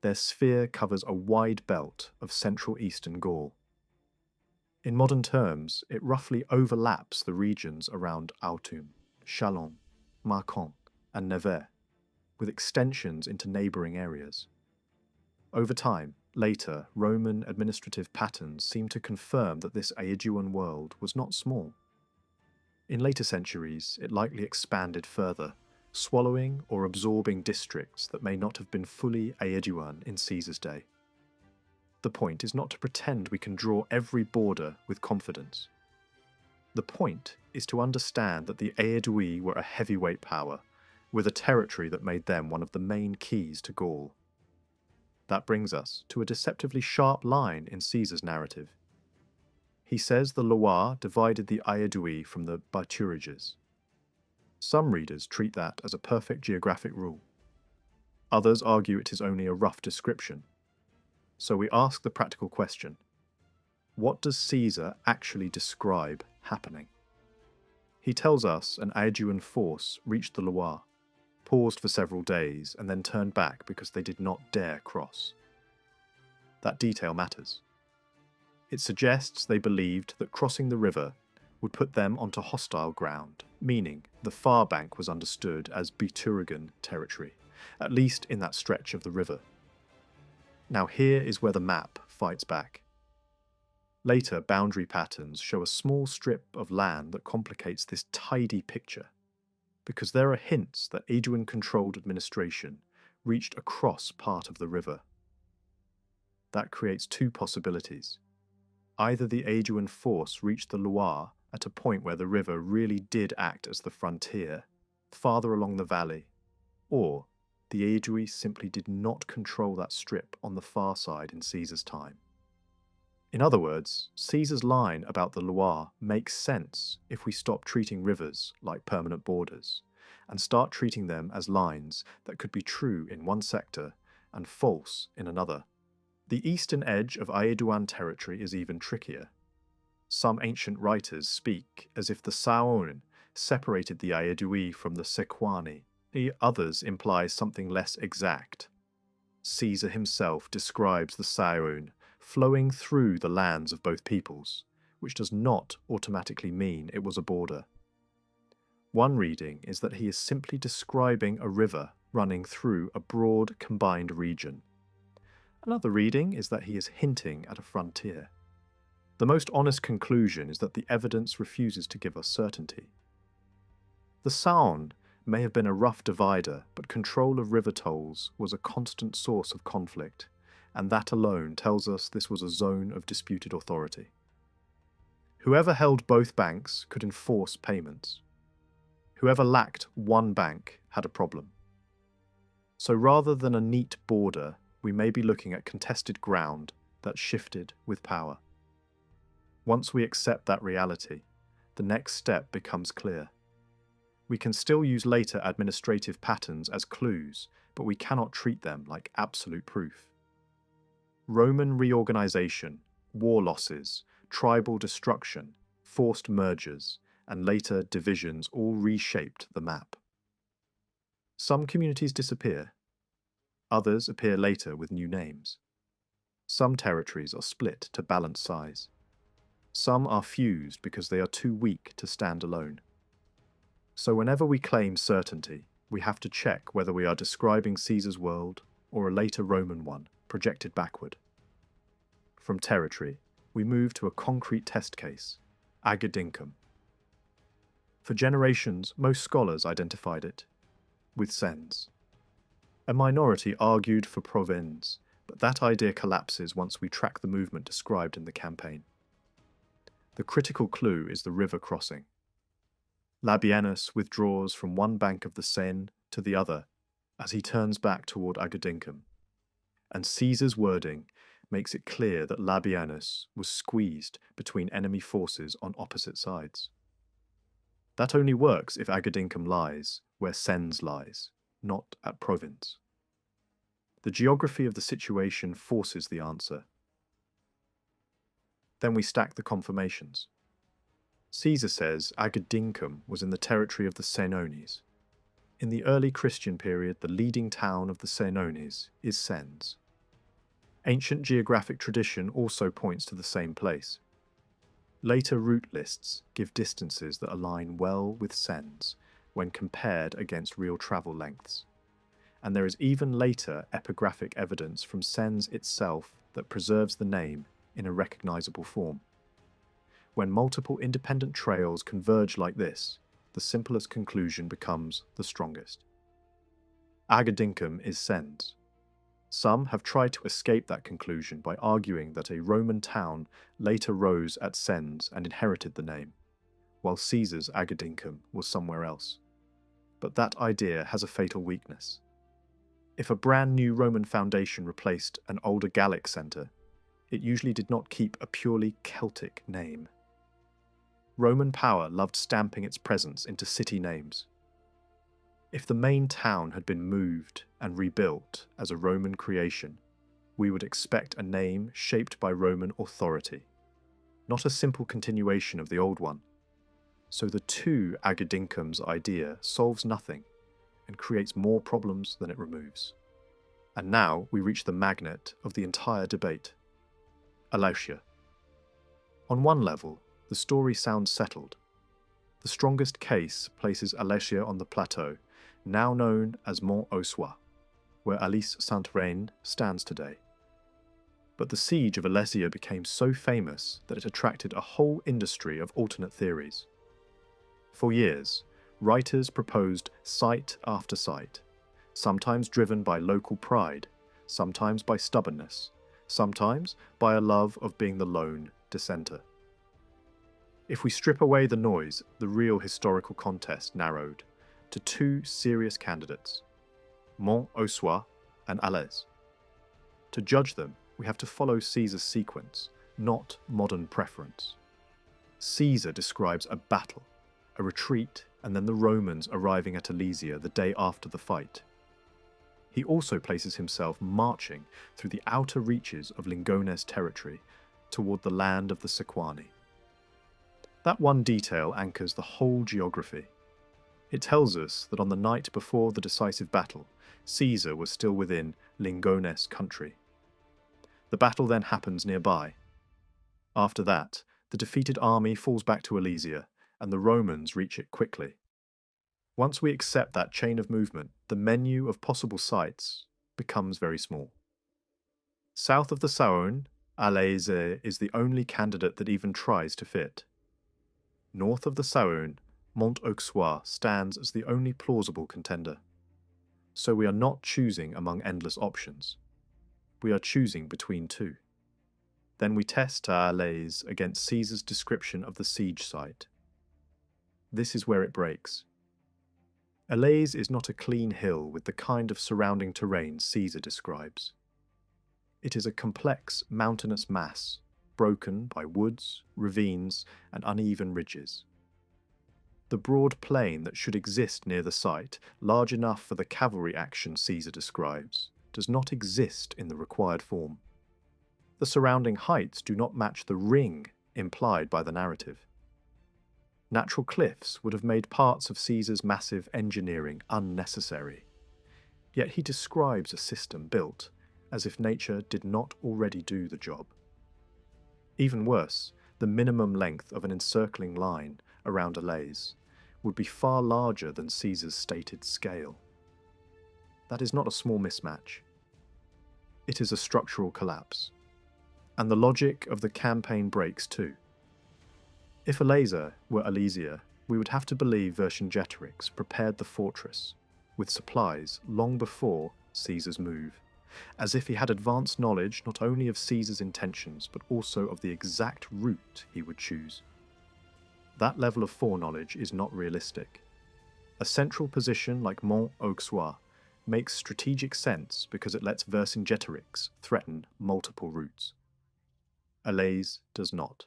their sphere covers a wide belt of central eastern Gaul. In modern terms, it roughly overlaps the regions around Autun, Chalon, Mâcon, and Nevers, with extensions into neighbouring areas. Over time, later, Roman administrative patterns seem to confirm that this Aeduan world was not small. In later centuries, it likely expanded further, swallowing or absorbing districts that may not have been fully Aeduan in Caesar's day. The point is not to pretend we can draw every border with confidence. The point is to understand that the Aedui were a heavyweight power, with a territory that made them one of the main keys to Gaul. That brings us to a deceptively sharp line in Caesar's narrative. He says the Loire divided the Aedui from the Bituriges. Some readers treat that as a perfect geographic rule. Others argue it is only a rough description. So we ask the practical question: what does Caesar actually describe happening? He tells us an Aeduan force reached the Loire, paused for several days, and then turned back because they did not dare cross. That detail matters. It suggests they believed that crossing the river would put them onto hostile ground, meaning the far bank was understood as Biturigan territory, at least in that stretch of the river. Now here is where the map fights back. Later boundary patterns show a small strip of land that complicates this tidy picture, because there are hints that Aeduan-controlled administration reached across part of the river. That creates two possibilities. Either the Aeduan force reached the Loire at a point where the river really did act as the frontier, farther along the valley, or the Aedui simply did not control that strip on the far side in Caesar's time. In other words, Caesar's line about the Loire makes sense if we stop treating rivers like permanent borders and start treating them as lines that could be true in one sector and false in another. The eastern edge of Aeduan territory is even trickier. Some ancient writers speak as if the Saone separated the Aedui from the Sequani. The others imply something less exact. Caesar himself describes the Saone flowing through the lands of both peoples, which does not automatically mean it was a border. One reading is that he is simply describing a river running through a broad combined region. Another reading is that he is hinting at a frontier. The most honest conclusion is that the evidence refuses to give us certainty. The Saône may have been a rough divider, but control of river tolls was a constant source of conflict, and that alone tells us this was a zone of disputed authority. Whoever held both banks could enforce payments. Whoever lacked one bank had a problem. So rather than a neat border, we may be looking at contested ground that shifted with power. Once we accept that reality, the next step becomes clear. We can still use later administrative patterns as clues, but we cannot treat them like absolute proof. Roman reorganization, war losses, tribal destruction, forced mergers, and later divisions all reshaped the map. Some communities disappear. Others appear later with new names. Some territories are split to balance size. Some are fused because they are too weak to stand alone. So whenever we claim certainty, we have to check whether we are describing Caesar's world or a later Roman one projected backward. From territory, we move to a concrete test case, Agedincum. For generations, most scholars identified it with Sens. A minority argued for Provence, but that idea collapses once we track the movement described in the campaign. The critical clue is the river crossing. Labienus withdraws from one bank of the Seine to the other as he turns back toward Agedincum, and Caesar's wording makes it clear that Labienus was squeezed between enemy forces on opposite sides. That only works if Agedincum lies where Sens lies, not at Provence. The geography of the situation forces the answer. Then we stack the confirmations. Caesar says Agedincum was in the territory of the Senones. In the early Christian period, the leading town of the Senones is Sens. Ancient geographic tradition also points to the same place. Later route lists give distances that align well with Sens when compared against real travel lengths. And there is even later epigraphic evidence from Sens itself that preserves the name in a recognizable form. When multiple independent trails converge like this, the simplest conclusion becomes the strongest. Agedincum is Sens. Some have tried to escape that conclusion by arguing that a Roman town later rose at Sens and inherited the name, while Caesar's Agedincum was somewhere else. But that idea has a fatal weakness. If a brand new Roman foundation replaced an older Gallic centre, it usually did not keep a purely Celtic name. Roman power loved stamping its presence into city names. If the main town had been moved and rebuilt as a Roman creation, we would expect a name shaped by Roman authority, not a simple continuation of the old one. So the two Agedincums idea solves nothing and creates more problems than it removes. And now we reach the magnet of the entire debate. Alautia. On one level, the story sounds settled. The strongest case places Alautia on the plateau, now known as Mont Ossois, where Alice Sainte-Reine stands today. But the siege of Alautia became so famous that it attracted a whole industry of alternate theories. For years, writers proposed site after site, sometimes driven by local pride, sometimes by stubbornness, sometimes by a love of being the lone dissenter. If we strip away the noise, the real historical contest narrowed to two serious candidates, Mont Ossois and Alès. To judge them, we have to follow Caesar's sequence, not modern preference. Caesar describes a battle, a retreat, and then the Romans arriving at Alesia the day after the fight. He also places himself marching through the outer reaches of Lingones territory toward the land of the Sequani. That one detail anchors the whole geography. It tells us that on the night before the decisive battle, Caesar was still within Lingones country. The battle then happens nearby. After that, the defeated army falls back to Alesia, and the Romans reach it quickly. Once we accept that chain of movement, the menu of possible sites becomes very small. South of the Saône, Alaise is the only candidate that even tries to fit. North of the Saône, Mont-Auxois stands as the only plausible contender. So we are not choosing among endless options. We are choosing between two. Then we test Alaise against Caesar's description of the siege site. This is where it breaks. Alaise is not a clean hill with the kind of surrounding terrain Caesar describes. It is a complex mountainous mass, broken by woods, ravines, and uneven ridges. The broad plain that should exist near the site, large enough for the cavalry action Caesar describes, does not exist in the required form. The surrounding heights do not match the ring implied by the narrative. Natural cliffs would have made parts of Caesar's massive engineering unnecessary. Yet he describes a system built as if nature did not already do the job. Even worse, the minimum length of an encircling line around Alaise would be far larger than Caesar's stated scale. That is not a small mismatch. It is a structural collapse. And the logic of the campaign breaks too. If Alaise were Alesia, we would have to believe Vercingetorix prepared the fortress with supplies long before Caesar's move, as if he had advanced knowledge not only of Caesar's intentions but also of the exact route he would choose. That level of foreknowledge is not realistic. A central position like Mont-Auxois makes strategic sense because it lets Vercingetorix threaten multiple routes. Alaise does not.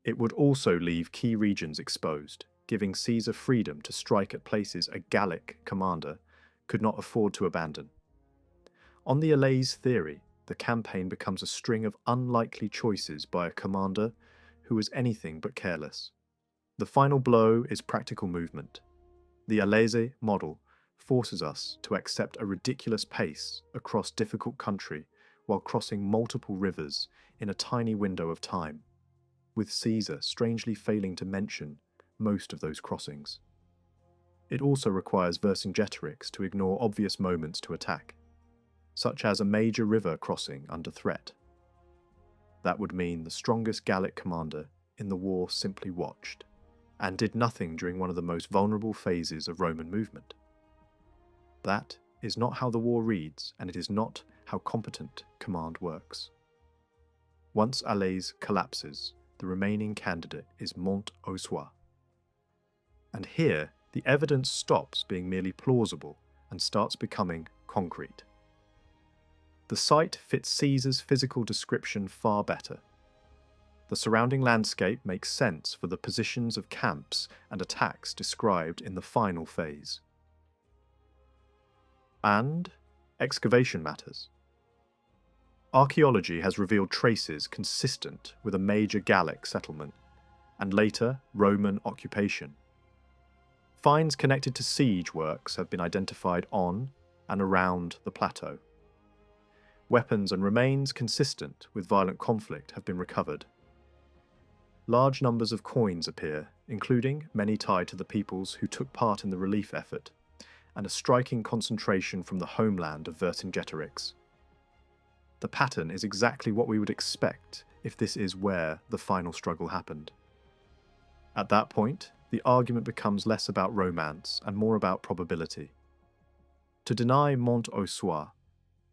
It would also leave key regions exposed, giving Caesar freedom to strike at places a Gallic commander could not afford to abandon. On the Alaise theory, the campaign becomes a string of unlikely choices by a commander who is anything but careless. The final blow is practical movement. The Alaise model forces us to accept a ridiculous pace across difficult country while crossing multiple rivers in a tiny window of time, with Caesar strangely failing to mention most of those crossings. It also requires Vercingetorix to ignore obvious moments to attack, such as a major river crossing under threat. That would mean the strongest Gallic commander in the war simply watched, and did nothing during one of the most vulnerable phases of Roman movement. That is not how the war reads, and it is not how competent command works. Once Alaise collapses, the remaining candidate is Mont-Auxois. And here, the evidence stops being merely plausible and starts becoming concrete. The site fits Caesar's physical description far better. The surrounding landscape makes sense for the positions of camps and attacks described in the final phase. And excavation matters. Archaeology has revealed traces consistent with a major Gallic settlement, and later Roman occupation. Finds connected to siege works have been identified on and around the plateau. Weapons and remains consistent with violent conflict have been recovered. Large numbers of coins appear, including many tied to the peoples who took part in the relief effort, and a striking concentration from the homeland of Vercingetorix. The pattern is exactly what we would expect if this is where the final struggle happened. At that point, the argument becomes less about romance and more about probability. To deny Mont-Auxois,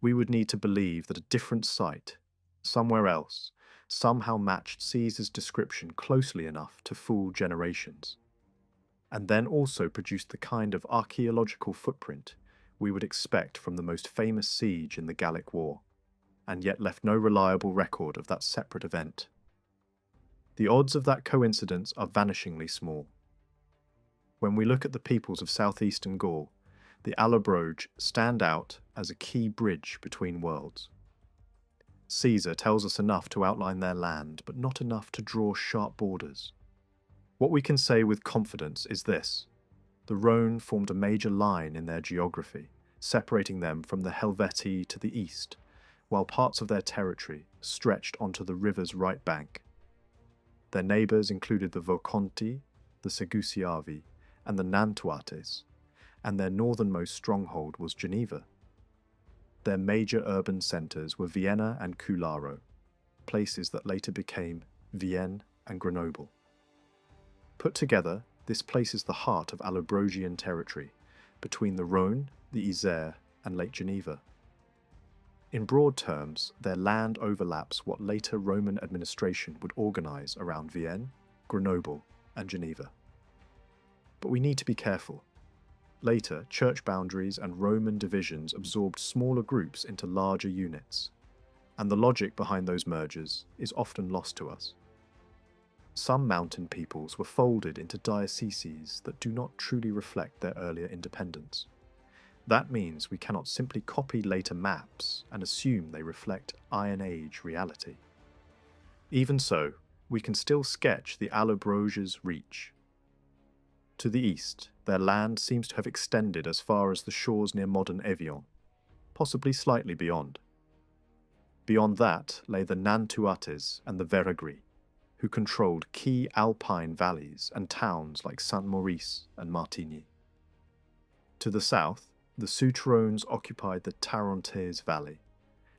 we would need to believe that a different site, somewhere else, somehow matched Caesar's description closely enough to fool generations, and then also produced the kind of archaeological footprint we would expect from the most famous siege in the Gallic War, and yet left no reliable record of that separate event. The odds of that coincidence are vanishingly small. When we look at the peoples of southeastern Gaul, the Allobroges stand out as a key bridge between worlds. Caesar tells us enough to outline their land, but not enough to draw sharp borders. What we can say with confidence is this: the Rhone formed a major line in their geography, separating them from the Helvetii to the east, while parts of their territory stretched onto the river's right bank. Their neighbours included the Volconti, the Segusiavi, and the Nantuates, and their northernmost stronghold was Geneva. Their major urban centres were Vienna and Cularo, places that later became Vienne and Grenoble. Put together, this places the heart of Allobrogian territory, between the Rhône, the Isère, and Lake Geneva. In broad terms, their land overlaps what later Roman administration would organise around Vienne, Grenoble, and Geneva. But we need to be careful. Later, church boundaries and Roman divisions absorbed smaller groups into larger units, and the logic behind those mergers is often lost to us. Some mountain peoples were folded into dioceses that do not truly reflect their earlier independence. That means we cannot simply copy later maps and assume they reflect Iron Age reality. Even so, we can still sketch the Allobroges' reach. To the east, their land seems to have extended as far as the shores near modern Evian, possibly slightly beyond. Beyond that lay the Nantuates and the Veragris, who controlled key alpine valleys and towns like Saint-Maurice and Martigny. To the south, the Souterrains occupied the Tarentaise Valley,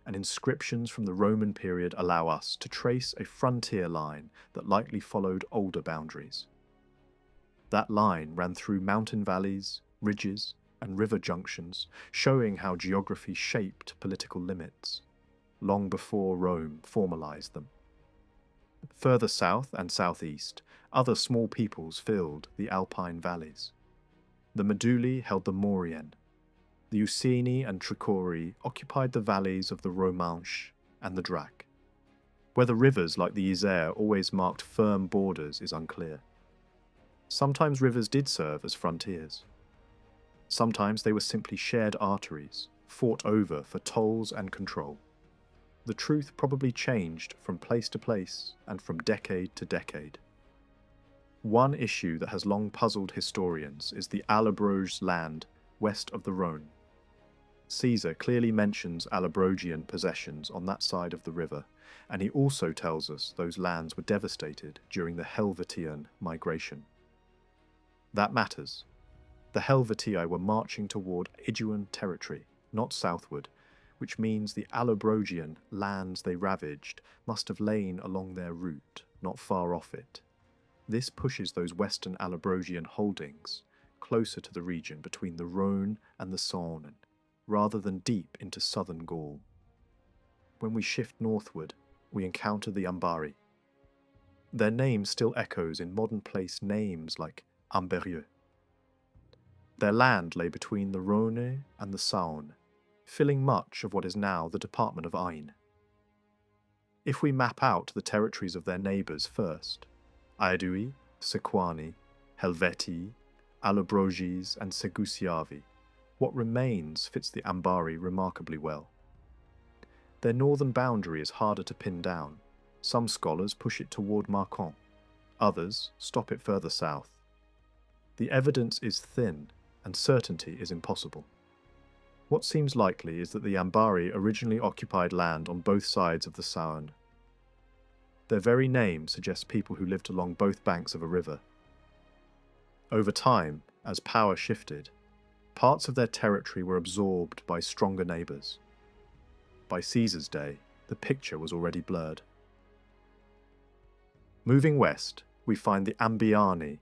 and inscriptions from the Roman period allow us to trace a frontier line that likely followed older boundaries. That line ran through mountain valleys, ridges, and river junctions, showing how geography shaped political limits, long before Rome formalized them. Further south and southeast, other small peoples filled the Alpine valleys. The Meduli held the Maurienne. The Uceni and Tricori occupied the valleys of the Romanche and the Drac. Whether rivers like the Isère always marked firm borders is unclear. Sometimes rivers did serve as frontiers. Sometimes they were simply shared arteries, fought over for tolls and control. The truth probably changed from place to place and from decade to decade. One issue that has long puzzled historians is the Allobroges land west of the Rhône. Caesar clearly mentions Allobrogian possessions on that side of the river, and he also tells us those lands were devastated during the Helvetian migration. That matters. The Helvetii were marching toward Aegean territory, not southward, which means the Allobrogian lands they ravaged must have lain along their route, not far off it. This pushes those western Allobrogian holdings closer to the region between the Rhône and the Saône, rather than deep into southern Gaul. When we shift northward, we encounter the Ambari. Their name still echoes in modern place names like Amberieux. Their land lay between the Rhône and the Saône, filling much of what is now the department of Ain. If we map out the territories of their neighbours first, Aedui, Sequani, Helvetii, Allobroges and Segusiavi, what remains fits the Ambari remarkably well. Their northern boundary is harder to pin down. Some scholars push it toward Marcon, others stop it further south. The evidence is thin, and certainty is impossible. What seems likely is that the Ambari originally occupied land on both sides of the Saône. Their very name suggests people who lived along both banks of a river. Over time, as power shifted, parts of their territory were absorbed by stronger neighbours. By Caesar's day, the picture was already blurred. Moving west, we find the Ambiani,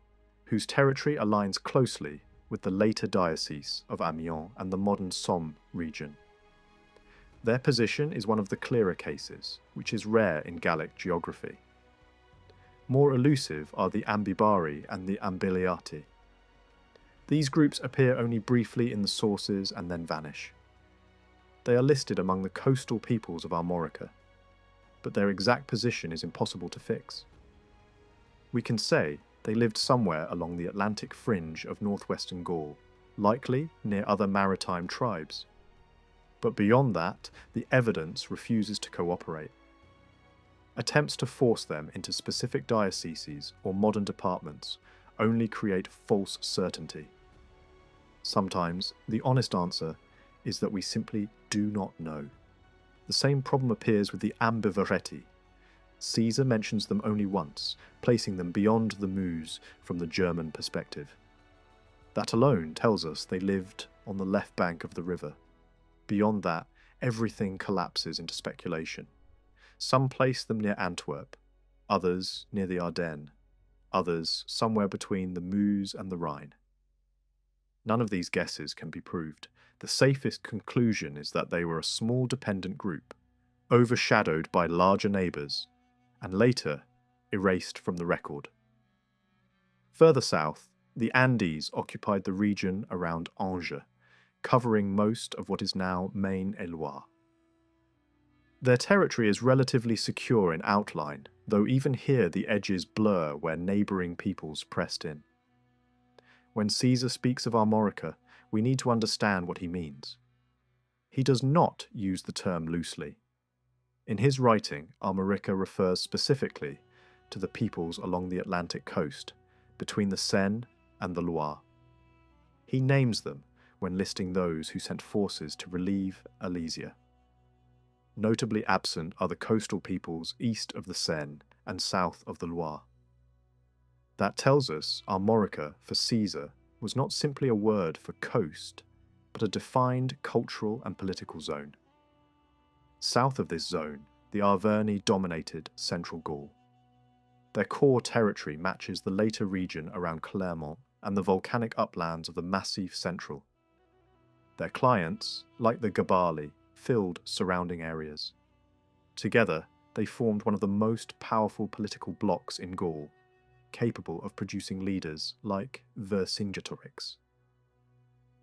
whose territory aligns closely with the later diocese of Amiens and the modern Somme region. Their position is one of the clearer cases, which is rare in Gallic geography. More elusive are the Ambibari and the Ambiliati. These groups appear only briefly in the sources and then vanish. They are listed among the coastal peoples of Armorica, but their exact position is impossible to fix. We can say they lived somewhere along the Atlantic fringe of northwestern Gaul, likely near other maritime tribes. But beyond that, the evidence refuses to cooperate. Attempts to force them into specific dioceses or modern departments only create false certainty. Sometimes the honest answer is that we simply do not know. The same problem appears with the Ambivaretti. Caesar mentions them only once, placing them beyond the Meuse from the German perspective. That alone tells us they lived on the left bank of the river. Beyond that, everything collapses into speculation. Some place them near Antwerp, others near the Ardennes, others somewhere between the Meuse and the Rhine. None of these guesses can be proved. The safest conclusion is that they were a small dependent group, overshadowed by larger neighbours, and later erased from the record. Further south, the Andes occupied the region around Angers, covering most of what is now Maine-et-Loire. Their territory is relatively secure in outline, though even here the edges blur where neighbouring peoples pressed in. When Caesar speaks of Armorica, we need to understand what he means. He does not use the term loosely. In his writing, Armorica refers specifically to the peoples along the Atlantic coast, between the Seine and the Loire. He names them when listing those who sent forces to relieve Alesia. Notably absent are the coastal peoples east of the Seine and south of the Loire. That tells us Armorica for Caesar was not simply a word for coast, but a defined cultural and political zone. South of this zone, the Arverni dominated central Gaul. Their core territory matches the later region around Clermont and the volcanic uplands of the Massif Central. Their clients, like the Gabali, filled surrounding areas. Together, they formed one of the most powerful political blocs in Gaul, capable of producing leaders like Vercingetorix.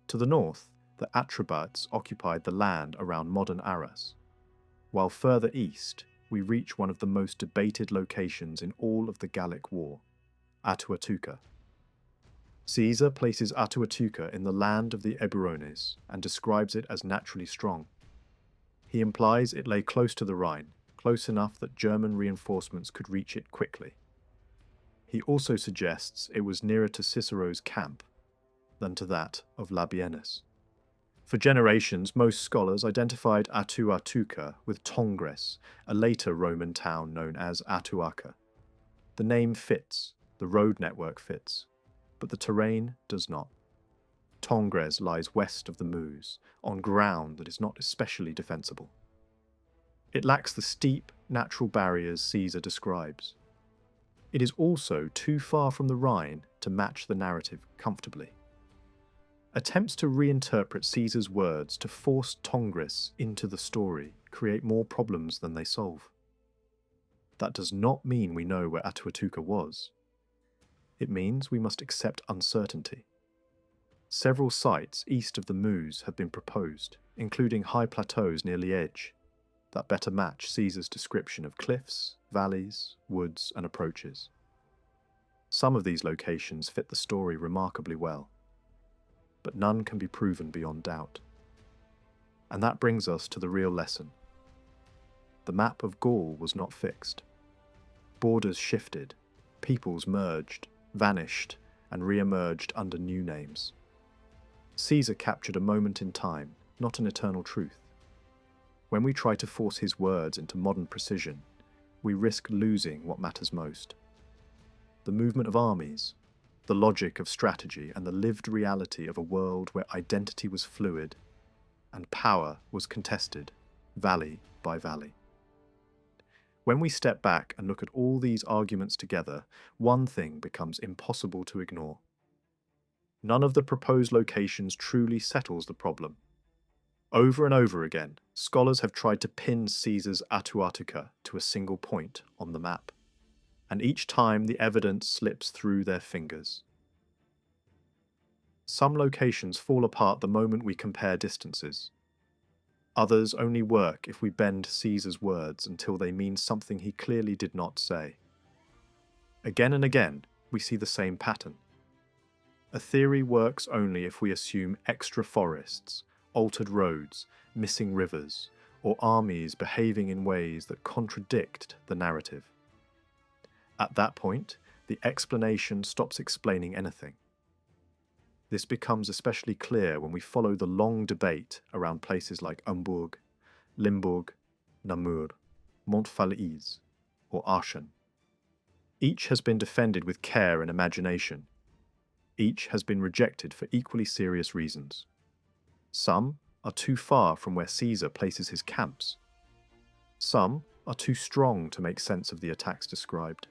To the north, the Atrebates occupied the land around modern Arras, while further east, we reach one of the most debated locations in all of the Gallic War, Atuatuca. Caesar places Atuatuca in the land of the Eburones and describes it as naturally strong. He implies it lay close to the Rhine, close enough that German reinforcements could reach it quickly. He also suggests it was nearer to Cicero's camp than to that of Labienus. For generations, most scholars identified Atuatuca with Tongres, a later Roman town known as Atuaca. The name fits, the road network fits, but the terrain does not. Tongres lies west of the Meuse, on ground that is not especially defensible. It lacks the steep, natural barriers Caesar describes. It is also too far from the Rhine to match the narrative comfortably. Attempts to reinterpret Caesar's words to force Tongres into the story create more problems than they solve. That does not mean we know where Atuatuca was. It means we must accept uncertainty. Several sites east of the Meuse have been proposed, including high plateaus near Liège, that better match Caesar's description of cliffs, valleys, woods, and approaches. Some of these locations fit the story remarkably well, but none can be proven beyond doubt. And that brings us to the real lesson. The map of Gaul was not fixed. Borders shifted, peoples merged, vanished, and re-emerged under new names. Caesar captured a moment in time, not an eternal truth. When we try to force his words into modern precision, we risk losing what matters most. The movement of armies, the logic of strategy, and the lived reality of a world where identity was fluid and power was contested, valley by valley. When we step back and look at all these arguments together, one thing becomes impossible to ignore. None of the proposed locations truly settles the problem. Over and over again, scholars have tried to pin Caesar's Atuatuca to a single point on the map, and each time the evidence slips through their fingers. Some locations fall apart the moment we compare distances. Others only work if we bend Caesar's words until they mean something he clearly did not say. Again and again, we see the same pattern. A theory works only if we assume extra forests, altered roads, missing rivers, or armies behaving in ways that contradict the narrative. At that point, the explanation stops explaining anything. This becomes especially clear when we follow the long debate around places like Hamburg, Limburg, Namur, Montfalise, or Aachen. Each has been defended with care and imagination. Each has been rejected for equally serious reasons. Some are too far from where Caesar places his camps. Some are too strong to make sense of the attacks described.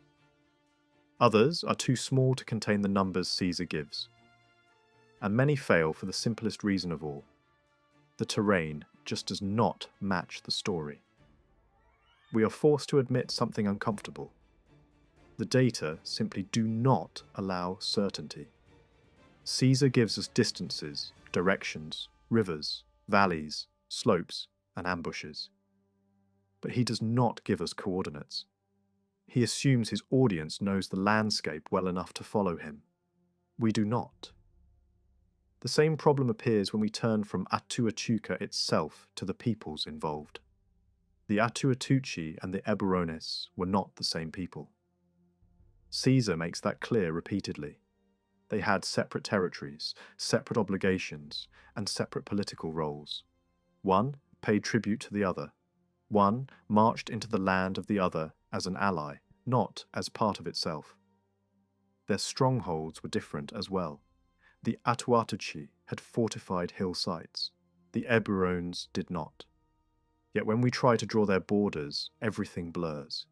Others are too small to contain the numbers Caesar gives. And many fail for the simplest reason of all. The terrain just does not match the story. We are forced to admit something uncomfortable. The data simply do not allow certainty. Caesar gives us distances, directions, rivers, valleys, slopes, and ambushes. But he does not give us coordinates. He assumes his audience knows the landscape well enough to follow him. We do not. The same problem appears when we turn from Atuatuca itself to the peoples involved. The Atuatuci and the Eburones were not the same people. Caesar makes that clear repeatedly. They had separate territories, separate obligations, and separate political roles. One paid tribute to the other. One marched into the land of the other as an ally, not as part of itself. Their strongholds were different as well. The Atuatuci had fortified hill sites. The Eburones did not. Yet when we try to draw their borders, everything blurs.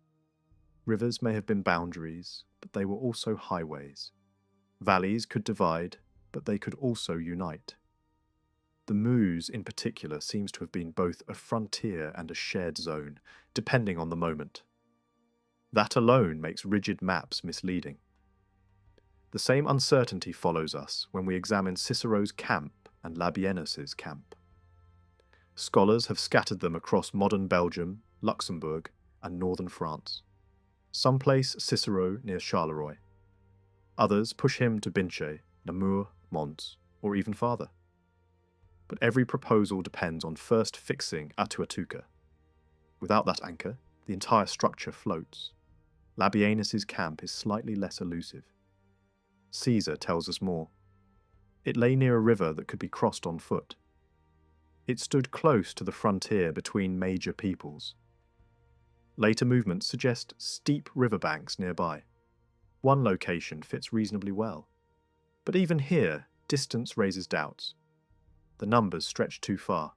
Rivers may have been boundaries, but they were also highways. Valleys could divide, but they could also unite. The Meuse in particular seems to have been both a frontier and a shared zone, depending on the moment. That alone makes rigid maps misleading. The same uncertainty follows us when we examine Cicero's camp and Labienus's camp. Scholars have scattered them across modern Belgium, Luxembourg, and northern France. Some place Cicero near Charleroi. Others push him to Binche, Namur, Mons, or even farther. But every proposal depends on first fixing Atuatuca. Without that anchor, the entire structure floats. Labienus's camp is slightly less elusive. Caesar tells us more. It lay near a river that could be crossed on foot. It stood close to the frontier between major peoples. Later movements suggest steep riverbanks nearby. One location fits reasonably well. But even here, distance raises doubts. The numbers stretch too far.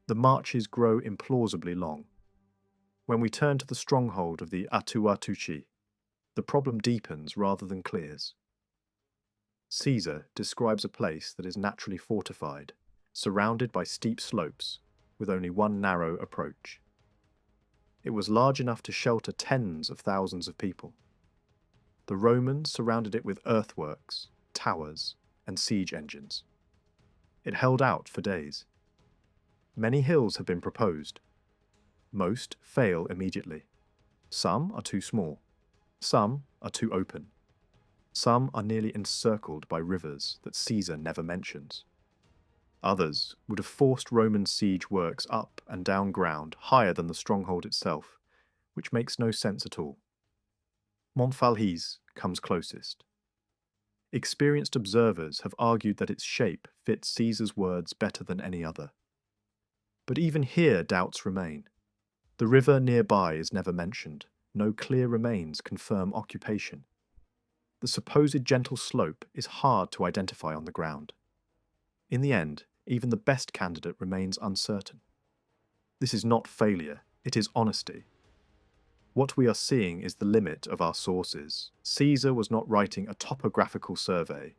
The marches grow implausibly long. When we turn to the stronghold of the Atuatuci, the problem deepens rather than clears. Caesar describes a place that is naturally fortified, surrounded by steep slopes, with only one narrow approach. It was large enough to shelter tens of thousands of people. The Romans surrounded it with earthworks, towers, and siege engines. It held out for days. Many hills have been proposed. Most fail immediately. Some are too small. Some are too open. Some are nearly encircled by rivers that Caesar never mentions. Others would have forced Roman siege works up and down ground higher than the stronghold itself, which makes no sense at all. Montfalhis comes closest. Experienced observers have argued that its shape fits Caesar's words better than any other. But even here doubts remain. The river nearby is never mentioned. No clear remains confirm occupation. The supposed gentle slope is hard to identify on the ground. In the end, even the best candidate remains uncertain. This is not failure, it is honesty. What we are seeing is the limit of our sources. Caesar was not writing a topographical survey.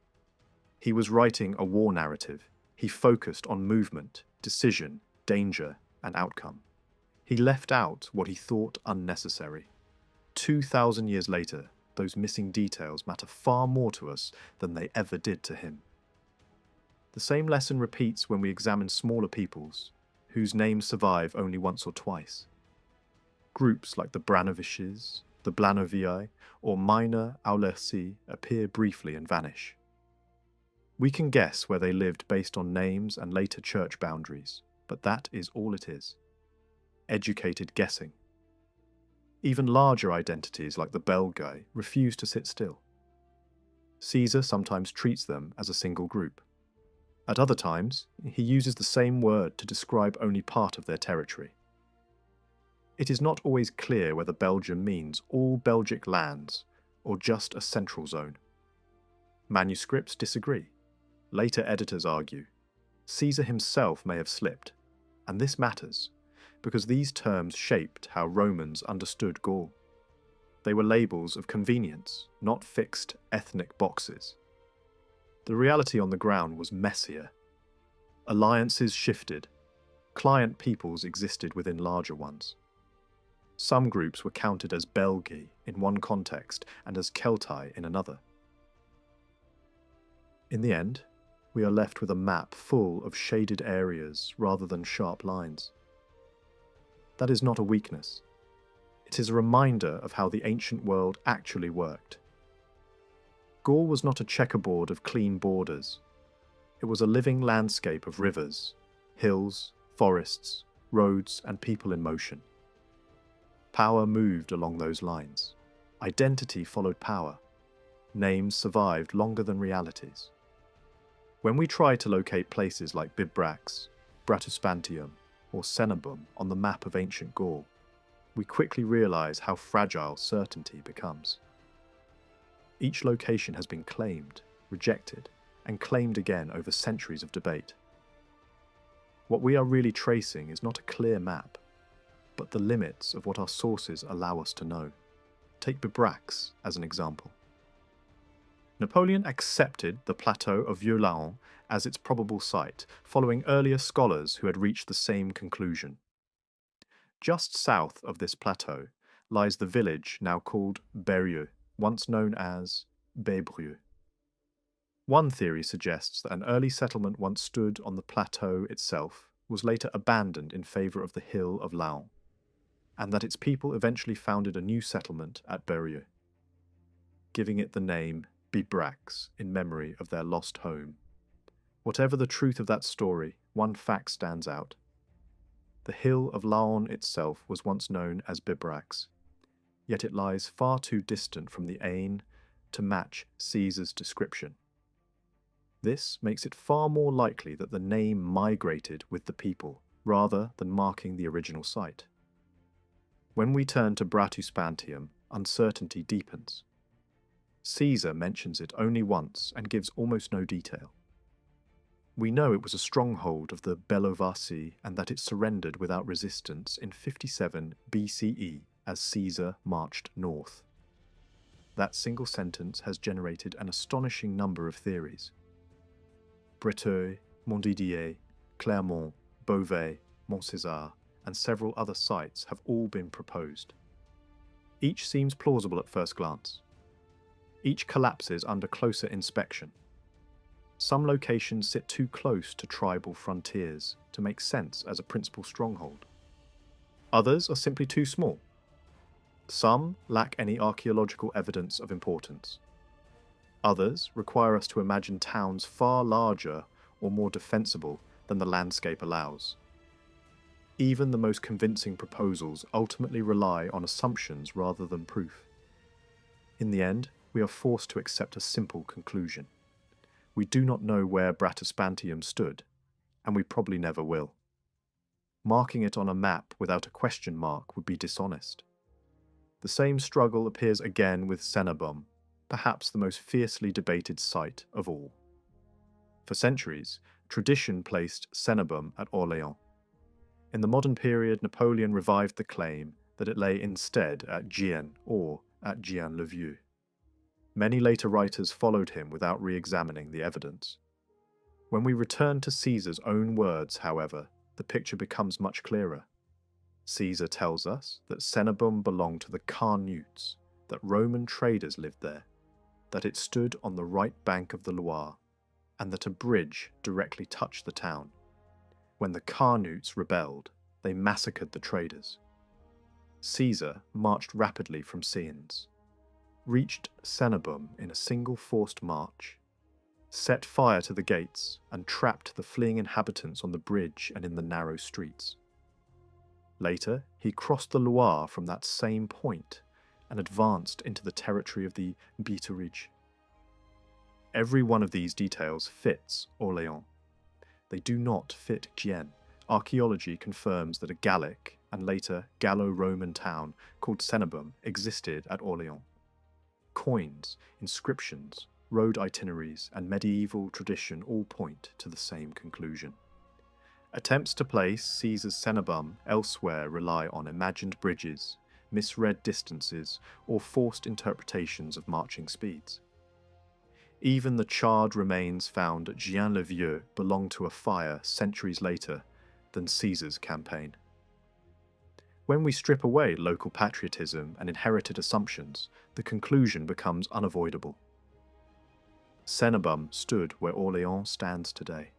He was writing a war narrative. He focused on movement, decision, danger, and outcome. He left out what he thought unnecessary. 2,000 years later, those missing details matter far more to us than they ever did to him. The same lesson repeats when we examine smaller peoples, whose names survive only once or twice. Groups like the Branoviches, the Blanovii, or minor Aulerci appear briefly and vanish. We can guess where they lived based on names and later church boundaries, but that is all it is. Educated guessing. Even larger identities like the Belgae refuse to sit still. Caesar sometimes treats them as a single group. At other times, he uses the same word to describe only part of their territory. It is not always clear whether Belgium means all Belgic lands or just a central zone. Manuscripts disagree. Later editors argue Caesar himself may have slipped, and this matters because these terms shaped how Romans understood Gaul. They were labels of convenience, not fixed ethnic boxes. The reality on the ground was messier. Alliances shifted. Client peoples existed within larger ones. Some groups were counted as Belgae in one context and as Celtae in another. In the end, we are left with a map full of shaded areas rather than sharp lines. That is not a weakness. It is a reminder of how the ancient world actually worked. Gaul was not a checkerboard of clean borders. It was a living landscape of rivers, hills, forests, roads, and people in motion. Power moved along those lines. Identity followed power. Names survived longer than realities. When we try to locate places like Bibrax, Bratuspantium, or Cenabum on the map of ancient Gaul, we quickly realize how fragile certainty becomes. Each location has been claimed, rejected, and claimed again over centuries of debate. What we are really tracing is not a clear map, but the limits of what our sources allow us to know. Take Bibrax as an example. Napoleon accepted the plateau of Vieux-Laon as its probable site, following earlier scholars who had reached the same conclusion. Just south of this plateau lies the village now called Berrieux, once known as Bébrieux. One theory suggests that an early settlement once stood on the plateau itself was later abandoned in favour of the hill of Laon, and that its people eventually founded a new settlement at Berrieux, giving it the name Bibrax in memory of their lost home. Whatever the truth of that story, one fact stands out. The hill of Laon itself was once known as Bibrax, yet it lies far too distant from the Aisne to match Caesar's description. This makes it far more likely that the name migrated with the people, rather than marking the original site. When we turn to Bratuspantium, uncertainty deepens. Caesar mentions it only once and gives almost no detail. We know it was a stronghold of the Bellovaci and that it surrendered without resistance in 57 BCE as Caesar marched north. That single sentence has generated an astonishing number of theories. Breteuil, Montdidier, Clermont, Beauvais, Montcésar, and several other sites have all been proposed. Each seems plausible at first glance. Each collapses under closer inspection. Some locations sit too close to tribal frontiers to make sense as a principal stronghold. Others are simply too small. Some lack any archaeological evidence of importance. Others require us to imagine towns far larger or more defensible than the landscape allows. Even the most convincing proposals ultimately rely on assumptions rather than proof. In the end, we are forced to accept a simple conclusion. We do not know where Bratuspantium stood, and we probably never will. Marking it on a map without a question mark would be dishonest. The same struggle appears again with Cenabum, perhaps the most fiercely debated site of all. For centuries, tradition placed Cenabum at Orléans. In the modern period, Napoleon revived the claim that it lay instead at Gien or at Gien-le-Vieux. Many later writers followed him without re-examining the evidence. When we return to Caesar's own words, however, the picture becomes much clearer. Caesar tells us that Cenabum belonged to the Carnutes, that Roman traders lived there, that it stood on the right bank of the Loire, and that a bridge directly touched the town. When the Carnutes rebelled, they massacred the traders. Caesar marched rapidly from Scenes, reached Cenabum in a single forced march, set fire to the gates, and trapped the fleeing inhabitants on the bridge and in the narrow streets. Later, he crossed the Loire from that same point and advanced into the territory of the Victories. Every one of these details fits Orléans. They do not fit Gien. Archaeology confirms that a Gallic and later Gallo-Roman town called Cenabum existed at Orléans. Coins, inscriptions, road itineraries, and medieval tradition all point to the same conclusion. Attempts to place Caesar's Cenabum elsewhere rely on imagined bridges, misread distances, or forced interpretations of marching speeds. Even the charred remains found at Gien-le-Vieux belong to a fire centuries later than Caesar's campaign. When we strip away local patriotism and inherited assumptions, the conclusion becomes unavoidable. Cenabum stood where Orléans stands today.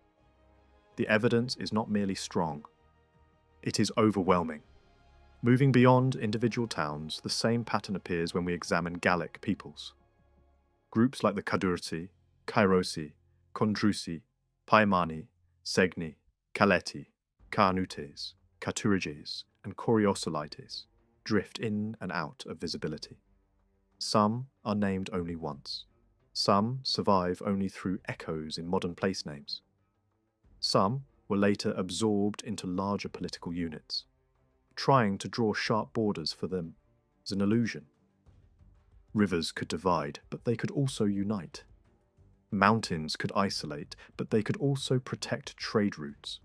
The evidence is not merely strong, it is overwhelming. Moving beyond individual towns, the same pattern appears when we examine Gallic peoples. Groups like the Cadurci, Cairosi, Condrusi, Paimani, Segni, Caleti, Carnutes, Caturiges, and Coriosolites drift in and out of visibility. Some are named only once. Some survive only through echoes in modern place names. Some were later absorbed into larger political units. Trying to draw sharp borders for them is an illusion. Rivers could divide, but they could also unite. Mountains could isolate, but they could also protect trade routes.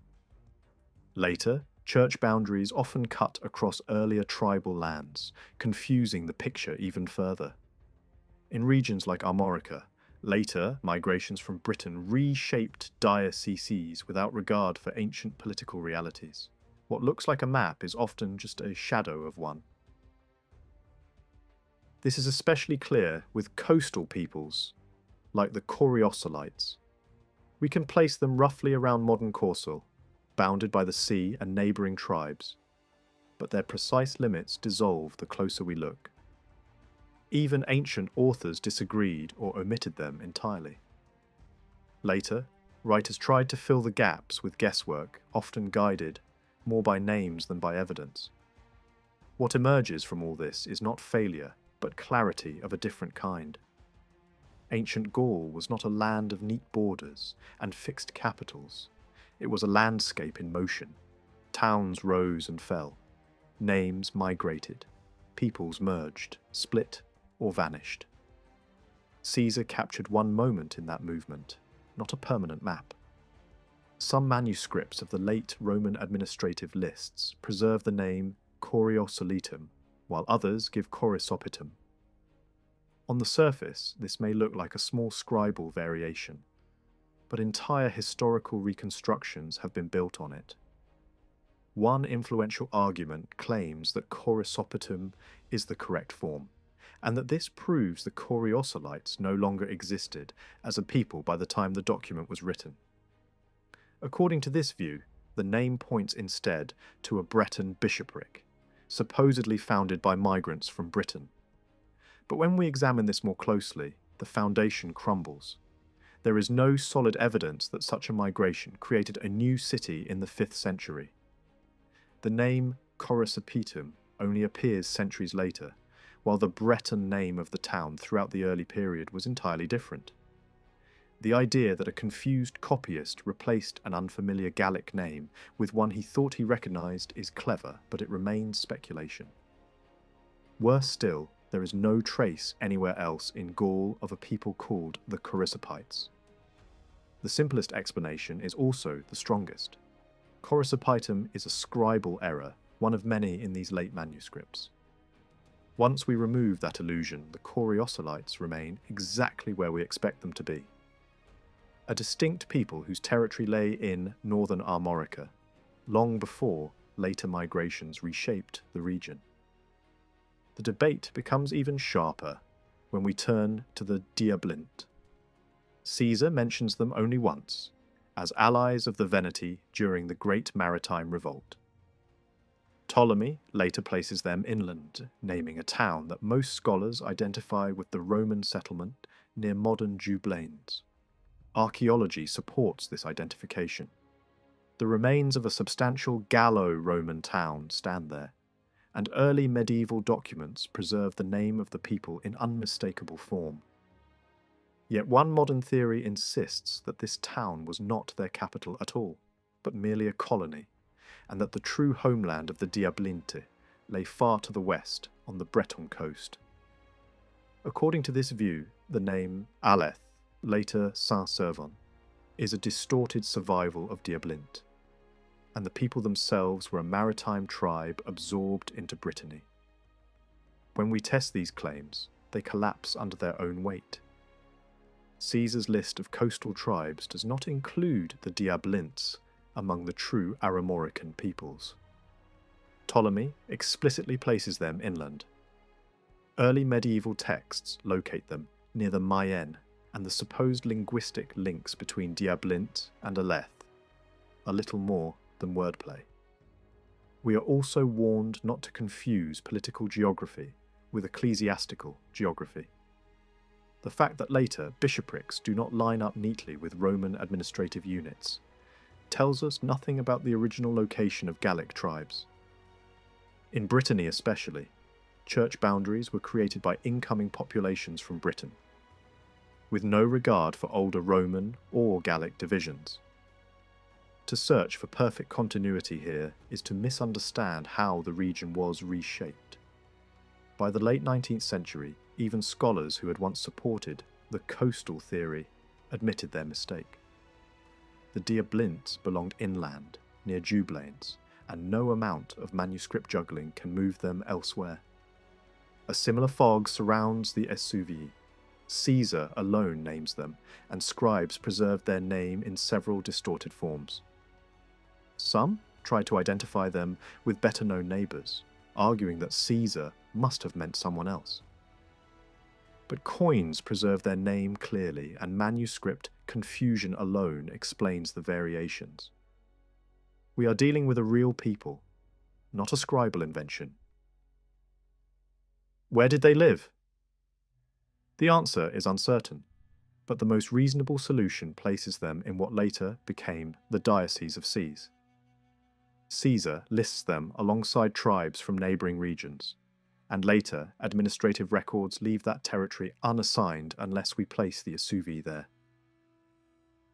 Later, church boundaries often cut across earlier tribal lands, confusing the picture even further. In regions like Armorica, later migrations from Britain reshaped dioceses without regard for ancient political realities. What looks like a map is often just a shadow of one. This is especially clear with coastal peoples, like the Coriosolites. We can place them roughly around modern Corsul, bounded by the sea and neighbouring tribes, but their precise limits dissolve the closer we look. Even ancient authors disagreed or omitted them entirely. Later, writers tried to fill the gaps with guesswork, often guided more by names than by evidence. What emerges from all this is not failure, but clarity of a different kind. Ancient Gaul was not a land of neat borders and fixed capitals. It was a landscape in motion. Towns rose and fell. Names migrated. Peoples merged, split, or vanished. Caesar captured one moment in that movement, not a permanent map. Some manuscripts of the late Roman administrative lists preserve the name Coriosolitum, while others give Corisopitum. On the surface, this may look like a small scribal variation, but entire historical reconstructions have been built on it. One influential argument claims that Corisopitum is the correct form, and that this proves the Coriosolites no longer existed as a people by the time the document was written. According to this view, the name points instead to a Breton bishopric, supposedly founded by migrants from Britain. But when we examine this more closely, the foundation crumbles. There is no solid evidence that such a migration created a new city in the 5th century. The name Corisopitum only appears centuries later, while the Breton name of the town throughout the early period was entirely different. The idea that a confused copyist replaced an unfamiliar Gallic name with one he thought he recognised is clever, but it remains speculation. Worse still, there is no trace anywhere else in Gaul of a people called the Corisopites. The simplest explanation is also the strongest. Corisopitum is a scribal error, one of many in these late manuscripts. Once we remove that illusion, the Coriosolites remain exactly where we expect them to be. A distinct people whose territory lay in northern Armorica, long before later migrations reshaped the region. The debate becomes even sharper when we turn to the Diablint. Caesar mentions them only once, as allies of the Veneti during the Great Maritime Revolt. Ptolemy later places them inland, naming a town that most scholars identify with the Roman settlement near modern Julius. Archaeology supports this identification. The remains of a substantial Gallo-Roman town stand there, and early medieval documents preserve the name of the people in unmistakable form. Yet one modern theory insists that this town was not their capital at all, but merely a colony, and that the true homeland of the Diablinte lay far to the west on the Breton coast. According to this view, the name Aleth later Saint-Servan, is a distorted survival of Diablint, and the people themselves were a maritime tribe absorbed into Brittany. When we test these claims, they collapse under their own weight. Caesar's list of coastal tribes does not include the Diablints among the true Aromorican peoples. Ptolemy explicitly places them inland. Early medieval texts locate them near the Mayenne and the supposed linguistic links between Diablint and Aleth are little more than wordplay. We are also warned not to confuse political geography with ecclesiastical geography. The fact that later bishoprics do not line up neatly with Roman administrative units tells us nothing about the original location of Gallic tribes. In Brittany especially, church boundaries were created by incoming populations from Britain, with no regard for older Roman or Gallic divisions. To search for perfect continuity here is to misunderstand how the region was reshaped. By the late 19th century, even scholars who had once supported the coastal theory admitted their mistake. The Diablints belonged inland, near Jublains, and no amount of manuscript juggling can move them elsewhere. A similar fog surrounds the Esuvii. Caesar alone names them, and scribes preserved their name in several distorted forms. Some try to identify them with better-known neighbours, arguing that Caesar must have meant someone else. But coins preserve their name clearly, and manuscript confusion alone explains the variations. We are dealing with a real people, not a scribal invention. Where did they live? The answer is uncertain, but the most reasonable solution places them in what later became the Diocese of Sees. Caesar lists them alongside tribes from neighbouring regions, and later administrative records leave that territory unassigned unless we place the Esuvii there.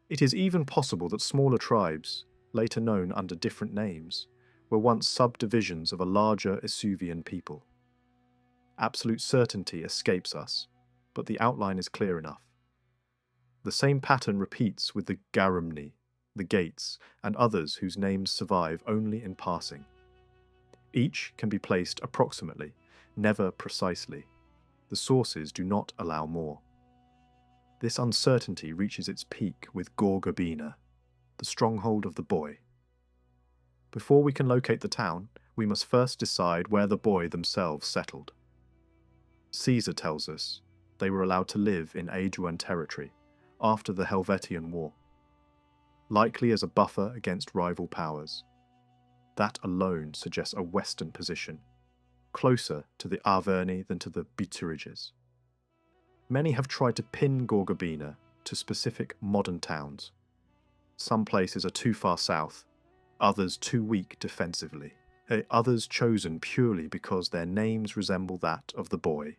It is even possible that smaller tribes, later known under different names, were once subdivisions of a larger Esuvian people. Absolute certainty escapes us, but the outline is clear enough. The same pattern repeats with the Garumni, the Gates, and others whose names survive only in passing. Each can be placed approximately, never precisely. The sources do not allow more. This uncertainty reaches its peak with Gorgobina, the stronghold of the boy. Before we can locate the town, we must first decide where the boy themselves settled. Caesar tells us they were allowed to live in Aeduan territory after the Helvetian War, likely as a buffer against rival powers. That alone suggests a western position, closer to the Arverni than to the Bituriges. Many have tried to pin Gorgobina to specific modern towns. Some places are too far south, others too weak defensively, others chosen purely because their names resemble that of the boy.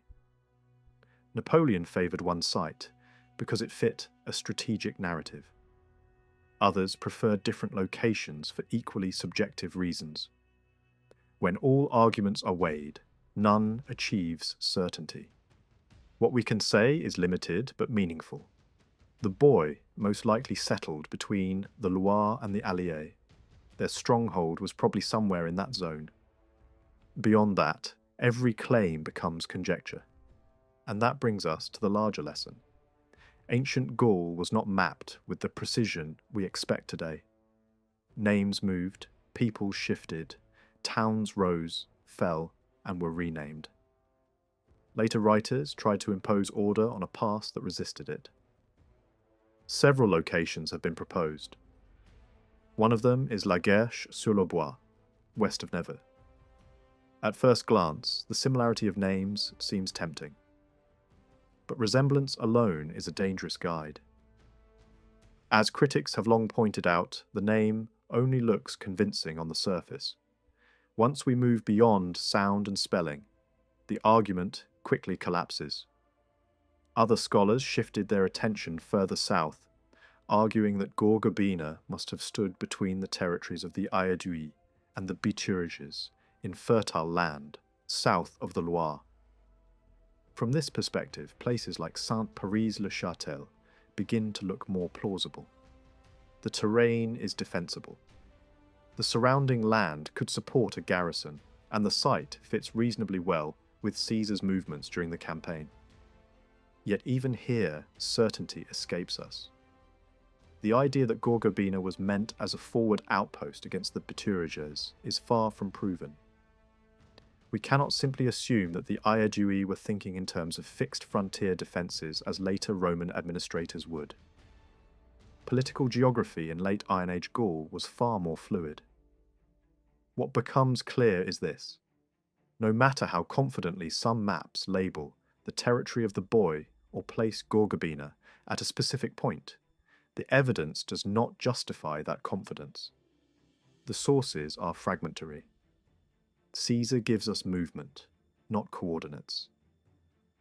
Napoleon favoured one site because it fit a strategic narrative. Others preferred different locations for equally subjective reasons. When all arguments are weighed, none achieves certainty. What we can say is limited but meaningful. The boy most likely settled between the Loire and the Allier. Their stronghold was probably somewhere in that zone. Beyond that, every claim becomes conjecture. And that brings us to the larger lesson. Ancient Gaul was not mapped with the precision we expect today. Names moved, peoples shifted, towns rose, fell, and were renamed. Later writers tried to impose order on a past that resisted it. Several locations have been proposed. One of them is La Guerche-sur-le-Bois, west of Nevers. At first glance, the similarity of names seems tempting. But resemblance alone is a dangerous guide. As critics have long pointed out, the name only looks convincing on the surface. Once we move beyond sound and spelling, the argument quickly collapses. Other scholars shifted their attention further south, arguing that Gorgobina must have stood between the territories of the Aedui and the Bituriges, in fertile land, south of the Loire. From this perspective, places like Saint-Paris-le-Châtel begin to look more plausible. The terrain is defensible. The surrounding land could support a garrison, and the site fits reasonably well with Caesar's movements during the campaign. Yet even here, certainty escapes us. The idea that Gorgobina was meant as a forward outpost against the Bituriges is far from proven. We cannot simply assume that the Aedui were thinking in terms of fixed frontier defences as later Roman administrators would. Political geography in late Iron Age Gaul was far more fluid. What becomes clear is this: no matter how confidently some maps label the territory of the boy or place Gorgobina at a specific point, the evidence does not justify that confidence. The sources are fragmentary. Caesar gives us movement, not coordinates.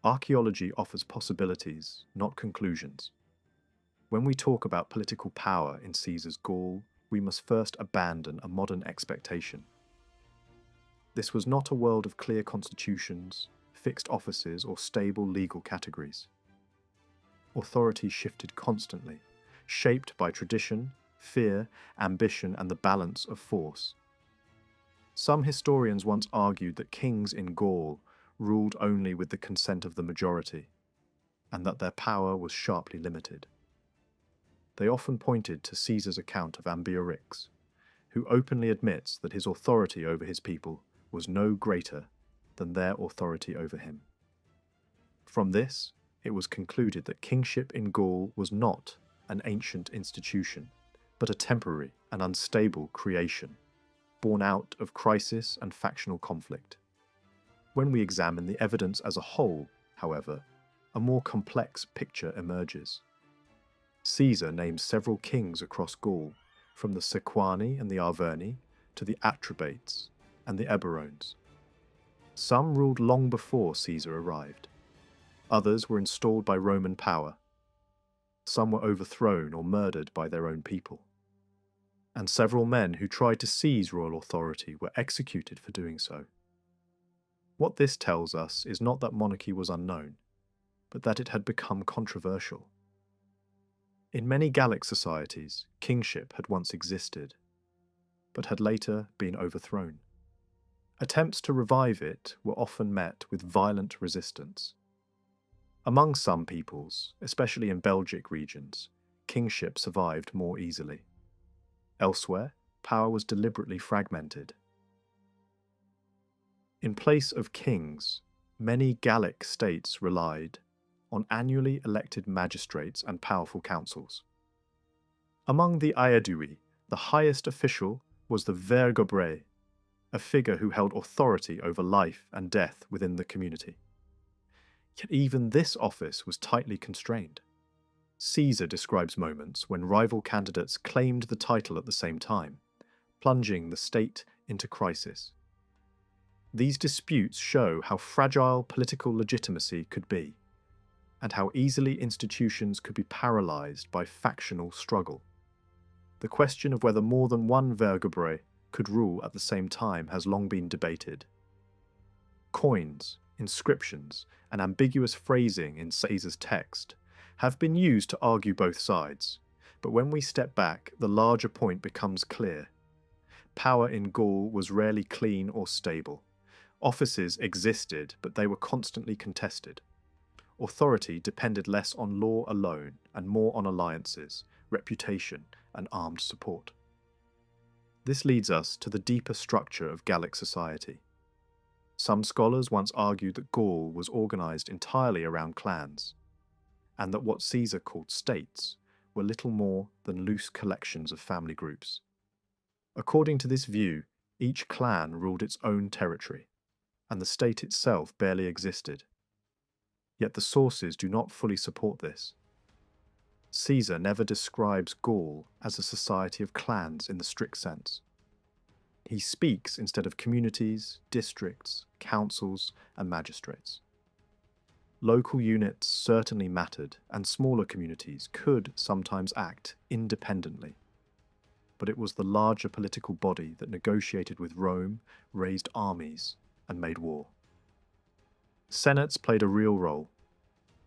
Archaeology offers possibilities, not conclusions. When we talk about political power in Caesar's Gaul, we must first abandon a modern expectation. This was not a world of clear constitutions, fixed offices, or stable legal categories. Authority shifted constantly, shaped by tradition, fear, ambition, and the balance of force. Some historians once argued that kings in Gaul ruled only with the consent of the majority, and that their power was sharply limited. They often pointed to Caesar's account of Ambiorix, who openly admits that his authority over his people was no greater than their authority over him. From this, it was concluded that kingship in Gaul was not an ancient institution, but a temporary and unstable creation, born out of crisis and factional conflict. When we examine the evidence as a whole, however, a more complex picture emerges. Caesar names several kings across Gaul, from the Sequani and the Arverni to the Atrebates and the Eburones. Some ruled long before Caesar arrived. Others were installed by Roman power. Some were overthrown or murdered by their own people. And several men who tried to seize royal authority were executed for doing so. What this tells us is not that monarchy was unknown, but that it had become controversial. In many Gallic societies, kingship had once existed, but had later been overthrown. Attempts to revive it were often met with violent resistance. Among some peoples, especially in Belgic regions, kingship survived more easily. Elsewhere, power was deliberately fragmented. In place of kings, many Gallic states relied on annually elected magistrates and powerful councils. Among the Aedui, the highest official was the vergobre, a figure who held authority over life and death within the community. Yet even this office was tightly constrained. Caesar describes moments when rival candidates claimed the title at the same time, plunging the state into crisis. These disputes show how fragile political legitimacy could be, and how easily institutions could be paralyzed by factional struggle. The question of whether more than one vergobre could rule at the same time has long been debated. Coins, inscriptions, and ambiguous phrasing in Caesar's text have been used to argue both sides, but when we step back, the larger point becomes clear. Power in Gaul was rarely clean or stable. Offices existed, but they were constantly contested. Authority depended less on law alone and more on alliances, reputation, and armed support. This leads us to the deeper structure of Gallic society. Some scholars once argued that Gaul was organized entirely around clans, and that what Caesar called states were little more than loose collections of family groups. According to this view, each clan ruled its own territory, and the state itself barely existed. Yet the sources do not fully support this. Caesar never describes Gaul as a society of clans in the strict sense. He speaks instead of communities, districts, councils, and magistrates. Local units certainly mattered, and smaller communities could sometimes act independently. But it was the larger political body that negotiated with Rome, raised armies, and made war. Senates played a real role.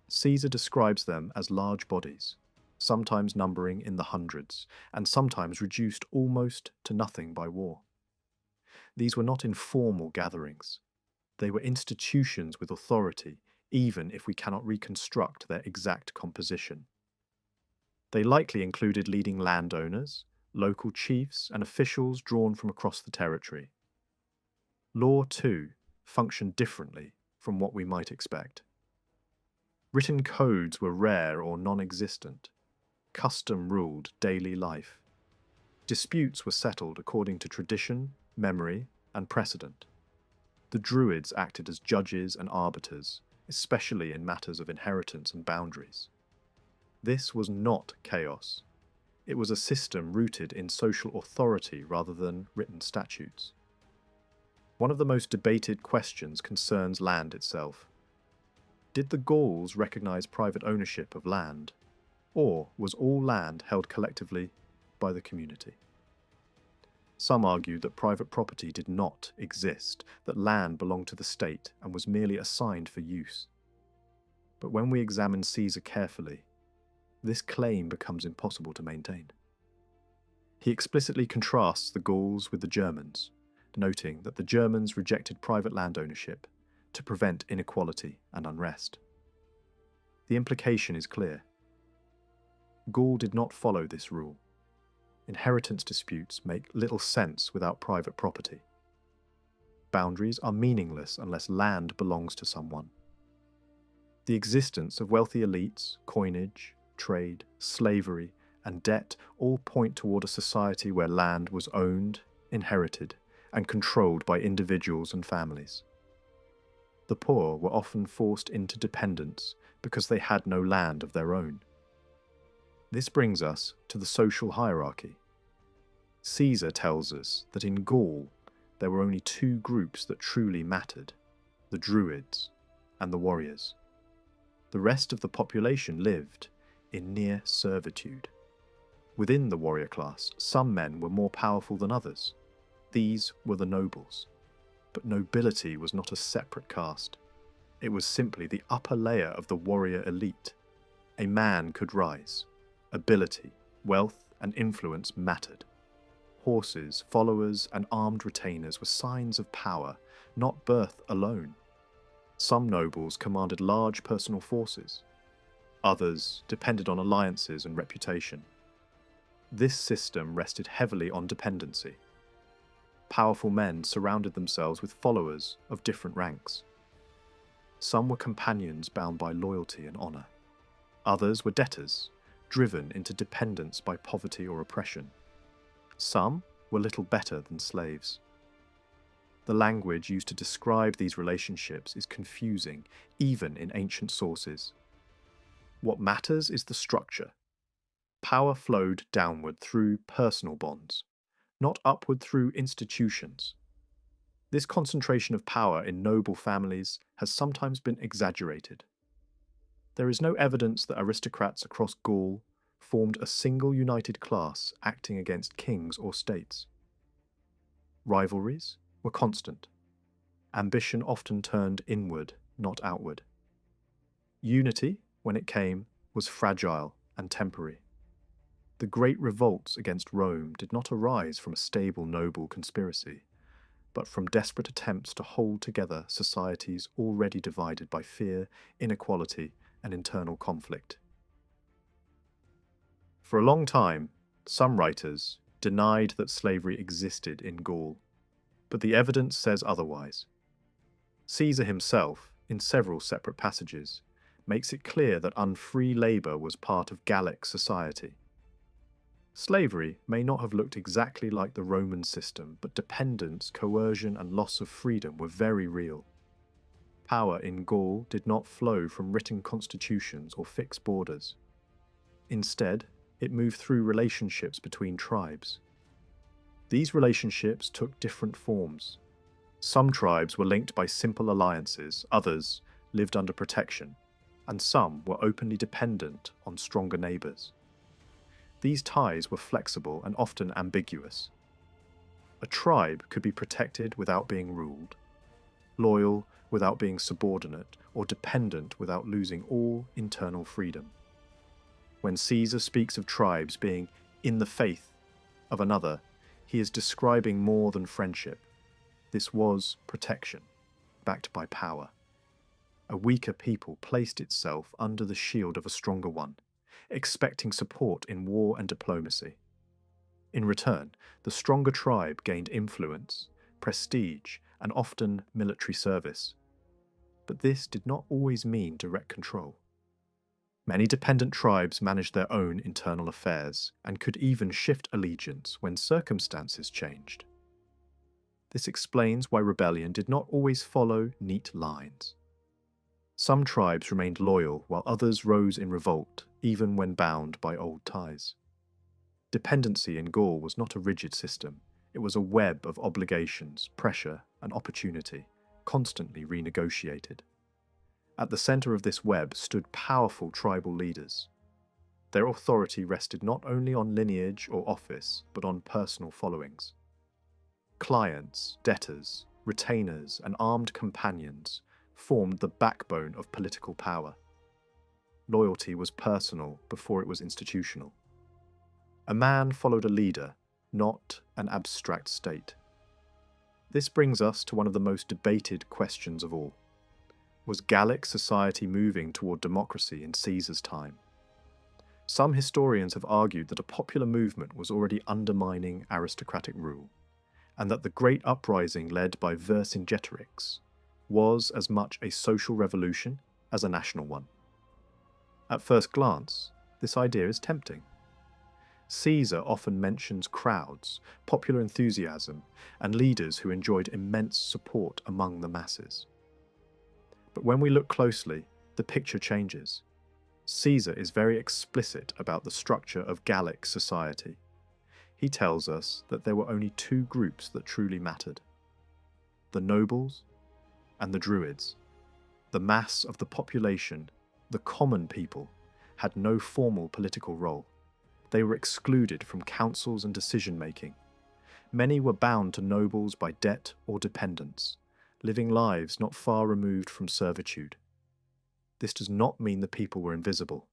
Caesar describes them as large bodies, sometimes numbering in the hundreds, and sometimes reduced almost to nothing by war. These were not informal gatherings. They were institutions with authority, even if we cannot reconstruct their exact composition. They likely included leading landowners, local chiefs, and officials drawn from across the territory. Law, too, functioned differently from what we might expect. Written codes were rare or non-existent. Custom ruled daily life. Disputes were settled according to tradition, memory, and precedent. The Druids acted as judges and arbiters, especially in matters of inheritance and boundaries. This was not chaos. It was a system rooted in social authority rather than written statutes. One of the most debated questions concerns land itself. Did the Gauls recognize private ownership of land, or was all land held collectively by the community? Some argued that private property did not exist, that land belonged to the state and was merely assigned for use. But when we examine Caesar carefully, this claim becomes impossible to maintain. He explicitly contrasts the Gauls with the Germans, noting that the Germans rejected private land ownership to prevent inequality and unrest. The implication is clear. Gaul did not follow this rule. Inheritance disputes make little sense without private property. Boundaries are meaningless unless land belongs to someone. The existence of wealthy elites, coinage, trade, slavery, and debt all point toward a society where land was owned, inherited, and controlled by individuals and families. The poor were often forced into dependence because they had no land of their own. This brings us to the social hierarchy. Caesar tells us that in Gaul there were only two groups that truly mattered, the Druids and the warriors. The rest of the population lived in near servitude. Within the warrior class, some men were more powerful than others. These were the nobles. But nobility was not a separate caste. It was simply the upper layer of the warrior elite. A man could rise. Ability, wealth, and influence mattered. Horses, followers, and armed retainers were signs of power, not birth alone. Some nobles commanded large personal forces. Others depended on alliances and reputation. This system rested heavily on dependency. Powerful men surrounded themselves with followers of different ranks. Some were companions bound by loyalty and honor. Others were debtors, driven into dependence by poverty or oppression. Some were little better than slaves. The language used to describe these relationships is confusing, even in ancient sources. What matters is the structure. Power flowed downward through personal bonds, not upward through institutions. This concentration of power in noble families has sometimes been exaggerated. There is no evidence that aristocrats across Gaul formed a single united class acting against kings or states. Rivalries were constant. Ambition often turned inward, not outward. Unity, when it came, was fragile and temporary. The great revolts against Rome did not arise from a stable noble conspiracy, but from desperate attempts to hold together societies already divided by fear, inequality, and internal conflict. For a long time, some writers denied that slavery existed in Gaul, but the evidence says otherwise. Caesar himself, in several separate passages, makes it clear that unfree labour was part of Gallic society. Slavery may not have looked exactly like the Roman system, but dependence, coercion, and loss of freedom were very real. Power in Gaul did not flow from written constitutions or fixed borders. Instead, it moved through relationships between tribes. These relationships took different forms. Some tribes were linked by simple alliances, others lived under protection, and some were openly dependent on stronger neighbours. These ties were flexible and often ambiguous. A tribe could be protected without being ruled, loyal without being subordinate, or dependent without losing all internal freedom. When Caesar speaks of tribes being in the faith of another, he is describing more than friendship. This was protection, backed by power. A weaker people placed itself under the shield of a stronger one, expecting support in war and diplomacy. In return, the stronger tribe gained influence, prestige, and often military service. But this did not always mean direct control. Many dependent tribes managed their own internal affairs and could even shift allegiance when circumstances changed. This explains why rebellion did not always follow neat lines. Some tribes remained loyal while others rose in revolt, even when bound by old ties. Dependency in Gaul was not a rigid system. It was a web of obligations, pressure, and opportunity, constantly renegotiated. At the center of this web stood powerful tribal leaders. Their authority rested not only on lineage or office, but on personal followings. Clients, debtors, retainers, and armed companions formed the backbone of political power. Loyalty was personal before it was institutional. A man followed a leader, not an abstract state. This brings us to one of the most debated questions of all. Was Gallic society moving toward democracy in Caesar's time? Some historians have argued that a popular movement was already undermining aristocratic rule, and that the great uprising led by Vercingetorix was as much a social revolution as a national one. At first glance, this idea is tempting. Caesar often mentions crowds, popular enthusiasm, and leaders who enjoyed immense support among the masses. But when we look closely, the picture changes. Caesar is very explicit about the structure of Gallic society. He tells us that there were only two groups that truly mattered: the nobles and the druids. The mass of the population, the common people, had no formal political role. They were excluded from councils and decision-making. Many were bound to nobles by debt or dependence, living lives not far removed from servitude. This does not mean the people were invisible.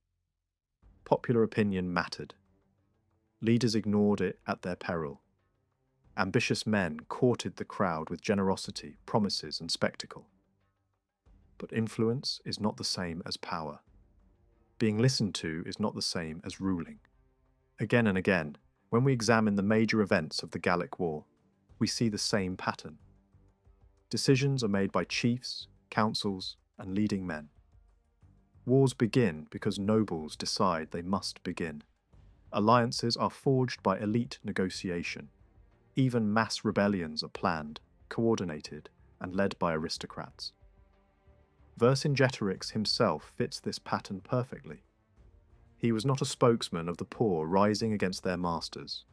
Popular opinion mattered. Leaders ignored it at their peril. Ambitious men courted the crowd with generosity, promises, and spectacle. But influence is not the same as power. Being listened to is not the same as ruling. Again and again, when we examine the major events of the Gallic War, we see the same pattern. Decisions are made by chiefs, councils, and leading men. Wars begin because nobles decide they must begin. Alliances are forged by elite negotiation. Even mass rebellions are planned, coordinated, and led by aristocrats. Vercingetorix himself fits this pattern perfectly. He was not a spokesman of the poor rising against their masters.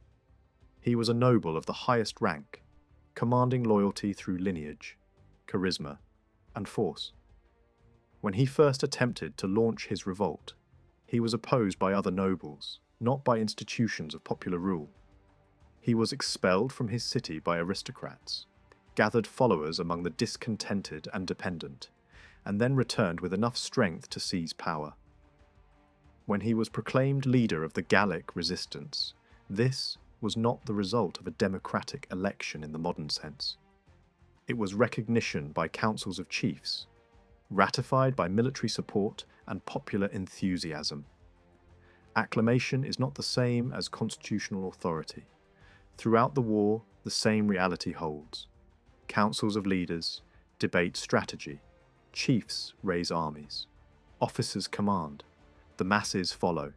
He was a noble of the highest rank, commanding loyalty through lineage, charisma, and force. When he first attempted to launch his revolt, he was opposed by other nobles, not by institutions of popular rule. He was expelled from his city by aristocrats, gathered followers among the discontented and dependent, and then returned with enough strength to seize power. When he was proclaimed leader of the Gallic resistance, this was not the result of a democratic election in the modern sense. It was recognition by councils of chiefs, ratified by military support and popular enthusiasm. Acclamation is not the same as constitutional authority. Throughout the war, the same reality holds. Councils of leaders debate strategy. Chiefs raise armies. Officers command. The masses follow.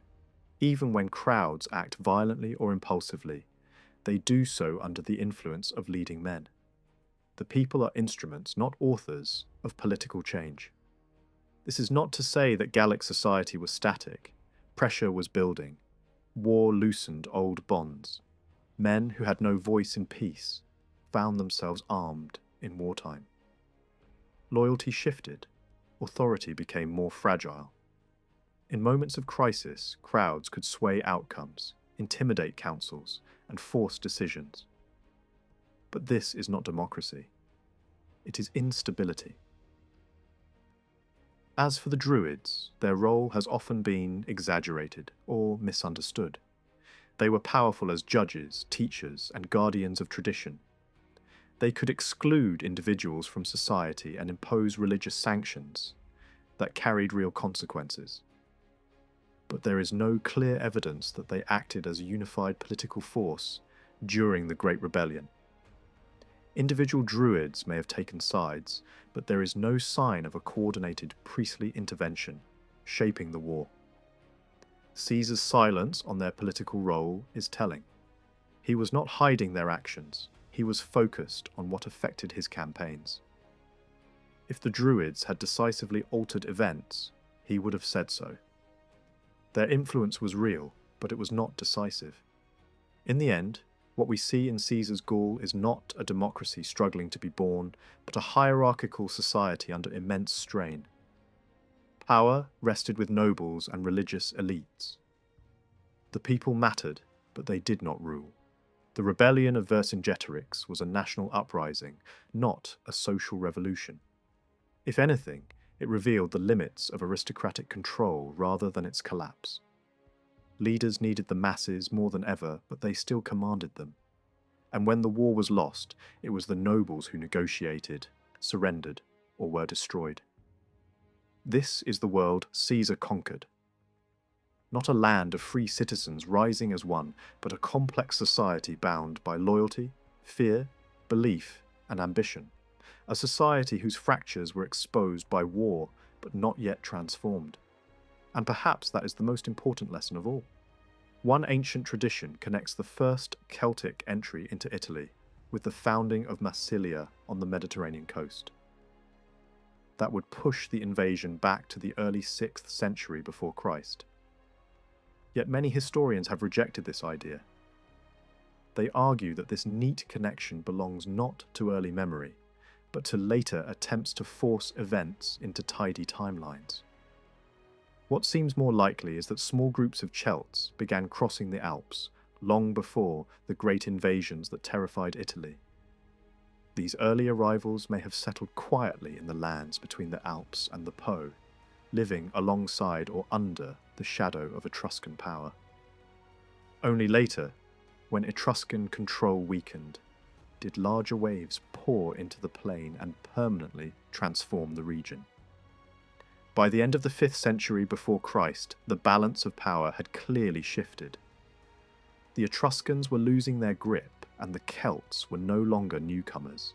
Even when crowds act violently or impulsively, they do so under the influence of leading men. The people are instruments, not authors, of political change. This is not to say that Gallic society was static. Pressure was building. War loosened old bonds. Men who had no voice in peace found themselves armed in wartime. Loyalty shifted. Authority became more fragile. In moments of crisis, crowds could sway outcomes, intimidate councils, and force decisions. But this is not democracy. It is instability. As for the Druids, their role has often been exaggerated or misunderstood. They were powerful as judges, teachers, and guardians of tradition. They could exclude individuals from society and impose religious sanctions that carried real consequences. But there is no clear evidence that they acted as a unified political force during the Great Rebellion. Individual druids may have taken sides, but there is no sign of a coordinated priestly intervention shaping the war. Caesar's silence on their political role is telling. He was not hiding their actions, he was focused on what affected his campaigns. If the Druids had decisively altered events, he would have said so. Their influence was real, but it was not decisive. In the end, what we see in Caesar's Gaul is not a democracy struggling to be born, but a hierarchical society under immense strain. Power rested with nobles and religious elites. The people mattered, but they did not rule. The rebellion of Vercingetorix was a national uprising, not a social revolution. If anything, it revealed the limits of aristocratic control rather than its collapse. Leaders needed the masses more than ever, but they still commanded them. And when the war was lost, it was the nobles who negotiated, surrendered, or were destroyed. This is the world Caesar conquered. Not a land of free citizens rising as one, but a complex society bound by loyalty, fear, belief, and ambition. A society whose fractures were exposed by war, but not yet transformed. And perhaps that is the most important lesson of all. One ancient tradition connects the first Celtic entry into Italy with the founding of Massilia on the Mediterranean coast. That would push the invasion back to the early 6th century before Christ. Yet many historians have rejected this idea. They argue that this neat connection belongs not to early memory, but to later attempts to force events into tidy timelines. What seems more likely is that small groups of Celts began crossing the Alps long before the great invasions that terrified Italy. These early arrivals may have settled quietly in the lands between the Alps and the Po, living alongside or under the shadow of Etruscan power. Only later, when Etruscan control weakened, did larger waves pour into the plain and permanently transform the region. By the end of the 5th century before Christ, the balance of power had clearly shifted. The Etruscans were losing their grip, and the Celts were no longer newcomers.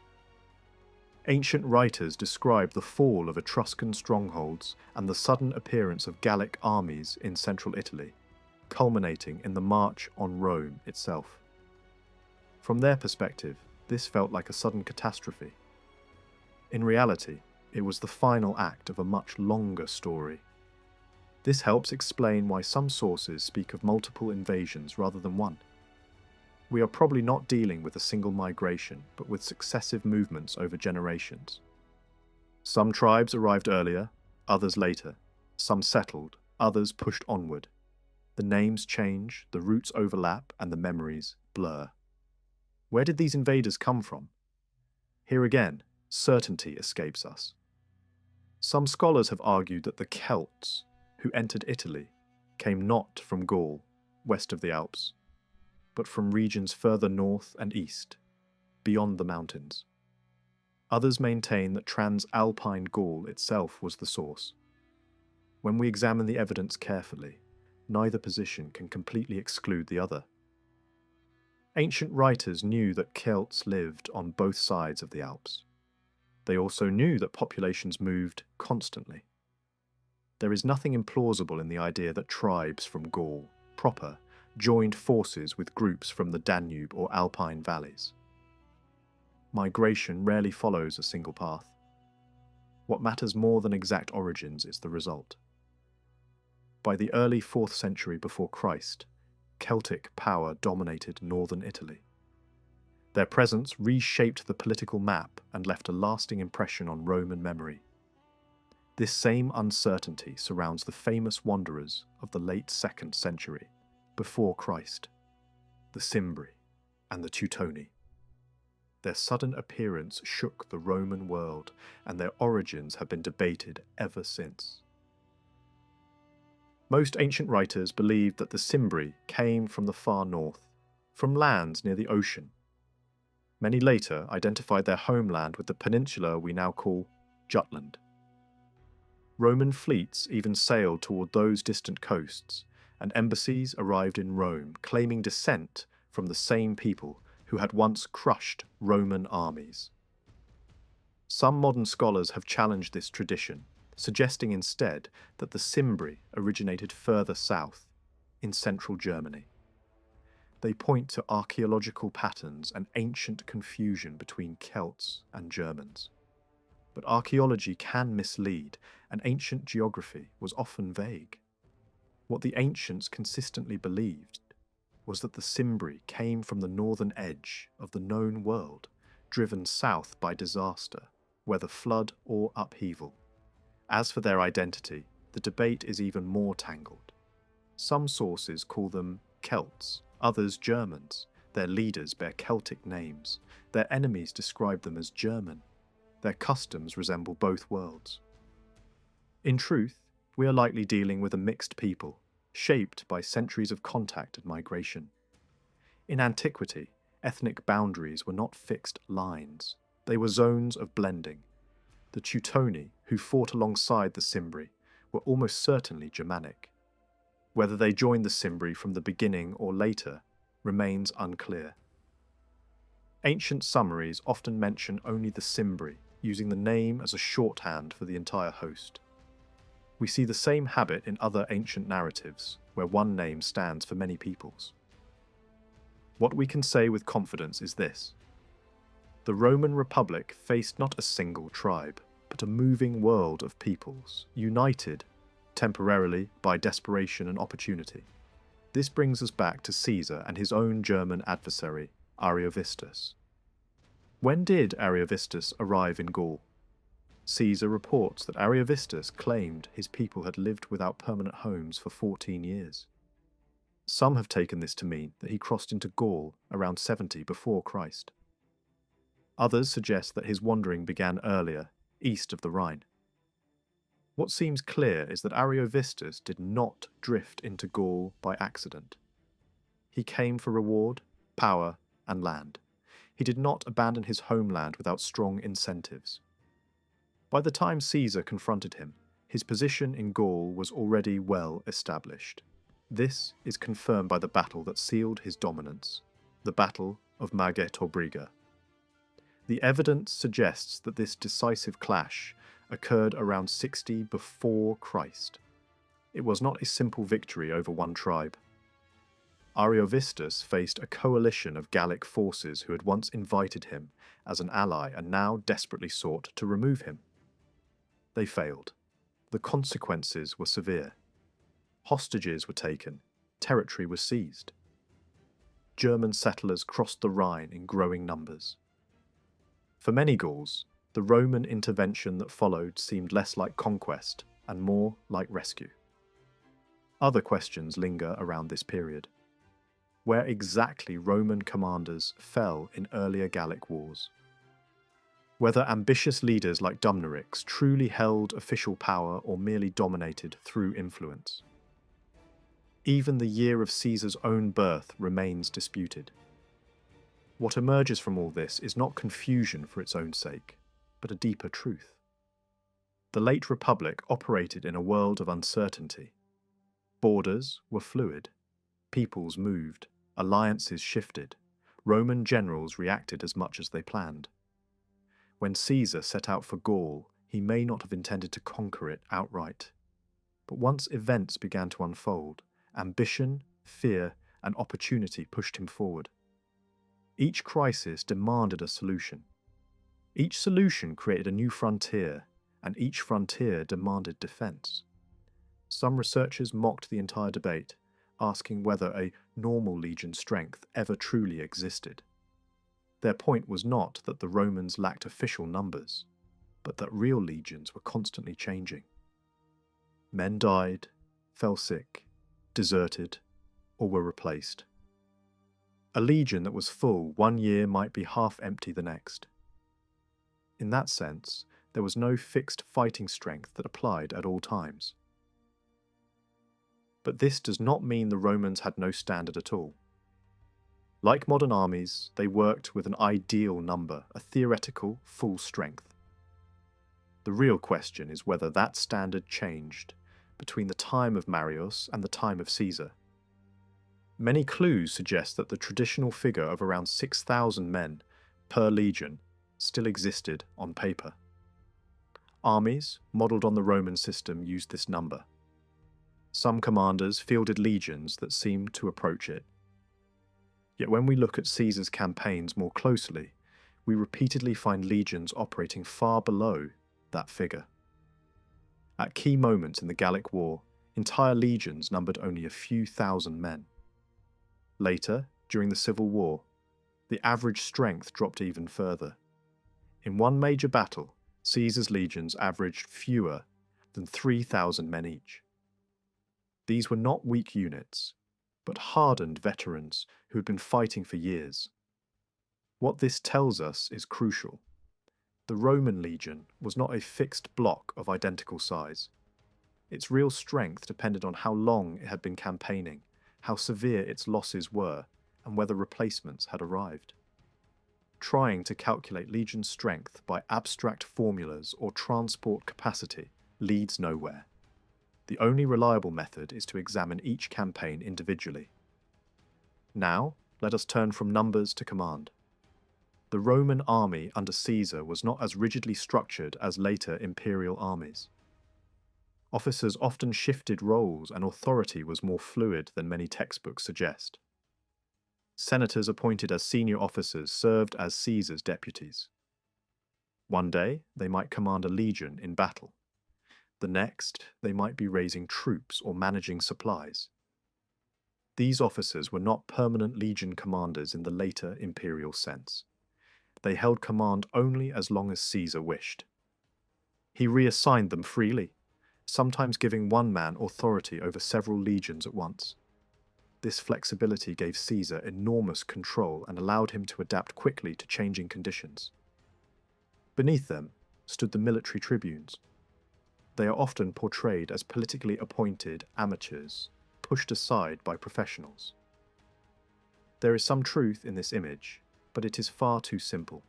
Ancient writers describe the fall of Etruscan strongholds and the sudden appearance of Gallic armies in central Italy, culminating in the march on Rome itself. From their perspective, this felt like a sudden catastrophe. In reality, it was the final act of a much longer story. This helps explain why some sources speak of multiple invasions rather than one. We are probably not dealing with a single migration, but with successive movements over generations. Some tribes arrived earlier, others later. Some settled, others pushed onward. The names change, the routes overlap, and the memories blur. Where did these invaders come from? Here again, certainty escapes us. Some scholars have argued that the Celts, who entered Italy, came not from Gaul, west of the Alps, but from regions further north and east, beyond the mountains. Others maintain that Transalpine Gaul itself was the source. When we examine the evidence carefully, neither position can completely exclude the other. Ancient writers knew that Celts lived on both sides of the Alps. They also knew that populations moved constantly. There is nothing implausible in the idea that tribes from Gaul proper joined forces with groups from the Danube or Alpine valleys. Migration rarely follows a single path. What matters more than exact origins is the result. By the early 4th century before Christ, Celtic power dominated northern Italy. Their presence reshaped the political map and left a lasting impression on Roman memory. This same uncertainty surrounds the famous wanderers of the late 2nd century, before Christ, the Cimbri and the Teutoni. Their sudden appearance shook the Roman world, and their origins have been debated ever since. Most ancient writers believed that the Cimbri came from the far north, from lands near the ocean. Many later identified their homeland with the peninsula we now call Jutland. Roman fleets even sailed toward those distant coasts, and embassies arrived in Rome claiming descent from the same people who had once crushed Roman armies. Some modern scholars have challenged this tradition, suggesting instead that the Cimbri originated further south, in central Germany. They point to archaeological patterns and ancient confusion between Celts and Germans. But archaeology can mislead, and ancient geography was often vague. What the ancients consistently believed was that the Cimbri came from the northern edge of the known world, driven south by disaster, whether flood or upheaval. As for their identity, the debate is even more tangled. Some sources call them Celts, others Germans. Their leaders bear Celtic names. Their enemies describe them as German. Their customs resemble both worlds. In truth, we are likely dealing with a mixed people, shaped by centuries of contact and migration. In antiquity, ethnic boundaries were not fixed lines. They were zones of blending. The Teutoni, who fought alongside the Cimbri, were almost certainly Germanic. Whether they joined the Cimbri from the beginning or later remains unclear. Ancient summaries often mention only the Cimbri, using the name as a shorthand for the entire host. We see the same habit in other ancient narratives, where one name stands for many peoples. What we can say with confidence is this: the Roman Republic faced not a single tribe, but a moving world of peoples, united, temporarily, by desperation and opportunity. This brings us back to Caesar and his own German adversary, Ariovistus. When did Ariovistus arrive in Gaul? Caesar reports that Ariovistus claimed his people had lived without permanent homes for 14 years. Some have taken this to mean that he crossed into Gaul around 70 before Christ. Others suggest that his wandering began earlier, east of the Rhine. What seems clear is that Ariovistus did not drift into Gaul by accident. He came for reward, power, and land. He did not abandon his homeland without strong incentives. By the time Caesar confronted him, his position in Gaul was already well established. This is confirmed by the battle that sealed his dominance, the Battle of Magetobriga. The evidence suggests that this decisive clash occurred around 60 before Christ. It was not a simple victory over one tribe. Ariovistus faced a coalition of Gallic forces who had once invited him as an ally and now desperately sought to remove him. They failed. The consequences were severe. Hostages were taken, territory was seized. German settlers crossed the Rhine in growing numbers. For many Gauls, the Roman intervention that followed seemed less like conquest and more like rescue. Other questions linger around this period. Where exactly Roman commanders fell in earlier Gallic Wars? Whether ambitious leaders like Dumnorix truly held official power or merely dominated through influence. Even the year of Caesar's own birth remains disputed. What emerges from all this is not confusion for its own sake, but a deeper truth. The late Republic operated in a world of uncertainty. Borders were fluid, peoples moved, alliances shifted, Roman generals reacted as much as they planned. When Caesar set out for Gaul, he may not have intended to conquer it outright. But once events began to unfold, ambition, fear, and opportunity pushed him forward. Each crisis demanded a solution. Each solution created a new frontier, and each frontier demanded defense. Some researchers mocked the entire debate, asking whether a normal legion strength ever truly existed. Their point was not that the Romans lacked official numbers, but that real legions were constantly changing. Men died, fell sick, deserted, or were replaced. A legion that was full one year might be half empty the next. In that sense, there was no fixed fighting strength that applied at all times. But this does not mean the Romans had no standard at all. Like modern armies, they worked with an ideal number, a theoretical full strength. The real question is whether that standard changed between the time of Marius and the time of Caesar. Many clues suggest that the traditional figure of around 6,000 men per legion still existed on paper. Armies, modelled on the Roman system, used this number. Some commanders fielded legions that seemed to approach it. Yet when we look at Caesar's campaigns more closely, we repeatedly find legions operating far below that figure. At key moments in the Gallic War, entire legions numbered only a few thousand men. Later, during the Civil War, the average strength dropped even further. In one major battle, Caesar's legions averaged fewer than 3,000 men each. These were not weak units, but hardened veterans who had been fighting for years. What this tells us is crucial. The Roman legion was not a fixed block of identical size. Its real strength depended on how long it had been campaigning, how severe its losses were, and whether replacements had arrived. Trying to calculate legion strength by abstract formulas or transport capacity leads nowhere. The only reliable method is to examine each campaign individually. Now, let us turn from numbers to command. The Roman army under Caesar was not as rigidly structured as later imperial armies. Officers often shifted roles and authority was more fluid than many textbooks suggest. Senators appointed as senior officers served as Caesar's deputies. One day, they might command a legion in battle. The next, they might be raising troops or managing supplies. These officers were not permanent legion commanders in the later imperial sense. They held command only as long as Caesar wished. He reassigned them freely, sometimes giving one man authority over several legions at once. This flexibility gave Caesar enormous control and allowed him to adapt quickly to changing conditions. Beneath them stood the military tribunes. They are often portrayed as politically appointed amateurs, pushed aside by professionals. There is some truth in this image, but it is far too simple.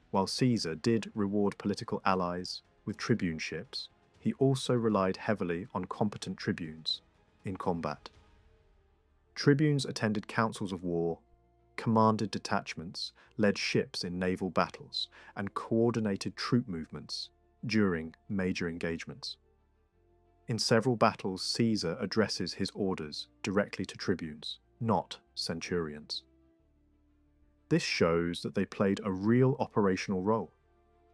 While Caesar did reward political allies with tribuneships, he also relied heavily on competent tribunes in combat. Tribunes attended councils of war, commanded detachments, led ships in naval battles, and coordinated troop movements during major engagements. In several battles, Caesar addresses his orders directly to tribunes, not centurions. This shows that they played a real operational role,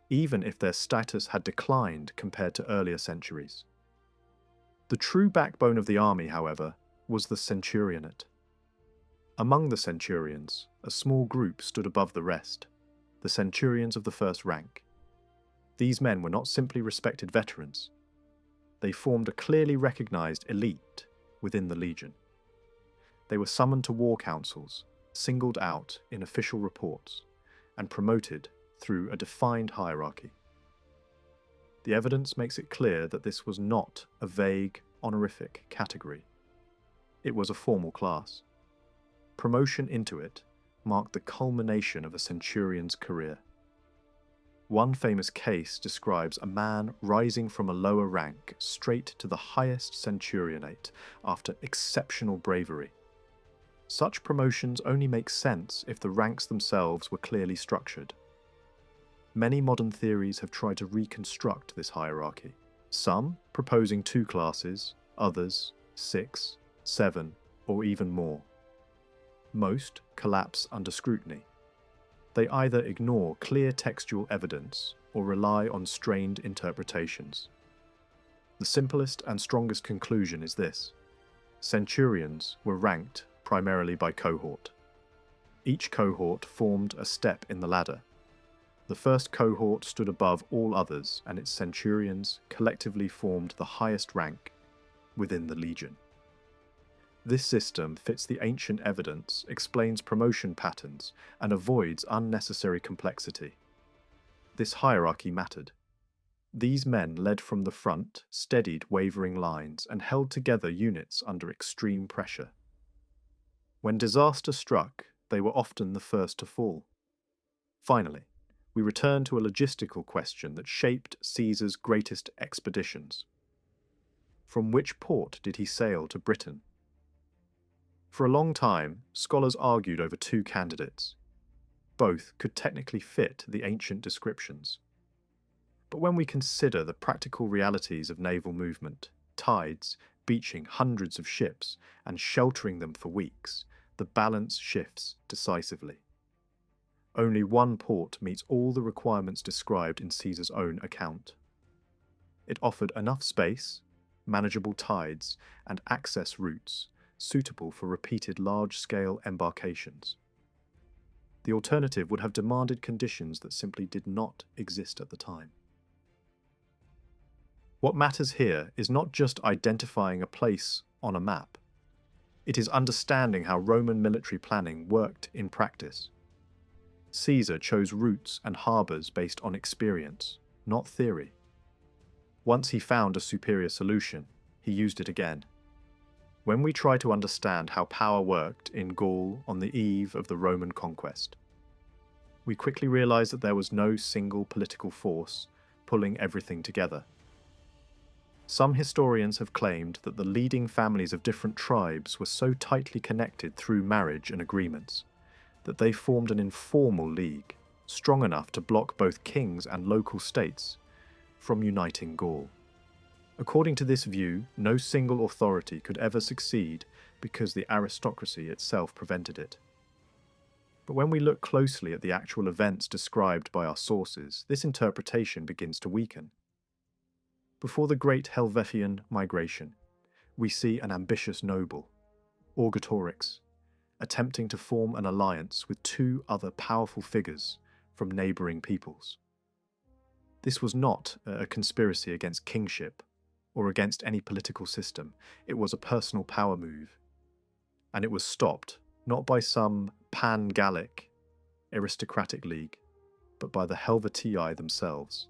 even if their status had declined compared to earlier centuries. The true backbone of the army, however, was the centurionate. Among the centurions, a small group stood above the rest, the centurions of the first rank. These men were not simply respected veterans. They formed a clearly recognized elite within the legion. They were summoned to war councils, singled out in official reports, and promoted through a defined hierarchy. The evidence makes it clear that this was not a vague, honorific category. It was a formal class. Promotion into it marked the culmination of a centurion's career. One famous case describes a man rising from a lower rank straight to the highest centurionate after exceptional bravery. Such promotions only make sense if the ranks themselves were clearly structured. Many modern theories have tried to reconstruct this hierarchy, some proposing 2 classes, others 6, 7, or even more. Most collapse under scrutiny. They either ignore clear textual evidence or rely on strained interpretations. The simplest and strongest conclusion is this: centurions were ranked primarily by cohort. Each cohort formed a step in the ladder. The first cohort stood above all others, and its centurions collectively formed the highest rank within the legion. This system fits the ancient evidence, explains promotion patterns, and avoids unnecessary complexity. This hierarchy mattered. These men led from the front, steadied wavering lines, and held together units under extreme pressure. When disaster struck, they were often the first to fall. Finally, we return to a logistical question that shaped Caesar's greatest expeditions. From which port did he sail to Britain? For a long time, scholars argued over two candidates. Both could technically fit the ancient descriptions. But when we consider the practical realities of naval movement, tides, beaching hundreds of ships, and sheltering them for weeks, the balance shifts decisively. Only one port meets all the requirements described in Caesar's own account. It offered enough space, manageable tides, and access routes suitable for repeated large-scale embarkations. The alternative would have demanded conditions that simply did not exist at the time. What matters here is not just identifying a place on a map. It is understanding how Roman military planning worked in practice. Caesar chose routes and harbours based on experience, not theory. Once he found a superior solution, he used it again. When we try to understand how power worked in Gaul on the eve of the Roman conquest, we quickly realize that there was no single political force pulling everything together. Some historians have claimed that the leading families of different tribes were so tightly connected through marriage and agreements that they formed an informal league, strong enough to block both kings and local states from uniting Gaul. According to this view, no single authority could ever succeed because the aristocracy itself prevented it. But when we look closely at the actual events described by our sources, this interpretation begins to weaken. Before the Great Helvethian Migration, we see an ambitious noble, Orgetorix, attempting to form an alliance with two other powerful figures from neighbouring peoples. This was not a conspiracy against kingship or against any political system. It was a personal power move. And it was stopped not by some pan-Gallic aristocratic league, but by the Helvetii themselves,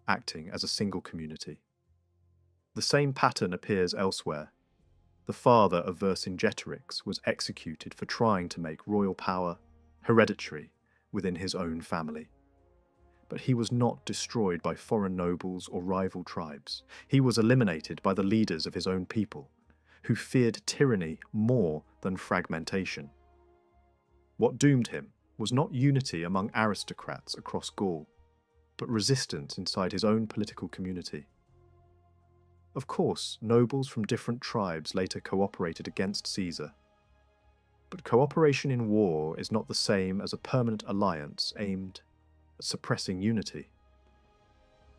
acting as a single community. The same pattern appears elsewhere. The father of Vercingetorix was executed for trying to make royal power hereditary within his own family. But he was not destroyed by foreign nobles or rival tribes. He was eliminated by the leaders of his own people, who feared tyranny more than fragmentation. What doomed him was not unity among aristocrats across Gaul, but resistance inside his own political community. Of course, nobles from different tribes later cooperated against Caesar. But cooperation in war is not the same as a permanent alliance aimed at suppressing unity.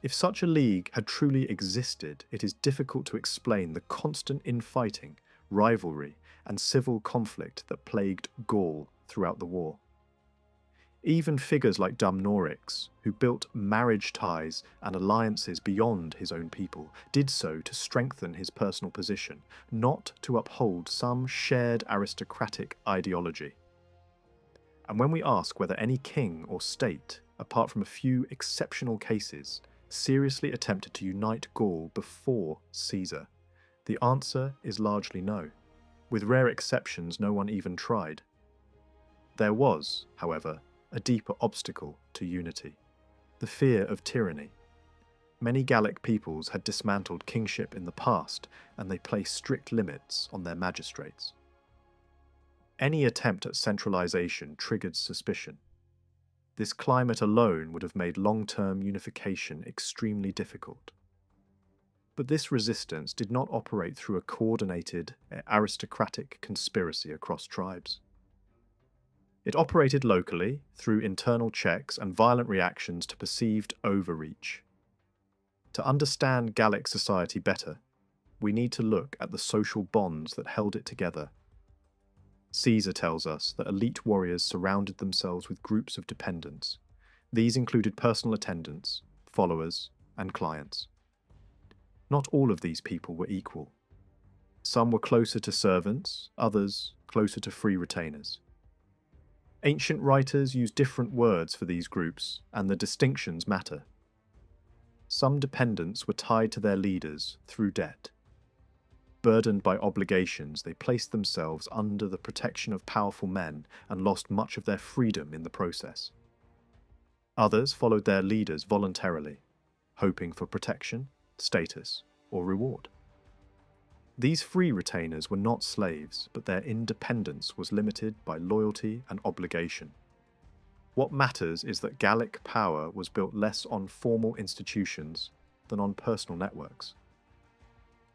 If such a league had truly existed, it is difficult to explain the constant infighting, rivalry, and civil conflict that plagued Gaul throughout the war. Even figures like Dumnorix, who built marriage ties and alliances beyond his own people, did so to strengthen his personal position, not to uphold some shared aristocratic ideology. And when we ask whether any king or state, apart from a few exceptional cases, seriously attempted to unite Gaul before Caesar, the answer is largely no. With rare exceptions, no one even tried. There was, however, a deeper obstacle to unity: the fear of tyranny. Many Gallic peoples had dismantled kingship in the past, and they placed strict limits on their magistrates. Any attempt at centralization triggered suspicion. This climate alone would have made long-term unification extremely difficult. But this resistance did not operate through a coordinated, aristocratic conspiracy across tribes. It operated locally, through internal checks and violent reactions to perceived overreach. To understand Gallic society better, we need to look at the social bonds that held it together. Caesar tells us that elite warriors surrounded themselves with groups of dependents. These included personal attendants, followers, and clients. Not all of these people were equal. Some were closer to servants, others closer to free retainers. Ancient writers use different words for these groups, and the distinctions matter. Some dependents were tied to their leaders through debt. Burdened by obligations, they placed themselves under the protection of powerful men and lost much of their freedom in the process. Others followed their leaders voluntarily, hoping for protection, status, or reward. These free retainers were not slaves, but their independence was limited by loyalty and obligation. What matters is that Gallic power was built less on formal institutions than on personal networks.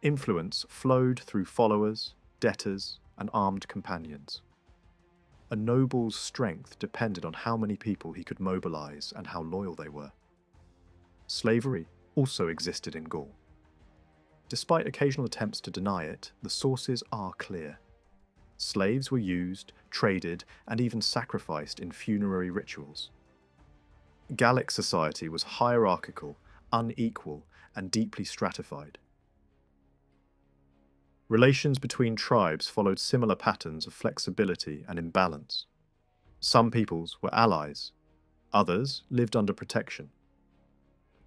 Influence flowed through followers, debtors, and armed companions. A noble's strength depended on how many people he could mobilize and how loyal they were. Slavery also existed in Gaul. Despite occasional attempts to deny it, the sources are clear. Slaves were used, traded, and even sacrificed in funerary rituals. Gallic society was hierarchical, unequal, and deeply stratified. Relations between tribes followed similar patterns of flexibility and imbalance. Some peoples were allies, others lived under protection.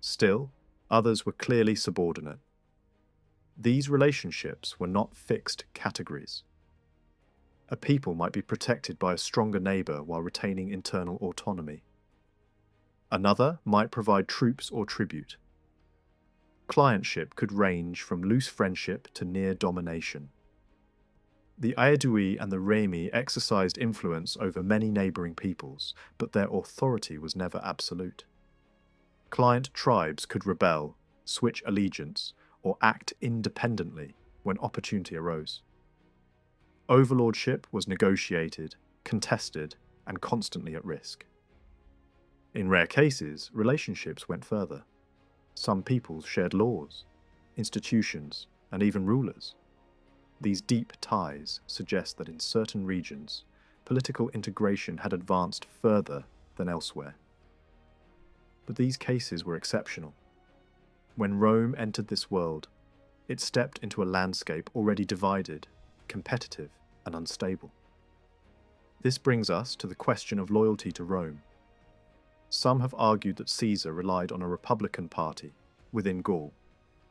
Still, others were clearly subordinate. These relationships were not fixed categories. A people might be protected by a stronger neighbour while retaining internal autonomy. Another might provide troops or tribute. Clientship could range from loose friendship to near domination. The Aedui and the Remi exercised influence over many neighbouring peoples, but their authority was never absolute. Client tribes could rebel, switch allegiance, or act independently when opportunity arose. Overlordship was negotiated, contested, and constantly at risk. In rare cases, relationships went further. Some peoples shared laws, institutions, and even rulers. These deep ties suggest that in certain regions, political integration had advanced further than elsewhere. But these cases were exceptional. When Rome entered this world, it stepped into a landscape already divided, competitive, and unstable. This brings us to the question of loyalty to Rome. Some have argued that Caesar relied on a republican party within Gaul,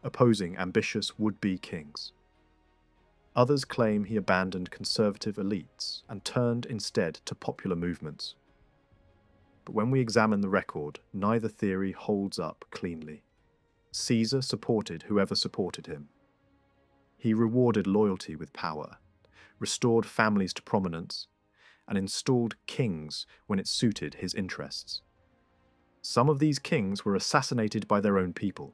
opposing ambitious would-be kings. Others claim he abandoned conservative elites and turned instead to popular movements. But when we examine the record, neither theory holds up cleanly. Caesar supported whoever supported him. He rewarded loyalty with power, restored families to prominence, and installed kings when it suited his interests. Some of these kings were assassinated by their own people.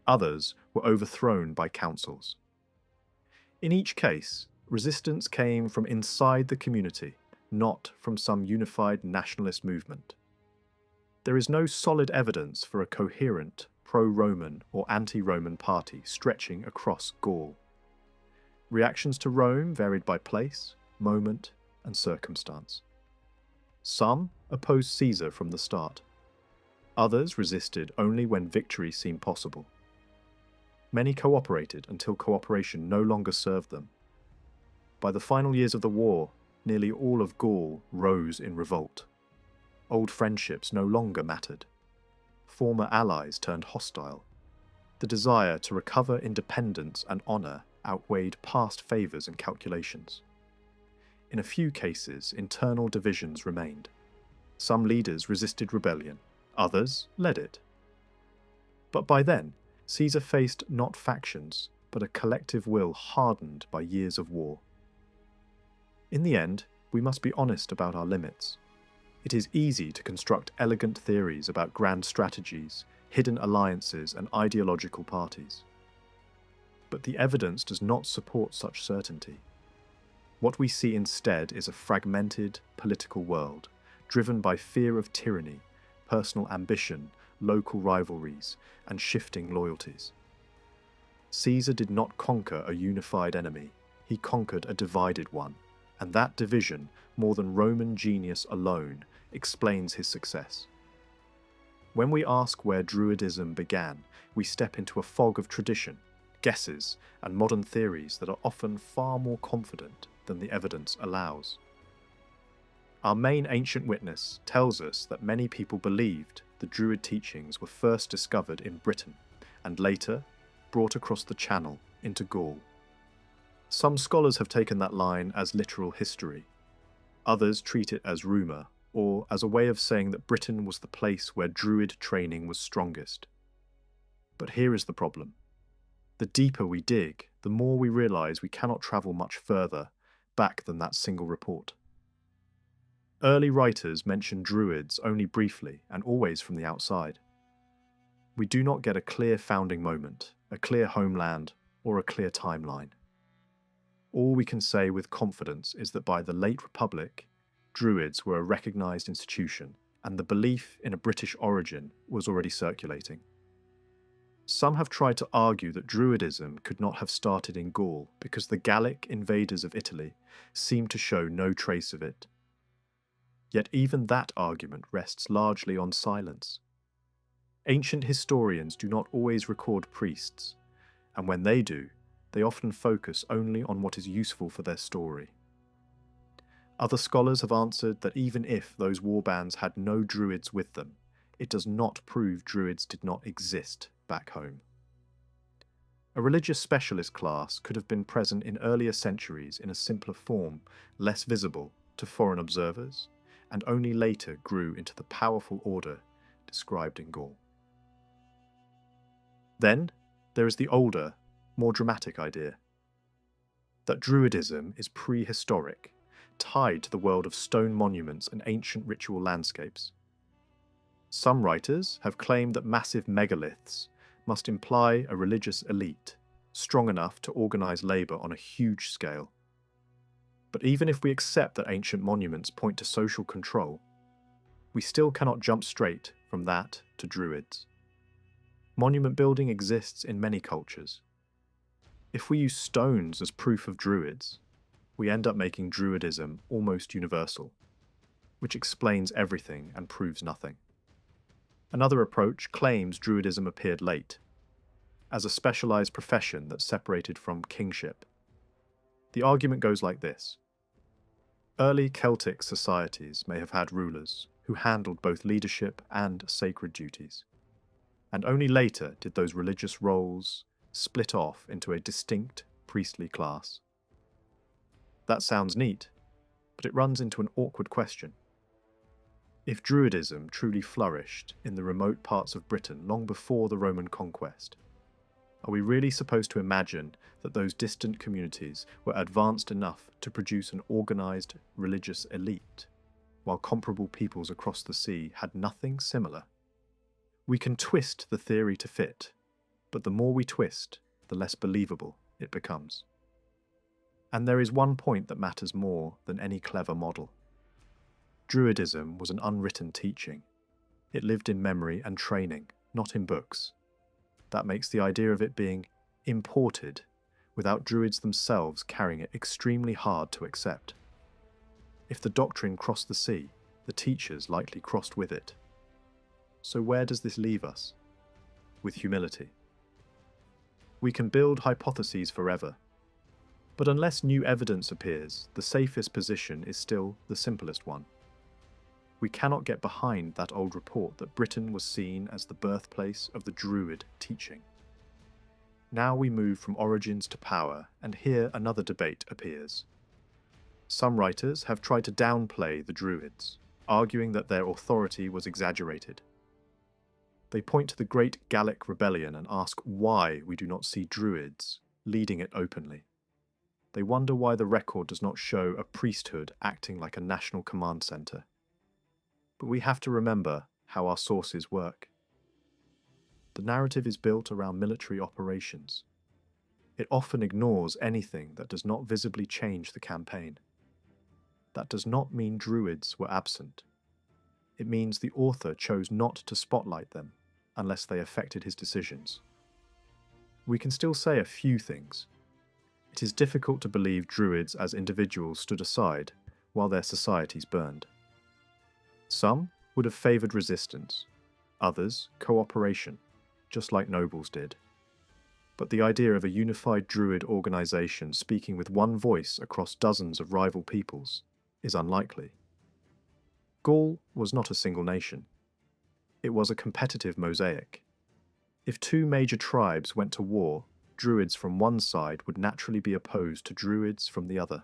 Others were overthrown by councils. In each case, resistance came from inside the community, not from some unified nationalist movement. There is no solid evidence for a coherent pro-Roman or anti-Roman party stretching across Gaul. Reactions to Rome varied by place, moment, and circumstance. Some opposed Caesar from the start. Others resisted only when victory seemed possible. Many cooperated until cooperation no longer served them. By the final years of the war, nearly all of Gaul rose in revolt. Old friendships no longer mattered. Former allies turned hostile. The desire to recover independence and honour outweighed past favours and calculations. In a few cases, internal divisions remained. Some leaders resisted rebellion, others led it. But by then, Caesar faced not factions, but a collective will hardened by years of war. In the end, we must be honest about our limits. It is easy to construct elegant theories about grand strategies, hidden alliances, and ideological parties. But the evidence does not support such certainty. What we see instead is a fragmented political world, driven by fear of tyranny, personal ambition, local rivalries, and shifting loyalties. Caesar did not conquer a unified enemy, he conquered a divided one, and that division, more than Roman genius alone, explains his success. When we ask where Druidism began, we step into a fog of tradition, guesses, and modern theories that are often far more confident than the evidence allows. Our main ancient witness tells us that many people believed the Druid teachings were first discovered in Britain and later brought across the Channel into Gaul. Some scholars have taken that line as literal history. Others treat it as rumour, or as a way of saying that Britain was the place where Druid training was strongest. But here is the problem. The deeper we dig, the more we realise we cannot travel much further back than that single report. Early writers mention Druids only briefly and always from the outside. We do not get a clear founding moment, a clear homeland, or a clear timeline. All we can say with confidence is that by the late Republic, Druids were a recognised institution, and the belief in a British origin was already circulating. Some have tried to argue that Druidism could not have started in Gaul because the Gallic invaders of Italy seem to show no trace of it. Yet even that argument rests largely on silence. Ancient historians do not always record priests, and when they do, they often focus only on what is useful for their story. Other scholars have answered that even if those warbands had no Druids with them, it does not prove Druids did not exist back home. A religious specialist class could have been present in earlier centuries in a simpler form, less visible to foreign observers, and only later grew into the powerful order described in Gaul. Then there is the older, more dramatic idea that Druidism is prehistoric, tied to the world of stone monuments and ancient ritual landscapes. Some writers have claimed that massive megaliths must imply a religious elite, strong enough to organise labour on a huge scale. But even if we accept that ancient monuments point to social control, we still cannot jump straight from that to Druids. Monument building exists in many cultures. If we use stones as proof of Druids, we end up making Druidism almost universal, which explains everything and proves nothing. Another approach claims Druidism appeared late, as a specialised profession that separated from kingship. The argument goes like this. Early Celtic societies may have had rulers who handled both leadership and sacred duties, and only later did those religious roles split off into a distinct priestly class. That sounds neat, but it runs into an awkward question. If Druidism truly flourished in the remote parts of Britain long before the Roman conquest, are we really supposed to imagine that those distant communities were advanced enough to produce an organised religious elite, while comparable peoples across the sea had nothing similar? We can twist the theory to fit, but the more we twist, the less believable it becomes. And there is one point that matters more than any clever model. Druidism was an unwritten teaching. It lived in memory and training, not in books. That makes the idea of it being imported, without Druids themselves carrying it, extremely hard to accept. If the doctrine crossed the sea, the teachers likely crossed with it. So where does this leave us? With humility. We can build hypotheses forever, but unless new evidence appears, the safest position is still the simplest one. We cannot get behind that old report that Britain was seen as the birthplace of the Druid teaching. Now we move from origins to power, and here another debate appears. Some writers have tried to downplay the Druids, arguing that their authority was exaggerated. They point to the Great Gallic Rebellion and ask why we do not see Druids leading it openly. They wonder why the record does not show a priesthood acting like a national command centre. But we have to remember how our sources work. The narrative is built around military operations. It often ignores anything that does not visibly change the campaign. That does not mean Druids were absent. It means the author chose not to spotlight them unless they affected his decisions. We can still say a few things. It is difficult to believe Druids as individuals stood aside while their societies burned. Some would have favoured resistance, others cooperation, just like nobles did. but the idea of a unified Druid organization speaking with one voice across dozens of rival peoples is unlikely. Gaul was not a single nation. It was a competitive mosaic. If two major tribes went to war, Druids from one side would naturally be opposed to Druids from the other.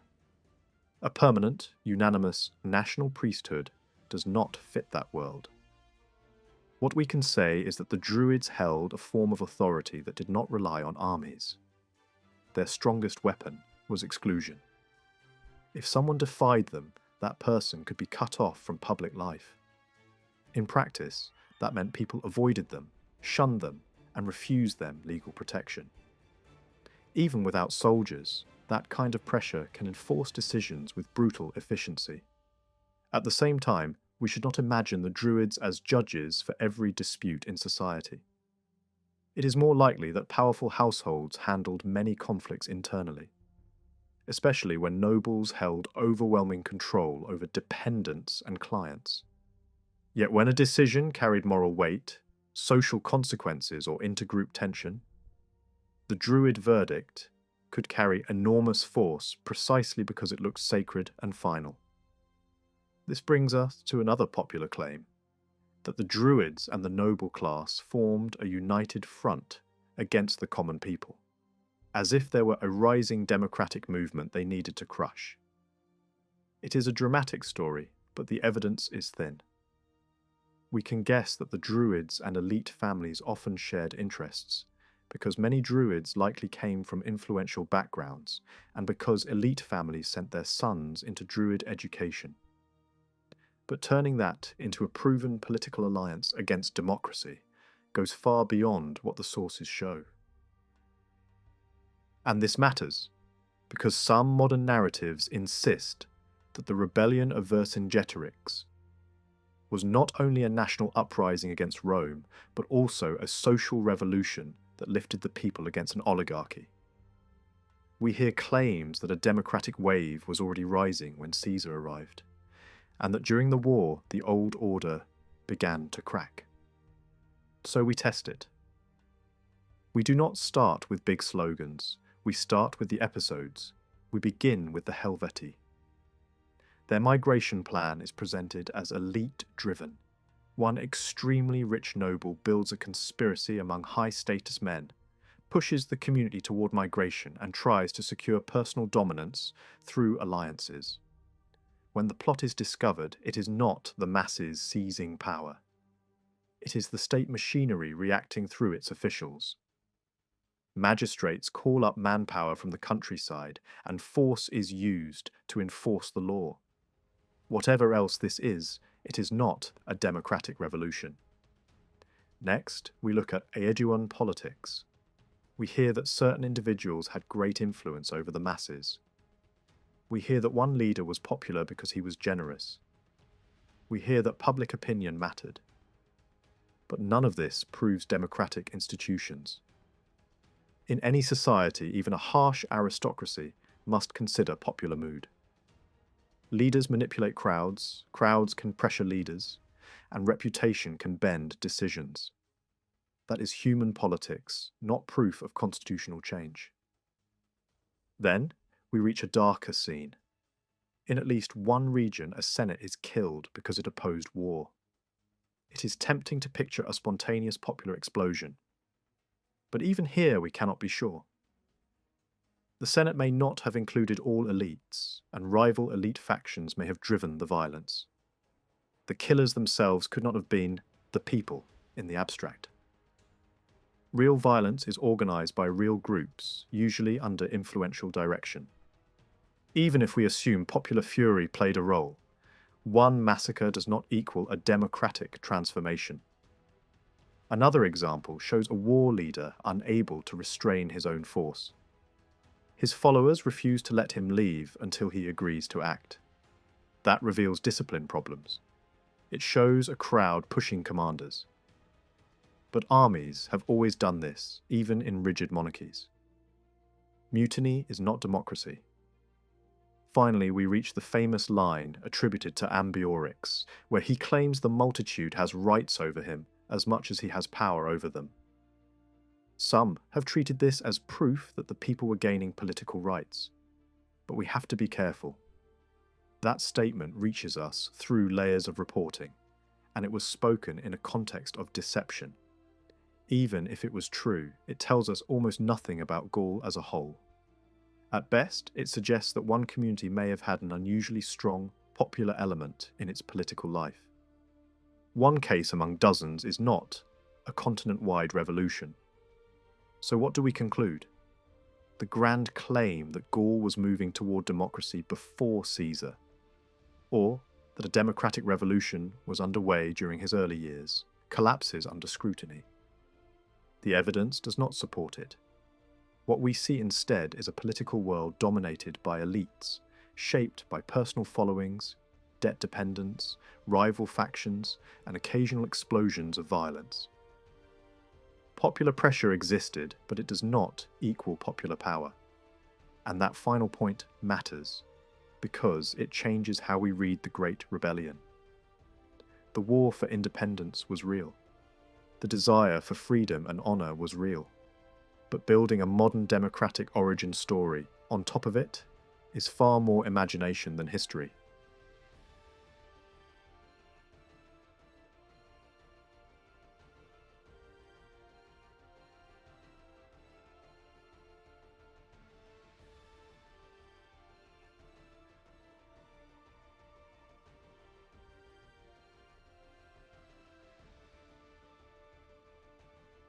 A permanent, unanimous national priesthood does not fit that world. What we can say is that the Druids held a form of authority that did not rely on armies. Their strongest weapon was exclusion. If someone defied them, that person could be cut off from public life. In practice, that meant people avoided them, shunned them, and refused them legal protection. Even without soldiers, that kind of pressure can enforce decisions with brutal efficiency. At the same time, we should not imagine the Druids as judges for every dispute in society. It is more likely that powerful households handled many conflicts internally, especially when nobles held overwhelming control over dependents and clients. Yet when a decision carried moral weight, social consequences, or intergroup tension, the Druid verdict could carry enormous force precisely because it looked sacred and final. This brings us to another popular claim, that the Druids and the noble class formed a united front against the common people, as if there were a rising democratic movement they needed to crush. It is a dramatic story, but the evidence is thin. We can guess that the Druids and elite families often shared interests, because many Druids likely came from influential backgrounds, and because elite families sent their sons into Druid education. But turning that into a proven political alliance against democracy goes far beyond what the sources show. And this matters, because some modern narratives insist that the rebellion of Vercingetorix was not only a national uprising against Rome, but also a social revolution that lifted the people against an oligarchy. We hear claims that a democratic wave was already rising when Caesar arrived, and that during the war the old order began to crack. So we test it. We do not start with big slogans, we start with the episodes, we begin with the Helvetii. Their migration plan is presented as elite-driven. One extremely rich noble builds a conspiracy among high-status men, pushes the community toward migration, and tries to secure personal dominance through alliances. When the plot is discovered, it is not the masses seizing power. It is the state machinery reacting through its officials. Magistrates call up manpower from the countryside, and force is used to enforce the law. Whatever else this is, it is not a democratic revolution. Next, we look at Aeduan politics. We hear that certain individuals had great influence over the masses. We hear that one leader was popular because he was generous. We hear that public opinion mattered. But none of this proves democratic institutions. In any society, even a harsh aristocracy must consider popular mood. Leaders manipulate crowds, crowds can pressure leaders, and reputation can bend decisions. That is human politics, not proof of constitutional change. Then, we reach a darker scene. In at least one region, a senate is killed because it opposed war. It is tempting to picture a spontaneous popular explosion. But even here we cannot be sure. The Senate may not have included all elites, and rival elite factions may have driven the violence. The killers themselves could not have been the people in the abstract. Real violence is organized by real groups, usually under influential direction. Even if we assume popular fury played a role, one massacre does not equal a democratic transformation. Another example shows a war leader unable to restrain his own force. His followers refuse to let him leave until he agrees to act. That reveals discipline problems. It shows a crowd pushing commanders. But armies have always done this, even in rigid monarchies. Mutiny is not democracy. Finally, we reach the famous line attributed to Ambiorix, where he claims the multitude has rights over him as much as he has power over them. Some have treated this as proof that the people were gaining political rights. But we have to be careful. That statement reaches us through layers of reporting, and it was spoken in a context of deception. Even if it was true, it tells us almost nothing about Gaul as a whole. At best, it suggests that one community may have had an unusually strong, popular element in its political life. One case among dozens is not a continent-wide revolution. So what do we conclude? The grand claim that Gaul was moving toward democracy before Caesar, or that a democratic revolution was underway during his early years, collapses under scrutiny. The evidence does not support it. What we see instead is a political world dominated by elites, shaped by personal followings, debt dependence, rival factions, and occasional explosions of violence. Popular pressure existed, but it does not equal popular power. And that final point matters, because it changes how we read the Great Rebellion. The war for independence was real. The desire for freedom and honor was real. But building a modern democratic origin story on top of it is far more imagination than history.